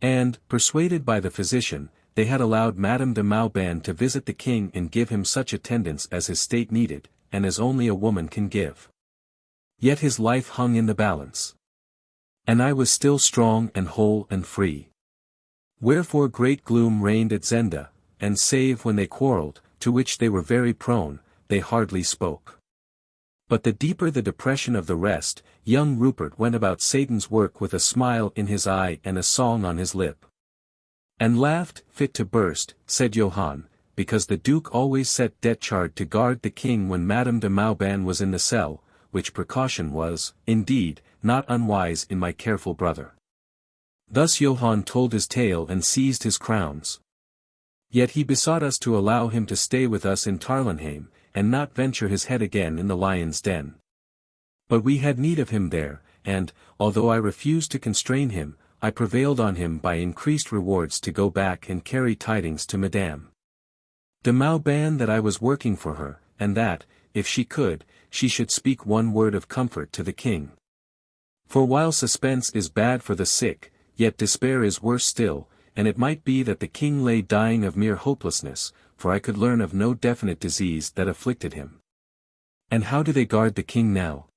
Speaker 1: And, persuaded by the physician, they had allowed Madame de Mauban to visit the king and give him such attendance as his state needed, and as only a woman can give. Yet his life hung in the balance. And I was still strong and whole and free. Wherefore great gloom reigned at Zenda, and save when they quarrelled, to which they were very prone, they hardly spoke. But the deeper the depression of the rest, young Rupert went about Satan's work with a smile in his eye and a song on his lip. And laughed, fit to burst, said Johann, because the Duke always set Detchard to guard the king when Madame de Mauban was in the cell, which precaution was, indeed, not unwise in my careful brother. Thus Johann told his tale and seized his crowns. Yet he besought us to allow him to stay with us in Tarlenheim, and not venture his head again in the lion's den. But we had need of him there, and, although I refused to constrain him, I prevailed on him by increased rewards to go back and carry tidings to Madame de Mauban that I was working for her, and that, if she could, she should speak one word of comfort to the king. For while suspense is bad for the sick, yet despair is worse still, and it might be that the king lay dying of mere hopelessness, for I could learn of no definite disease that afflicted him. And how do they guard the king now?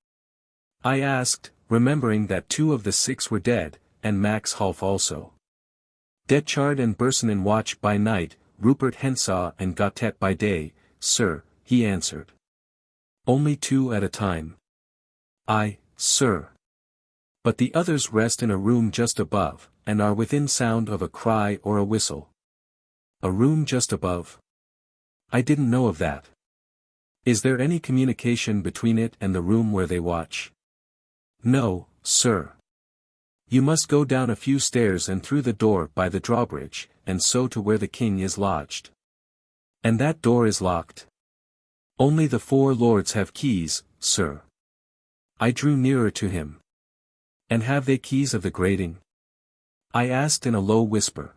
Speaker 1: I asked, remembering that 2 of the 6 were dead, and Max Half also. Detchard and Bersonin watch by night, Rupert Hensaw and Gottet by day, sir, he answered. Only 2 at a time. Sir. But the others rest in a room just above, and are within sound of a cry or a whistle. A room just above? I didn't know of that. Is there any communication between it and the room where they watch? No, sir. You must go down a few stairs and through the door by the drawbridge, and so to where the king is lodged. And that door is locked. Only the 4 lords have keys, sir. I drew nearer to him. And have they keys of the grating? I asked in a low whisper.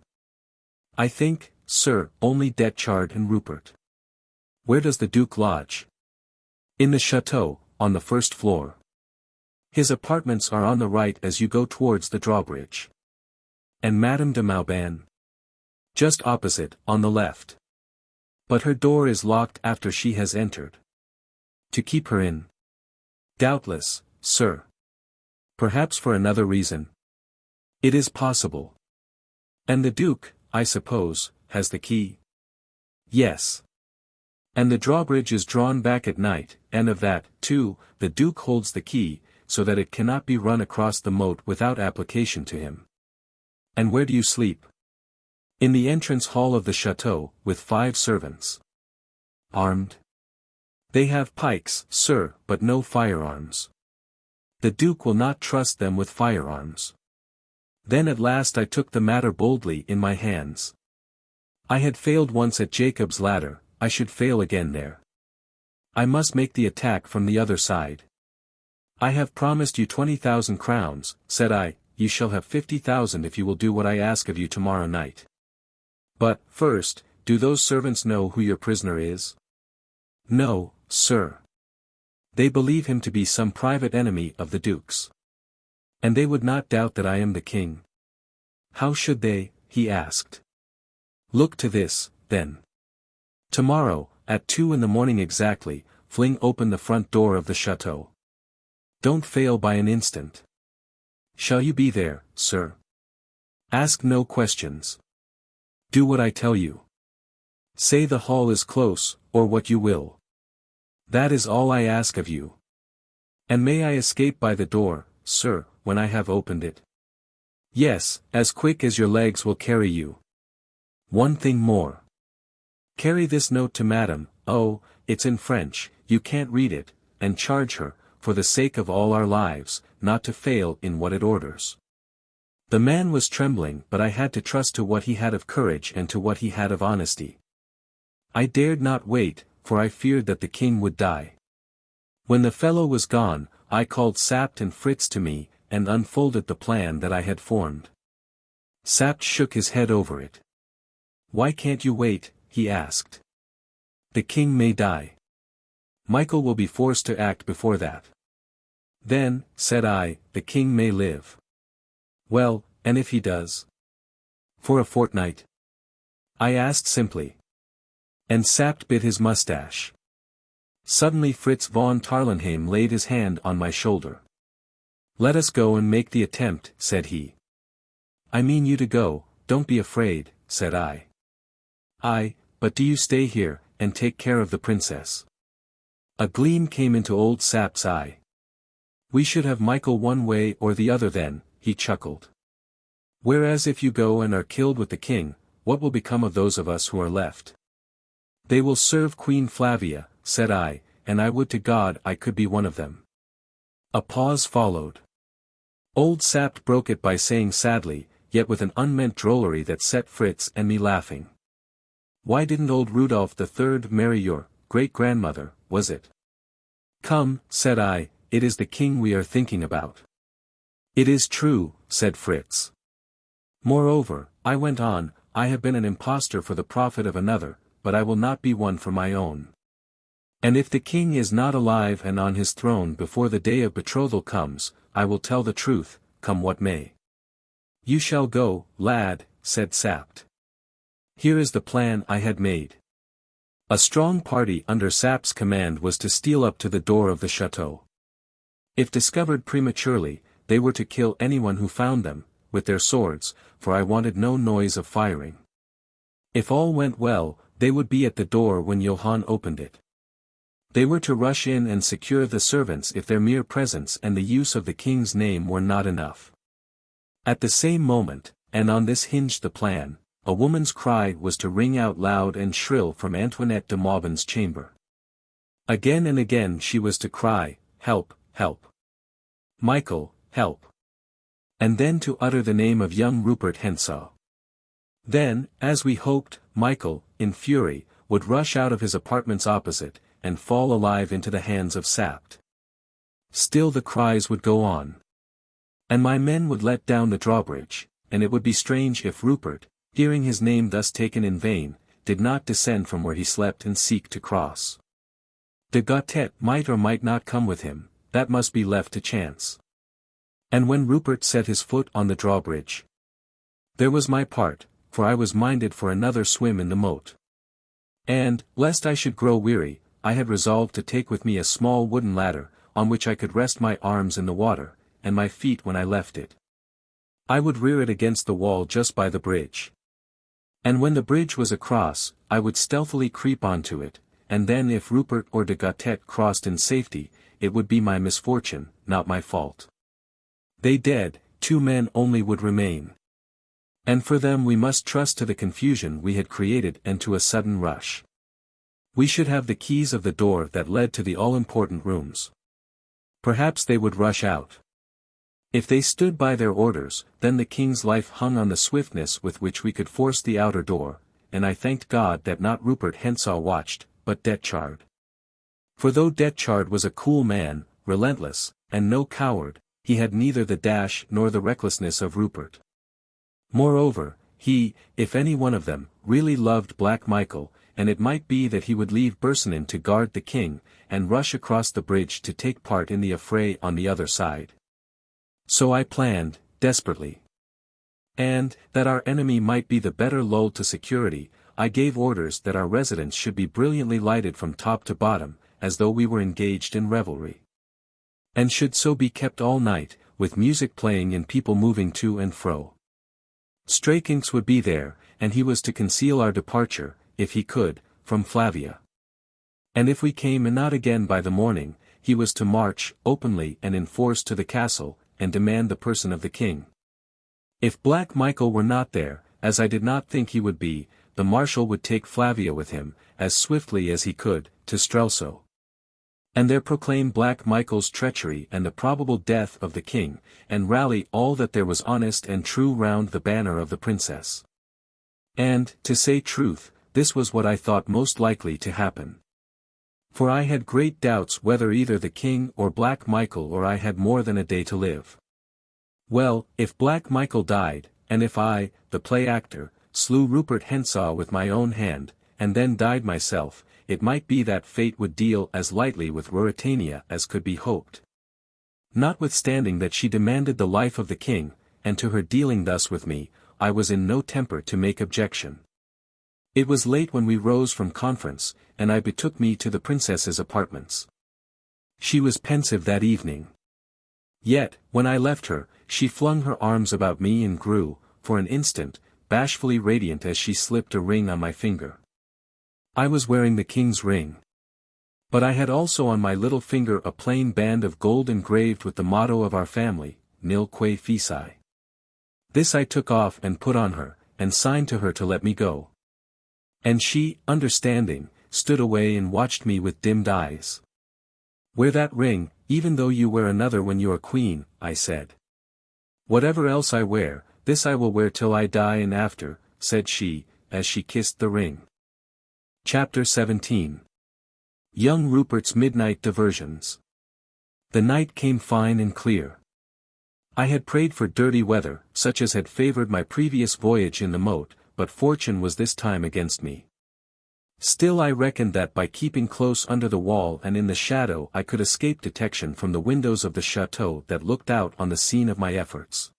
Speaker 1: I think, sir, only Detchard and Rupert. Where does the Duke lodge? In the chateau, on the 1st floor. His apartments are on the right as you go towards the drawbridge. And Madame de Mauban? Just opposite, on the left. But her door is locked after she has entered. To keep her in? Doubtless, sir. Perhaps for another reason. It is possible. And the Duke, I suppose, has the key? Yes. And the drawbridge is drawn back at night, and of that, too, the Duke holds the key, so that it cannot be run across the moat without application to him. And where do you sleep? In the entrance hall of the chateau, with 5 servants. Armed? They have pikes, sir, but no firearms. The Duke will not trust them with firearms. Then at last I took the matter boldly in my hands. I had failed once at Jacob's ladder, I should fail again there. I must make the attack from the other side. I have promised you 20,000 crowns, said I, you shall have 50,000 if you will do what I ask of you tomorrow night. But, first, do those servants know who your prisoner is? No, sir. They believe him to be some private enemy of the Duke's. And they would not doubt that I am the king. How should they? He asked. Look to this, then. Tomorrow, at 2 in the morning exactly, fling open the front door of the chateau. Don't fail by an instant. Shall you be there, sir? Ask no questions. Do what I tell you. Say the hall is close, or what you will. That is all I ask of you. And may I escape by the door, sir, when I have opened it? Yes, as quick as your legs will carry you. One thing more. Carry this note to Madame, oh, it's in French, you can't read it, and charge her, for the sake of all our lives, not to fail in what it orders. The man was trembling, but I had to trust to what he had of courage and to what he had of honesty. I dared not wait, for I feared that the king would die. When the fellow was gone, I called Sapt and Fritz to me, and unfolded the plan that I had formed. Sapt shook his head over it. Why can't you wait? He asked. The king may die. Michael will be forced to act before that. Then, said I, the king may live. Well, and if he does? For a fortnight? I asked simply. And Sapt bit his mustache. Suddenly Fritz von Tarlenheim laid his hand on my shoulder. Let us go and make the attempt, said he. I mean you to go, don't be afraid, said I. But do you stay here, and take care of the princess. A gleam came into old Sapt's eye. We should have Michael one way or the other then, he chuckled. Whereas if you go and are killed with the king, what will become of those of us who are left? They will serve Queen Flavia, said I, and I would to God I could be one of them. A pause followed. Old Sapt broke it by saying sadly, yet with an unmeant drollery that set Fritz and me laughing. Why didn't old Rudolf III marry your great-grandmother, was it? Come, said I, it is the king we are thinking about. It is true, said Fritz. Moreover, I went on, I have been an impostor for the profit of another, but I will not be one for my own. And if the king is not alive and on his throne before the day of betrothal comes, I will tell the truth, come what may. You shall go, lad, said Sapt. Here is the plan I had made. A strong party under Sapt's command was to steal up to the door of the chateau. If discovered prematurely, they were to kill anyone who found them, with their swords, for I wanted no noise of firing. If all went well, they would be at the door when Johann opened it. They were to rush in and secure the servants if their mere presence and the use of the king's name were not enough. At the same moment, and on this hinged the plan, a woman's cry was to ring out loud and shrill from Antoinette de Maubant's chamber. Again and again she was to cry, "Help, help! Michael, help!" And then to utter the name of young Rupert Hentzau. Then, as we hoped, Michael, in fury, would rush out of his apartments opposite, and fall alive into the hands of Sapt. Still the cries would go on. And my men would let down the drawbridge, and it would be strange if Rupert, hearing his name thus taken in vain, did not descend from where he slept and seek to cross. De Gautet might or might not come with him, that must be left to chance. And when Rupert set his foot on the drawbridge, there was my part, for I was minded for another swim in the moat. And, lest I should grow weary, I had resolved to take with me a small wooden ladder, on which I could rest my arms in the water, and my feet when I left it. I would rear it against the wall just by the bridge. And when the bridge was across, I would stealthily creep onto it, and then if Rupert or de Gautet crossed in safety, it would be my misfortune, not my fault. They dead, 2 men only would remain. And for them we must trust to the confusion we had created and to a sudden rush. We should have the keys of the door that led to the all-important rooms. Perhaps they would rush out. If they stood by their orders, then the king's life hung on the swiftness with which we could force the outer door, and I thanked God that not Rupert Hentzau watched, but Detchard. For though Detchard was a cool man, relentless, and no coward, he had neither the dash nor the recklessness of Rupert. Moreover, he, if any one of them, really loved Black Michael, and it might be that he would leave Bersonin to guard the king, and rush across the bridge to take part in the affray on the other side. So I planned, desperately. And, that our enemy might be the better lulled to security, I gave orders that our residence should be brilliantly lighted from top to bottom, as though we were engaged in revelry. And should so be kept all night, with music playing and people moving to and fro. Strakinks would be there, and he was to conceal our departure, if he could, from Flavia. And if we came and not again by the morning, he was to march, openly and in force to the castle, and demand the person of the king. If Black Michael were not there, as I did not think he would be, the marshal would take Flavia with him, as swiftly as he could, to Strelsau. And there proclaim Black Michael's treachery and the probable death of the king, and rally all that there was honest and true round the banner of the princess. And, to say truth, this was what I thought most likely to happen. For I had great doubts whether either the king or Black Michael or I had more than a day to live. Well, if Black Michael died, and if I, the play actor, slew Rupert Hentzau with my own hand, and then died myself, it might be that fate would deal as lightly with Ruritania as could be hoped. Notwithstanding that she demanded the life of the king, and to her dealing thus with me, I was in no temper to make objection. It was late when we rose from conference, and I betook me to the princess's apartments. She was pensive that evening. Yet, when I left her, she flung her arms about me and grew, for an instant, bashfully radiant as she slipped a ring on my finger. I was wearing the king's ring. But I had also on my little finger a plain band of gold engraved with the motto of our family, Nil quae feci. This I took off and put on her, and signed to her to let me go. And she, understanding, stood away and watched me with dimmed eyes. "Wear that ring, even though you wear another when you are queen," I said. "Whatever else I wear, this I will wear till I die and after," said she, as she kissed the ring. Chapter 17. Young Rupert's Midnight Diversions. The night came fine and clear. I had prayed for dirty weather, such as had favored my previous voyage in the moat, but fortune was this time against me. Still I reckoned that by keeping close under the wall and in the shadow I could escape detection from the windows of the chateau that looked out on the scene of my efforts.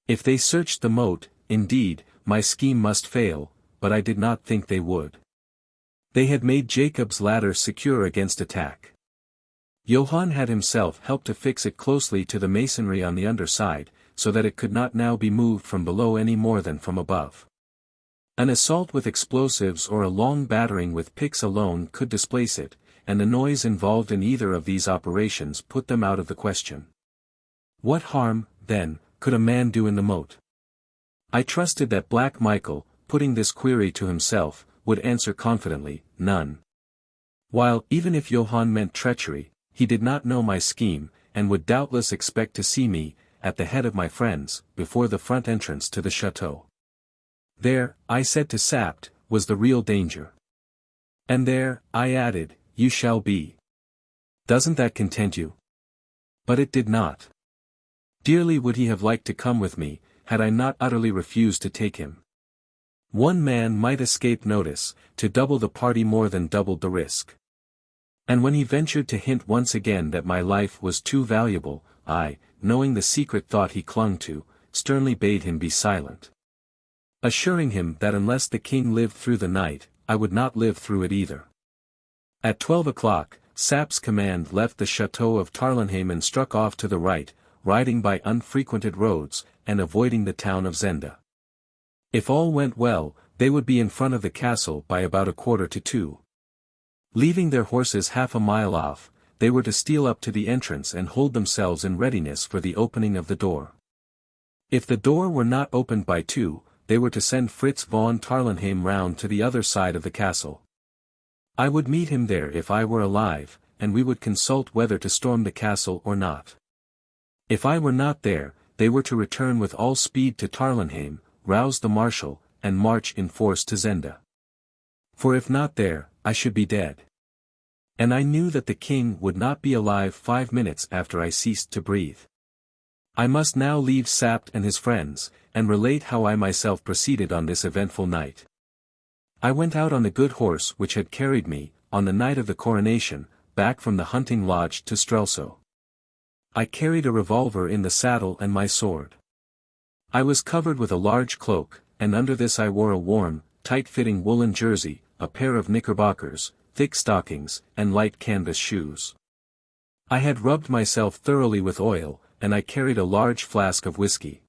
Speaker 1: If they searched the moat, indeed, my scheme must fail, but I did not think they would. They had made Jacob's ladder secure against attack. Johann had himself helped to fix it closely to the masonry on the underside, so that it could not now be moved from below any more than from above. An assault with explosives or a long battering with picks alone could displace it, and the noise involved in either of these operations put them out of the question. What harm, then, could a man do in the moat? I trusted that Black Michael, putting this query to himself, would answer confidently, none. While, even if Johann meant treachery, he did not know my scheme, and would doubtless expect to see me, at the head of my friends, before the front entrance to the chateau. There, I said to Sapt, was the real danger. And there, I added, you shall be. Doesn't that content you? But it did not. Dearly would he have liked to come with me, had I not utterly refused to take him. One man might escape notice, to double the party more than doubled the risk. And when he ventured to hint once again that my life was too valuable, I, knowing the secret thought he clung to, sternly bade him be silent. Assuring him that unless the king lived through the night, I would not live through it either. At 12 o'clock, Sap's command left the chateau of Tarlenheim and struck off to the right, riding by unfrequented roads, and avoiding the town of Zenda. If all went well, they would be in front of the castle by about 1:45. Leaving their horses half a mile off, they were to steal up to the entrance and hold themselves in readiness for the opening of the door. If the door were not opened by 2, they were to send Fritz von Tarlenheim round to the other side of the castle. I would meet him there if I were alive, and we would consult whether to storm the castle or not. If I were not there, they were to return with all speed to Tarlenheim, rouse the marshal, and march in force to Zenda. For if not there, I should be dead. And I knew that the king would not be alive 5 minutes after I ceased to breathe. I must now leave Sapt and his friends, and relate how I myself proceeded on this eventful night. I went out on the good horse which had carried me, on the night of the coronation, back from the hunting lodge to Strelsau. I carried a revolver in the saddle and my sword. I was covered with a large cloak, and under this I wore a warm, tight-fitting woolen jersey, a pair of knickerbockers, thick stockings, and light canvas shoes. I had rubbed myself thoroughly with oil, and I carried a large flask of whiskey.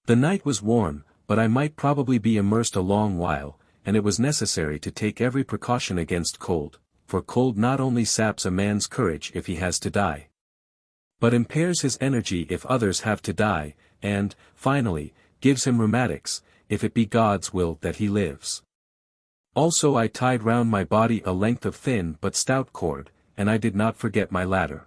Speaker 1: The night was warm, but I might probably be immersed a long while, and it was necessary to take every precaution against cold, for cold not only saps a man's courage if he has to die, but impairs his energy if others have to die, and, finally, gives him rheumatics, if it be God's will that he lives. Also I tied round my body a length of thin but stout cord, and I did not forget my ladder.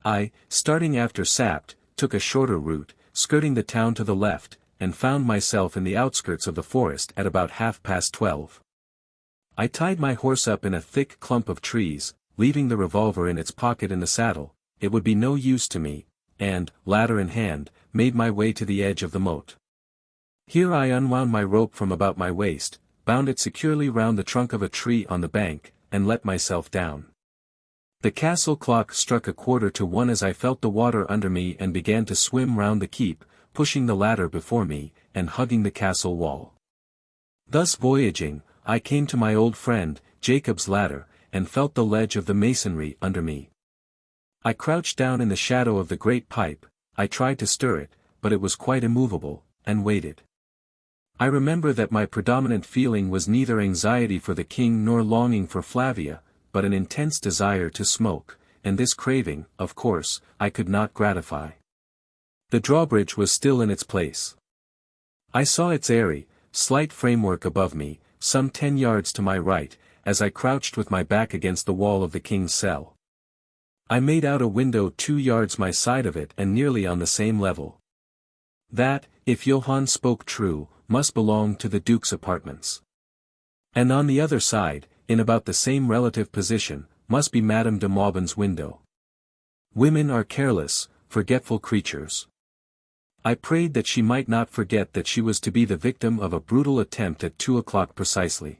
Speaker 1: I, starting after Sapt, took a shorter route, skirting the town to the left, and found myself in the outskirts of the forest at about 12:30. I tied my horse up in a thick clump of trees, leaving the revolver in its pocket in the saddle, it would be no use to me, and, ladder in hand, made my way to the edge of the moat. Here I unwound my rope from about my waist, bound it securely round the trunk of a tree on the bank, and let myself down. The castle clock struck 1:45 as I felt the water under me and began to swim round the keep, pushing the ladder before me, and hugging the castle wall. Thus voyaging, I came to my old friend, Jacob's ladder, and felt the ledge of the masonry under me. I crouched down in the shadow of the great pipe, I tried to stir it, but it was quite immovable, and waited. I remember that my predominant feeling was neither anxiety for the king nor longing for Flavia, but an intense desire to smoke, and this craving, of course, I could not gratify. The drawbridge was still in its place. I saw its airy, slight framework above me, some 10 yards to my right, as I crouched with my back against the wall of the king's cell. I made out a window 2 yards my side of it and nearly on the same level. That, if Johann spoke true, must belong to the duke's apartments. And on the other side, in about the same relative position, must be Madame de Maubin's window. Women are careless, forgetful creatures. I prayed that she might not forget that she was to be the victim of a brutal attempt at 2 o'clock precisely.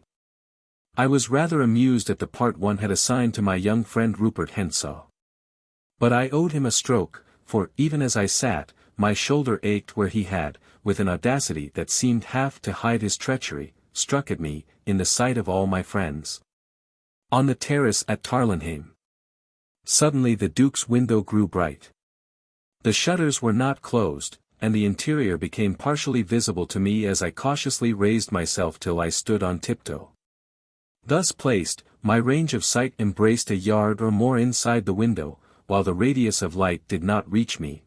Speaker 1: I was rather amused at the part one had assigned to my young friend Rupert Henshaw. But I owed him a stroke, for, even as I sat, my shoulder ached where he had, with an audacity that seemed half to hide his treachery, struck at me, in the sight of all my friends. On the terrace at Tarlenheim. Suddenly the duke's window grew bright. The shutters were not closed, and the interior became partially visible to me as I cautiously raised myself till I stood on tiptoe. Thus placed, my range of sight embraced a yard or more inside the window, while the radius of light did not reach me.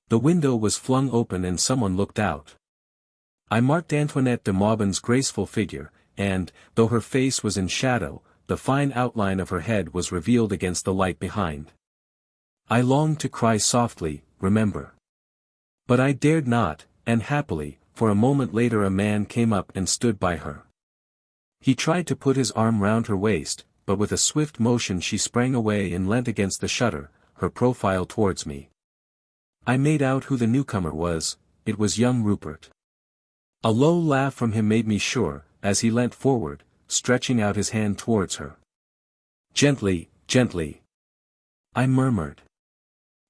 Speaker 1: The window was flung open and someone looked out. I marked Antoinette de Maubigne's graceful figure, and, though her face was in shadow, the fine outline of her head was revealed against the light behind. I longed to cry softly, "Remember." But I dared not, and happily, for a moment later a man came up and stood by her. He tried to put his arm round her waist, but with a swift motion she sprang away and leant against the shutter, her profile towards me. I made out who the newcomer was. It was young Rupert. A low laugh from him made me sure, as he leant forward, stretching out his hand towards her. "Gently, gently," I murmured.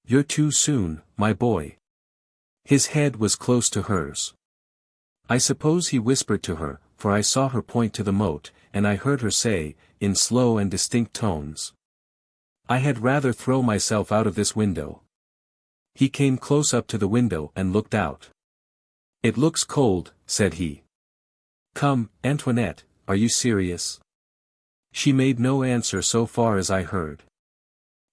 Speaker 1: "You're too soon, my boy." His head was close to hers. I suppose he whispered to her, for I saw her point to the moat, and I heard her say, in slow and distinct tones, "I had rather throw myself out of this window." He came close up to the window and looked out. "It looks cold," said he. "Come, Antoinette, are you serious?" She made no answer so far as I heard.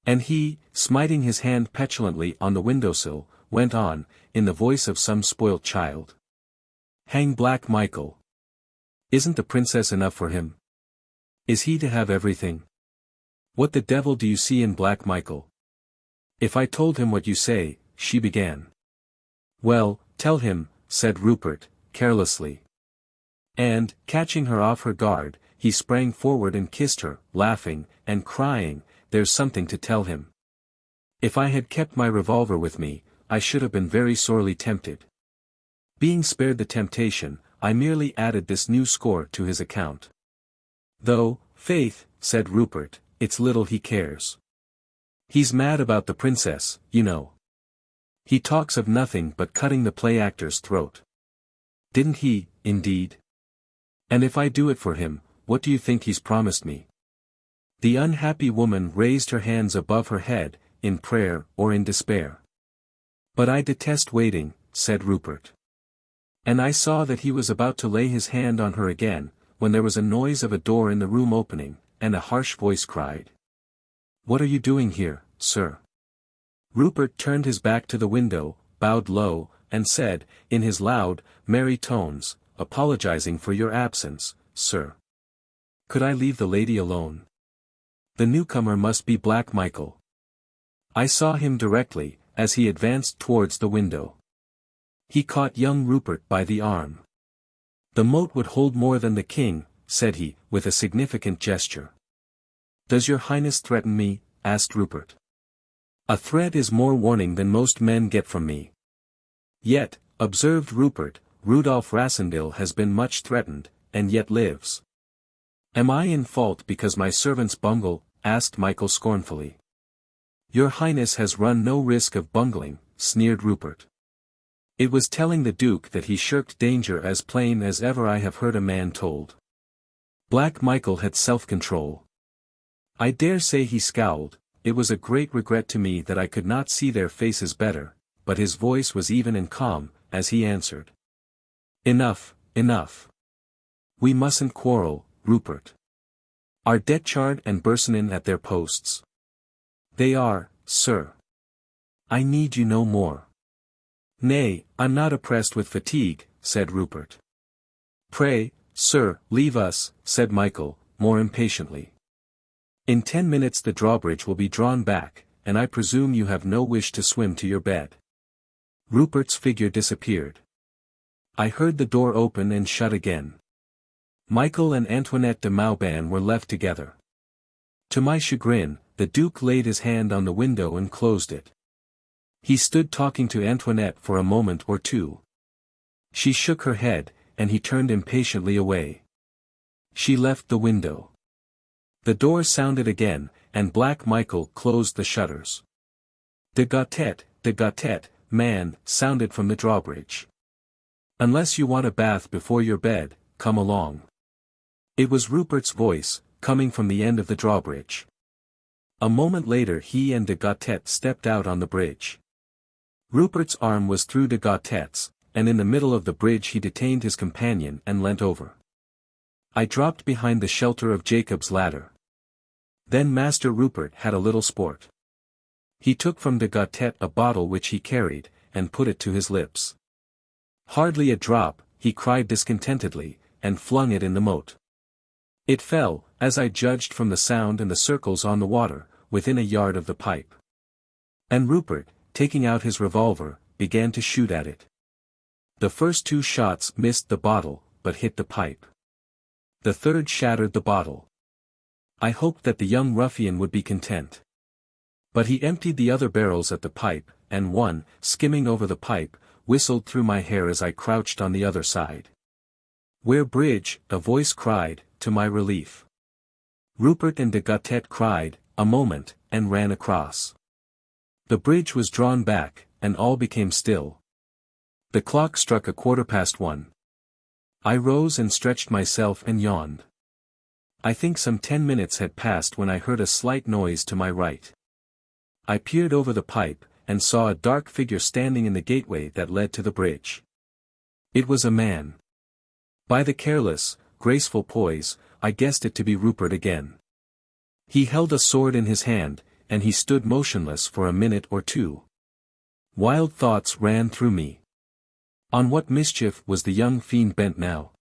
Speaker 1: And he, smiting his hand petulantly on the windowsill, went on, in the voice of some spoilt child. "Hang Black Michael. Isn't the princess enough for him? Is he to have everything? What the devil do you see in Black Michael?" "If I told him what you say," she began. "Well, tell him," said Rupert, carelessly. And, catching her off her guard, he sprang forward and kissed her, laughing, and crying, "There's something to tell him." If I had kept my revolver with me, I should have been very sorely tempted. Being spared the temptation, I merely added this new score to his account. "Though, faith," said Rupert, "it's little he cares. He's mad about the princess, you know. He talks of nothing but cutting the play actor's throat. Didn't he, indeed? And if I do it for him, what do you think he's promised me?" The unhappy woman raised her hands above her head, in prayer or in despair. "But I detest waiting," said Rupert. And I saw that he was about to lay his hand on her again, when there was a noise of a door in the room opening, and a harsh voice cried, "What are you doing here, sir?" Rupert turned his back to the window, bowed low, and said, in his loud, merry tones, "Apologizing for your absence, sir. Could I leave the lady alone? The newcomer must be Black Michael." I saw him directly, as he advanced towards the window. He caught young Rupert by the arm. "The moat would hold more than the king," said he, with a significant gesture. "Does your highness threaten me?" asked Rupert. "A threat is more warning than most men get from me." "Yet," observed Rupert, "Rudolf Rassendyll has been much threatened, and yet lives." "Am I in fault because my servants bungle?" asked Michael scornfully. "Your highness has run no risk of bungling," sneered Rupert. It was telling the duke that he shirked danger as plain as ever I have heard a man told. Black Michael had self-control. I dare say he scowled. It was a great regret to me that I could not see their faces better, but his voice was even and calm, as he answered. "Enough, enough. We mustn't quarrel, Rupert. Are Detchard and Bersonin at their posts?" "They are, sir." "I need you no more." "Nay, I'm not oppressed with fatigue," said Rupert. "Pray, sir, leave us," said Michael, more impatiently. "In 10 minutes the drawbridge will be drawn back, and I presume you have no wish to swim to your bed." Rupert's figure disappeared. I heard the door open and shut again. Michael and Antoinette de Maubigny were left together. To my chagrin, the Duke laid his hand on the window and closed it. He stood talking to Antoinette for a moment or two. She shook her head, and he turned impatiently away. She left the window. The door sounded again, and Black Michael closed the shutters. De Gautet, man, sounded from the drawbridge. "Unless you want a bath before your bed, come along." It was Rupert's voice, coming from the end of the drawbridge. A moment later he and de Gautet stepped out on the bridge. Rupert's arm was through de Gautet's, and in the middle of the bridge he detained his companion and leant over. I dropped behind the shelter of Jacob's ladder. Then Master Rupert had a little sport. He took from de Gautet a bottle which he carried, and put it to his lips. Hardly a drop, he cried discontentedly, and flung it in the moat. It fell, as I judged from the sound and the circles on the water, within a yard of the pipe. And Rupert, taking out his revolver, began to shoot at it. The first 2 shots missed the bottle, but hit the pipe. The third shattered the bottle. I hoped that the young ruffian would be content. But he emptied the other barrels at the pipe, and one, skimming over the pipe, whistled through my hair as I crouched on the other side. "Where bridge?" a voice cried, to my relief. Rupert and de Gautet cried, "A moment," and ran across. The bridge was drawn back, and all became still. The clock struck 1:15. I rose and stretched myself and yawned. I think some 10 minutes had passed when I heard a slight noise to my right. I peered over the pipe, and saw a dark figure standing in the gateway that led to the bridge. It was a man. By the careless, graceful poise, I guessed it to be Rupert again. He held a sword in his hand, and he stood motionless for a minute or two. Wild thoughts ran through me. On what mischief was the young fiend bent now?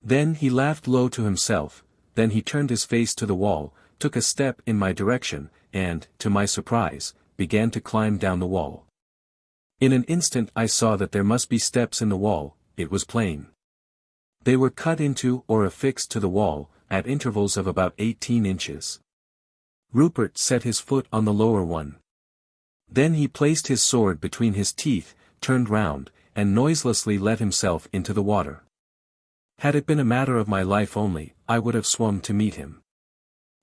Speaker 1: Then he laughed low to himself, then he turned his face to the wall, took a step in my direction, and, to my surprise, began to climb down the wall. In an instant I saw that there must be steps in the wall, it was plain. They were cut into or affixed to the wall, at intervals of about 18 inches. Rupert set his foot on the lower one. Then he placed his sword between his teeth, turned round, and noiselessly let himself into the water. Had it been a matter of my life only, I would have swum to meet him.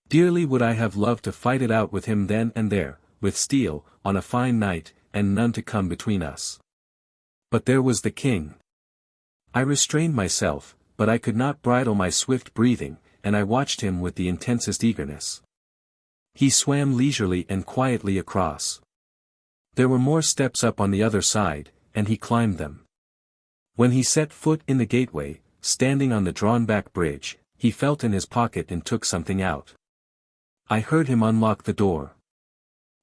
Speaker 1: Dearly would I have loved to fight it out with him then and there, with steel, on a fine night, and none to come between us. But there was the king. I restrained myself, but I could not bridle my swift breathing, and I watched him with the intensest eagerness. He swam leisurely and quietly across. There were more steps up on the other side, and he climbed them. When he set foot in the gateway, standing on the drawn-back bridge, he felt in his pocket and took something out. I heard him unlock the door.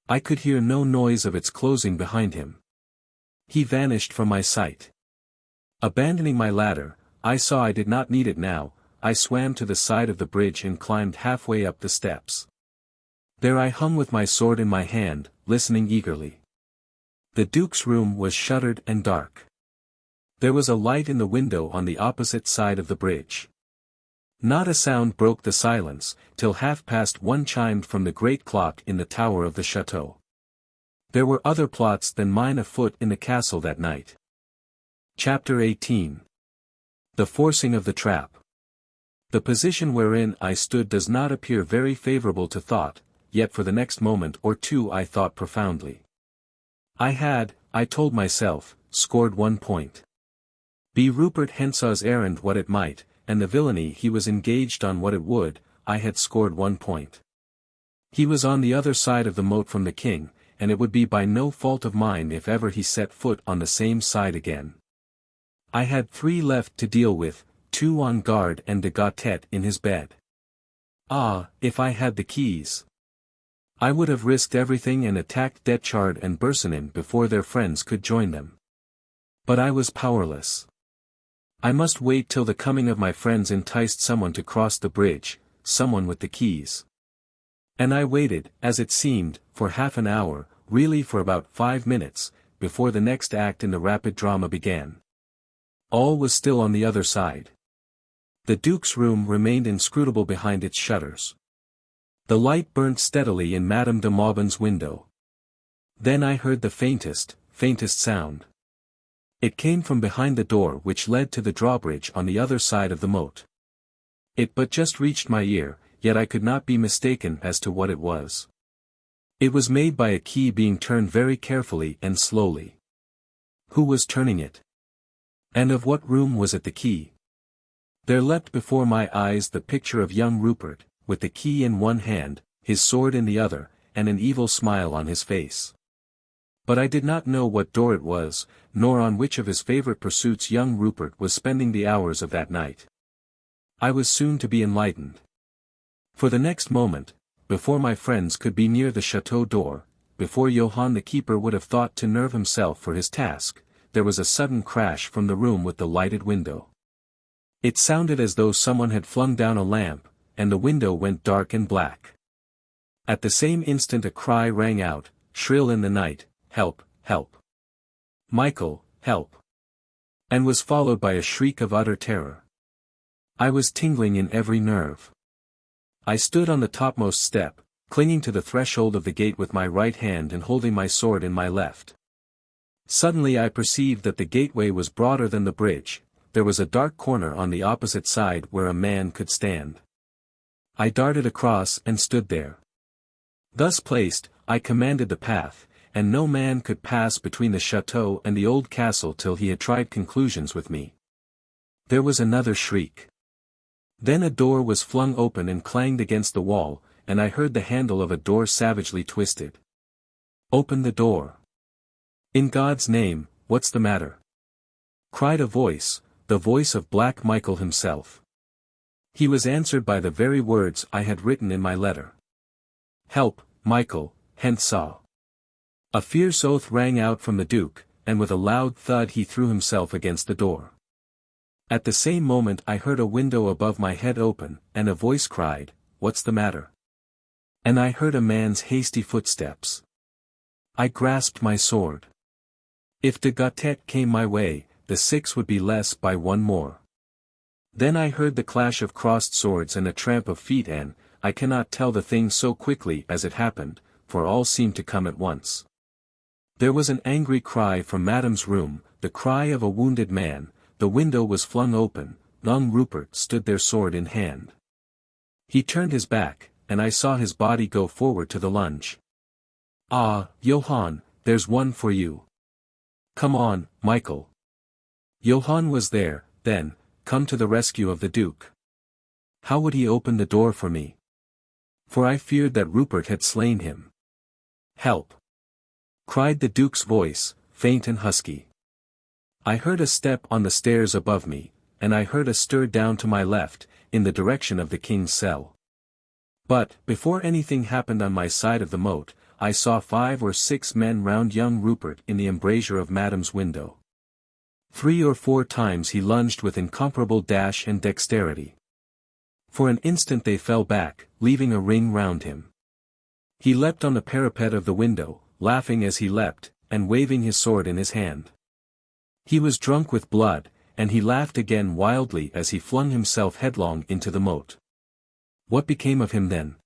Speaker 1: I could hear no noise of its closing behind him. He vanished from my sight. Abandoning my ladder, I saw I did not need it now. I swam to the side of the bridge and climbed halfway up the steps. There I hung with my sword in my hand, listening eagerly. The Duke's room was shuttered and dark. There was a light in the window on the opposite side of the bridge. Not a sound broke the silence, till 1:30 chimed from the great clock in the tower of the chateau. There were other plots than mine afoot in the castle that night. Chapter 18. The forcing of the trap. The position wherein I stood does not appear very favorable to thought, yet for the next moment or two I thought profoundly. I had, I told myself, scored 1 point. Be Rupert Hensaw's errand what it might, and the villainy he was engaged on what it would, I had scored 1 point. He was on the other side of the moat from the king, and it would be by no fault of mine if ever he set foot on the same side again. I had 3 left to deal with, 2 on guard and de Gautet in his bed. Ah, if I had the keys! I would have risked everything and attacked Detchard and Bersonin before their friends could join them. But I was powerless. I must wait till the coming of my friends enticed someone to cross the bridge, someone with the keys. And I waited, as it seemed, for half an hour, really for about 5 minutes, before the next act in the rapid drama began. All was still on the other side. The Duke's room remained inscrutable behind its shutters. The light burnt steadily in Madame de Maubin's window. Then I heard the faintest sound. It came from behind the door which led to the drawbridge on the other side of the moat. It but just reached my ear, yet I could not be mistaken as to what it was. It was made by a key being turned very carefully and slowly. Who was turning it? And of what room was it the key? There leapt before my eyes the picture of young Rupert, with the key in one hand, his sword in the other, and an evil smile on his face. But I did not know what door it was, nor on which of his favorite pursuits young Rupert was spending the hours of that night. I was soon to be enlightened. For the next moment, before my friends could be near the chateau door, before Johann the keeper would have thought to nerve himself for his task, there was a sudden crash from the room with the lighted window. It sounded as though someone had flung down a lamp, and the window went dark and black. At the same instant a cry rang out, shrill in the night, "Help, help! Michael, help!" and was followed by a shriek of utter terror. I was tingling in every nerve. I stood on the topmost step, clinging to the threshold of the gate with my right hand and holding my sword in my left. Suddenly I perceived that the gateway was broader than the bridge. There was a dark corner on the opposite side where a man could stand. I darted across and stood there. Thus placed, I commanded the path, and no man could pass between the chateau and the old castle till he had tried conclusions with me. There was another shriek. Then a door was flung open and clanged against the wall, and I heard the handle of a door savagely twisted. "Open the door! In God's name, what's the matter?" cried a voice, the voice of Black Michael himself. He was answered by the very words I had written in my letter. "Help, Michael, henceforth." A fierce oath rang out from the Duke, and with a loud thud he threw himself against the door. At the same moment I heard a window above my head open, and a voice cried, "What's the matter?" And I heard a man's hasty footsteps. I grasped my sword. If de Gautet came my way, the 6 would be less by one more. Then I heard the clash of crossed swords and a tramp of feet, and I cannot tell the thing so quickly as it happened, for all seemed to come at once. There was an angry cry from Madame's room, the cry of a wounded man. The window was flung open. Young Rupert stood there sword in hand. He turned his back, and I saw his body go forward to the lunge. "Ah, Johann, there's one for you. Come on, Michael." Johann was there, then, come to the rescue of the Duke. How would he open the door for me? For I feared that Rupert had slain him. "Help!" cried the Duke's voice, faint and husky. I heard a step on the stairs above me, and I heard a stir down to my left, in the direction of the king's cell. But, before anything happened on my side of the moat, I saw 5 or 6 men round young Rupert in the embrasure of Madame's window. 3 or 4 times he lunged with incomparable dash and dexterity. For an instant they fell back, leaving a ring round him. He leapt on the parapet of the window, laughing as he leapt, and waving his sword in his hand. He was drunk with blood, and he laughed again wildly as he flung himself headlong into the moat. What became of him then?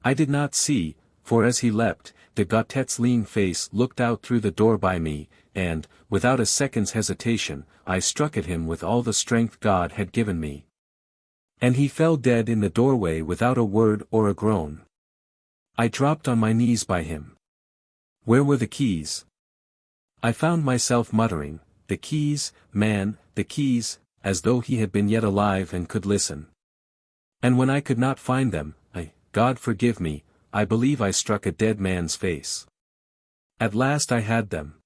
Speaker 1: I did not see, for as he leapt, de Gautet's lean face looked out through the door by me, and, without a second's hesitation, I struck at him with all the strength God had given me. And he fell dead in the doorway without a word or a groan. I dropped on my knees by him. Where were the keys? I found myself muttering, "The keys, man, the keys," as though he had been yet alive and could listen. And when I could not find them, God forgive me, I believe I struck a dead man's face. At last I had them.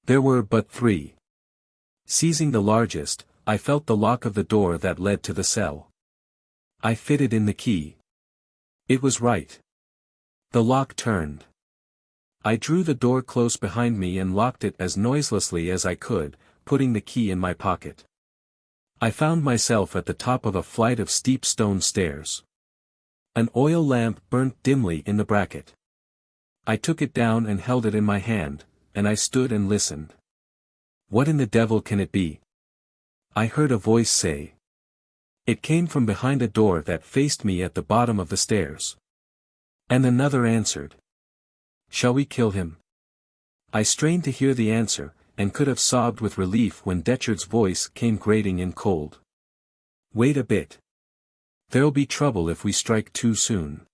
Speaker 1: There were but 3. Seizing the largest, I felt the lock of the door that led to the cell. I fitted in the key. It was right. The lock turned. I drew the door close behind me and locked it as noiselessly as I could, putting the key in my pocket. I found myself at the top of a flight of steep stone stairs. An oil lamp burnt dimly in the bracket. I took it down and held it in my hand, and I stood and listened. What in the devil can it be? I heard a voice say. It came from behind a door that faced me at the bottom of the stairs. And another answered. Shall we kill him? I strained to hear the answer, and could have sobbed with relief when Detchard's voice came grating and cold. Wait a bit. There'll be trouble if we strike too soon.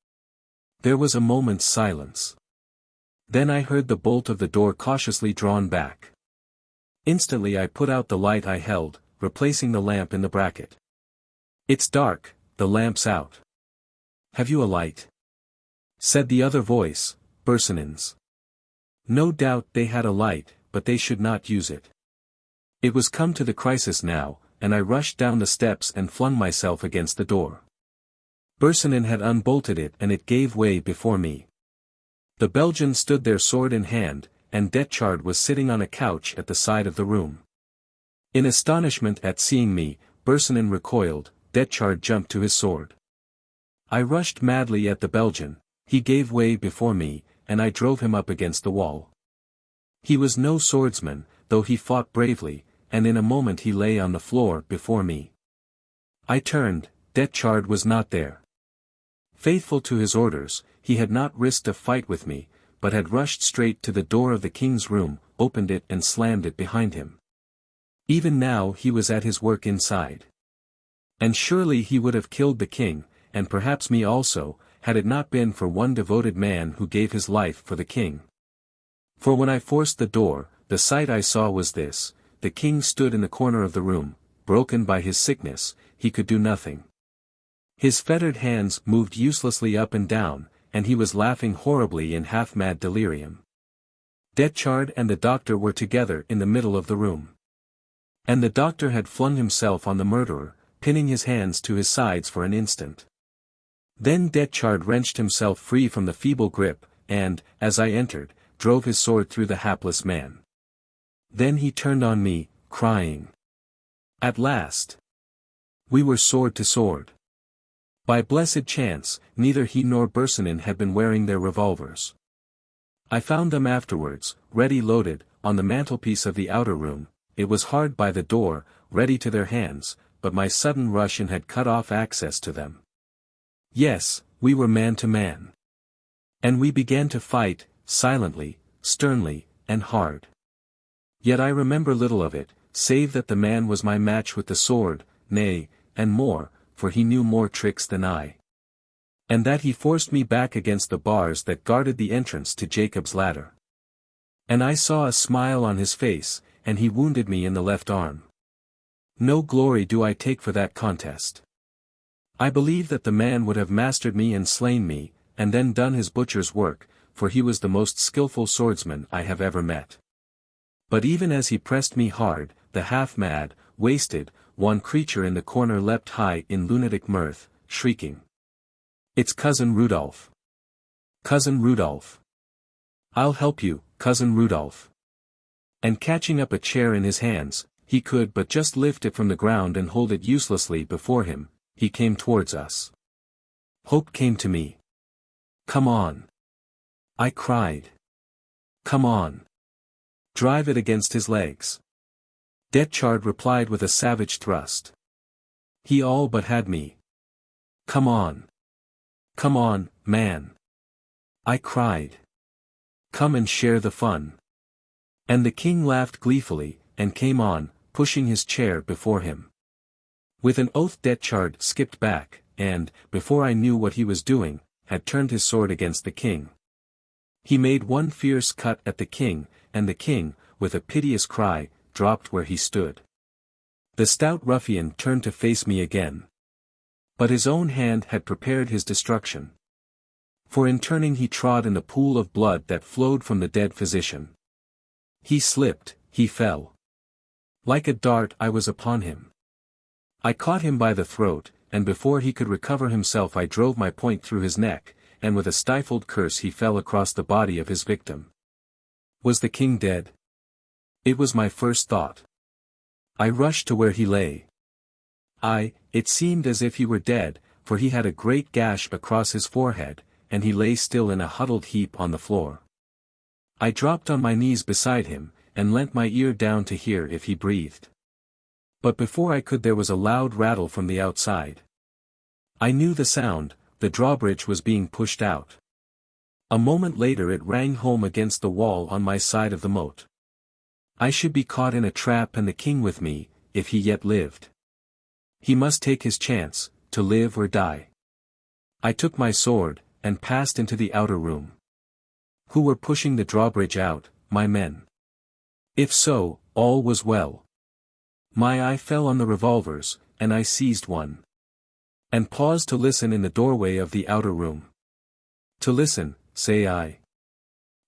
Speaker 1: There was a moment's silence. Then I heard the bolt of the door cautiously drawn back. Instantly I put out the light I held, replacing the lamp in the bracket. It's dark, the lamp's out. Have you a light? Said the other voice, Bersinins. No doubt they had a light, but they should not use it. It was come to the crisis now, and I rushed down the steps and flung myself against the door. Bersonin had unbolted it and it gave way before me. The Belgian stood there sword in hand, and Detchard was sitting on a couch at the side of the room. In astonishment at seeing me, Bersonin recoiled, Detchard jumped to his sword. I rushed madly at the Belgian, he gave way before me, and I drove him up against the wall. He was no swordsman, though he fought bravely, and in a moment he lay on the floor before me. I turned, Detchard was not there. Faithful to his orders, he had not risked a fight with me, but had rushed straight to the door of the king's room, opened it and slammed it behind him. Even now he was at his work inside. And surely he would have killed the king, and perhaps me also, had it not been for one devoted man who gave his life for the king. For when I forced the door, the sight I saw was this: the king stood in the corner of the room, broken by his sickness, he could do nothing. His fettered hands moved uselessly up and down, and he was laughing horribly in half-mad delirium. Detchard and the doctor were together in the middle of the room. And the doctor had flung himself on the murderer, pinning his hands to his sides for an instant. Then Detchard wrenched himself free from the feeble grip, and, as I entered, drove his sword through the hapless man. Then he turned on me, crying. At last! We were sword to sword. By blessed chance, neither he nor Bersonin had been wearing their revolvers. I found them afterwards, ready loaded, on the mantelpiece of the outer room. It was hard by the door, ready to their hands, but my sudden rush in had cut off access to them. Yes, we were man to man. And we began to fight, silently, sternly, and hard. Yet I remember little of it, save that the man was my match with the sword, nay, and more, for he knew more tricks than I. And that he forced me back against the bars that guarded the entrance to Jacob's ladder. And I saw a smile on his face, and he wounded me in the left arm. No glory do I take for that contest. I believe that the man would have mastered me and slain me, and then done his butcher's work, for he was the most skillful swordsman I have ever met. But even as he pressed me hard, the half-mad, wasted, one creature in the corner leapt high in lunatic mirth, shrieking. It's Cousin Rudolf. Cousin Rudolf. I'll help you, Cousin Rudolf. And catching up a chair in his hands, he could but just lift it from the ground and hold it uselessly before him, he came towards us. Hope came to me. Come on. I cried. Come on. Drive it against his legs. Detchard replied with a savage thrust. He all but had me. Come on. Come on, man. I cried. Come and share the fun. And the king laughed gleefully, and came on, pushing his chair before him. With an oath Detchard skipped back, and, before I knew what he was doing, had turned his sword against the king. He made one fierce cut at the king, and the king, with a piteous cry, dropped where he stood. The stout ruffian turned to face me again. But his own hand had prepared his destruction. For in turning he trod in the pool of blood that flowed from the dead physician. He slipped, he fell. Like a dart I was upon him. I caught him by the throat, and before he could recover himself I drove my point through his neck, and with a stifled curse he fell across the body of his victim. Was the king dead? It was my first thought. I rushed to where he lay. It seemed as if he were dead, for he had a great gash across his forehead, and he lay still in a huddled heap on the floor. I dropped on my knees beside him, and leant my ear down to hear if he breathed. But before I could there was a loud rattle from the outside. I knew the sound, the drawbridge was being pushed out. A moment later it rang home against the wall on my side of the moat. I should be caught in a trap and the king with me, if he yet lived. He must take his chance, to live or die. I took my sword, and passed into the outer room. Who were pushing the drawbridge out? My men. If so, all was well. My eye fell on the revolvers, and I seized one. And paused to listen in the doorway of the outer room. To listen, say I.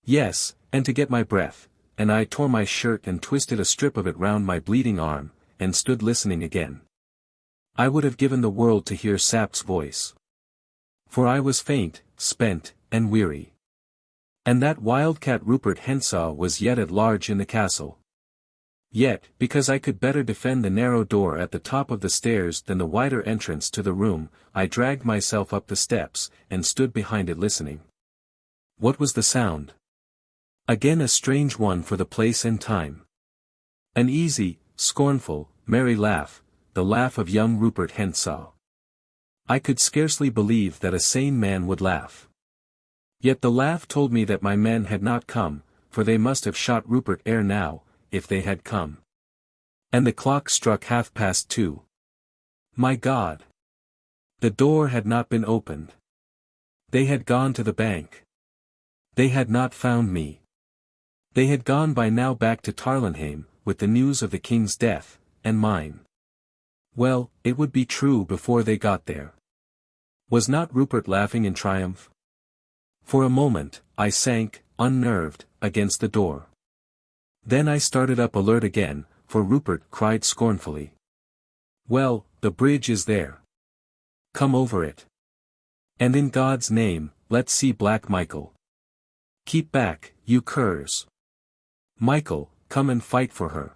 Speaker 1: Yes, and to get my breath, and I tore my shirt and twisted a strip of it round my bleeding arm, and stood listening again. I would have given the world to hear Sap's voice. For I was faint, spent, and weary. And that wildcat Rupert Henshaw was yet at large in the castle. Yet, because I could better defend the narrow door at the top of the stairs than the wider entrance to the room, I dragged myself up the steps, and stood behind it listening. What was the sound? Again a strange one for the place and time. An easy, scornful, merry laugh, the laugh of young Rupert Henshaw. I could scarcely believe that a sane man would laugh. Yet the laugh told me that my men had not come, for they must have shot Rupert ere now, if they had come. And the clock struck 2:30. My God! The door had not been opened. They had gone to the bank. They had not found me. They had gone by now back to Tarlenheim, with the news of the king's death, and mine. Well, it would be true before they got there. Was not Rupert laughing in triumph? For a moment, I sank, unnerved, against the door. Then I started up alert again, for Rupert cried scornfully. Well, the bridge is there. Come over it. And in God's name, let's see Black Michael. Keep back, you curs. Michael, come and fight for her.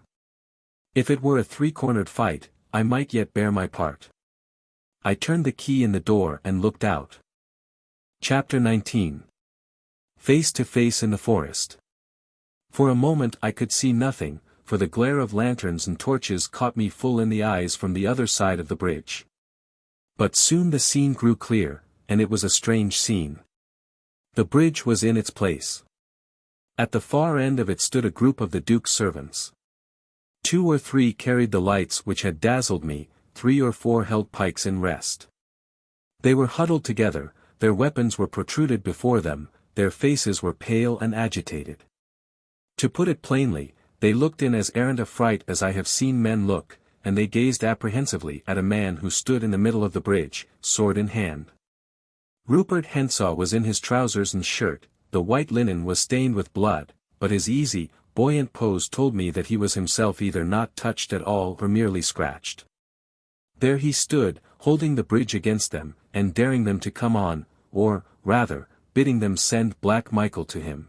Speaker 1: If it were a three-cornered fight, I might yet bear my part. I turned the key in the door and looked out. Chapter 19. Face to face in the forest. For a moment I could see nothing, for the glare of lanterns and torches caught me full in the eyes from the other side of the bridge. But soon the scene grew clear, and it was a strange scene. The bridge was in its place. At the far end of it stood a group of the Duke's servants. 2 or 3 carried the lights which had dazzled me, 3 or 4 held pikes in rest. They were huddled together, their weapons were protruded before them, their faces were pale and agitated. To put it plainly, they looked in as errant a fright as I have seen men look, and they gazed apprehensively at a man who stood in the middle of the bridge, sword in hand. Rupert Henshaw was in his trousers and shirt, the white linen was stained with blood, but his easy, buoyant pose told me that he was himself either not touched at all or merely scratched. There he stood, holding the bridge against them, and daring them to come on, or, rather, bidding them send Black Michael to him.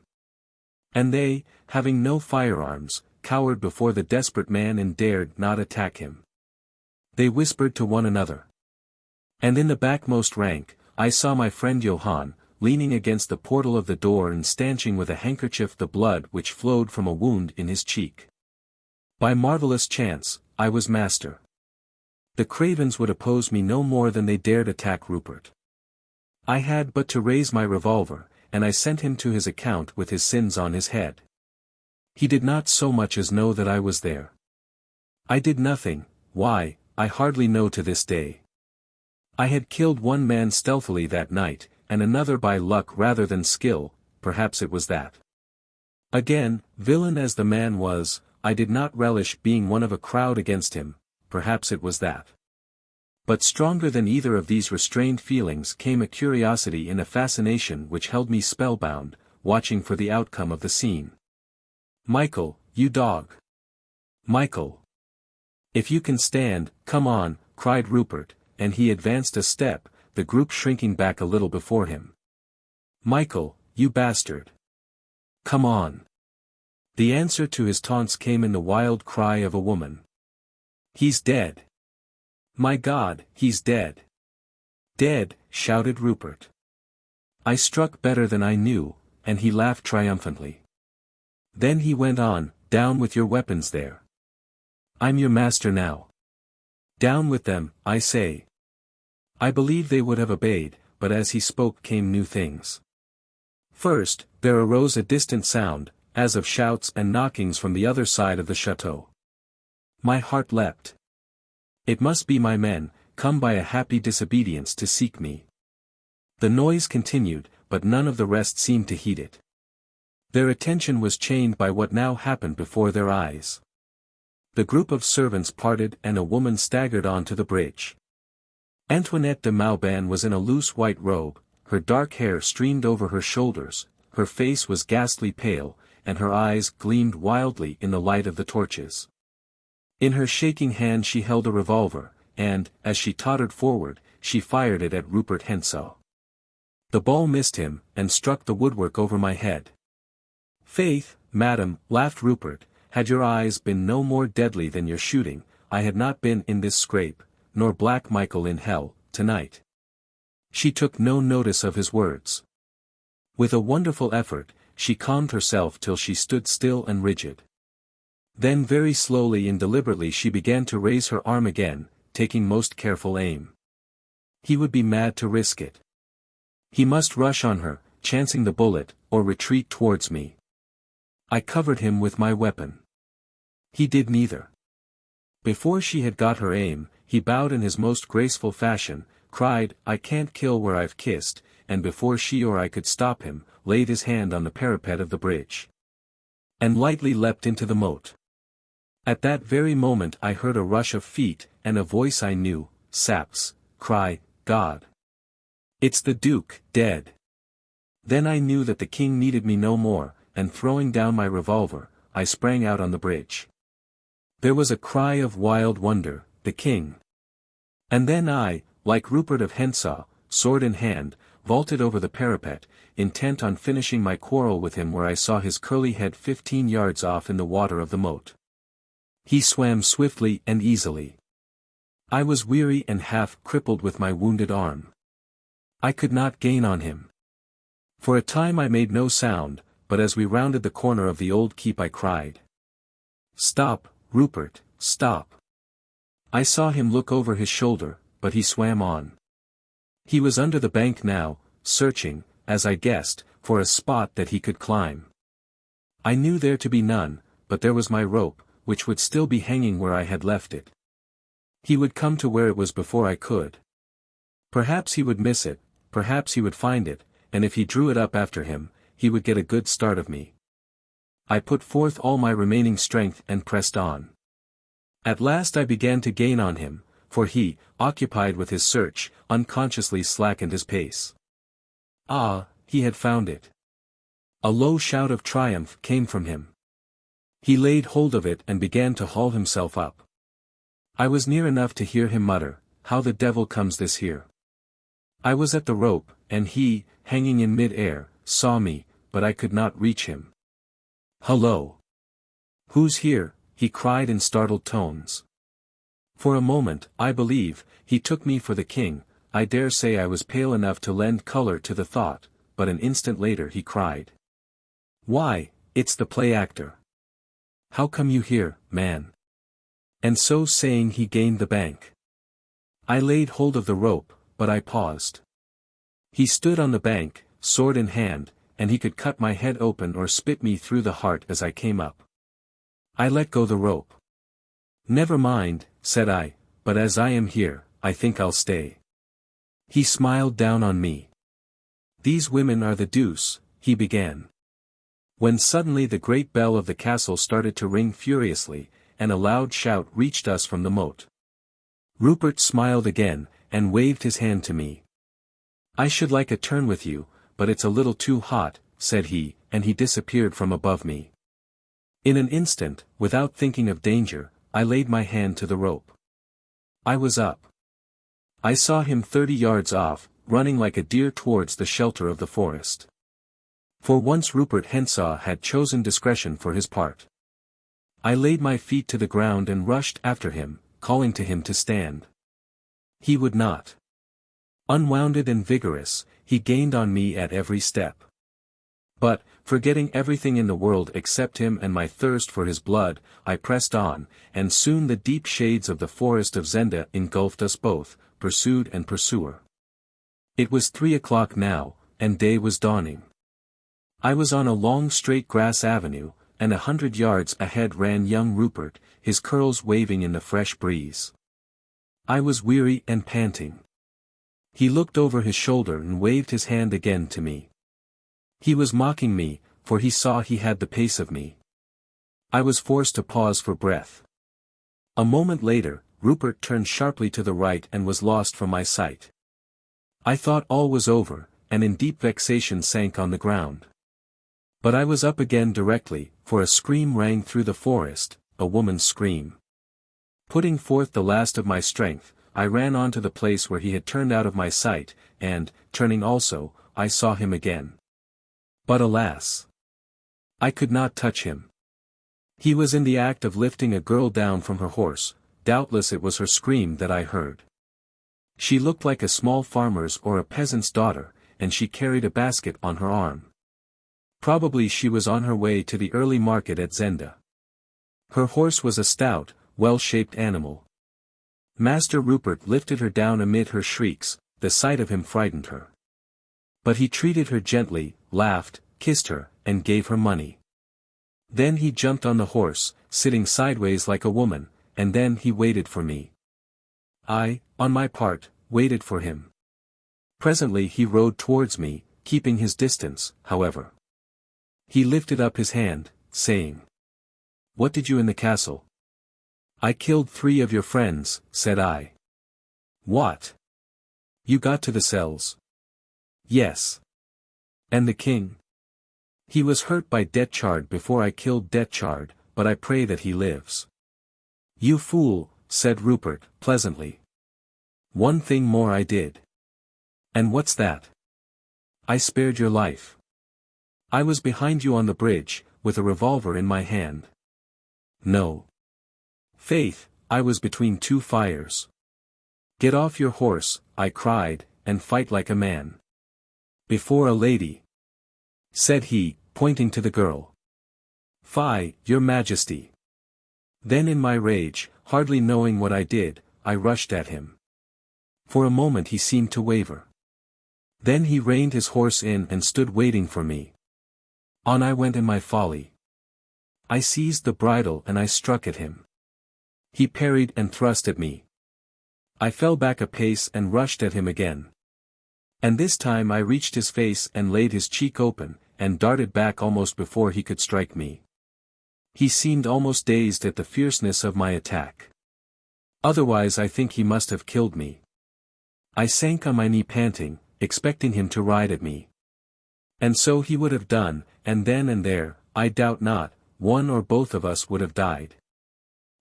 Speaker 1: And they, having no firearms, cowered before the desperate man and dared not attack him. They whispered to one another. And in the backmost rank, I saw my friend Johann, leaning against the portal of the door and stanching with a handkerchief the blood which flowed from a wound in his cheek. By marvellous chance, I was master. The cravens would oppose me no more than they dared attack Rupert. I had but to raise my revolver, and I sent him to his account with his sins on his head. He did not so much as know that I was there. I did nothing, why, I hardly know to this day. I had killed one man stealthily that night, and another by luck rather than skill, perhaps it was that. Again, villain as the man was, I did not relish being one of a crowd against him, perhaps it was that. But stronger than either of these restrained feelings came a curiosity and a fascination which held me spellbound, watching for the outcome of the scene. Michael, you dog! Michael! If you can stand, come on, cried Rupert, and he advanced a step, the group shrinking back a little before him. Michael, you bastard! Come on! The answer to his taunts came in the wild cry of a woman. He's dead! My God, he's dead! Dead, shouted Rupert. I struck better than I knew, and he laughed triumphantly. Then he went on, down with your weapons there. I'm your master now. Down with them, I say. I believe they would have obeyed, but as he spoke came new things. First, there arose a distant sound, as of shouts and knockings from the other side of the chateau. My heart leapt. It must be my men, come by a happy disobedience to seek me. The noise continued, but none of the rest seemed to heed it. Their attention was chained by what now happened before their eyes. The group of servants parted and a woman staggered on to the bridge. Antoinette de Mauban was in a loose white robe, her dark hair streamed over her shoulders, her face was ghastly pale, and her eyes gleamed wildly in the light of the torches. In her shaking hand she held a revolver, and, as she tottered forward, she fired it at Rupert Rassendyll. The ball missed him, and struck the woodwork over my head. "Faith, madam," laughed Rupert, "had your eyes been no more deadly than your shooting, I had not been in this scrape, nor Black Michael in hell, tonight." She took no notice of his words. With a wonderful effort, she calmed herself till she stood still and rigid. Then very slowly and deliberately she began to raise her arm again, taking most careful aim. He would be mad to risk it. He must rush on her, chancing the bullet, or retreat towards me. I covered him with my weapon. He did neither. Before she had got her aim, he bowed in his most graceful fashion, cried, "I can't kill where I've kissed," and before she or I could stop him, laid his hand on the parapet of the bridge. And lightly leapt into the moat. At that very moment I heard a rush of feet, and a voice I knew, Saps, cry, "God! It's the Duke, dead!" Then I knew that the king needed me no more, and throwing down my revolver, I sprang out on the bridge. There was a cry of wild wonder, "The king!" And then I, like Rupert of Rassendyll, sword in hand, vaulted over the parapet, intent on finishing my quarrel with him where I saw his curly head 15 yards off in the water of the moat. He swam swiftly and easily. I was weary and half crippled with my wounded arm. I could not gain on him. For a time I made no sound, but as we rounded the corner of the old keep I cried, "Stop, Rupert, stop!" I saw him look over his shoulder, but he swam on. He was under the bank now, searching, as I guessed, for a spot that he could climb. I knew there to be none, but there was my rope, which would still be hanging where I had left it. He would come to where it was before I could. Perhaps he would miss it, perhaps he would find it, and if he drew it up after him, he would get a good start of me. I put forth all my remaining strength and pressed on. At last I began to gain on him, for he, occupied with his search, unconsciously slackened his pace. Ah, he had found it. A low shout of triumph came from him. He laid hold of it and began to haul himself up. I was near enough to hear him mutter, "How the devil comes this here?" I was at the rope, and he, hanging in mid-air, saw me, but I could not reach him. "Hullo! Who's here?" he cried in startled tones. For a moment, I believe, he took me for the king. I dare say I was pale enough to lend color to the thought, but an instant later he cried, "Why, it's the play-actor! How come you here, man?" And so saying he gained the bank. I laid hold of the rope, but I paused. He stood on the bank, sword in hand, and he could cut my head open or spit me through the heart as I came up. I let go the rope. "Never mind," said I, "but as I am here, I think I'll stay." He smiled down on me. "These women are the deuce," he began. When suddenly the great bell of the castle started to ring furiously, and a loud shout reached us from the moat. Rupert smiled again, and waved his hand to me. "I should like a turn with you, but it's a little too hot," said he, and he disappeared from above me. In an instant, without thinking of danger, I laid my hand to the rope. I was up. I saw him 30 yards off, running like a deer towards the shelter of the forest. For once Rupert Rassendyll had chosen discretion for his part. I laid my feet to the ground and rushed after him, calling to him to stand. He would not. Unwounded and vigorous, he gained on me at every step. But, forgetting everything in the world except him and my thirst for his blood, I pressed on, and soon the deep shades of the forest of Zenda engulfed us both, pursued and pursuer. It was 3 o'clock now, and day was dawning. I was on a long straight grass avenue, and 100 yards ahead ran young Rupert, his curls waving in the fresh breeze. I was weary and panting. He looked over his shoulder and waved his hand again to me. He was mocking me, for he saw he had the pace of me. I was forced to pause for breath. A moment later, Rupert turned sharply to the right and was lost from my sight. I thought all was over, and in deep vexation sank on the ground. But I was up again directly, for a scream rang through the forest, a woman's scream. Putting forth the last of my strength, I ran on to the place where he had turned out of my sight, and, turning also, I saw him again. But alas! I could not touch him. He was in the act of lifting a girl down from her horse. Doubtless it was her scream that I heard. She looked like a small farmer's or a peasant's daughter, and she carried a basket on her arm. Probably she was on her way to the early market at Zenda. Her horse was a stout, well-shaped animal. Master Rupert lifted her down amid her shrieks. The sight of him frightened her. But he treated her gently, laughed, kissed her, and gave her money. Then he jumped on the horse, sitting sideways like a woman, and then he waited for me. I, on my part, waited for him. Presently he rode towards me, keeping his distance, however. He lifted up his hand, saying, "What did you in the castle?" "I killed 3 of your friends," said I. "What? You got to the cells?" "Yes." "And the king?" "He was hurt by Detchard before I killed Detchard, but I pray that he lives." "You fool," said Rupert, pleasantly. "One thing more I did." "And what's that?" "I spared your life. I was behind you on the bridge, with a revolver in my hand." "No. Faith, I was between 2 fires." "Get off your horse," I cried, "and fight like a man." "Before a lady," said he, pointing to the girl. "Fie, your Majesty." Then in my rage, hardly knowing what I did, I rushed at him. For a moment he seemed to waver. Then he reined his horse in and stood waiting for me. On I went in my folly. I seized the bridle and I struck at him. He parried and thrust at me. I fell back a pace and rushed at him again. And this time I reached his face and laid his cheek open, and darted back almost before he could strike me. He seemed almost dazed at the fierceness of my attack. Otherwise I think he must have killed me. I sank on my knee panting, expecting him to ride at me. And so he would have done, and then and there, I doubt not, one or both of us would have died.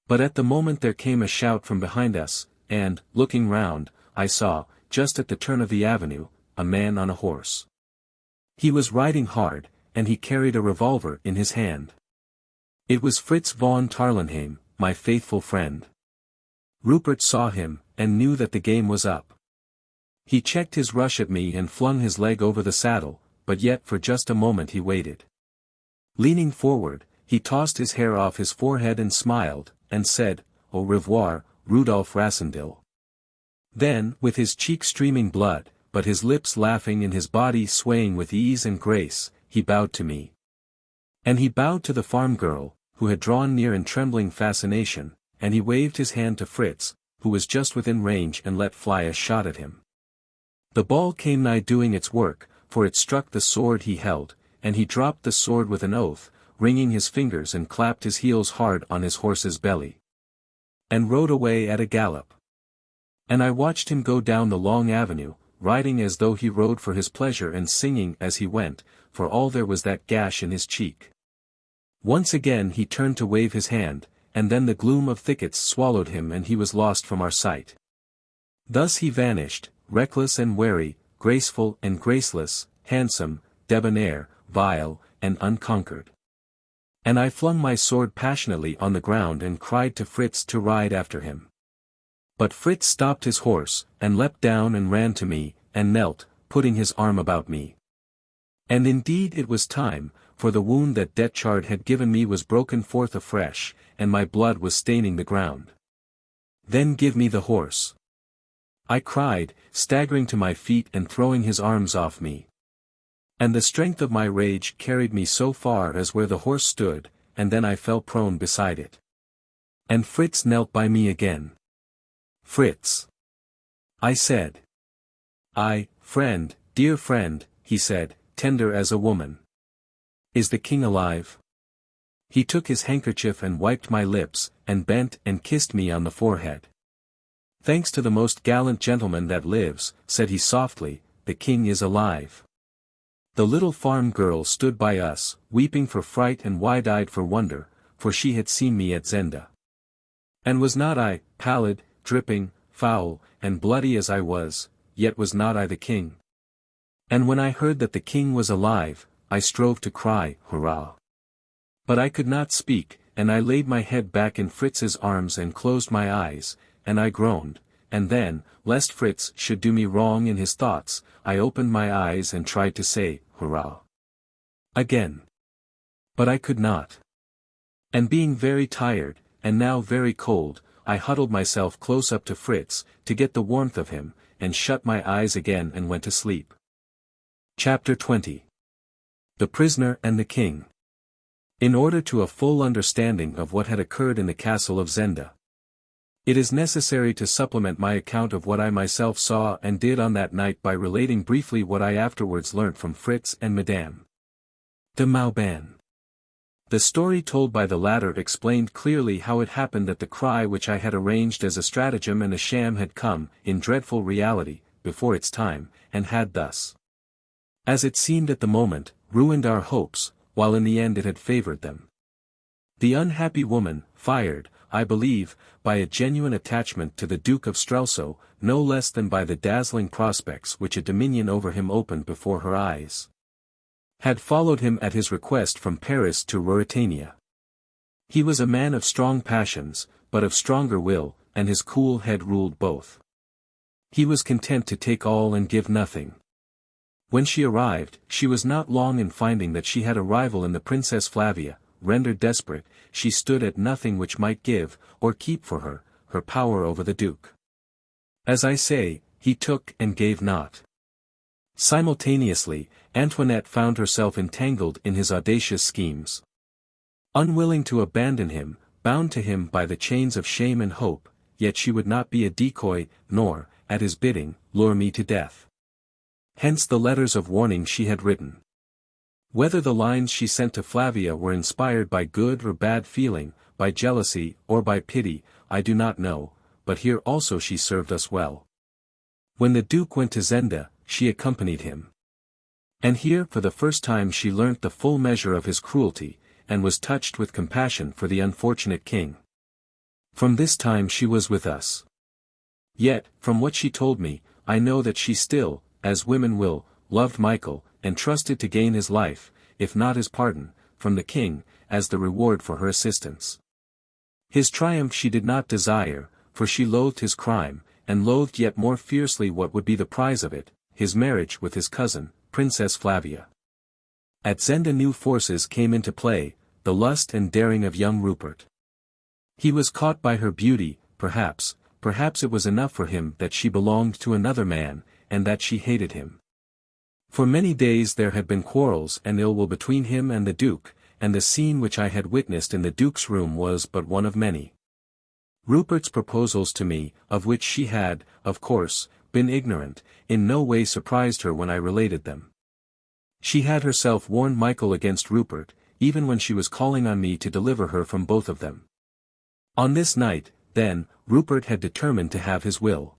Speaker 1: But at the moment there came a shout from behind us, and, looking round, I saw, just at the turn of the avenue, a man on a horse. He was riding hard, and he carried a revolver in his hand. It was Fritz von Tarlenheim, my faithful friend. Rupert saw him, and knew that the game was up. He checked his rush at me and flung his leg over the saddle, but yet for just a moment he waited. Leaning forward, he tossed his hair off his forehead and smiled, and said, "Au revoir, Rudolf Rassendyll." Then, with his cheek streaming blood, but his lips laughing and his body swaying with ease and grace, he bowed to me. And he bowed to the farm girl, who had drawn near in trembling fascination, and he waved his hand to Fritz, who was just within range and let fly a shot at him. The ball came nigh doing its work, for it struck the sword he held, and he dropped the sword with an oath, wringing his fingers and clapped his heels hard on his horse's belly. And rode away at a gallop. And I watched him go down the long avenue, riding as though he rode for his pleasure and singing as he went, for all there was that gash in his cheek. Once again he turned to wave his hand, and then the gloom of thickets swallowed him and he was lost from our sight. Thus he vanished, reckless and wary, graceful and graceless, handsome, debonair, vile, and unconquered. And I flung my sword passionately on the ground and cried to Fritz to ride after him. But Fritz stopped his horse, and leapt down and ran to me, and knelt, putting his arm about me. And indeed it was time, for the wound that Detchard had given me was broken forth afresh, and my blood was staining the ground. "Then give me the horse," I cried, staggering to my feet and throwing his arms off me. And the strength of my rage carried me so far as where the horse stood, and then I fell prone beside it. And Fritz knelt by me again. "Fritz," I said. "Aye, friend, dear friend," he said, tender as a woman. "Is the king alive?" He took his handkerchief and wiped my lips, and bent and kissed me on the forehead. "Thanks to the most gallant gentleman that lives," said he softly, "the king is alive." The little farm girl stood by us, weeping for fright and wide-eyed for wonder, for she had seen me at Zenda. And was not I, pallid, dripping, foul, and bloody as I was, yet was not I the king? And when I heard that the king was alive, I strove to cry, hurrah! But I could not speak, and I laid my head back in Fritz's arms and closed my eyes, and I groaned, and then, lest Fritz should do me wrong in his thoughts, I opened my eyes and tried to say, hurrah! Again. But I could not. And being very tired, and now very cold, I huddled myself close up to Fritz, to get the warmth of him, and shut my eyes again and went to sleep. Chapter 20. The Prisoner and the King. In order to a full understanding of what had occurred in the castle of Zenda, it is necessary to supplement my account of what I myself saw and did on that night by relating briefly what I afterwards learnt from Fritz and Madame de Mauban. The story told by the latter explained clearly how it happened that the cry which I had arranged as a stratagem and a sham had come, in dreadful reality, before its time, and had thus, as it seemed at the moment, ruined our hopes, while in the end it had favoured them. The unhappy woman, fired, I believe, by a genuine attachment to the Duke of Strelsau, no less than by the dazzling prospects which a dominion over him opened before her eyes, had followed him at his request from Paris to Ruritania. He was a man of strong passions, but of stronger will, and his cool head ruled both. He was content to take all and give nothing. When she arrived, she was not long in finding that she had a rival in the Princess Flavia. Rendered desperate, she stood at nothing which might give, or keep for her, her power over the Duke. As I say, he took and gave not. Simultaneously, Antoinette found herself entangled in his audacious schemes. Unwilling to abandon him, bound to him by the chains of shame and hope, yet she would not be a decoy, nor, at his bidding, lure me to death. Hence the letters of warning she had written. Whether the lines she sent to Flavia were inspired by good or bad feeling, by jealousy or by pity, I do not know, but here also she served us well. When the Duke went to Zenda, she accompanied him. And here for the first time she learnt the full measure of his cruelty, and was touched with compassion for the unfortunate king. From this time she was with us. Yet, from what she told me, I know that she still, as women will, loved Michael, and trusted to gain his life, if not his pardon, from the king, as the reward for her assistance. His triumph she did not desire, for she loathed his crime, and loathed yet more fiercely what would be the prize of it, his marriage with his cousin, Princess Flavia. At Zenda new forces came into play, the lust and daring of young Rupert. He was caught by her beauty, perhaps it was enough for him that she belonged to another man, and that she hated him. For many days there had been quarrels and ill will between him and the Duke, and the scene which I had witnessed in the Duke's room was but one of many. Rupert's proposals to me, of which she had, of course, been ignorant, in no way surprised her when I related them. She had herself warned Michael against Rupert, even when she was calling on me to deliver her from both of them. On this night, then, Rupert had determined to have his will.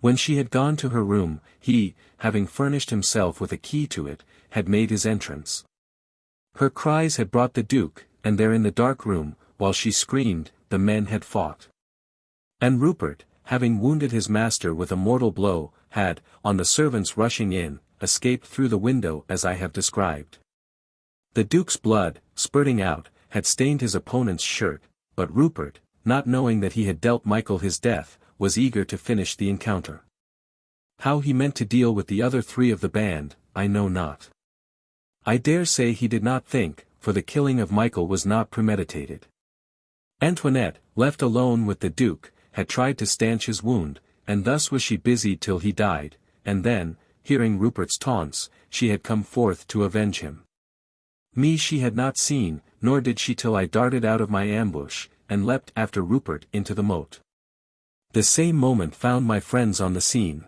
Speaker 1: When she had gone to her room, he, having furnished himself with a key to it, had made his entrance. Her cries had brought the Duke, and there in the dark room, while she screamed, the men had fought. And Rupert, having wounded his master with a mortal blow, had, on the servants rushing in, escaped through the window as I have described. The Duke's blood, spurting out, had stained his opponent's shirt, but Rupert, not knowing that he had dealt Michael his death, was eager to finish the encounter. How he meant to deal with the other three of the band, I know not. I dare say he did not think, for the killing of Michael was not premeditated. Antoinette, left alone with the Duke, had tried to stanch his wound, and thus was she busied till he died, and then, hearing Rupert's taunts, she had come forth to avenge him. Me she had not seen, nor did she till I darted out of my ambush, and leapt after Rupert into the moat. The same moment found my friends on the scene.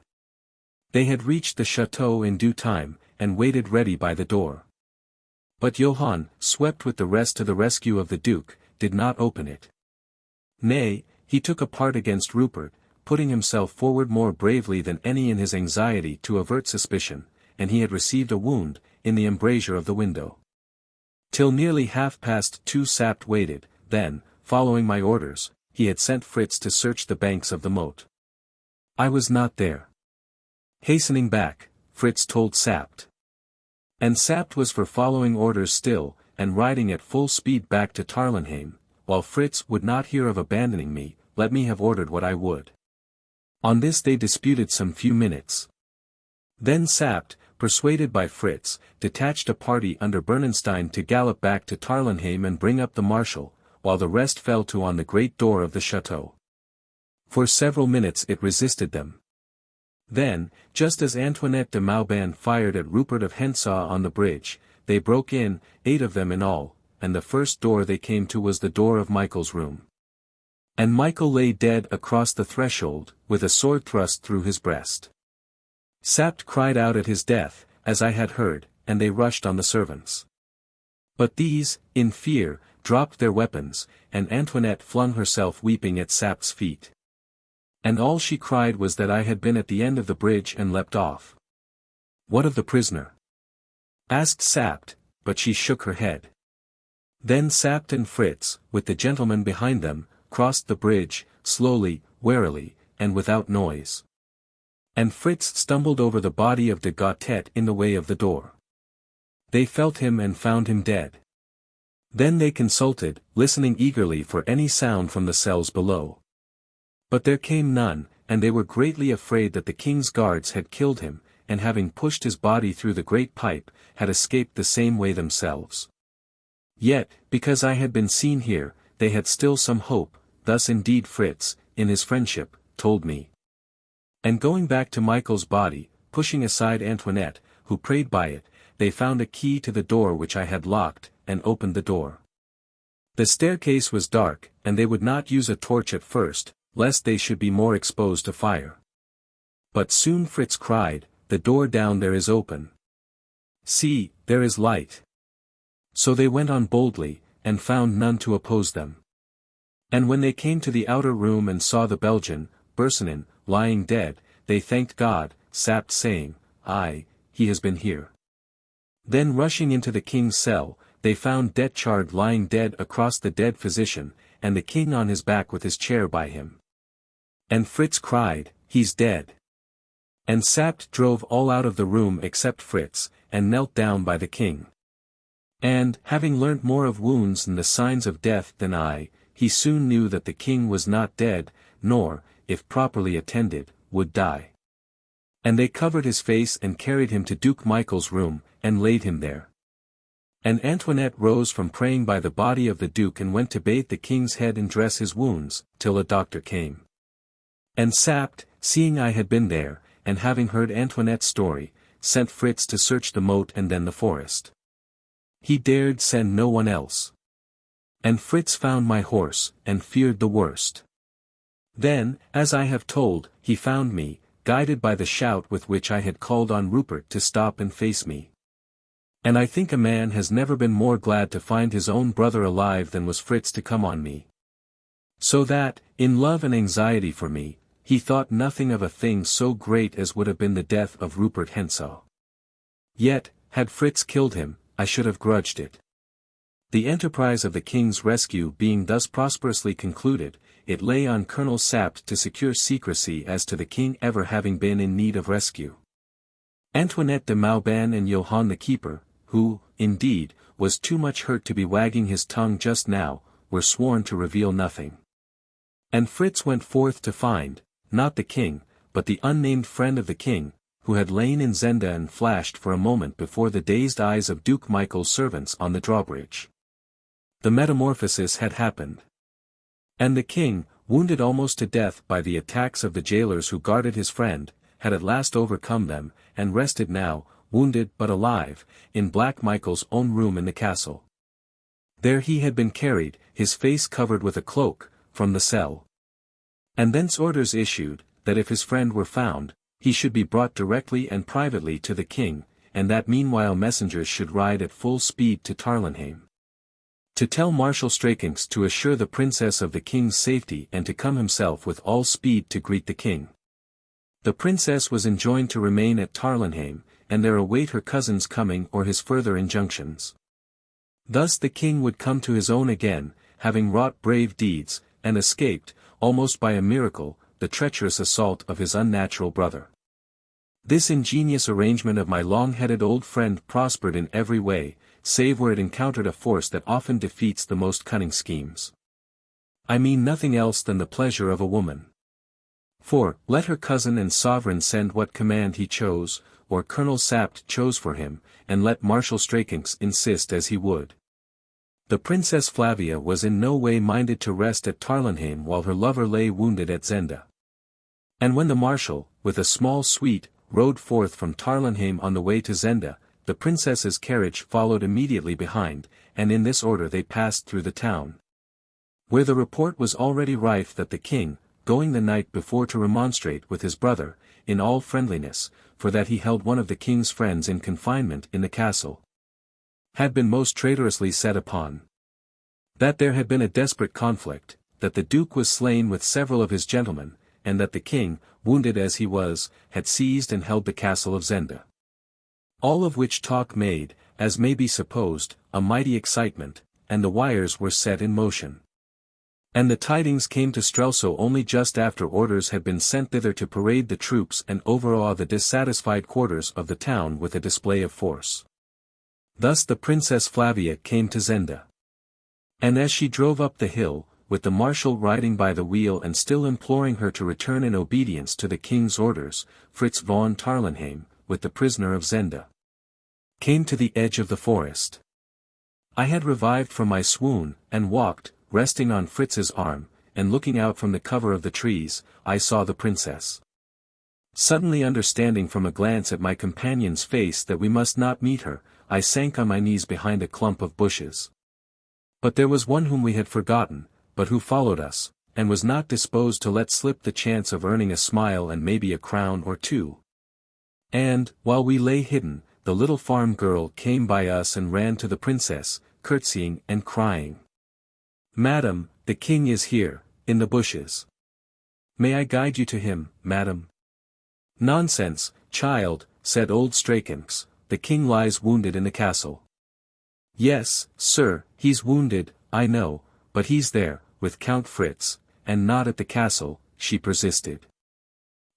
Speaker 1: They had reached the chateau in due time, and waited ready by the door. But Johann, swept with the rest to the rescue of the Duke, did not open it. Nay, he took a part against Rupert, putting himself forward more bravely than any in his anxiety to avert suspicion, and he had received a wound, in the embrasure of the window. Till nearly 2:30 Sapt waited, then, following my orders, he had sent Fritz to search the banks of the moat. I was not there. Hastening back, Fritz told Sapt. And Sapt was for following orders still, and riding at full speed back to Tarlenheim, while Fritz would not hear of abandoning me, let me have ordered what I would. On this they disputed some few minutes. Then Sapt, persuaded by Fritz, detached a party under Bernenstein to gallop back to Tarlenheim and bring up the marshal, while the rest fell to on the great door of the chateau. For several minutes it resisted them. Then, just as Antoinette de Mauban fired at Rupert of Hentzau on the bridge, they broke in, 8 of them in all, and the first door they came to was the door of Michael's room. And Michael lay dead across the threshold, with a sword thrust through his breast. Sapt cried out at his death, as I had heard, and they rushed on the servants. But these, in fear, dropped their weapons, and Antoinette flung herself weeping at Sapt's feet. And all she cried was that I had been at the end of the bridge and leapt off. What of the prisoner? Asked Sapt, but she shook her head. Then Sapt and Fritz, with the gentleman behind them, crossed the bridge, slowly, warily, and without noise. And Fritz stumbled over the body of de Gautet in the way of the door. They felt him and found him dead. Then they consulted, listening eagerly for any sound from the cells below. But there came none, and they were greatly afraid that the king's guards had killed him, and having pushed his body through the great pipe, had escaped the same way themselves. Yet, because I had been seen here, they had still some hope, thus indeed Fritz, in his friendship, told me. And going back to Michael's body, pushing aside Antoinette, who prayed by it, they found a key to the door which I had locked, and opened the door. The staircase was dark, and they would not use a torch at first, lest they should be more exposed to fire. But soon Fritz cried, "The door down there is open. See, there is light." So they went on boldly, and found none to oppose them. And when they came to the outer room and saw the Belgian, Bersonin, lying dead, they thanked God, Sapt saying, "Aye, he has been here." Then rushing into the king's cell, they found Detchard lying dead across the dead physician, and the king on his back with his chair by him. And Fritz cried, "He's dead." And Sapt drove all out of the room except Fritz, and knelt down by the king. And, having learnt more of wounds and the signs of death than I, he soon knew that the king was not dead, nor, if properly attended, would die. And they covered his face and carried him to Duke Michael's room, and laid him there. And Antoinette rose from praying by the body of the duke and went to bathe the king's head and dress his wounds, till a doctor came. And Sapt, seeing I had been there, and having heard Antoinette's story, sent Fritz to search the moat and then the forest. He dared send no one else. And Fritz found my horse, and feared the worst. Then, as I have told, he found me, guided by the shout with which I had called on Rupert to stop and face me. And I think a man has never been more glad to find his own brother alive than was Fritz to come on me. So that, in love and anxiety for me, he thought nothing of a thing so great as would have been the death of Rupert Hentzau. Yet, had Fritz killed him, I should have grudged it. The enterprise of the king's rescue being thus prosperously concluded, it lay on Colonel Sapt to secure secrecy as to the king ever having been in need of rescue. Antoinette de Mauban and Johann the keeper, who, indeed, was too much hurt to be wagging his tongue just now, were sworn to reveal nothing. And Fritz went forth to find, not the king, but the unnamed friend of the king, who had lain in Zenda and flashed for a moment before the dazed eyes of Duke Michael's servants on the drawbridge. The metamorphosis had happened. And the king, wounded almost to death by the attacks of the jailers who guarded his friend, had at last overcome them, and rested now, wounded but alive, in Black Michael's own room in the castle. There he had been carried, his face covered with a cloak, from the cell. And thence orders issued, that if his friend were found, he should be brought directly and privately to the king, and that meanwhile messengers should ride at full speed to Tarlenheim, to tell Marshal Strakenx to assure the princess of the king's safety and to come himself with all speed to greet the king. The princess was enjoined to remain at Tarlenheim, and there await her cousin's coming or his further injunctions. Thus the king would come to his own again, having wrought brave deeds, and escaped, almost by a miracle, the treacherous assault of his unnatural brother. This ingenious arrangement of my long-headed old friend prospered in every way, save where it encountered a force that often defeats the most cunning schemes. I mean nothing else than the pleasure of a woman. For, let her cousin and sovereign send what command he chose, or Colonel Sapt chose for him, and let Marshal Strakenks insist as he would. The Princess Flavia was in no way minded to rest at Tarlenheim while her lover lay wounded at Zenda. And when the Marshal, with a small suite, rode forth from Tarlenheim on the way to Zenda, the princess's carriage followed immediately behind, and in this order they passed through the town. Where the report was already rife that the king, going the night before to remonstrate with his brother, in all friendliness, for that he held one of the king's friends in confinement in the castle, had been most traitorously set upon. That there had been a desperate conflict, that the duke was slain with several of his gentlemen, and that the king, wounded as he was, had seized and held the castle of Zenda. All of which talk made, as may be supposed, a mighty excitement, and the wires were set in motion. And the tidings came to Strelsau only just after orders had been sent thither to parade the troops and overawe the dissatisfied quarters of the town with a display of force. Thus the Princess Flavia came to Zenda. And as she drove up the hill, with the marshal riding by the wheel and still imploring her to return in obedience to the king's orders, Fritz von Tarlenheim, with the prisoner of Zenda, came to the edge of the forest. I had revived from my swoon, and walked, resting on Fritz's arm, and looking out from the cover of the trees, I saw the princess. Suddenly understanding from a glance at my companion's face that we must not meet her, I sank on my knees behind a clump of bushes. But there was one whom we had forgotten, but who followed us, and was not disposed to let slip the chance of earning a smile and maybe a crown or two. And, while we lay hidden, the little farm girl came by us and ran to the princess, curtsying and crying, "Madam, the king is here, in the bushes. May I guide you to him, madam?" "Nonsense, child," said old Strakenks, "the king lies wounded in the castle." "Yes, sir, he's wounded, I know, but he's there, with Count Fritz, and not at the castle," she persisted.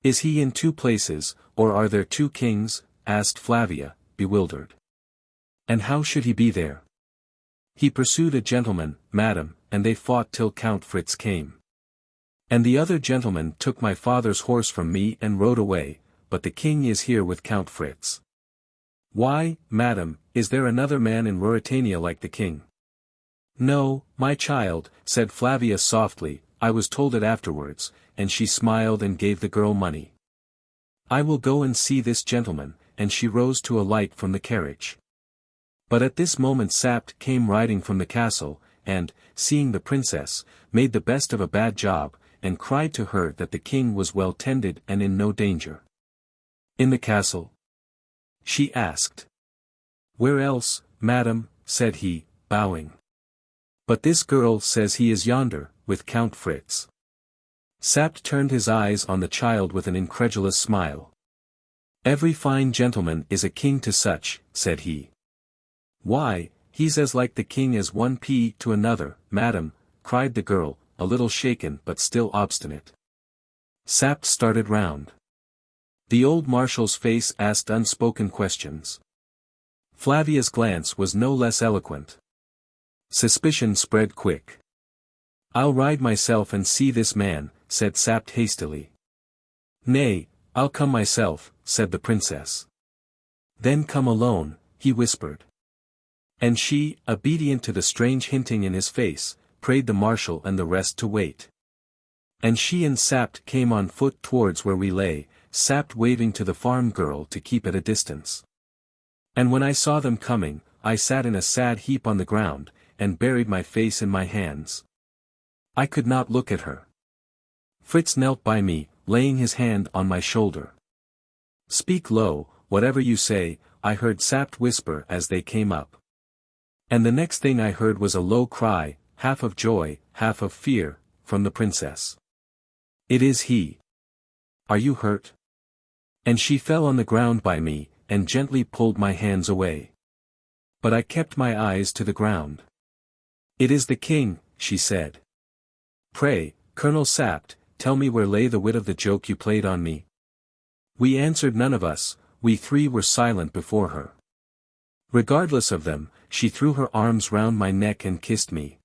Speaker 1: "Is he in two places, or are there two kings?" asked Flavia, bewildered. "And how should he be there?" "He pursued a gentleman, madam, and they fought till Count Fritz came. And the other gentleman took my father's horse from me and rode away, but the king is here with Count Fritz." "Why, madam, is there another man in Ruritania like the king?" "No, my child," said Flavia softly, "I was told it afterwards," and she smiled and gave the girl money. "I will go and see this gentleman," and she rose to alight from the carriage. But at this moment Sapt came riding from the castle, and, seeing the princess, made the best of a bad job, and cried to her that the king was well tended and in no danger. "In the castle?" she asked. "Where else, madam?" said he, bowing. "But this girl says he is yonder, with Count Fritz." Sapt turned his eyes on the child with an incredulous smile. "Every fine gentleman is a king to such," said he. "Why, he's as like the king as one pea to another, madam," cried the girl, a little shaken but still obstinate. Sapt started round. The old marshal's face asked unspoken questions. Flavia's glance was no less eloquent. Suspicion spread quick. "I'll ride myself and see this man," said Sapt hastily. "Nay, I'll come myself," said the princess. "Then come alone," he whispered. And she, obedient to the strange hinting in his face, prayed the marshal and the rest to wait. And she and Sapt came on foot towards where we lay, Sapt waving to the farm girl to keep at a distance. And when I saw them coming, I sat in a sad heap on the ground, and buried my face in my hands. I could not look at her. Fritz knelt by me, laying his hand on my shoulder. "Speak low, whatever you say," I heard Sapt whisper as they came up. And the next thing I heard was a low cry, half of joy, half of fear, from the princess. "It is he. Are you hurt?" And she fell on the ground by me, and gently pulled my hands away. But I kept my eyes to the ground. "It is the king," she said. Pray, Colonel Sapt, tell me where lay the wit of the joke you played on me. We answered none of us, we three were silent before her. Regardless of them, she threw her arms round my neck and kissed me.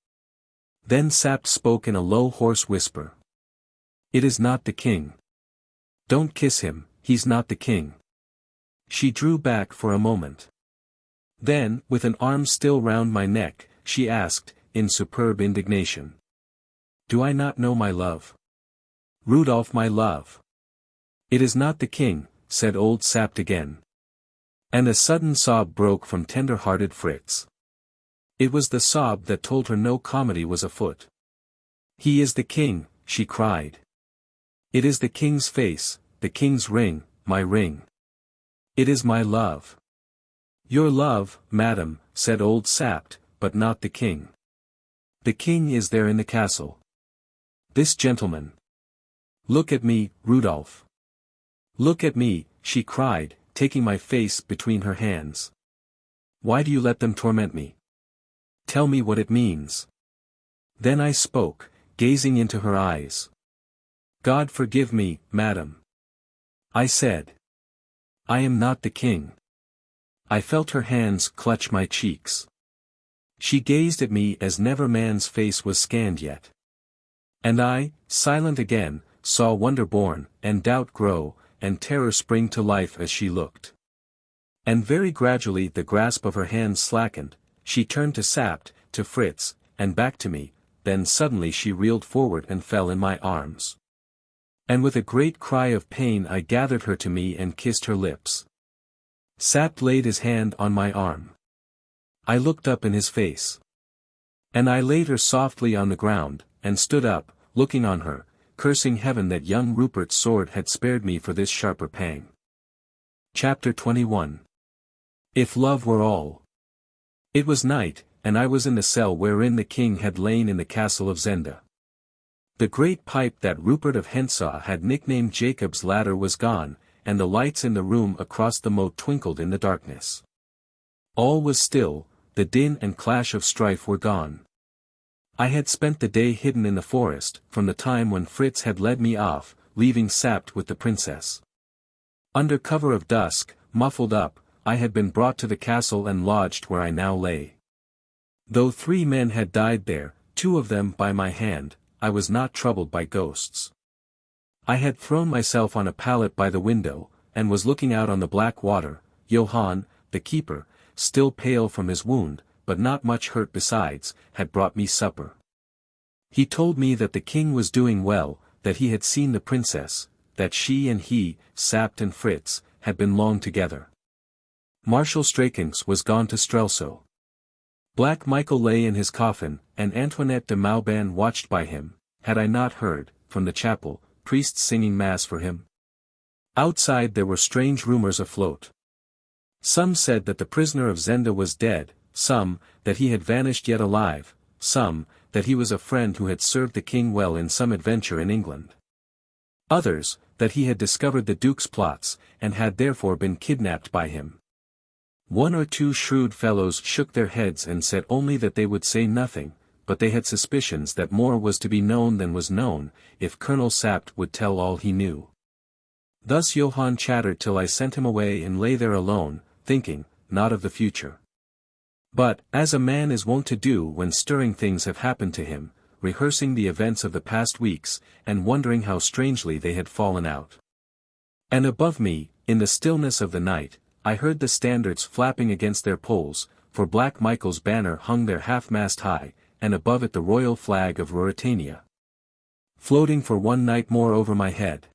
Speaker 1: Then Sapt spoke in a low hoarse whisper. It is not the king. Don't kiss him, he's not the king. She drew back for a moment. Then, with an arm still round my neck, she asked, in superb indignation. Do I not know my love? Rudolf, my love. It is not the king, said old Sapt again. And a sudden sob broke from tender-hearted Fritz. It was the sob that told her no comedy was afoot. He is the king, she cried. It is the king's face, the king's ring, my ring. It is my love. Your love, madam, said old Sapt, but not the king. The king is there in the castle. This gentleman. Look at me, Rudolf. Look at me, she cried, taking my face between her hands. Why do you let them torment me? Tell me what it means. Then I spoke, gazing into her eyes. God forgive me, madam. I said. I am not the king. I felt her hands clutch my cheeks. She gazed at me as never man's face was scanned yet. And I, silent again, saw wonder born, and doubt grow, and terror spring to life as she looked. And very gradually the grasp of her hands slackened, she turned to Sapt, to Fritz, and back to me, then suddenly she reeled forward and fell in my arms. And with a great cry of pain I gathered her to me and kissed her lips. Sapt laid his hand on my arm. I looked up in his face. And I laid her softly on the ground, and stood up, looking on her, cursing heaven that young Rupert's sword had spared me for this sharper pang. Chapter 21. If love were all. It was night, and I was in the cell wherein the king had lain in the castle of Zenda. The great pipe that Rupert of Hentzau had nicknamed Jacob's ladder was gone, and the lights in the room across the moat twinkled in the darkness. All was still, the din and clash of strife were gone. I had spent the day hidden in the forest, from the time when Fritz had led me off, leaving Sapt with the princess. Under cover of dusk, muffled up, I had been brought to the castle and lodged where I now lay. Though 3 men had died there, 2 of them by my hand, I was not troubled by ghosts. I had thrown myself on a pallet by the window, and was looking out on the black water. Johann, the keeper, still pale from his wound, but not much hurt besides, had brought me supper. He told me that the king was doing well, that he had seen the princess, that she and he, Sapt and Fritz, had been long together. Marshal Strakens was gone to Strelsau. Black Michael lay in his coffin, and Antoinette de Mauban watched by him. Had I not heard, from the chapel, priests singing mass for him? Outside there were strange rumors afloat. Some said that the prisoner of Zenda was dead, some, that he had vanished yet alive, some, that he was a friend who had served the king well in some adventure in England. Others, that he had discovered the duke's plots, and had therefore been kidnapped by him. 1 or 2 shrewd fellows shook their heads and said only that they would say nothing, but they had suspicions that more was to be known than was known, if Colonel Sapt would tell all he knew. Thus Johann chattered till I sent him away and lay there alone, thinking, not of the future. But, as a man is wont to do when stirring things have happened to him, rehearsing the events of the past weeks, and wondering how strangely they had fallen out. And above me, in the stillness of the night, I heard the standards flapping against their poles, for Black Michael's banner hung there half-mast high, and above it the royal flag of Ruritania. Floating for one night more over my head.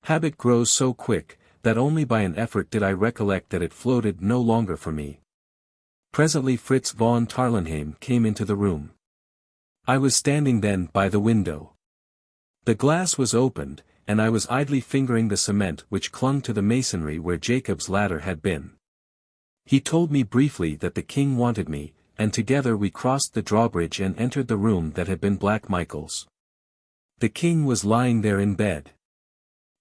Speaker 1: Habit grows so quick, that only by an effort did I recollect that it floated no longer for me. Presently Fritz von Tarlenheim came into the room. I was standing then by the window. The glass was opened, and I was idly fingering the cement which clung to the masonry where Jacob's ladder had been. He told me briefly that the king wanted me, and together we crossed the drawbridge and entered the room that had been Black Michael's. The king was lying there in bed.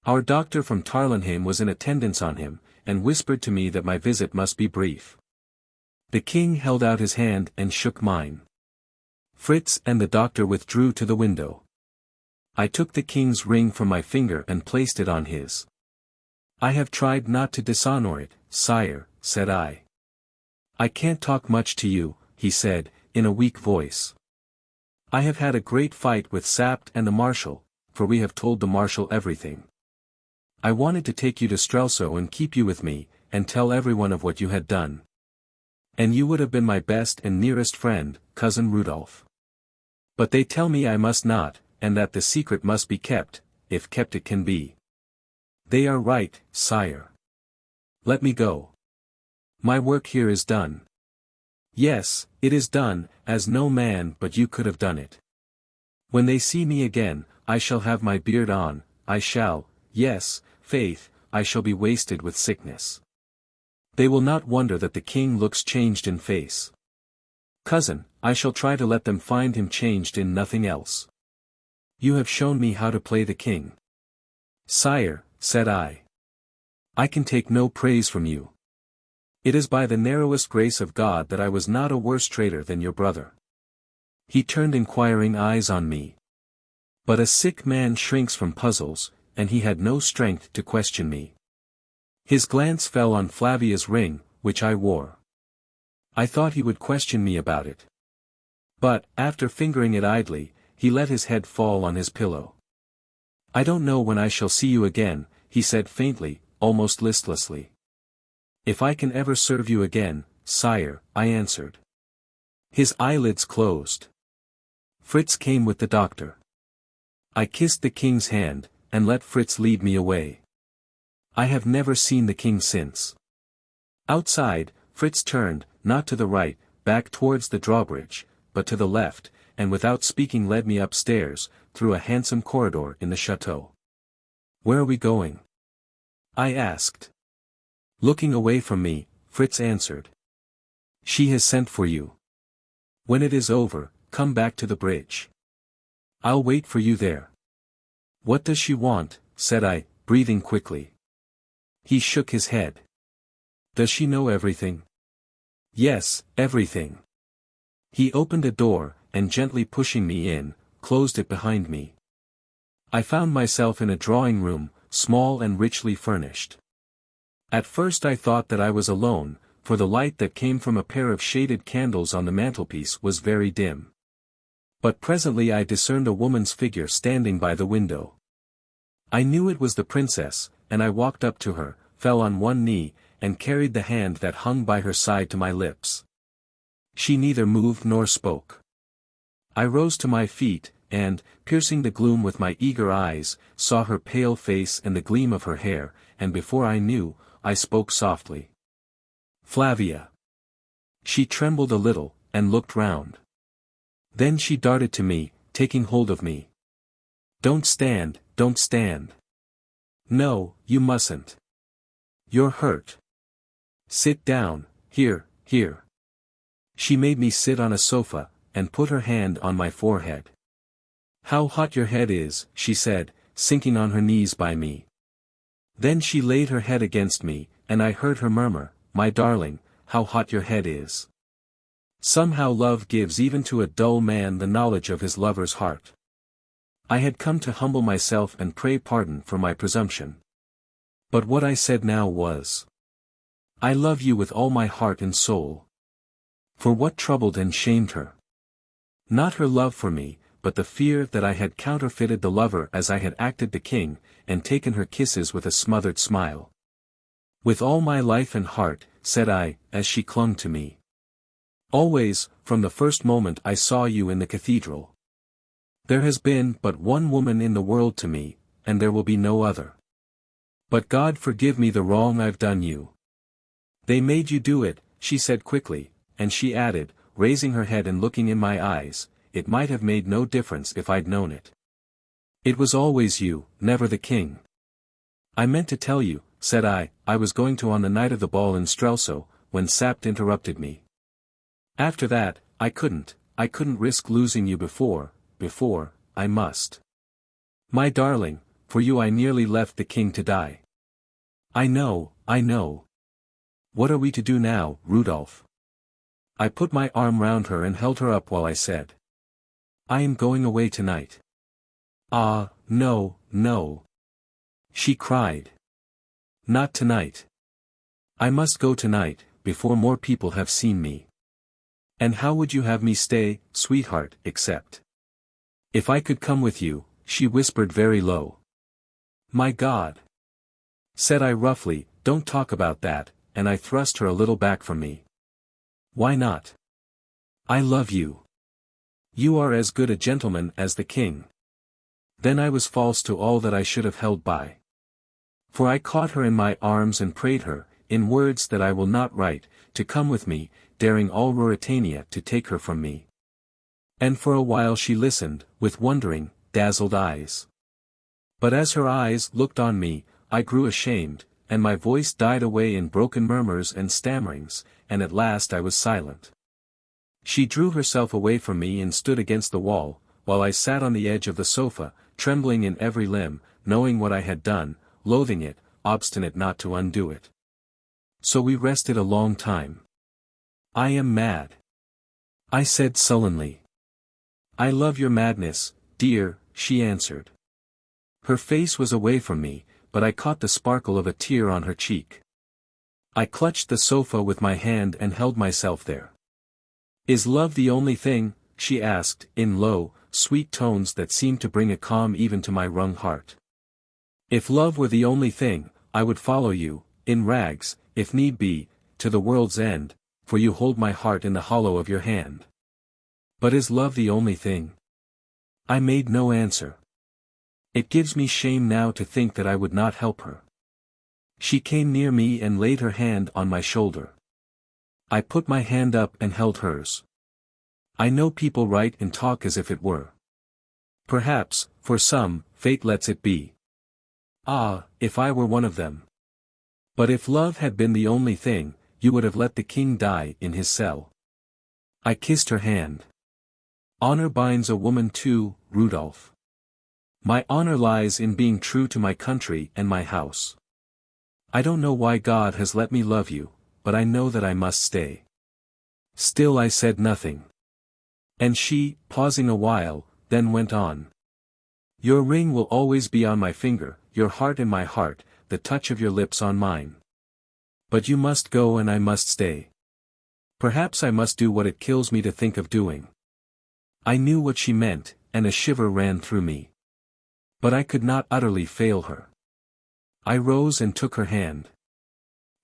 Speaker 1: Our doctor from Tarlenheim was in attendance on him, and whispered to me that my visit must be brief. The king held out his hand and shook mine. Fritz and the doctor withdrew to the window. I took the king's ring from my finger and placed it on his. I have tried not to dishonor it, sire, said I. I can't talk much to you, he said, in a weak voice. I have had a great fight with Sapt and the marshal, for we have told the marshal everything. I wanted to take you to Strelsau and keep you with me, and tell everyone of what you had done. And you would have been my best and nearest friend, cousin Rudolf. But they tell me I must not, and that the secret must be kept, if kept it can be. They are right, sire. Let me go. My work here is done. Yes, it is done, as no man but you could have done it. When they see me again, I shall have my beard on, I shall, yes, faith, I shall be wasted with sickness. They will not wonder that the king looks changed in face. Cousin, I shall try to let them find him changed in nothing else. You have shown me how to play the king. Sire, said I. I can take no praise from you. It is by the narrowest grace of God that I was not a worse traitor than your brother. He turned inquiring eyes on me. But a sick man shrinks from puzzles, and he had no strength to question me. His glance fell on Flavia's ring, which I wore. I thought he would question me about it. But, after fingering it idly, he let his head fall on his pillow. I don't know when I shall see you again, he said faintly, almost listlessly. If I can ever serve you again, sire, I answered. His eyelids closed. Fritz came with the doctor. I kissed the king's hand, and let Fritz lead me away. I have never seen the king since. Outside, Fritz turned, not to the right, back towards the drawbridge, but to the left, and without speaking led me upstairs, through a handsome corridor in the chateau. Where are we going? I asked. Looking away from me, Fritz answered. She has sent for you. When it is over, come back to the bridge. I'll wait for you there. What does she want? Said I, breathing quickly. He shook his head. Does she know everything? Yes, everything. He opened a door, and gently pushing me in, closed it behind me. I found myself in a drawing room, small and richly furnished. At first I thought that I was alone, for the light that came from a pair of shaded candles on the mantelpiece was very dim. But presently I discerned a woman's figure standing by the window. I knew it was the princess, and I walked up to her, fell on one knee, and carried the hand that hung by her side to my lips. She neither moved nor spoke. I rose to my feet, and, piercing the gloom with my eager eyes, saw her pale face and the gleam of her hair, and before I knew, I spoke softly. Flavia. She trembled a little, and looked round. Then she darted to me, taking hold of me. Don't stand, don't stand. No, you mustn't. You're hurt. Sit down, here, here. She made me sit on a sofa, and put her hand on my forehead. How hot your head is, she said, sinking on her knees by me. Then she laid her head against me, and I heard her murmur, my darling, how hot your head is. Somehow love gives even to a dull man the knowledge of his lover's heart. I had come to humble myself and pray pardon for my presumption. But what I said now was, I love you with all my heart and soul. For what troubled and shamed her? Not her love for me, but the fear that I had counterfeited the lover as I had acted the king, and taken her kisses with a smothered smile. With all my life and heart, said I, as she clung to me. Always, from the first moment I saw you in the cathedral. There has been but one woman in the world to me, and there will be no other. But God forgive me the wrong I've done you. They made you do it, she said quickly, and she added, raising her head and looking in my eyes, it might have made no difference if I'd known it. It was always you, never the king. I meant to tell you, said I was going to on the night of the ball in Strelsau, when Sapt interrupted me. After that, I couldn't risk losing you before, I must. My darling, for you I nearly left the king to die. I know. What are we to do now, Rudolf? I put my arm round her and held her up while I said. I am going away tonight. Ah, no, no. She cried. Not tonight. I must go tonight, before more people have seen me. And how would you have me stay, sweetheart, except? If I could come with you, she whispered very low. My God! Said I roughly, don't talk about that, and I thrust her a little back from me. Why not? I love you. You are as good a gentleman as the king. Then I was false to all that I should have held by. For I caught her in my arms and prayed her, in words that I will not write, to come with me, daring all Ruritania to take her from me. And for a while she listened, with wondering, dazzled eyes. But as her eyes looked on me, I grew ashamed, and my voice died away in broken murmurs and stammerings, and at last I was silent. She drew herself away from me and stood against the wall, while I sat on the edge of the sofa, trembling in every limb, knowing what I had done, loathing it, obstinate not to undo it. So we rested a long time. I am mad. I said sullenly. I love your madness, dear, she answered. Her face was away from me, but I caught the sparkle of a tear on her cheek. I clutched the sofa with my hand and held myself there. Is love the only thing? She asked, in low, sweet tones that seemed to bring a calm even to my wrung heart. If love were the only thing, I would follow you, in rags, if need be, to the world's end, for you hold my heart in the hollow of your hand. But is love the only thing? I made no answer. It gives me shame now to think that I would not help her. She came near me and laid her hand on my shoulder. I put my hand up and held hers. I know people write and talk as if it were. Perhaps, for some, fate lets it be. Ah, if I were one of them. But if love had been the only thing, you would have let the king die in his cell. I kissed her hand. Honor binds a woman too, Rudolf. My honor lies in being true to my country and my house. I don't know why God has let me love you, but I know that I must stay. Still I said nothing. And she, pausing a while, then went on. Your ring will always be on my finger, your heart in my heart, the touch of your lips on mine. But you must go and I must stay. Perhaps I must do what it kills me to think of doing. I knew what she meant, and a shiver ran through me. But I could not utterly fail her. I rose and took her hand.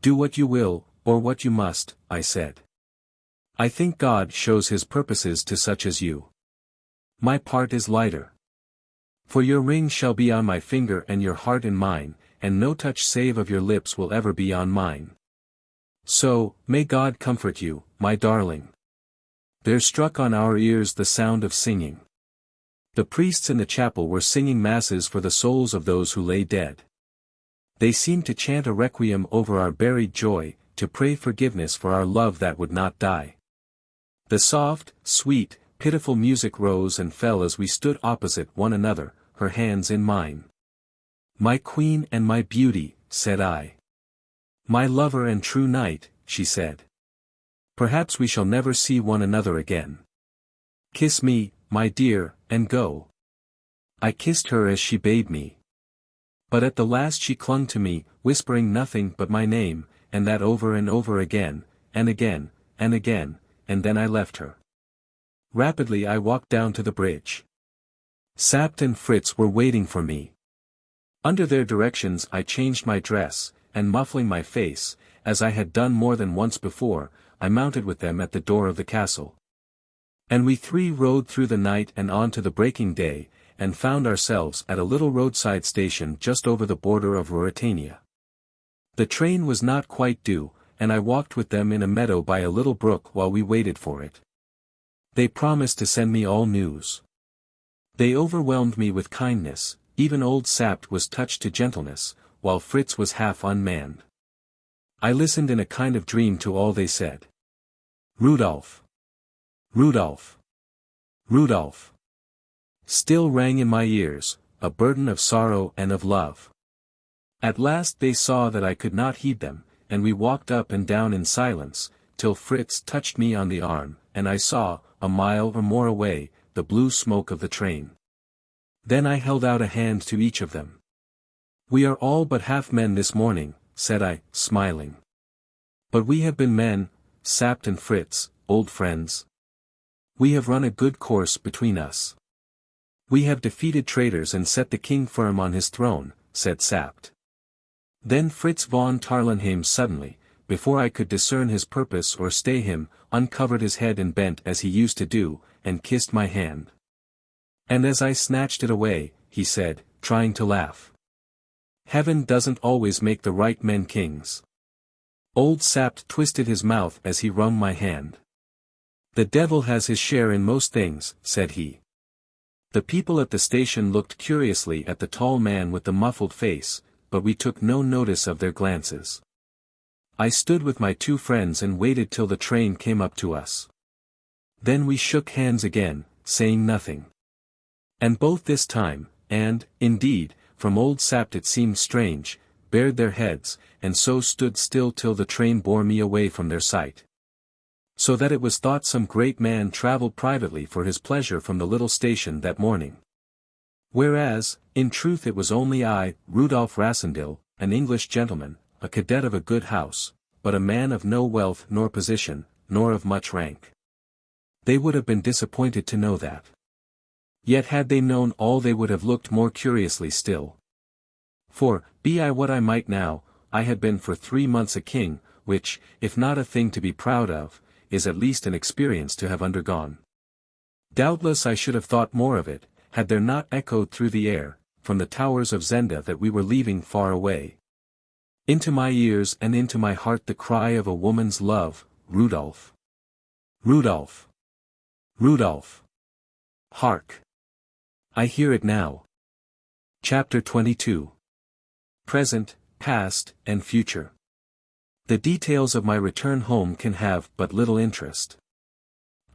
Speaker 1: Do what you will, or what you must, I said. I think God shows his purposes to such as you. My part is lighter. For your ring shall be on my finger and your heart in mine, and no touch save of your lips will ever be on mine. So, may God comfort you, my darling. There struck on our ears the sound of singing. The priests in the chapel were singing masses for the souls of those who lay dead. They seemed to chant a requiem over our buried joy, to pray forgiveness for our love that would not die. The soft, sweet, pitiful music rose and fell as we stood opposite one another, her hands in mine. My queen and my beauty, said I. My lover and true knight, she said. Perhaps we shall never see one another again. Kiss me, my dear, and go. I kissed her as she bade me. But at the last she clung to me, whispering nothing but my name, and that over and over again, and again, and again, and then I left her. Rapidly I walked down to the bridge. Sapt and Fritz were waiting for me. Under their directions I changed my dress, and muffling my face, as I had done more than once before, I mounted with them at the door of the castle. And we three rode through the night and on to the breaking day, and found ourselves at a little roadside station just over the border of Ruritania. The train was not quite due, and I walked with them in a meadow by a little brook while we waited for it. They promised to send me all news. They overwhelmed me with kindness, even old Sapt was touched to gentleness, while Fritz was half unmanned. I listened in a kind of dream to all they said. Rudolf! Rudolf! Rudolf! Still rang in my ears, a burden of sorrow and of love. At last they saw that I could not heed them, and we walked up and down in silence, till Fritz touched me on the arm, and I saw, a mile or more away, the blue smoke of the train. Then I held out a hand to each of them. "We are all but half men this morning," said I, smiling. "But we have been men, Sapt and Fritz, old friends. We have run a good course between us. We have defeated traitors and set the king firm on his throne," said Sapt. Then Fritz von Tarlenheim suddenly, before I could discern his purpose or stay him, uncovered his head and bent as he used to do, and kissed my hand. And as I snatched it away, he said, trying to laugh, "Heaven doesn't always make the right men kings." Old Sapt twisted his mouth as he wrung my hand. "The devil has his share in most things," said he. The people at the station looked curiously at the tall man with the muffled face, but we took no notice of their glances. I stood with my two friends and waited till the train came up to us. Then we shook hands again, saying nothing. And both this time, and, indeed, from old Sapt it seemed strange, bared their heads, and so stood still till the train bore me away from their sight. So that it was thought some great man travelled privately for his pleasure from the little station that morning. Whereas, in truth it was only I, Rudolf Rassendyll, an English gentleman, a cadet of a good house, but a man of no wealth nor position, nor of much rank. They would have been disappointed to know that. Yet had they known all they would have looked more curiously still. For, be I what I might now, I had been for 3 months a king, which, if not a thing to be proud of, is at least an experience to have undergone. Doubtless I should have thought more of it, had there not echoed through the air, from the towers of Zenda that we were leaving far away. Into my ears and into my heart the cry of a woman's love, "Rudolf! Rudolf! Rudolf! Hark! I hear it now." Chapter 22. Present, Past, and Future. The details of my return home can have but little interest.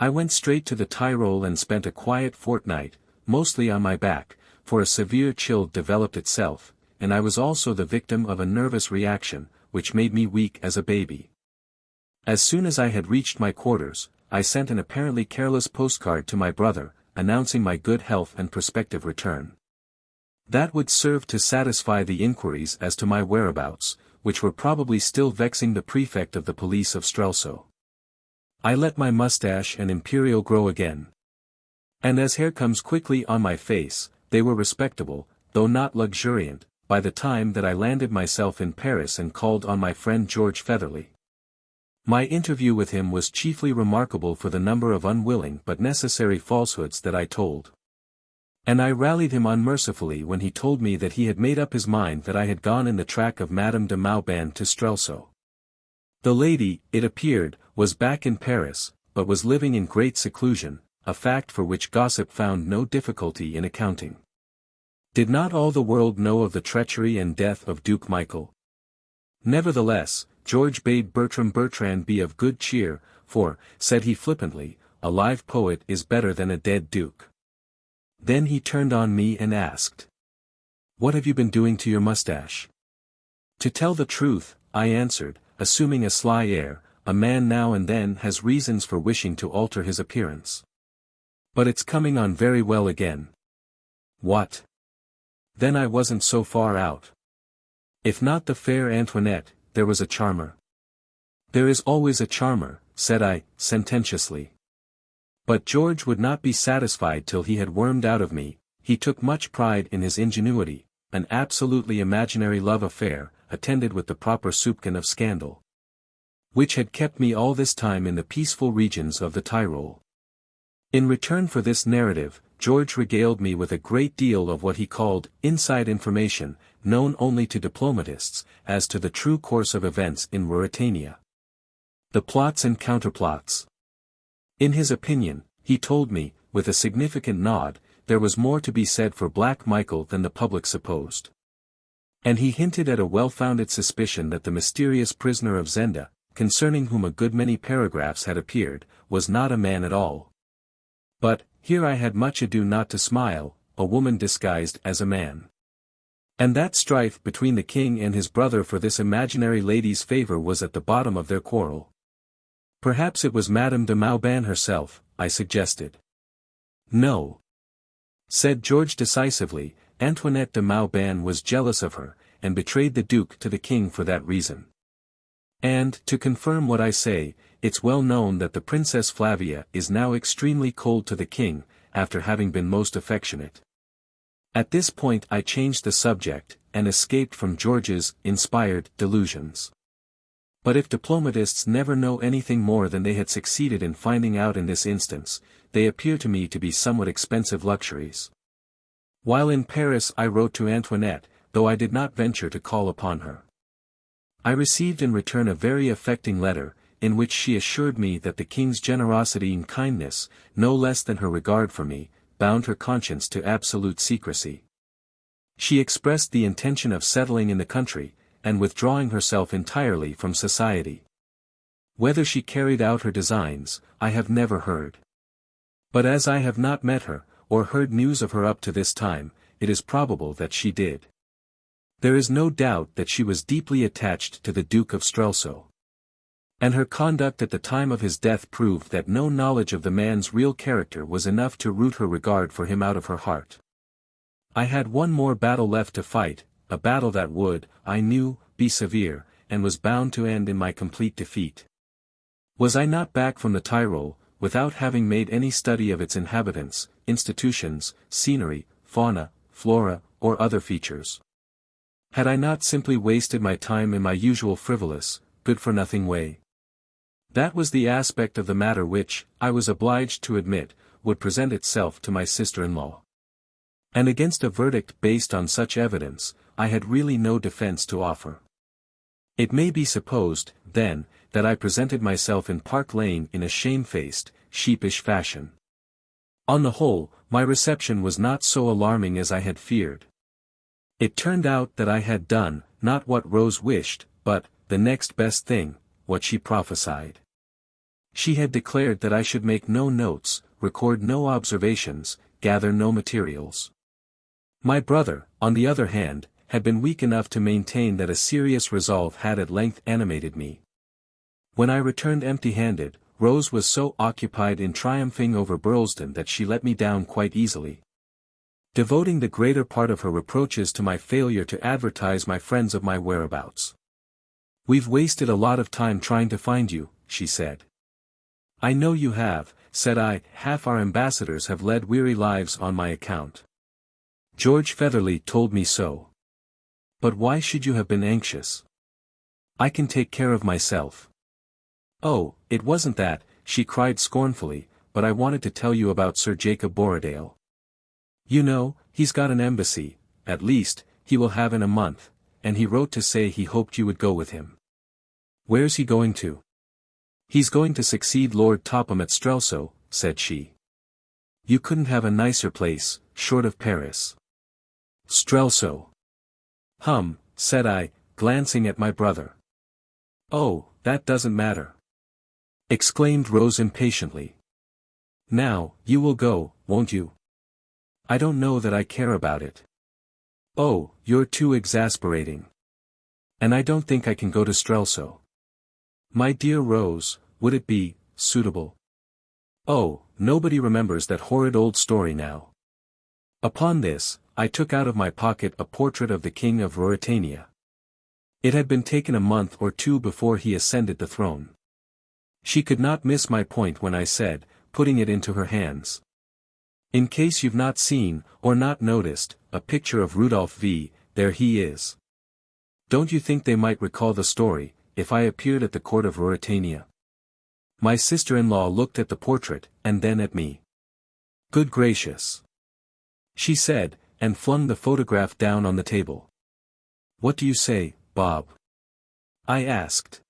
Speaker 1: I went straight to the Tyrol and spent a quiet fortnight, mostly on my back, for a severe chill developed itself, and I was also the victim of a nervous reaction, which made me weak as a baby. As soon as I had reached my quarters, I sent an apparently careless postcard to my brother, announcing my good health and prospective return. That would serve to satisfy the inquiries as to my whereabouts, which were probably still vexing the prefect of the police of Strelsau. I let my mustache and imperial grow again. And as hair comes quickly on my face, they were respectable, though not luxuriant, by the time that I landed myself in Paris and called on my friend George Featherly. My interview with him was chiefly remarkable for the number of unwilling but necessary falsehoods that I told. And I rallied him unmercifully when he told me that he had made up his mind that I had gone in the track of Madame de Mauban to Strelsau. The lady, it appeared, was back in Paris, but was living in great seclusion, a fact for which gossip found no difficulty in accounting. Did not all the world know of the treachery and death of Duke Michael? Nevertheless, George bade Bertrand be of good cheer, for, said he flippantly, a live poet is better than a dead duke. Then he turned on me and asked, "What have you been doing to your mustache?" "To tell the truth," I answered, assuming a sly air, "a man now and then has reasons for wishing to alter his appearance. But it's coming on very well again." "What? Then I wasn't so far out. If not the fair Antoinette, there was a charmer." "There is always a charmer," said I, sententiously. But George would not be satisfied till he had wormed out of me, he took much pride in his ingenuity, an absolutely imaginary love affair, attended with the proper soupçon of scandal, which had kept me all this time in the peaceful regions of the Tyrol. In return for this narrative, George regaled me with a great deal of what he called inside information, known only to diplomatists, as to the true course of events in Ruritania. The plots and counterplots. In his opinion, he told me, with a significant nod, there was more to be said for Black Michael than the public supposed. And he hinted at a well-founded suspicion that the mysterious prisoner of Zenda, concerning whom a good many paragraphs had appeared, was not a man at all. But, here I had much ado not to smile, a woman disguised as a man. And that strife between the king and his brother for this imaginary lady's favor was at the bottom of their quarrel. Perhaps it was Madame de Mauban herself, I suggested. No, said George decisively. Antoinette de Mauban was jealous of her, and betrayed the Duke to the King for that reason. And, to confirm what I say, it's well known that the Princess Flavia is now extremely cold to the King, after having been most affectionate. At this point I changed the subject, and escaped from George's inspired delusions. But if diplomatists never know anything more than they had succeeded in finding out in this instance, they appear to me to be somewhat expensive luxuries. While in Paris I wrote to Antoinette, though I did not venture to call upon her. I received in return a very affecting letter, in which she assured me that the King's generosity and kindness, no less than her regard for me, bound her conscience to absolute secrecy. She expressed the intention of settling in the country, and withdrawing herself entirely from society. Whether she carried out her designs, I have never heard. But as I have not met her, or heard news of her up to this time, it is probable that she did. There is no doubt that she was deeply attached to the Duke of Strelsau. And her conduct at the time of his death proved that no knowledge of the man's real character was enough to root her regard for him out of her heart. I had one more battle left to fight, a battle that would, I knew, be severe, and was bound to end in my complete defeat. Was I not back from the Tyrol, without having made any study of its inhabitants, institutions, scenery, fauna, flora, or other features? Had I not simply wasted my time in my usual frivolous, good-for-nothing way? That was the aspect of the matter which, I was obliged to admit, would present itself to my sister-in-law. And against a verdict based on such evidence, I had really no defense to offer. It may be supposed, then, that I presented myself in Park Lane in a shamefaced, sheepish fashion. On the whole, my reception was not so alarming as I had feared. It turned out that I had done, not what Rose wished, but, the next best thing, what she prophesied. She had declared that I should make no notes, record no observations, gather no materials. My brother, on the other hand, had been weak enough to maintain that a serious resolve had at length animated me. When I returned empty-handed, Rose was so occupied in triumphing over Burlesdon that she let me down quite easily. Devoting the greater part of her reproaches to my failure to advertise my friends of my whereabouts. "We've wasted a lot of time trying to find you," she said. "I know you have," said I. "Half our ambassadors have led weary lives on my account. George Featherly told me so. But why should you have been anxious? I can take care of myself." "Oh, it wasn't that," she cried scornfully, "but I wanted to tell you about Sir Jacob Borrodaile. You know, he's got an embassy, at least, he will have in a month, and he wrote to say he hoped you would go with him." "Where's he going to?" "He's going to succeed Lord Topham at Strelsau," said she. "You couldn't have a nicer place, short of Paris." "Strelsau." Said I, glancing at my brother. "Oh, that doesn't matter," exclaimed Rose impatiently. "Now, you will go, won't you?" "I don't know that I care about it." "Oh, you're too exasperating. And I don't think I can go to Strelsau." "My dear Rose, would it be suitable?" "Oh, nobody remembers that horrid old story now." Upon this, I took out of my pocket a portrait of the King of Ruritania. It had been taken a month or two before he ascended the throne. She could not miss my point when I said, putting it into her hands, "In case you've not seen, or not noticed, a picture of Rudolf V, there he is. Don't you think they might recall the story, if I appeared at the court of Ruritania?" My sister-in-law looked at the portrait, and then at me. "Good gracious," she said, and flung the photograph down on the table. "What do you say, Bob?" I asked.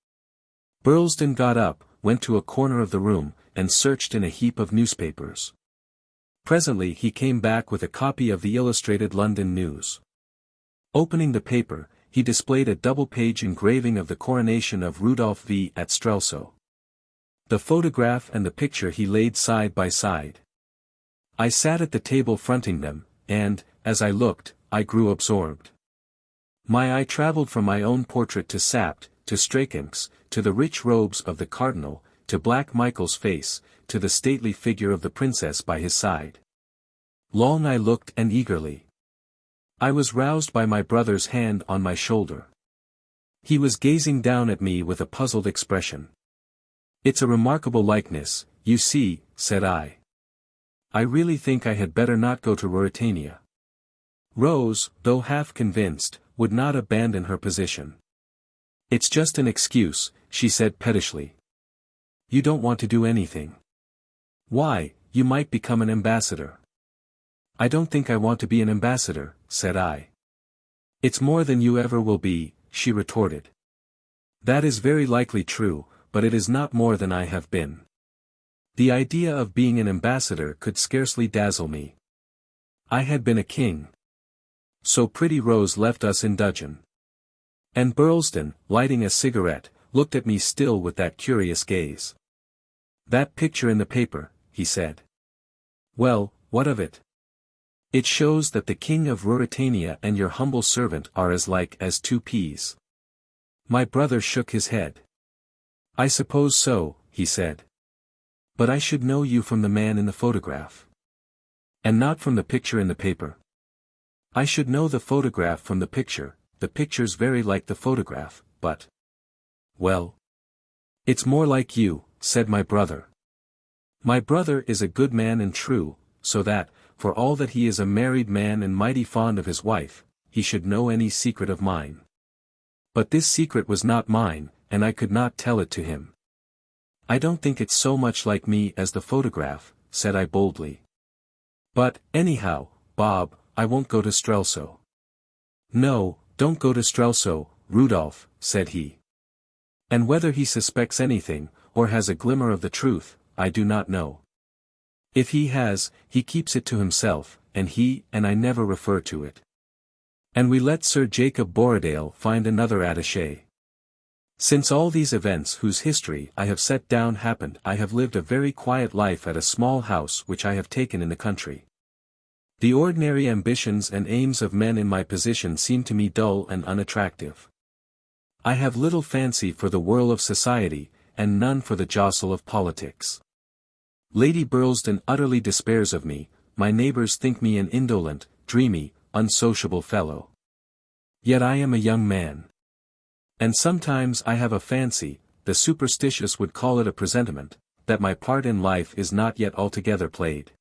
Speaker 1: Burlesdon got up, went to a corner of the room, and searched in a heap of newspapers. Presently he came back with a copy of the Illustrated London News. Opening the paper, he displayed a double-page engraving of the coronation of Rudolf V at Strelsau. The photograph and the picture he laid side by side. I sat at the table fronting them, and, as I looked, I grew absorbed. My eye traveled from my own portrait to Sapt, to Straken's, to the rich robes of the cardinal, to Black Michael's face, to the stately figure of the princess by his side. Long I looked and eagerly. I was roused by my brother's hand on my shoulder. He was gazing down at me with a puzzled expression. "It's a remarkable likeness, you see," said I. "I really think I had better not go to Ruritania." Rose, though half convinced, would not abandon her position. "It's just an excuse," she said pettishly. "You don't want to do anything. Why, you might become an ambassador." "I don't think I want to be an ambassador," said I. "It's more than you ever will be," she retorted. "That is very likely true, but it is not more than I have been. The idea of being an ambassador could scarcely dazzle me. I had been a king. So pretty Rose left us in dudgeon." And Burlston, lighting a cigarette, looked at me still with that curious gaze. "That picture in the paper," he said. "Well, what of it?" "It shows that the king of Ruritania and your humble servant are as like as two peas." My brother shook his head. "I suppose so," he said. "But I should know you from the man in the photograph. And not from the picture in the paper." "I should know the photograph from the picture's very like the photograph, but—" "Well? It's more like you," said my brother. "My brother is a good man and true, so that, for all that he is a married man and mighty fond of his wife, he should know any secret of mine. But this secret was not mine, and I could not tell it to him." "I don't think it's so much like me as the photograph," said I boldly. "But, anyhow, Bob, I won't go to Strelsau." "No, don't go to Strelsau, Rudolf," said he. And whether he suspects anything, or has a glimmer of the truth, I do not know. If he has, he keeps it to himself, and he and I never refer to it. And we let Sir Jacob Borrodaile find another attaché. Since all these events whose history I have set down happened, I have lived a very quiet life at a small house which I have taken in the country. The ordinary ambitions and aims of men in my position seem to me dull and unattractive. I have little fancy for the whirl of society, and none for the jostle of politics. Lady Burlston utterly despairs of me, my neighbors think me an indolent, dreamy, unsociable fellow. Yet I am a young man. And sometimes I have a fancy, the superstitious would call it a presentiment, that my part in life is not yet altogether played.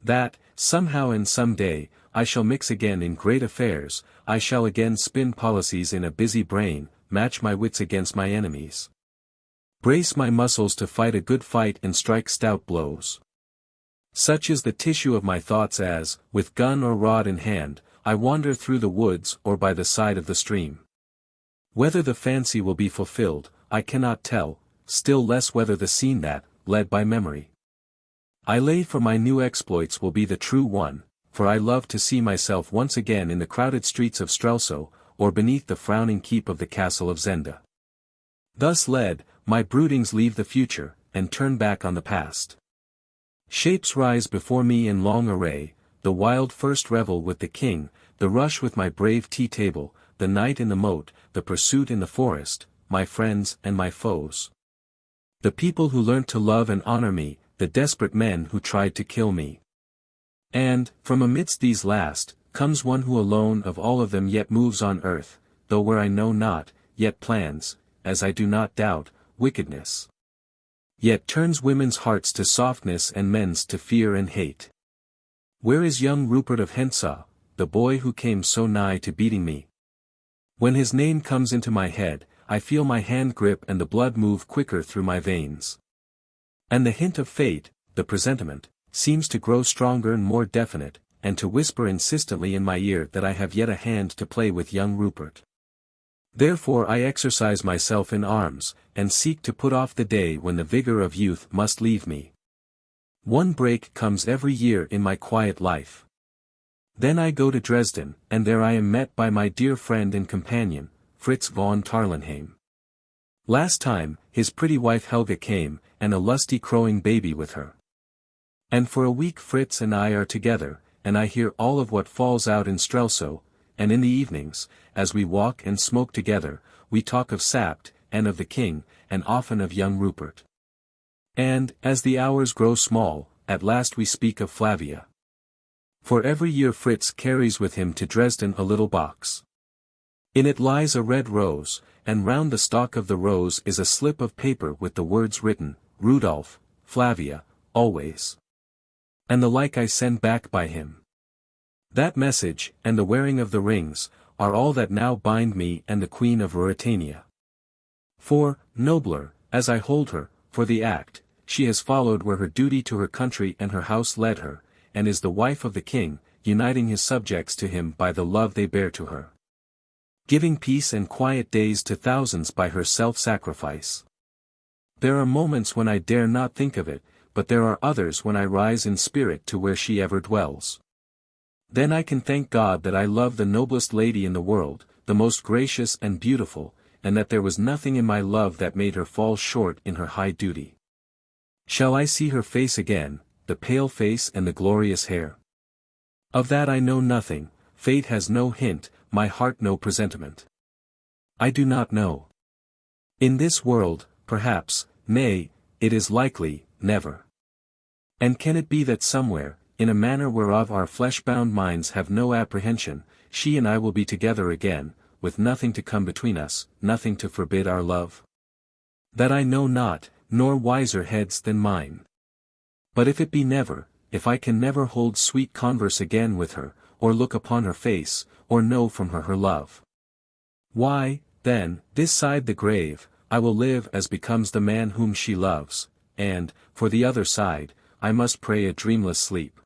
Speaker 1: That, somehow and some day, I shall mix again in great affairs, I shall again spin policies in a busy brain, match my wits against my enemies. Brace my muscles to fight a good fight and strike stout blows. Such is the tissue of my thoughts as, with gun or rod in hand, I wander through the woods or by the side of the stream. Whether the fancy will be fulfilled, I cannot tell, still less whether the scene that, led by memory, I lay for my new exploits will be the true one, for I love to see myself once again in the crowded streets of Strelsau, or beneath the frowning keep of the castle of Zenda. Thus led, my broodings leave the future, and turn back on the past. Shapes rise before me in long array, the wild first revel with the king, the rush with my brave tea-table, the night in the moat, the pursuit in the forest, my friends and my foes. The people who learnt to love and honor me, the desperate men who tried to kill me. And, from amidst these last, comes one who alone of all of them yet moves on earth, though where I know not, yet plans, as I do not doubt, wickedness. Yet turns women's hearts to softness and men's to fear and hate. Where is young Rupert of Hentzau, the boy who came so nigh to beating me? When his name comes into my head, I feel my hand grip and the blood move quicker through my veins. And the hint of fate, the presentiment, seems to grow stronger and more definite, and to whisper insistently in my ear that I have yet a hand to play with young Rupert. Therefore I exercise myself in arms, and seek to put off the day when the vigor of youth must leave me. One break comes every year in my quiet life. Then I go to Dresden, and there I am met by my dear friend and companion, Fritz von Tarlenheim. Last time, his pretty wife Helga came, and a lusty crowing baby with her. And for a week Fritz and I are together, and I hear all of what falls out in Strelsau, and in the evenings, as we walk and smoke together, we talk of Sapt, and of the king, and often of young Rupert. And, as the hours grow small, at last we speak of Flavia. For every year Fritz carries with him to Dresden a little box. In it lies a red rose, and round the stalk of the rose is a slip of paper with the words written, Rudolf, Flavia, always. And the like I send back by him. That message, and the wearing of the rings, are all that now bind me and the Queen of Ruritania. For, nobler, as I hold her, for the act, she has followed where her duty to her country and her house led her, and is the wife of the king, uniting his subjects to him by the love they bear to her. Giving peace and quiet days to thousands by her self-sacrifice. There are moments when I dare not think of it, but there are others when I rise in spirit to where she ever dwells. Then I can thank God that I love the noblest lady in the world, the most gracious and beautiful, and that there was nothing in my love that made her fall short in her high duty. Shall I see her face again, the pale face and the glorious hair? Of that I know nothing, fate has no hint, my heart no presentiment. I do not know. In this world, perhaps, nay, it is likely, never. And can it be that somewhere, in a manner whereof our flesh-bound minds have no apprehension, she and I will be together again, with nothing to come between us, nothing to forbid our love? That I know not, nor wiser heads than mine. But if it be never, if I can never hold sweet converse again with her, or look upon her face, or know from her her love, why, then, this side the grave, I will live as becomes the man whom she loves, and, for the other side, I must pray a dreamless sleep.